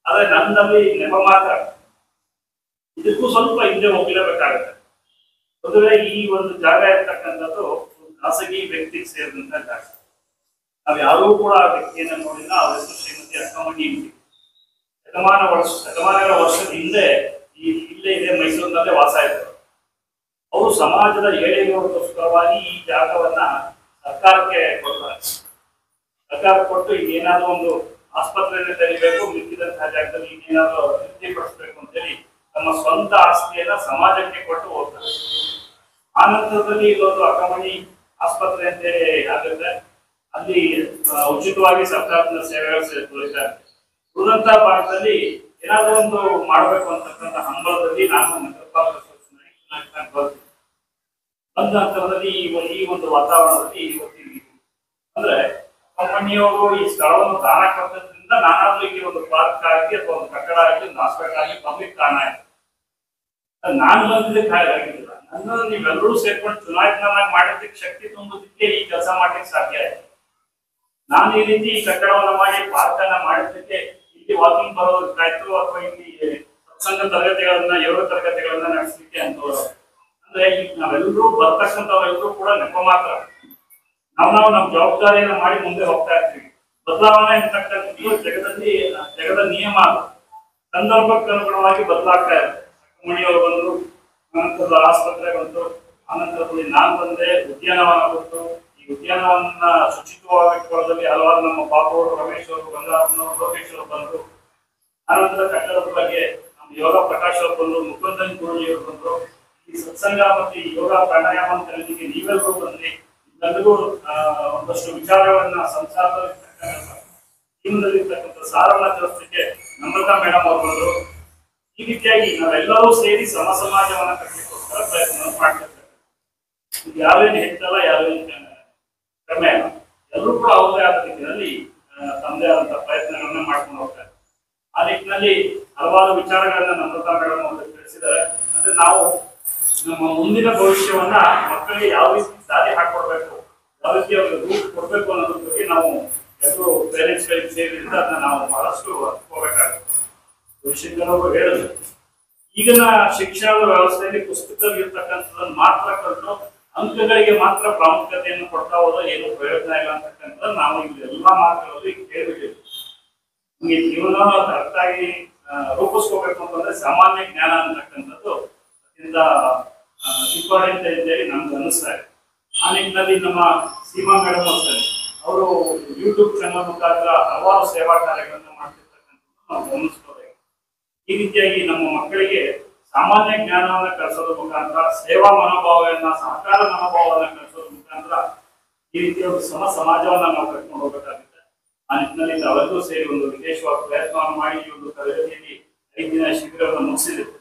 ಆದ್ರೆ ನನ್ನಲ್ಲಿ ನೆಪ ಮಾತ್ರ. ಇದಕ್ಕೂ ಸ್ವಲ್ಪ ಹಿಂದೆ ಹೋಗಿರಬೇಕಾಗುತ್ತೆ. ಮೊದಲೇ ಈ ಒಂದು ಜಾಗ ಇರ್ತಕ್ಕಂಥದ್ದು ಖಾಸಗಿ ವ್ಯಕ್ತಿಗೆ ಸೇರಿದಂತ ಜಾಗ. ನಾವ್ ಯಾರೂ ಕೂಡ ಆ ವ್ಯಕ್ತಿಯನ್ನ ನೋಡಿಲ್ಲ. ಅವ್ರ ಹೆಸರು ಶ್ರೀಮತಿ ಅಕ್ಕಮಣಿ. ಶತಮಾನಗಳ ವರ್ಷದ ಹಿಂದೆ ಇಲ್ಲೇ ಇದೆ, ಮೈಸೂರಿನಲ್ಲೇ ವಾಸ ಇದ್ರು. ಅವರು ಸಮಾಜದ ಏಳಿಗೆಗೋಸ್ಕರವಾಗಿ ಈ ಜಾಗವನ್ನ ಸರ್ಕಾರಕ್ಕೆ ಕೊಡ್ತಾರೆ. ಸರ್ಕಾರ ಕೊಟ್ಟು ಏನಾದ್ರೂ ಒಂದು ಆಸ್ಪತ್ರೆಯನ್ನು ತೆರಿಬೇಕು, ಮಿಕ್ಕಿದಂತಹ ಜಾಗದಲ್ಲಿ ಏನಾದ್ರೂ ಅಭಿವೃದ್ಧಿಪಡಿಸಬೇಕು ಅಂತೇಳಿ ತಮ್ಮ ಸ್ವಂತ ಆಸ್ತಿಯನ್ನ ಸಮಾಜಕ್ಕೆ ಕೊಟ್ಟು ಹೋಗ್ತಾರೆ. ಆ ನಂತರದಲ್ಲಿ ಇಲ್ಲೊಂದು ಅಕ್ಕಮಣಿ ಆಸ್ಪತ್ರೆ ಅಂತೇಳಿ ಆಗುತ್ತೆ. ಅಲ್ಲಿ ಉಚಿತವಾಗಿ ಸರ್ಕಾರದ ಸೇವೆಗಳು ದೊರೀತಾರೆ. ಉಳಿದಂತ ಭಾಗದಲ್ಲಿ ಏನಾದ್ರೂ ಒಂದು ಮಾಡಬೇಕು ಅಂತಕ್ಕಂಥ ಹಂಬಲದಲ್ಲಿ ನಾನು ನಗರಪಾಲಿಕೆ ಬರ್ತೀನಿ. ಬಂದ ನಂತರದಲ್ಲಿ ಈ ಒಂದು ವಾತಾವರಣದಲ್ಲಿ ಇವತ್ತಿಗೆ ಅಂದ್ರೆ ಕಂಪನಿಯವರು ಈ ಸ್ಥಳವನ್ನು ದಾನ ಕೊಟ್ಟದ್ರಿಂದ ನಾನಾದ್ರೂ ಇಲ್ಲಿ ಒಂದು ಪಾರ್ಕ್ ಆಗಿ ಅಥವಾ ಒಂದು ಕಟ್ಟಡ ಆಗಲಿ ಒಂದು ಹಾಸ್ಪಿಟಲ್ ಆಗಿ ಪಬ್ಲಿಕ್ ಕಾರಣ ಆಯ್ತು. ನಾನು ಬಂದಿದ್ದಕ್ಕೆ ಆಗಿದ್ದಿಲ್ಲ. ನನ್ನನ್ನು ನೀವೆಲ್ಲರೂ ಸೇರ್ಕೊಂಡು ಚುನಾಯಿತನಾಗಿ ಮಾಡೋದಕ್ಕೆ ಶಕ್ತಿ ತುಂಬೋದಕ್ಕೆ ಈ ಕೆಲಸ ಮಾಡ್ಲಿಕ್ಕೆ ಸಾಧ್ಯ ಆಯ್ತು. ನಾನು ಈ ರೀತಿ ಈ ಕಟ್ಟಡವನ್ನ ಮಾಡಿ ಪಾರ್ಕ್ ಅನ್ನ ಮಾಡಿದ್ದಕ್ಕೆ ಇಲ್ಲಿ ವಾಕಿಂಗ್ ಬರೋದಕ್ಕಾಯ್ತು ಅಥವಾ ಇಲ್ಲಿ ಸತ್ಸಂಗ ತರಗತಿಗಳನ್ನ ಯೋಗ ತರಗತಿಗಳನ್ನ ನಡೆಸಲಿಕ್ಕೆ ಅಂತವ್ರು. ಅಂದ್ರೆ ಈಗ ನಾವೆಲ್ಲರೂ ಬರ್ತಕ್ಕಂಥವ್ರೆಲ್ಲರೂ ಕೂಡ ನೆಪ ಮಾತ್ರ. ನಾವು ನಮ್ಮ ಜವಾಬ್ದಾರಿಯನ್ನ ಮಾಡಿ ಮುಂದೆ ಹೋಗ್ತಾ ಇರ್ತೀವಿ. ಬದಲಾವಣೆ ಅಂತಕ್ಕಂಥದ್ದು ಜಗದ ನಿಯಮ ಅದು. ಸಂದರ್ಭಕ್ಕೆ ಅನುಗುಣವಾಗಿ ಬದಲಾಗ್ತಾ ಇರುತ್ತೆ. ಮಣಿಯವರು ಬಂದ್ರು, ಅನಂತರದ ಆಸ್ಪತ್ರೆ ಬಂತು, ಅನಂತರದಲ್ಲಿ ನಾನು ಬಂದೆ, ಉದ್ಯಾನವನ ಬಂತು. ಈ ಉದ್ಯಾನವನ ಶುಚಿತ್ವವಾಗಿ ಹಲವಾರು ನಮ್ಮ ಬಾಬು ಅವರು, ರಮೇಶ್ ಅವರು, ಗಂಗಾರಪ್ಪನವರು, ಲೋಕೇಶ್ ಅವರು ಬಂದ್ರು. ಅನಂತರ ಕಟ್ಟಡದ ಬಗ್ಗೆ ನಮ್ಮ ಯೋಗ ಪ್ರಕಾಶ್ ಅವರು ಬಂದ್ರು, ಮುಕುಂದನ್ ಗುರುಜಿಯವರು ಬಂದ್ರು. ಈ ಸತ್ಸಂಗ ಮತ್ತು ಈ ಯೋಗ ಪ್ರಾಣಾಯಾಮ ಕಲಿಕೆಗೆ ನೀವೆಲ್ಲರೂ ಬಂದ್ರಿ. ಎಲ್ಲರಿಗೂ ಒಂದಷ್ಟು ವಿಚಾರಗಳನ್ನ ಸಂಸಾರದಲ್ಲಿ ಜೀವನದಲ್ಲಿರ್ತಕ್ಕಂಥ ಸಾರವನ್ನ ತಿಳಿಸ್ಲಿಕ್ಕೆ ನಮ್ರತಾ ಮೇಡಮ್ ಅವರು ಬಂದರು. ಈ ರೀತಿಯಾಗಿ ನಾವೆಲ್ಲರೂ ಸೇರಿ ಸಮಾಜವನ್ನ ಕಟ್ಟಲಿಕ್ಕೋಸ್ಕರ ಪ್ರಯತ್ನ ಮಾಡ್ತಿರ್ತಾರೆ. ಇದು ಯಾವೇನು ಹೆಚ್ಚಲ್ಲ, ಯಾವೇನು ಕಡಿಮೆ ಅಲ್ಲ. ಎಲ್ಲರೂ ಕೂಡ ಅವರದೇ ಆದ ರೀತಿಯಲ್ಲಿ ತಮ್ಮದೇ ಆದಂತಹ ಪ್ರಯತ್ನಗಳನ್ನ ಮಾಡ್ಕೊಂಡು ಹೋಗ್ತಾರೆ. ಆ ನಿಟ್ಟಿನಲ್ಲಿ ಹಲವಾರು ವಿಚಾರಗಳನ್ನ ನಮ್ರತಾ ಮೇಡಮ್ ಅವರು ತಿಳಿಸಿದ್ದಾರೆ. ಅಂದ್ರೆ ನಾವು ನಮ್ಮ ಮುಂದಿನ ಭವಿಷ್ಯವನ್ನ ಮಕ್ಕಳಿಗೆ ಯಾವ ರೀತಿ ದಾರಿ ಹಾಕೊಡ್ಬೇಕು, ಯಾವ ರೀತಿ ಅವ್ರಿಗೆ ರೂಟ್ ಕೊಡ್ಬೇಕು ಅನ್ನೋದ್ರ ಬಗ್ಗೆ ನಾವು ಎಲ್ಲರೂ ಪೇರೆಂಟ್ಸ್ ಗಳಿಗೆ ಸೇರಿದ್ರೆ ಅದನ್ನ ನಾವು ಬಹಳಷ್ಟು ಹೋಗ್ಬೇಕಾಗುತ್ತೆ. ಭವಿಷ್ಯದವರು ಹೇಳಿದ್ರು, ಈಗಿನ ಶಿಕ್ಷಣದ ವ್ಯವಸ್ಥೆಯಲ್ಲಿ ಪುಸ್ತಕದಲ್ಲಿ ಇರ್ತಕ್ಕಂಥದ್ದನ್ನು ಮಾತ್ರ ಕಲಿತು ಅಂಕಗಳಿಗೆ ಮಾತ್ರ ಪ್ರಾಮುಖ್ಯತೆಯನ್ನು ಕೊಡ್ತಾ ಹೋದ್ರೆ ಏನು ಪ್ರಯೋಜನ ಇಲ್ಲ ಅಂತಕ್ಕಂಥದ್ದು ನಾವು ಇಲ್ಲಿ ಎಲ್ಲಾ ಮಾತುಗಳಲ್ಲಿ ಕೇಳಿಬಿಟ್ಟಿದ್ವಿ. ನಮಗೆ ಜೀವನ ಕರೆಕ್ಟಾಗಿ ರೂಪಿಸ್ಕೋಬೇಕು ಅಂತಂದ್ರೆ ಸಾಮಾನ್ಯ ಜ್ಞಾನ ಅಂತಕ್ಕಂಥದ್ದು ಅತ್ಯಂತ ಇಂಪಾರ್ಟೆಂಟ್ ಅಂತೇಳಿ ನಮ್ಗೆ ಅನಿಸ್ತಾ ಇದೆ. ಆ ನಿಟ್ಟಿನಲ್ಲಿ ನಮ್ಮ ಸೀಮಾ ಮೇಡಮ್ ಅಂತಾರೆ, ಅವರು ಯೂಟ್ಯೂಬ್ ಚಾನಲ್ ಮುಖಾಂತರ ಹಲವಾರು ಸೇವಾ ಕಾರ್ಯಗಳನ್ನು ಮಾಡ್ತಿರ್ತಕ್ಕಂಥದ್ದು ನಾವು ಗಮನಿಸ್ಕೋಬೇಕು. ಈ ರೀತಿಯಾಗಿ ನಮ್ಮ ಮಕ್ಕಳಿಗೆ ಸಾಮಾನ್ಯ ಜ್ಞಾನವನ್ನ ಕಲಿಸೋದ್ರ ಮುಖಾಂತರ, ಸೇವಾ ಮನೋಭಾವವನ್ನ, ಸಹಕಾರ ಮನೋಭಾವವನ್ನ ಕಲಿಸೋದ್ರ ಮುಖಾಂತರ ಈ ರೀತಿಯ ಒಂದು ಸಮಾಜವನ್ನ ನಾವು ಕಟ್ಕೊಂಡು ಹೋಗ್ಬೇಕಾಗುತ್ತೆ. ಆ ನಿಟ್ಟಿನಲ್ಲಿ ನಾವೆಲ್ಲರೂ ಸೇರಿ ಒಂದು ವಿಶೇಷವಾದ ಪ್ರಯತ್ನವನ್ನು ಮಾಡಿ ಈ ಒಂದು ತರಗತಿಯಲ್ಲಿ 5 ದಿನ ಶಿಬಿರವನ್ನು ಮುಗಿಸಿದ್ದೇವೆ.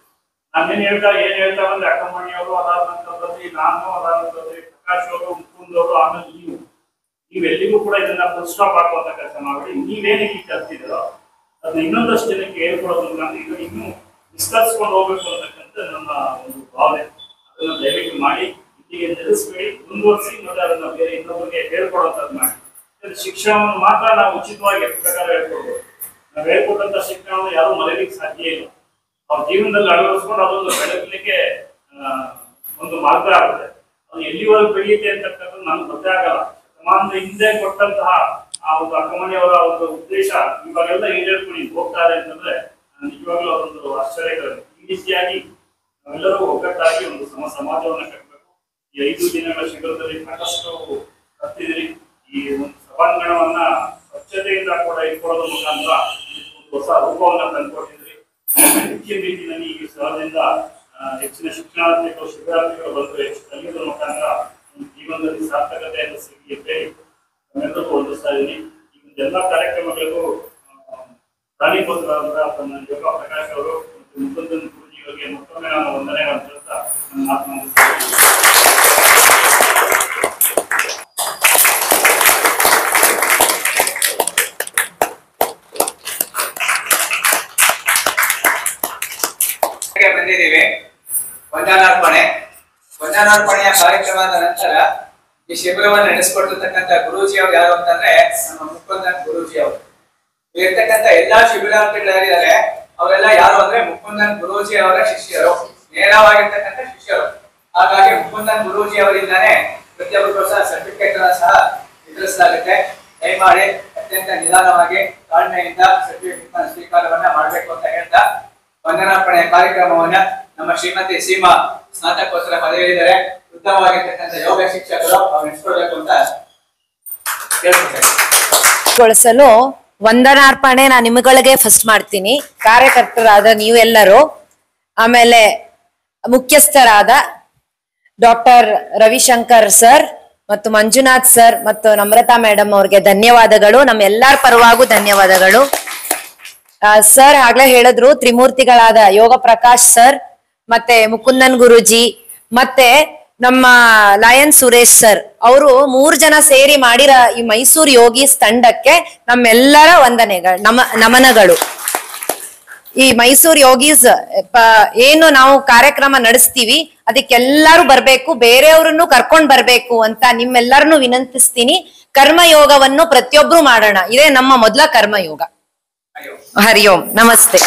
ನಾನೇನ್ ಹೇಳ್ತಾ ಬಂದ್ರೆ ಅಕ್ಕಮಣಿಯವರು, ಅದಾದ ನಂತರದಲ್ಲಿ ನಾನು, ಅದಾದ ನಂತರದಲ್ಲಿ ಪ್ರಕಾಶ್ ಅವರು, ಮುಕುಂದ್ ಅವರು, ಆಮೇಲೆ ನೀವೆಲ್ಲಿಗೂ ಕೂಡ ಇದನ್ನ ಫುಲ್ ಸ್ಟಾಪ್ ಹಾಕುವಂತ ಕೆಲಸ ಮಾಡಿ ನೀವೇನಕ್ಕೆ ಕಲ್ತಿದ್ದೀರೋ ಅದನ್ನ ಇನ್ನೊಂದಷ್ಟು ಜನಕ್ಕೆ ಹೇಳ್ಕೊಡೋದು ಮುಖಾಂತರ ಇನ್ನೂ ವಿಸ್ತರಿಸ್ಕೊಂಡು ಹೋಗ್ಬೇಕು ಅಂತಕ್ಕಂಥ ನನ್ನ ಒಂದು ಭಾವನೆ. ಅದನ್ನ ದಯವಿಟ್ಟು ಮಾಡಿ, ಇಲ್ಲಿಗೆ ನಿಲ್ಲಿಸ್ಬೇಡಿ, ಮುಂದುವರಿಸಿ, ಮತ್ತೆ ಅದನ್ನ ಬೇರೆ ಇನ್ನೊಬ್ಬರಿಗೆ ಹೇಳ್ಕೊಡೋಂಥದ್ದು ಮಾಡಿ. ಶಿಕ್ಷಣವನ್ನು ಮಾತ್ರ ನಾವು ಉಚಿತವಾಗಿ ಎಷ್ಟು ಪ್ರಕಾರ ಹೇಳ್ಕೊಡ್ಬೋದು. ನಾವು ಹೇಳ್ಕೊಟ್ಟಂತ ಶಿಕ್ಷಣವನ್ನು ಯಾರು ಮರೆಯಲಿಕ್ಕೆ ಸಾಧ್ಯ ಇಲ್ಲ. ಅವ್ರ ಜೀವನದಲ್ಲಿ ಅಳವಡಿಸ್ಕೊಂಡು ಅದೊಂದು ಬೆಳಗಲಿಕ್ಕೆ ಒಂದು ಮಾರ್ಗ ಆಗುತ್ತೆ. ಅದು ಎಲ್ಲಿವರೆಗೂ ಬೆಳೆಯುತ್ತೆ ಅಂತಕ್ಕಂಥದ್ದು ನಮ್ಗೆ ಗೊತ್ತೇ ಆಗಲ್ಲ. ಸಮಾಜದ ಹಿಂದೆ ಕೊಟ್ಟಂತಹ ಆ ಒಂದು ಅಕ್ಕಮಣಿಯವರ ಒಂದು ಉದ್ದೇಶ ಇವಾಗೆಲ್ಲ ಈಡೇರ್ಕೊಂಡು ಹೋಗ್ತಾರೆ ಅಂತಂದ್ರೆ ನಿಜವಾಗ್ಲೂ ಅದೊಂದು ಆಶ್ಚರ್ಯಕರ. ಈ ರೀತಿಯಾಗಿ ನಾವೆಲ್ಲರೂ ಒಗ್ಗಟ್ಟಾಗಿ ಒಂದು ಸಮಾಜವನ್ನ ಕಟ್ಟಬೇಕು. ಈ 5 ದಿನಗಳ ಶಿಬಿರದಲ್ಲಿ ಸಾಕಷ್ಟು ಕತ್ತಿದಿರಿ. ಈ ಒಂದು ಸಭಾಂಗಣವನ್ನ ಸ್ವಚ್ಛತೆಯಿಂದ ಕೂಡ ಇಟ್ಕೊಳ್ಳೋದ್ರ ಮುಖಾಂತರ ಒಂದು ಹೊಸ ರೂಪವನ್ನ ತಂದುಕೊಟ್ಟಿದ್ರಿ. ಹೆಚ್ಚಿನ ರೀತಿಯಲ್ಲಿ ಈ ಸ್ಥಳದಿಂದ ಹೆಚ್ಚಿನ ಶಿಕ್ಷಣಾರ್ಥಿಗಳು, ಶಿಬಿರಾರ್ಥಿಗಳು ಬಂದು ಹೆಚ್ಚು ಕಲಿಯೋದ್ರ ಮುಖಾಂತರ ಜೀವನದಲ್ಲಿ ಸಾರ್ಥಕತೆಯನ್ನು ಸಿಗಲಿಕ್ಕೆ ನಾವೆಲ್ಲರೂ ಹೊಂದಿಸ್ತಾ ಇದ್ದೀನಿ. ಈ ಎಲ್ಲ ಕಾರ್ಯಕ್ರಮಗಳಿಗೂ ಪ್ರಾಣಿಪುತ್ರರಾದ ತನ್ನ ಯೋಗ ಪ್ರಕಾಶ್ ಅವರು ಮತ್ತು ಮುಕುಂದನ್ ಗುರುಜಿಯವರಿಗೆ ಮತ್ತೊಮ್ಮೆ ನಾನು ವಂದನೆಗಳನ್ನು ತಿಳಿಸ್ತಾ ನನ್ನ ಮಾತು ಮುಗಿಸ್ತೀನಿ. ಬಂದಿದ್ದೀವಿ. ವಂದನಾರ್ಪಣೆಯ ಕಾರ್ಯಕ್ರಮದ ನಂತರ ಈ ಶಿಬಿರವನ್ನು ನಡೆಸಿಕೊಟ್ಟಿರ್ತಕ್ಕಂಥ ಗುರೂಜಿ ಅವರು ಯಾರು ಅಂತಂದ್ರೆ ನಮ್ಮ ಮುಕುಂದನ್ ಗುರೂಜಿ ಅವರು. ಇರ್ತಕ್ಕಂಥ ಎಲ್ಲಾ ಶಿಬಿರಾರ್ಥಿಗಳಿದ್ದಾರೆ, ಅವರೆಲ್ಲ ಯಾರು ಅಂದ್ರೆ ಮುಕುಂದನ್ ಗುರೂಜಿ ಅವರ ಶಿಷ್ಯರು, ನೇರವಾಗಿರ್ತಕ್ಕಂಥ ಶಿಷ್ಯರು. ಹಾಗಾಗಿ ಮುಕುಂದನ್ ಗುರೂಜಿ ಅವರಿಂದಾನೇ ಪ್ರತಿಯೊಬ್ಬರು ಸಹ ಸರ್ಟಿಫಿಕೇಟ್ ಅನ್ನ ಸಹ ವಿತರಿಸಲಾಗುತ್ತೆ. ದಯಮಾಡಿ ಅತ್ಯಂತ ನಿಧಾನವಾಗಿ ತಾಳ್ಮೆಯಿಂದ ಸರ್ಟಿಫಿಕೇಟ್ ಸ್ವೀಕಾರವನ್ನ ಮಾಡಬೇಕು ಅಂತ ಹೇಳ್ತಾ ವಂದನಾರ್ಪಣೆಯ ಕಾರ್ಯಕ್ರಮವನ್ನ ನಮ್ಮ ಶ್ರೀಮತಿ ಸೀಮಾ ಸ್ನಾತಕೋತ್ತರ ಪದವಿಯಿದ್ದಾರೆ, ಉತ್ತಮವಾಗಿರ್ತಕ್ಕಂಥ ಯೋಗ ಶಿಕ್ಷಕರು ಅವ್ರು ನಡೆಸ್ಕೊಡ್ಬೇಕು ಅಂತ ಗೊಳಿಸಲು ವಂದನಾರ್ಪಣೆ ನಾನು ನಿಮ್ಮಗಳಿಗೆ ಫಸ್ಟ್ ಮಾಡ್ತೀನಿ. ಕಾರ್ಯಕರ್ತರಾದ ನೀವೆಲ್ಲರೂ, ಆಮೇಲೆ ಮುಖ್ಯಸ್ಥರಾದ ಡಾಕ್ಟರ್ ರವಿಶಂಕರ್ ಸರ್ ಮತ್ತು ಮಂಜುನಾಥ್ ಸರ್ ಮತ್ತು ನಮ್ರತಾ ಮೇಡಮ್ ಅವ್ರಿಗೆ ಧನ್ಯವಾದಗಳು. ನಮ್ಮ ಎಲ್ಲರ ಪರವಾಗೂ ಧನ್ಯವಾದಗಳು. ಸರ್ ಆಗ್ಲೇ ಹೇಳಿದ್ರು, ತ್ರಿಮೂರ್ತಿಗಳಾದ ಯೋಗ ಪ್ರಕಾಶ್ ಸರ್ ಮತ್ತೆ ಮುಕುಂದನ್ ಗುರುಜಿ ಮತ್ತೆ ನಮ್ಮ ಲಯನ್ ಸುರೇಶ್ ಸರ್ ಅವರು 3 ಜನ ಸೇರಿ ಮಾಡಿರ ಈ ಮೈಸೂರು ಯೋಗೀಸ್ ತಂಡಕ್ಕೆ ನಮ್ಮೆಲ್ಲರ ನಮನಗಳು. ಈ ಮೈಸೂರು ಯೋಗೀಸ್ ಏನು ನಾವು ಕಾರ್ಯಕ್ರಮ ನಡೆಸ್ತೀವಿ ಅದಕ್ಕೆಲ್ಲರೂ ಬರ್ಬೇಕು, ಬೇರೆಯವ್ರನ್ನು ಕರ್ಕೊಂಡ್ ಬರ್ಬೇಕು ಅಂತ ನಿಮ್ಮೆಲ್ಲರನ್ನು ವಿನಂತಿಸ್ತೀನಿ. ಕರ್ಮಯೋಗವನ್ನು ಪ್ರತಿಯೊಬ್ರು ಮಾಡೋಣ, ಇದೇ ನಮ್ಮ ಮೊದಲ ಕರ್ಮಯೋಗ. ಹರಿ ಓಂ, ನಮಸ್ತೆ.